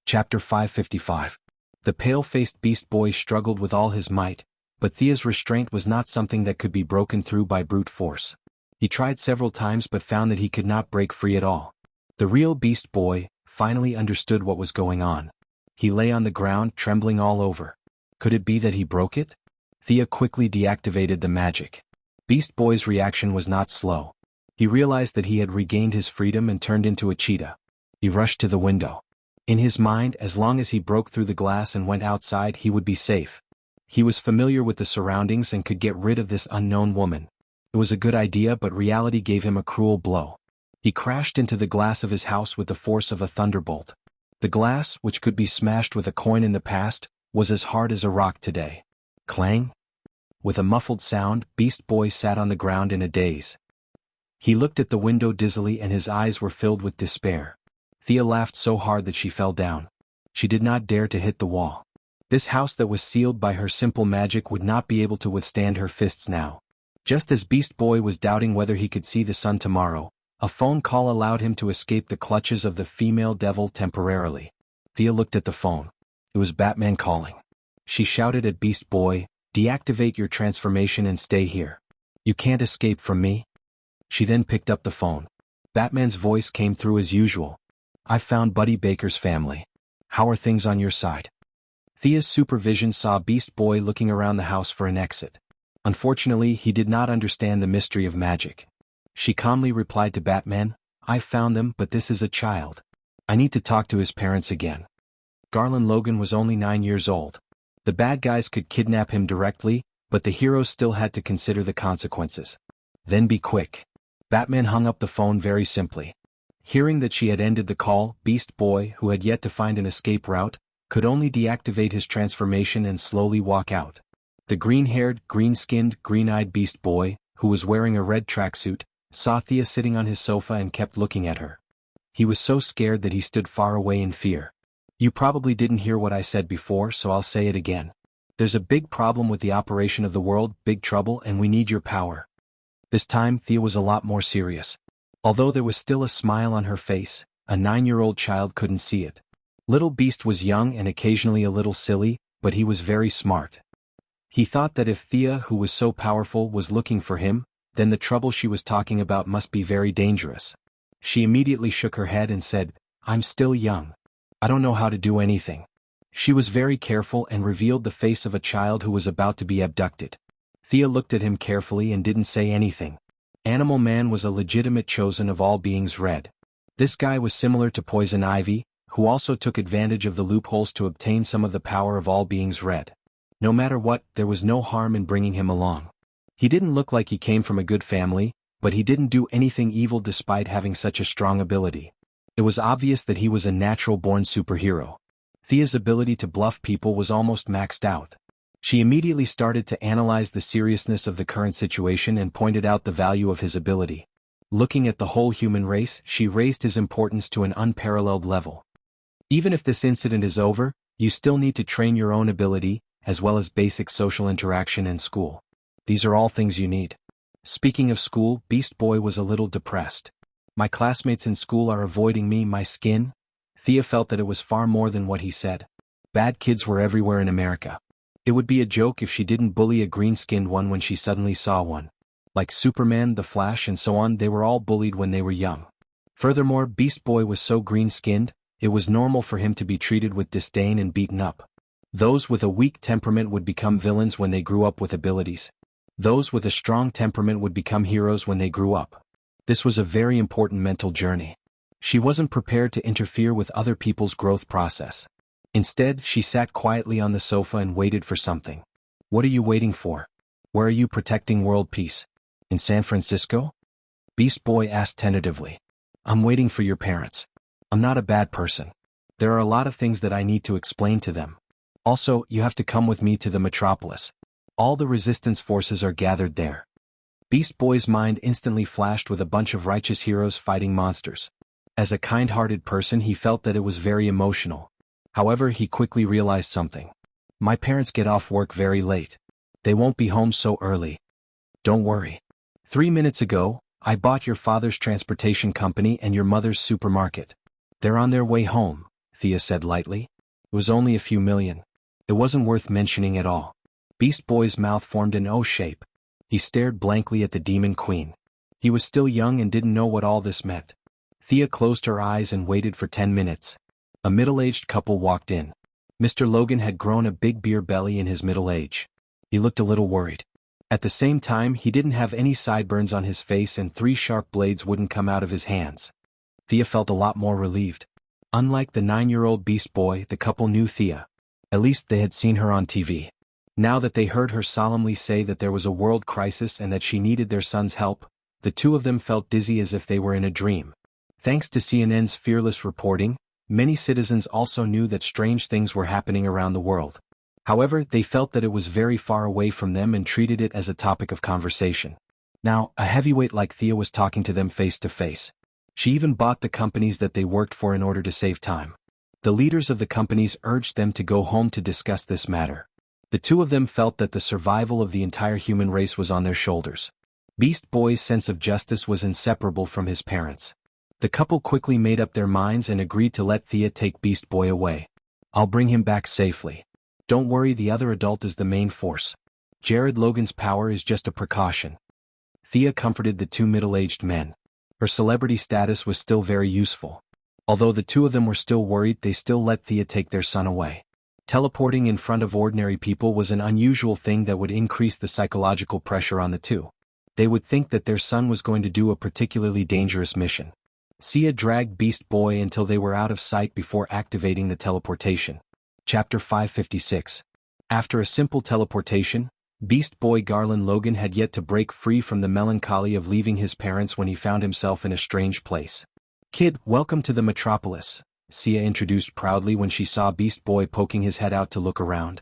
Chapter 555. The pale-faced Beast Boy struggled with all his might, but Thea's restraint was not something that could be broken through by brute force. He tried several times but found that he could not break free at all. The real Beast Boy finally understood what was going on. He lay on the ground, trembling all over. Could it be that he broke it? Thea quickly deactivated the magic. Beast Boy's reaction was not slow. He realized that he had regained his freedom and turned into a cheetah. He rushed to the window. In his mind, as long as he broke through the glass and went outside, he would be safe. He was familiar with the surroundings and could get rid of this unknown woman. It was a good idea, but reality gave him a cruel blow. He crashed into the glass of his house with the force of a thunderbolt. The glass, which could be smashed with a coin in the past, was as hard as a rock today. Clang? With a muffled sound, Beast Boy sat on the ground in a daze. He looked at the window dizzily and his eyes were filled with despair. Thea laughed so hard that she fell down. She did not dare to hit the wall. This house that was sealed by her simple magic would not be able to withstand her fists now. Just as Beast Boy was doubting whether he could see the sun tomorrow, a phone call allowed him to escape the clutches of the female devil temporarily. Thea looked at the phone. It was Batman calling. She shouted at Beast Boy, "Deactivate your transformation and stay here. You can't escape from me." She then picked up the phone. Batman's voice came through as usual. "I found Buddy Baker's family. How are things on your side?" Thea's supervision saw Beast Boy looking around the house for an exit. Unfortunately, he did not understand the mystery of magic. She calmly replied to Batman, "I found them, but this is a child. I need to talk to his parents again." Garland Logan was only 9 years old. The bad guys could kidnap him directly, but the heroes still had to consider the consequences. Then be quick. Batman hung up the phone very simply. Hearing that she had ended the call, Beast Boy, who had yet to find an escape route, could only deactivate his transformation and slowly walk out. The green-haired, green-skinned, green-eyed Beast Boy, who was wearing a red tracksuit, saw Thea sitting on his sofa and kept looking at her. He was so scared that he stood far away in fear. "You probably didn't hear what I said before, so I'll say it again. There's a big problem with the operation of the world, big trouble, and we need your power." This time, Thea was a lot more serious. Although there was still a smile on her face, a 9-year-old child couldn't see it. Little Beast was young and occasionally a little silly, but he was very smart. He thought that if Thea, who was so powerful, was looking for him, then the trouble she was talking about must be very dangerous. She immediately shook her head and said, "I'm still young. I don't know how to do anything." She was very careful and revealed the face of a child who was about to be abducted. Thea looked at him carefully and didn't say anything. Animal Man was a legitimate chosen of all beings red. This guy was similar to Poison Ivy, who also took advantage of the loopholes to obtain some of the power of all beings red. No matter what, there was no harm in bringing him along. He didn't look like he came from a good family, but he didn't do anything evil despite having such a strong ability. It was obvious that he was a natural-born superhero. Thea's ability to bluff people was almost maxed out. She immediately started to analyze the seriousness of the current situation and pointed out the value of his ability. Looking at the whole human race, she raised his importance to an unparalleled level. Even if this incident is over, you still need to train your own ability, as well as basic social interaction and school. These are all things you need. Speaking of school, Beast Boy was a little depressed. "My classmates in school are avoiding me, my skin." Thea felt that it was far more than what he said. Bad kids were everywhere in America. It would be a joke if she didn't bully a green-skinned one when she suddenly saw one. Like Superman, the Flash and so on, they were all bullied when they were young. Furthermore, Beast Boy was so green-skinned, it was normal for him to be treated with disdain and beaten up. Those with a weak temperament would become villains when they grew up with abilities. Those with a strong temperament would become heroes when they grew up. This was a very important mental journey. She wasn't prepared to interfere with other people's growth process. Instead, she sat quietly on the sofa and waited for something. "What are you waiting for? Where are you protecting world peace? In San Francisco?" Beast Boy asked tentatively. "I'm waiting for your parents. I'm not a bad person. There are a lot of things that I need to explain to them. Also, you have to come with me to the metropolis. All the resistance forces are gathered there." Beast Boy's mind instantly flashed with a bunch of righteous heroes fighting monsters. As a kind-hearted person, he felt that it was very emotional. However, he quickly realized something. "My parents get off work very late. They won't be home so early. Don't worry. 3 minutes ago, I bought your father's transportation company and your mother's supermarket. They're on their way home," Thea said lightly. "It was only a few million. It wasn't worth mentioning at all." Beast Boy's mouth formed an O shape. He stared blankly at the Demon Queen. He was still young and didn't know what all this meant. Thea closed her eyes and waited for 10 minutes. A middle-aged couple walked in. Mr. Logan had grown a big beer belly in his middle age. He looked a little worried. At the same time, he didn't have any sideburns on his face and 3 sharp blades wouldn't come out of his hands. Thea felt a lot more relieved. Unlike the 9-year-old Beast Boy, the couple knew Thea. At least they had seen her on TV. Now that they heard her solemnly say that there was a world crisis and that she needed their son's help, the two of them felt dizzy as if they were in a dream. Thanks to CNN's fearless reporting, Many citizens also knew that strange things were happening around the world. However, they felt that it was very far away from them and treated it as a topic of conversation. Now, a heavyweight like Thea was talking to them face to face. She even bought the companies that they worked for in order to save time. The leaders of the companies urged them to go home to discuss this matter. The two of them felt that the survival of the entire human race was on their shoulders. Beast Boy's sense of justice was inseparable from his parents. The couple quickly made up their minds and agreed to let Thea take Beast Boy away. "I'll bring him back safely. Don't worry, the other adult is the main force. Jared Logan's power is just a precaution." Thea comforted the two middle-aged men. Her celebrity status was still very useful. Although the two of them were still worried, they still let Thea take their son away. Teleporting in front of ordinary people was an unusual thing that would increase the psychological pressure on the two. They would think that their son was going to do a particularly dangerous mission. Thea dragged Beast Boy until they were out of sight before activating the teleportation. Chapter 556. After a simple teleportation, Beast Boy Garland Logan had yet to break free from the melancholy of leaving his parents when he found himself in a strange place. "Kid, welcome to the metropolis," Thea introduced proudly when she saw Beast Boy poking his head out to look around.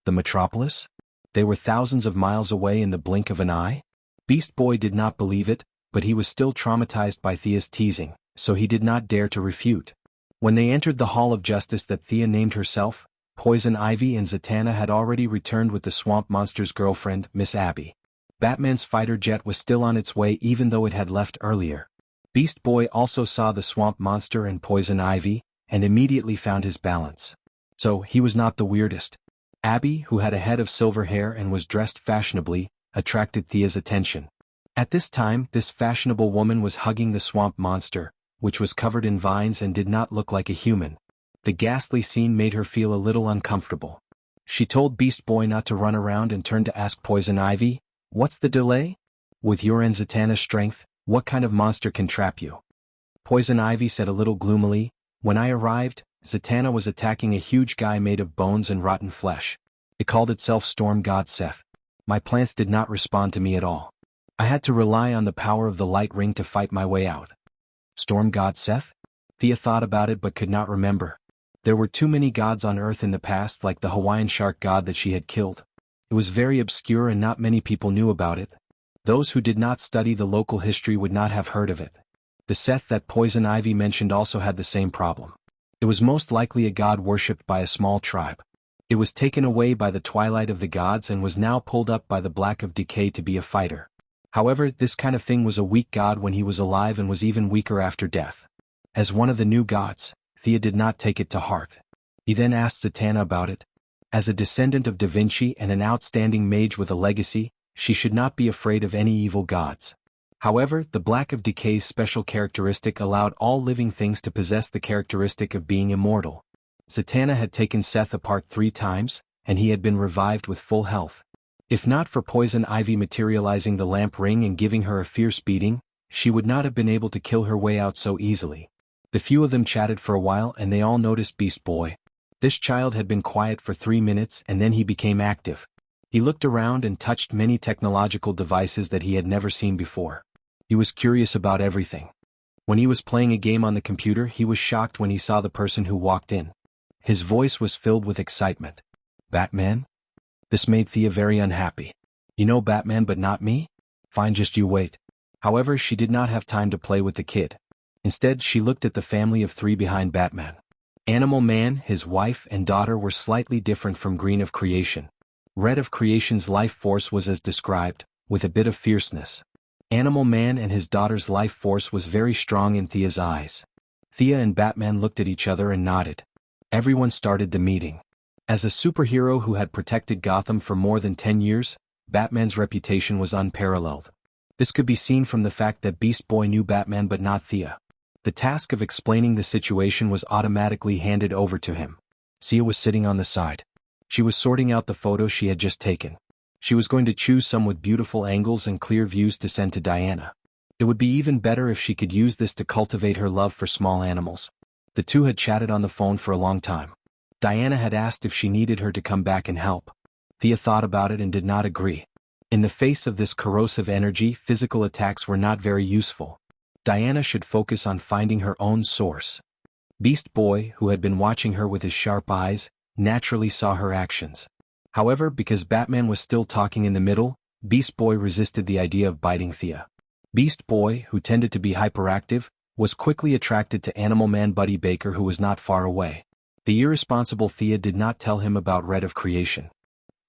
The metropolis? They were thousands of miles away in the blink of an eye? Beast Boy did not believe it, but he was still traumatized by Thea's teasing, so he did not dare to refute. When they entered the Hall of Justice that Thea named herself, Poison Ivy and Zatanna had already returned with the swamp monster's girlfriend, Miss Abby. Batman's fighter jet was still on its way even though it had left earlier. Beast Boy also saw the swamp monster and Poison Ivy, and immediately found his balance. So, he was not the weirdest. Abby, who had a head of silver hair and was dressed fashionably, attracted Thea's attention. At this time, this fashionable woman was hugging the swamp monster, which was covered in vines and did not look like a human. The ghastly scene made her feel a little uncomfortable. She told Beast Boy not to run around and turned to ask Poison Ivy, "What's the delay? With your and Zatanna's strength, what kind of monster can trap you?" Poison Ivy said a little gloomily, "When I arrived, Zatanna was attacking a huge guy made of bones and rotten flesh. It called itself Storm God Seth. My plants did not respond to me at all. I had to rely on the power of the light ring to fight my way out." Storm God Seth? Thea thought about it but could not remember. There were too many gods on Earth in the past, like the Hawaiian shark god that she had killed. It was very obscure and not many people knew about it. Those who did not study the local history would not have heard of it. The Seth that Poison Ivy mentioned also had the same problem. It was most likely a god worshipped by a small tribe. It was taken away by the twilight of the gods and was now pulled up by the black of decay to be a fighter. However, this kind of thing was a weak god when he was alive and was even weaker after death. As one of the new gods, Thea did not take it to heart. He then asked Zatanna about it. As a descendant of Da Vinci and an outstanding mage with a legacy, she should not be afraid of any evil gods. However, the Black of Decay's special characteristic allowed all living things to possess the characteristic of being immortal. Zatanna had taken Seth apart 3 times, and he had been revived with full health. If not for Poison Ivy materializing the lamp ring and giving her a fierce beating, she would not have been able to kill her way out so easily. The few of them chatted for a while and they all noticed Beast Boy. This child had been quiet for 3 minutes and then he became active. He looked around and touched many technological devices that he had never seen before. He was curious about everything. When he was playing a game on the computer, he was shocked when he saw the person who walked in. His voice was filled with excitement. "Batman?" This made Thea very unhappy. "You know Batman but not me? Fine, just you wait." However, she did not have time to play with the kid. Instead, she looked at the family of 3 behind Batman. Animal Man, his wife, and daughter were slightly different from Green of Creation. Red of Creation's life force was as described, with a bit of fierceness. Animal Man and his daughter's life force was very strong in Thea's eyes. Thea and Batman looked at each other and nodded. Everyone started the meeting. As a superhero who had protected Gotham for more than 10 years, Batman's reputation was unparalleled. This could be seen from the fact that Beast Boy knew Batman but not Thea. The task of explaining the situation was automatically handed over to him. Thea was sitting on the side. She was sorting out the photos she had just taken. She was going to choose some with beautiful angles and clear views to send to Diana. It would be even better if she could use this to cultivate her love for small animals. The two had chatted on the phone for a long time. Diana had asked if she needed her to come back and help. Thea thought about it and did not agree. In the face of this corrosive energy, physical attacks were not very useful. Diana should focus on finding her own source. Beast Boy, who had been watching her with his sharp eyes, naturally saw her actions. However, because Batman was still talking in the middle, Beast Boy resisted the idea of biting Thea. Beast Boy, who tended to be hyperactive, was quickly attracted to Animal Man Buddy Baker, who was not far away. The irresponsible Thea did not tell him about Red of Creation.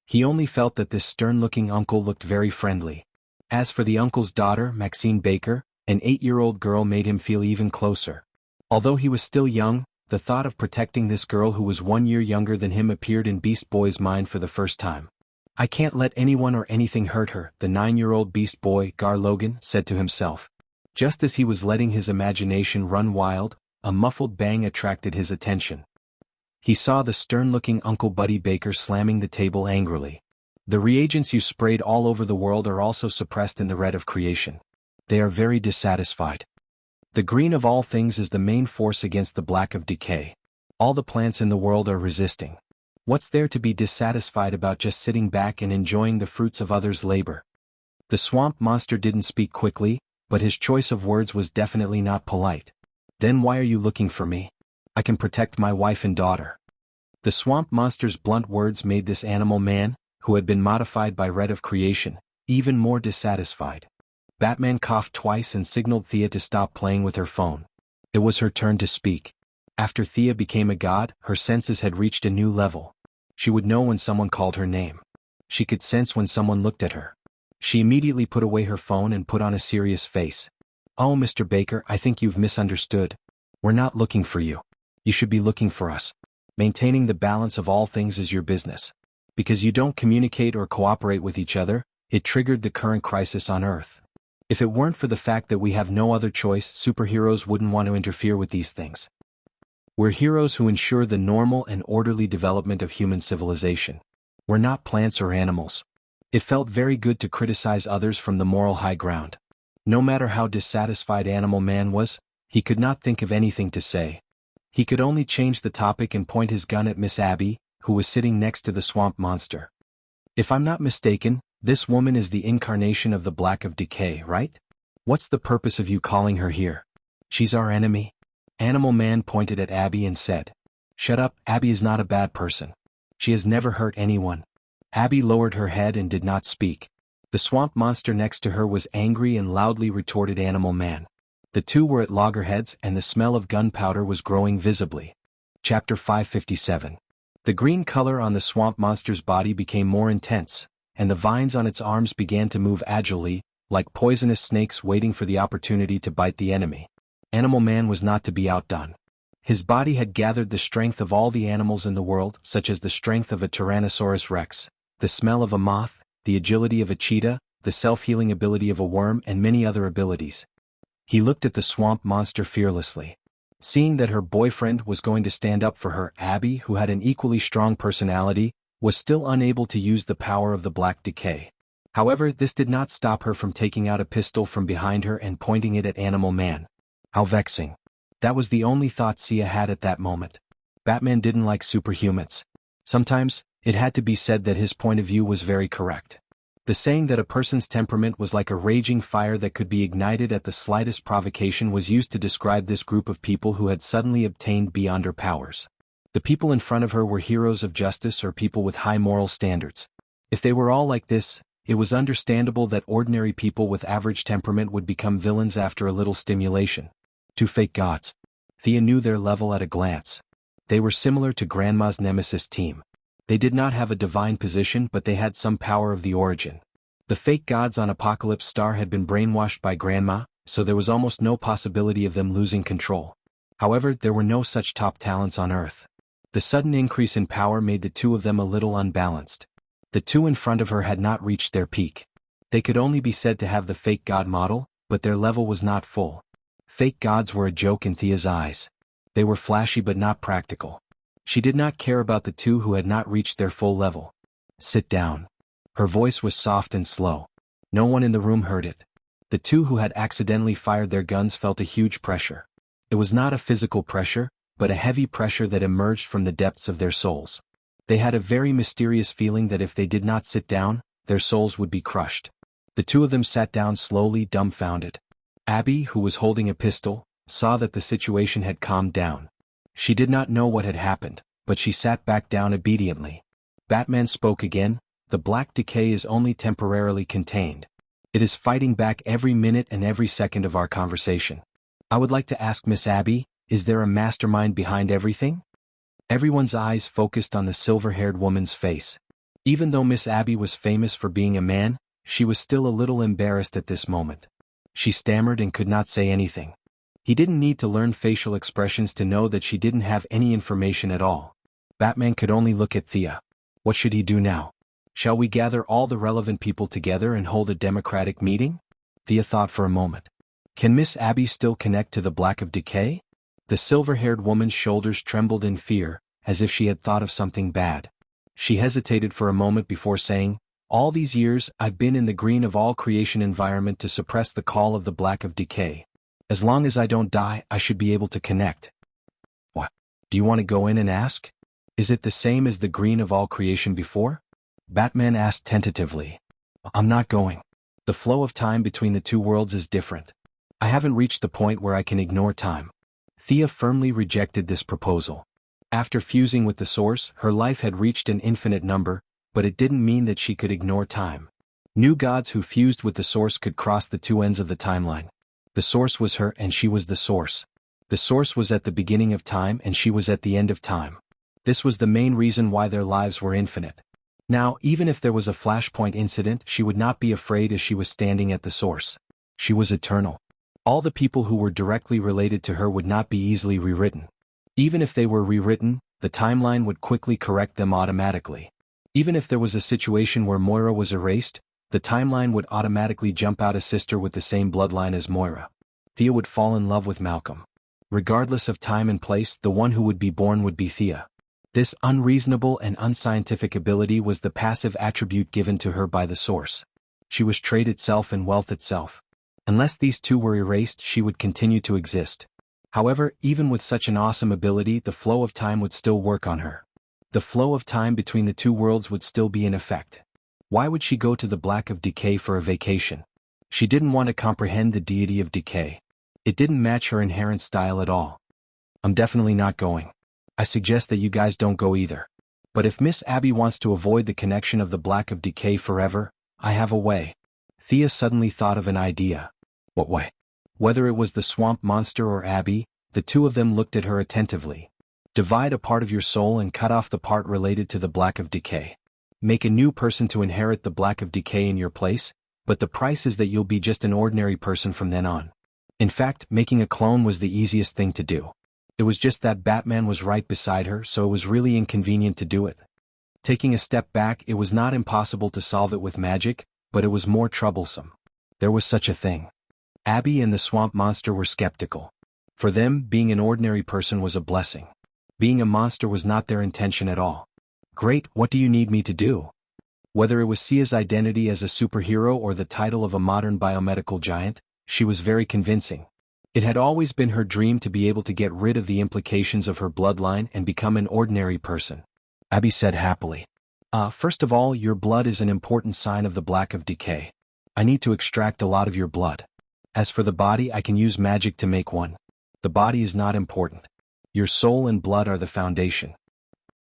He only felt that this stern-looking uncle looked very friendly. As for the uncle's daughter, Maxine Baker, an 8-year-old girl made him feel even closer. Although he was still young, the thought of protecting this girl who was 1 year younger than him appeared in Beast Boy's mind for the first time. I can't let anyone or anything hurt her, the 9-year-old Beast Boy, Gar Logan, said to himself. Just as he was letting his imagination run wild, a muffled bang attracted his attention. He saw the stern-looking Uncle Buddy Baker slamming the table angrily. The reagents you sprayed all over the world are also suppressed in the Red of Creation. They are very dissatisfied. The green of all things is the main force against the black of decay. All the plants in the world are resisting. What's there to be dissatisfied about just sitting back and enjoying the fruits of others' labor? The swamp monster didn't speak quickly, but his choice of words was definitely not polite. Then why are you looking for me? I can protect my wife and daughter. The swamp monster's blunt words made this Animal Man, who had been modified by Red of Creation, even more dissatisfied. Batman coughed twice and signaled Thea to stop playing with her phone. It was her turn to speak. After Thea became a god, her senses had reached a new level. She would know when someone called her name. She could sense when someone looked at her. She immediately put away her phone and put on a serious face. Oh, Mr. Baker, I think you've misunderstood. We're not looking for you. You should be looking for us. Maintaining the balance of all things is your business. Because you don't communicate or cooperate with each other, it triggered the current crisis on Earth. If it weren't for the fact that we have no other choice, superheroes wouldn't want to interfere with these things. We're heroes who ensure the normal and orderly development of human civilization. We're not plants or animals. It felt very good to criticize others from the moral high ground. No matter how dissatisfied Animal Man was, he could not think of anything to say. He could only change the topic and point his gun at Miss Abby, who was sitting next to the swamp monster. If I'm not mistaken, this woman is the incarnation of the Black of Decay, right? What's the purpose of you calling her here? She's our enemy. Animal Man pointed at Abby and said, "Shut up, Abby is not a bad person. She has never hurt anyone." Abby lowered her head and did not speak. The swamp monster next to her was angry and loudly retorted Animal Man. The two were at loggerheads and the smell of gunpowder was growing visibly. Chapter 557. The green color on the swamp monster's body became more intense, and the vines on its arms began to move agilely, like poisonous snakes waiting for the opportunity to bite the enemy. Animal Man was not to be outdone. His body had gathered the strength of all the animals in the world, such as the strength of a Tyrannosaurus rex, the smell of a moth, the agility of a cheetah, the self-healing ability of a worm, and many other abilities. He looked at the swamp monster fearlessly. Seeing that her boyfriend was going to stand up for her, Abby, who had an equally strong personality, was still unable to use the power of the Black Decay. However, this did not stop her from taking out a pistol from behind her and pointing it at Animal Man. How vexing. That was the only thought Sia had at that moment. Batman didn't like superhumans. Sometimes, it had to be said that his point of view was very correct. The saying that a person's temperament was like a raging fire that could be ignited at the slightest provocation was used to describe this group of people who had suddenly obtained beyond her powers. The people in front of her were heroes of justice or people with high moral standards. If they were all like this, it was understandable that ordinary people with average temperament would become villains after a little stimulation. Two fake gods. Thea knew their level at a glance. They were similar to Grandma's Nemesis team. They did not have a divine position, but they had some power of the origin. The fake gods on Apocalypse Star had been brainwashed by Grandma, so there was almost no possibility of them losing control. However, there were no such top talents on Earth. The sudden increase in power made the two of them a little unbalanced. The two in front of her had not reached their peak. They could only be said to have the fake god model, but their level was not full. Fake gods were a joke in Thea's eyes. They were flashy but not practical. She did not care about the two who had not reached their full level. Sit down. Her voice was soft and slow. No one in the room heard it. The two who had accidentally fired their guns felt a huge pressure. It was not a physical pressure, but a heavy pressure that emerged from the depths of their souls. They had a very mysterious feeling that if they did not sit down, their souls would be crushed. The two of them sat down slowly, dumbfounded. Abby, who was holding a pistol, saw that the situation had calmed down. She did not know what had happened, but she sat back down obediently. Batman spoke again. The black decay is only temporarily contained. It is fighting back every minute and every second of our conversation. I would like to ask Miss Abby, is there a mastermind behind everything? Everyone's eyes focused on the silver-haired woman's face. Even though Miss Abby was famous for being a man, she was still a little embarrassed at this moment. She stammered and could not say anything. He didn't need to learn facial expressions to know that she didn't have any information at all. Batman could only look at Thea. What should he do now? Shall we gather all the relevant people together and hold a democratic meeting? Thea thought for a moment. Can Miss Abby still connect to the black of decay? The silver-haired woman's shoulders trembled in fear, as if she had thought of something bad. She hesitated for a moment before saying, all these years I've been in the green of all creation environment to suppress the call of the black of decay. As long as I don't die, I should be able to connect. What? Do you want to go in and ask? Is it the same as the green of all creation before? Batman asked tentatively. I'm not going. The flow of time between the two worlds is different. I haven't reached the point where I can ignore time. Thea firmly rejected this proposal. After fusing with the source, her life had reached an infinite number, but it didn't mean that she could ignore time. New gods who fused with the source could cross the two ends of the timeline. The source was her and she was the source. The source was at the beginning of time and she was at the end of time. This was the main reason why their lives were infinite. Now, even if there was a flashpoint incident, she would not be afraid as she was standing at the source. She was eternal. All the people who were directly related to her would not be easily rewritten. Even if they were rewritten, the timeline would quickly correct them automatically. Even if there was a situation where Moira was erased, the timeline would automatically jump out a sister with the same bloodline as Moira. Thea would fall in love with Malcolm. Regardless of time and place, the one who would be born would be Thea. This unreasonable and unscientific ability was the passive attribute given to her by the source. She was trade itself and wealth itself. Unless these two were erased, she would continue to exist. However, even with such an awesome ability, the flow of time would still work on her. The flow of time between the two worlds would still be in effect. Why would she go to the black of decay for a vacation? She didn't want to comprehend the deity of decay. It didn't match her inherent style at all. I'm definitely not going. I suggest that you guys don't go either. But if Miss Abby wants to avoid the connection of the black of decay forever, I have a way. Thea suddenly thought of an idea. What way? Whether it was the swamp monster or Abby, the two of them looked at her attentively. Divide a part of your soul and cut off the part related to the black of decay. Make a new person to inherit the black of decay in your place, but the price is that you'll be just an ordinary person from then on. In fact, making a clone was the easiest thing to do. It was just that Batman was right beside her, so it was really inconvenient to do it. Taking a step back, it was not impossible to solve it with magic, but it was more troublesome. There was such a thing. Abby and the swamp monster were skeptical. For them, being an ordinary person was a blessing. Being a monster was not their intention at all. Great, what do you need me to do? Whether it was Sia's identity as a superhero or the title of a modern biomedical giant, she was very convincing. It had always been her dream to be able to get rid of the implications of her bloodline and become an ordinary person. Abby said happily. First of all, your blood is an important sign of the black of decay. I need to extract a lot of your blood. As for the body, I can use magic to make one. The body is not important. Your soul and blood are the foundation.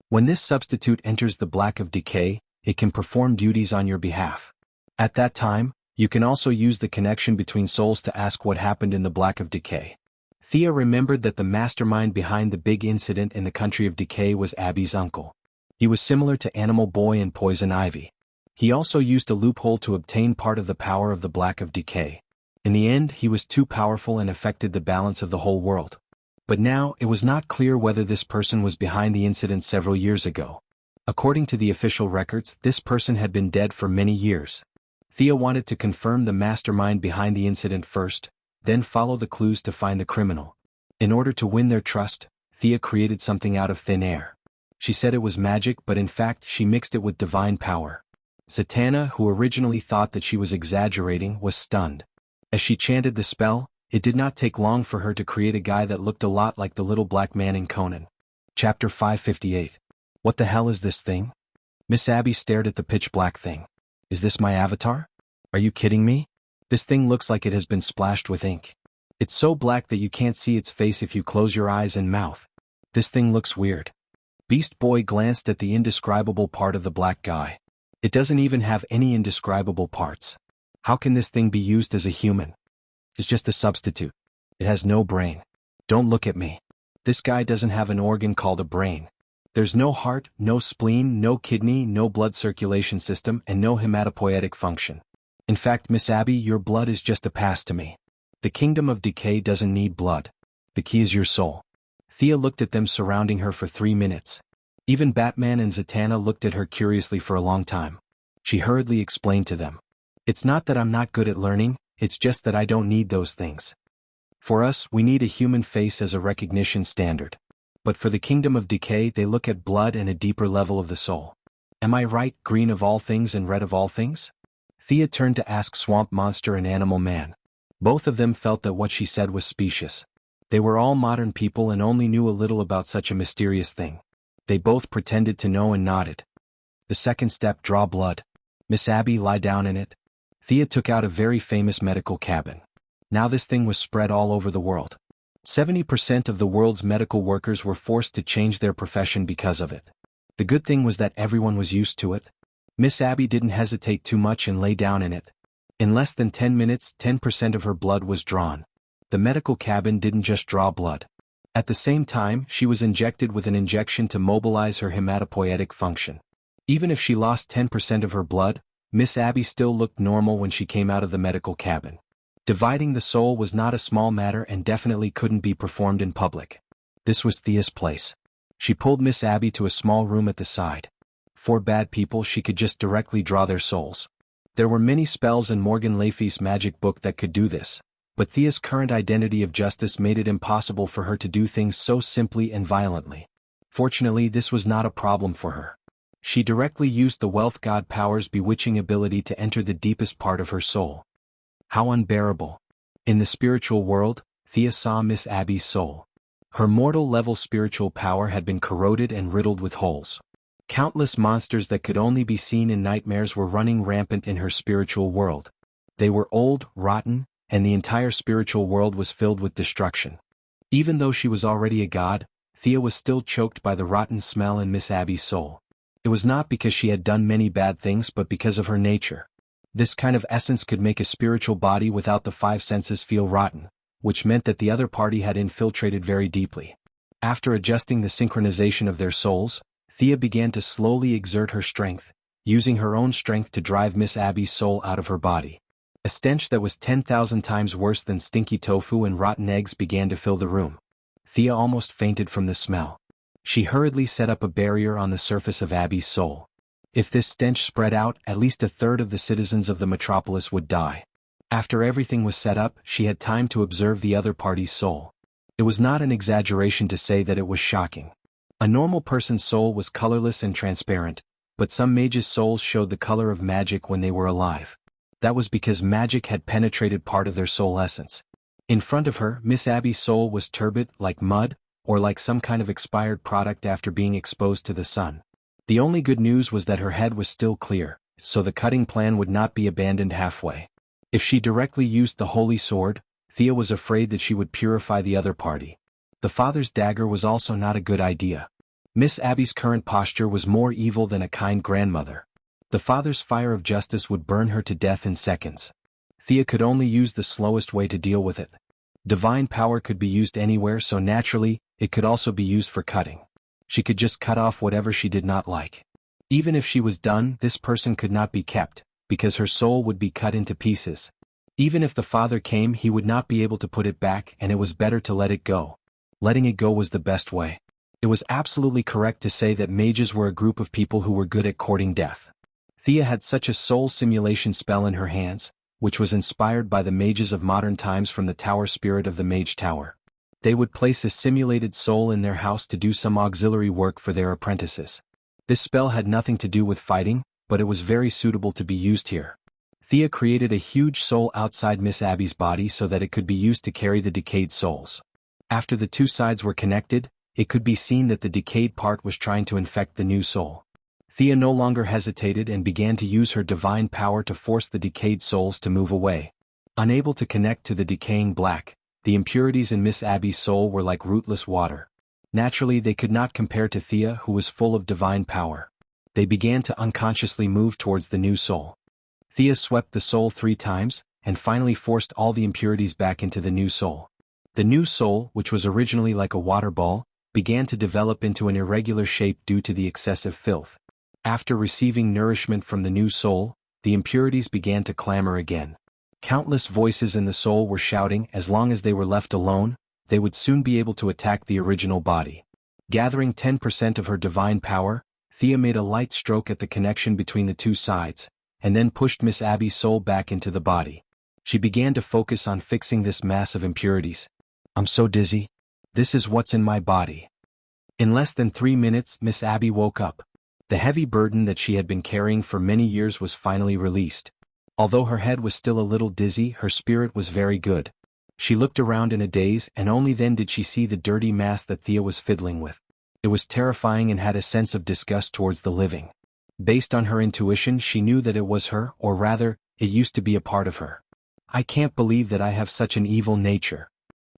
When this substitute enters the black of decay, it can perform duties on your behalf. At that time, you can also use the connection between souls to ask what happened in the black of decay. Thea remembered that the mastermind behind the big incident in the country of decay was Abby's uncle. He was similar to Animal Boy and Poison Ivy. He also used a loophole to obtain part of the power of the black of decay. In the end, he was too powerful and affected the balance of the whole world. But now, it was not clear whether this person was behind the incident several years ago. According to the official records, this person had been dead for many years. Thea wanted to confirm the mastermind behind the incident first, then follow the clues to find the criminal. In order to win their trust, Thea created something out of thin air. She said it was magic, but in fact she mixed it with divine power. Zatanna, who originally thought that she was exaggerating, was stunned. As she chanted the spell, it did not take long for her to create a guy that looked a lot like the little black man in Conan. Chapter 558. What the hell is this thing? Miss Abby stared at the pitch-black thing. Is this my avatar? Are you kidding me? This thing looks like it has been splashed with ink. It's so black that you can't see its face if you close your eyes and mouth. This thing looks weird. Beast Boy glanced at the indescribable part of the black guy. It doesn't even have any indescribable parts. How can this thing be used as a human? It's just a substitute. It has no brain. Don't look at me. This guy doesn't have an organ called a brain. There's no heart, no spleen, no kidney, no blood circulation system, and no hematopoietic function. In fact, Miss Abby, your blood is just a pass to me. The kingdom of decay doesn't need blood. The key is your soul. Thea looked at them surrounding her for 3 minutes. Even Batman and Zatanna looked at her curiously for a long time. She hurriedly explained to them. It's not that I'm not good at learning, it's just that I don't need those things. For us, we need a human face as a recognition standard. But for the kingdom of decay, they look at blood and a deeper level of the soul. Am I right, green of all things and red of all things? Thea turned to ask Swamp Monster and Animal Man. Both of them felt that what she said was specious. They were all modern people and only knew a little about such a mysterious thing. They both pretended to know and nodded. The second step, draw blood. Miss Abby, lie down in it. Thea took out a very famous medical cabin. Now this thing was spread all over the world. 70% of the world's medical workers were forced to change their profession because of it. The good thing was that everyone was used to it. Miss Abby didn't hesitate too much and lay down in it. In less than 10 minutes, 10% of her blood was drawn. The medical cabin didn't just draw blood. At the same time, she was injected with an injection to mobilize her hematopoietic function. Even if she lost 10% of her blood, Miss Abby still looked normal when she came out of the medical cabin. Dividing the soul was not a small matter and definitely couldn't be performed in public. This was Thea's place. She pulled Miss Abby to a small room at the side. For bad people, she could just directly draw their souls. There were many spells in Morgan Le Fay's magic book that could do this, but Thea's current identity of justice made it impossible for her to do things so simply and violently. Fortunately, this was not a problem for her. She directly used the wealth god power's bewitching ability to enter the deepest part of her soul. How unbearable. In the spiritual world, Thea saw Miss Abby's soul. Her mortal-level spiritual power had been corroded and riddled with holes. Countless monsters that could only be seen in nightmares were running rampant in her spiritual world. They were old, rotten, and the entire spiritual world was filled with destruction. Even though she was already a god, Thea was still choked by the rotten smell in Miss Abby's soul. It was not because she had done many bad things but because of her nature. This kind of essence could make a spiritual body without the 5 senses feel rotten, which meant that the other party had infiltrated very deeply. After adjusting the synchronization of their souls, Thea began to slowly exert her strength, using her own strength to drive Miss Abby's soul out of her body. A stench that was 10,000 times worse than stinky tofu and rotten eggs began to fill the room. Thea almost fainted from the smell. She hurriedly set up a barrier on the surface of Abby's soul. If this stench spread out, at least 1/3 of the citizens of the metropolis would die. After everything was set up, she had time to observe the other party's soul. It was not an exaggeration to say that it was shocking. A normal person's soul was colorless and transparent, but some mages' souls showed the color of magic when they were alive. That was because magic had penetrated part of their soul essence. In front of her, Miss Abby's soul was turbid, like mud, or like some kind of expired product after being exposed to the sun. The only good news was that her head was still clear, so the cutting plan would not be abandoned halfway. If she directly used the holy sword, Thea was afraid that she would purify the other party. The father's dagger was also not a good idea. Miss Abby's current posture was more evil than a kind grandmother. The father's fire of justice would burn her to death in seconds. Thea could only use the slowest way to deal with it. Divine power could be used anywhere, so naturally, it could also be used for cutting. She could just cut off whatever she did not like. Even if she was done, this person could not be kept, because her soul would be cut into pieces. Even if the father came, he would not be able to put it back, and it was better to let it go. Letting it go was the best way. It was absolutely correct to say that mages were a group of people who were good at courting death. Thea had such a soul simulation spell in her hands, which was inspired by the mages of modern times from the tower spirit of the Mage Tower. They would place a simulated soul in their house to do some auxiliary work for their apprentices. This spell had nothing to do with fighting, but it was very suitable to be used here. Thea created a huge soul outside Miss Abby's body so that it could be used to carry the decayed souls. After the two sides were connected, it could be seen that the decayed part was trying to infect the new soul. Thea no longer hesitated and began to use her divine power to force the decayed souls to move away. Unable to connect to the decaying black, the impurities in Miss Abby's soul were like rootless water. Naturally, they could not compare to Thea, who was full of divine power. They began to unconsciously move towards the new soul. Thea swept the soul 3 times, and finally forced all the impurities back into the new soul. The new soul, which was originally like a water ball, began to develop into an irregular shape due to the excessive filth. After receiving nourishment from the new soul, the impurities began to clamor again. Countless voices in the soul were shouting as long as they were left alone, they would soon be able to attack the original body. Gathering 10% of her divine power, Thea made a light stroke at the connection between the two sides, and then pushed Miss Abby's soul back into the body. She began to focus on fixing this mass of impurities. "I'm so dizzy. This is what's in my body." In less than 3 minutes, Miss Abby woke up. The heavy burden that she had been carrying for many years was finally released. Although her head was still a little dizzy, her spirit was very good. She looked around in a daze, and only then did she see the dirty mass that Thea was fiddling with. It was terrifying and had a sense of disgust towards the living. Based on her intuition, she knew that it was her, or rather, it used to be a part of her. "I can't believe that I have such an evil nature."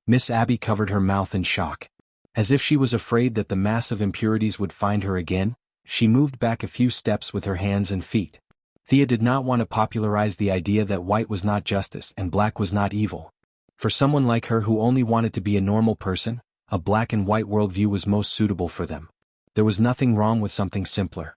Miss Abby covered her mouth in shock. As if she was afraid that the mass of impurities would find her again, she moved back a few steps with her hands and feet. Thea did not want to popularize the idea that white was not justice and black was not evil. For someone like her who only wanted to be a normal person, a black and white worldview was most suitable for them. There was nothing wrong with something simpler.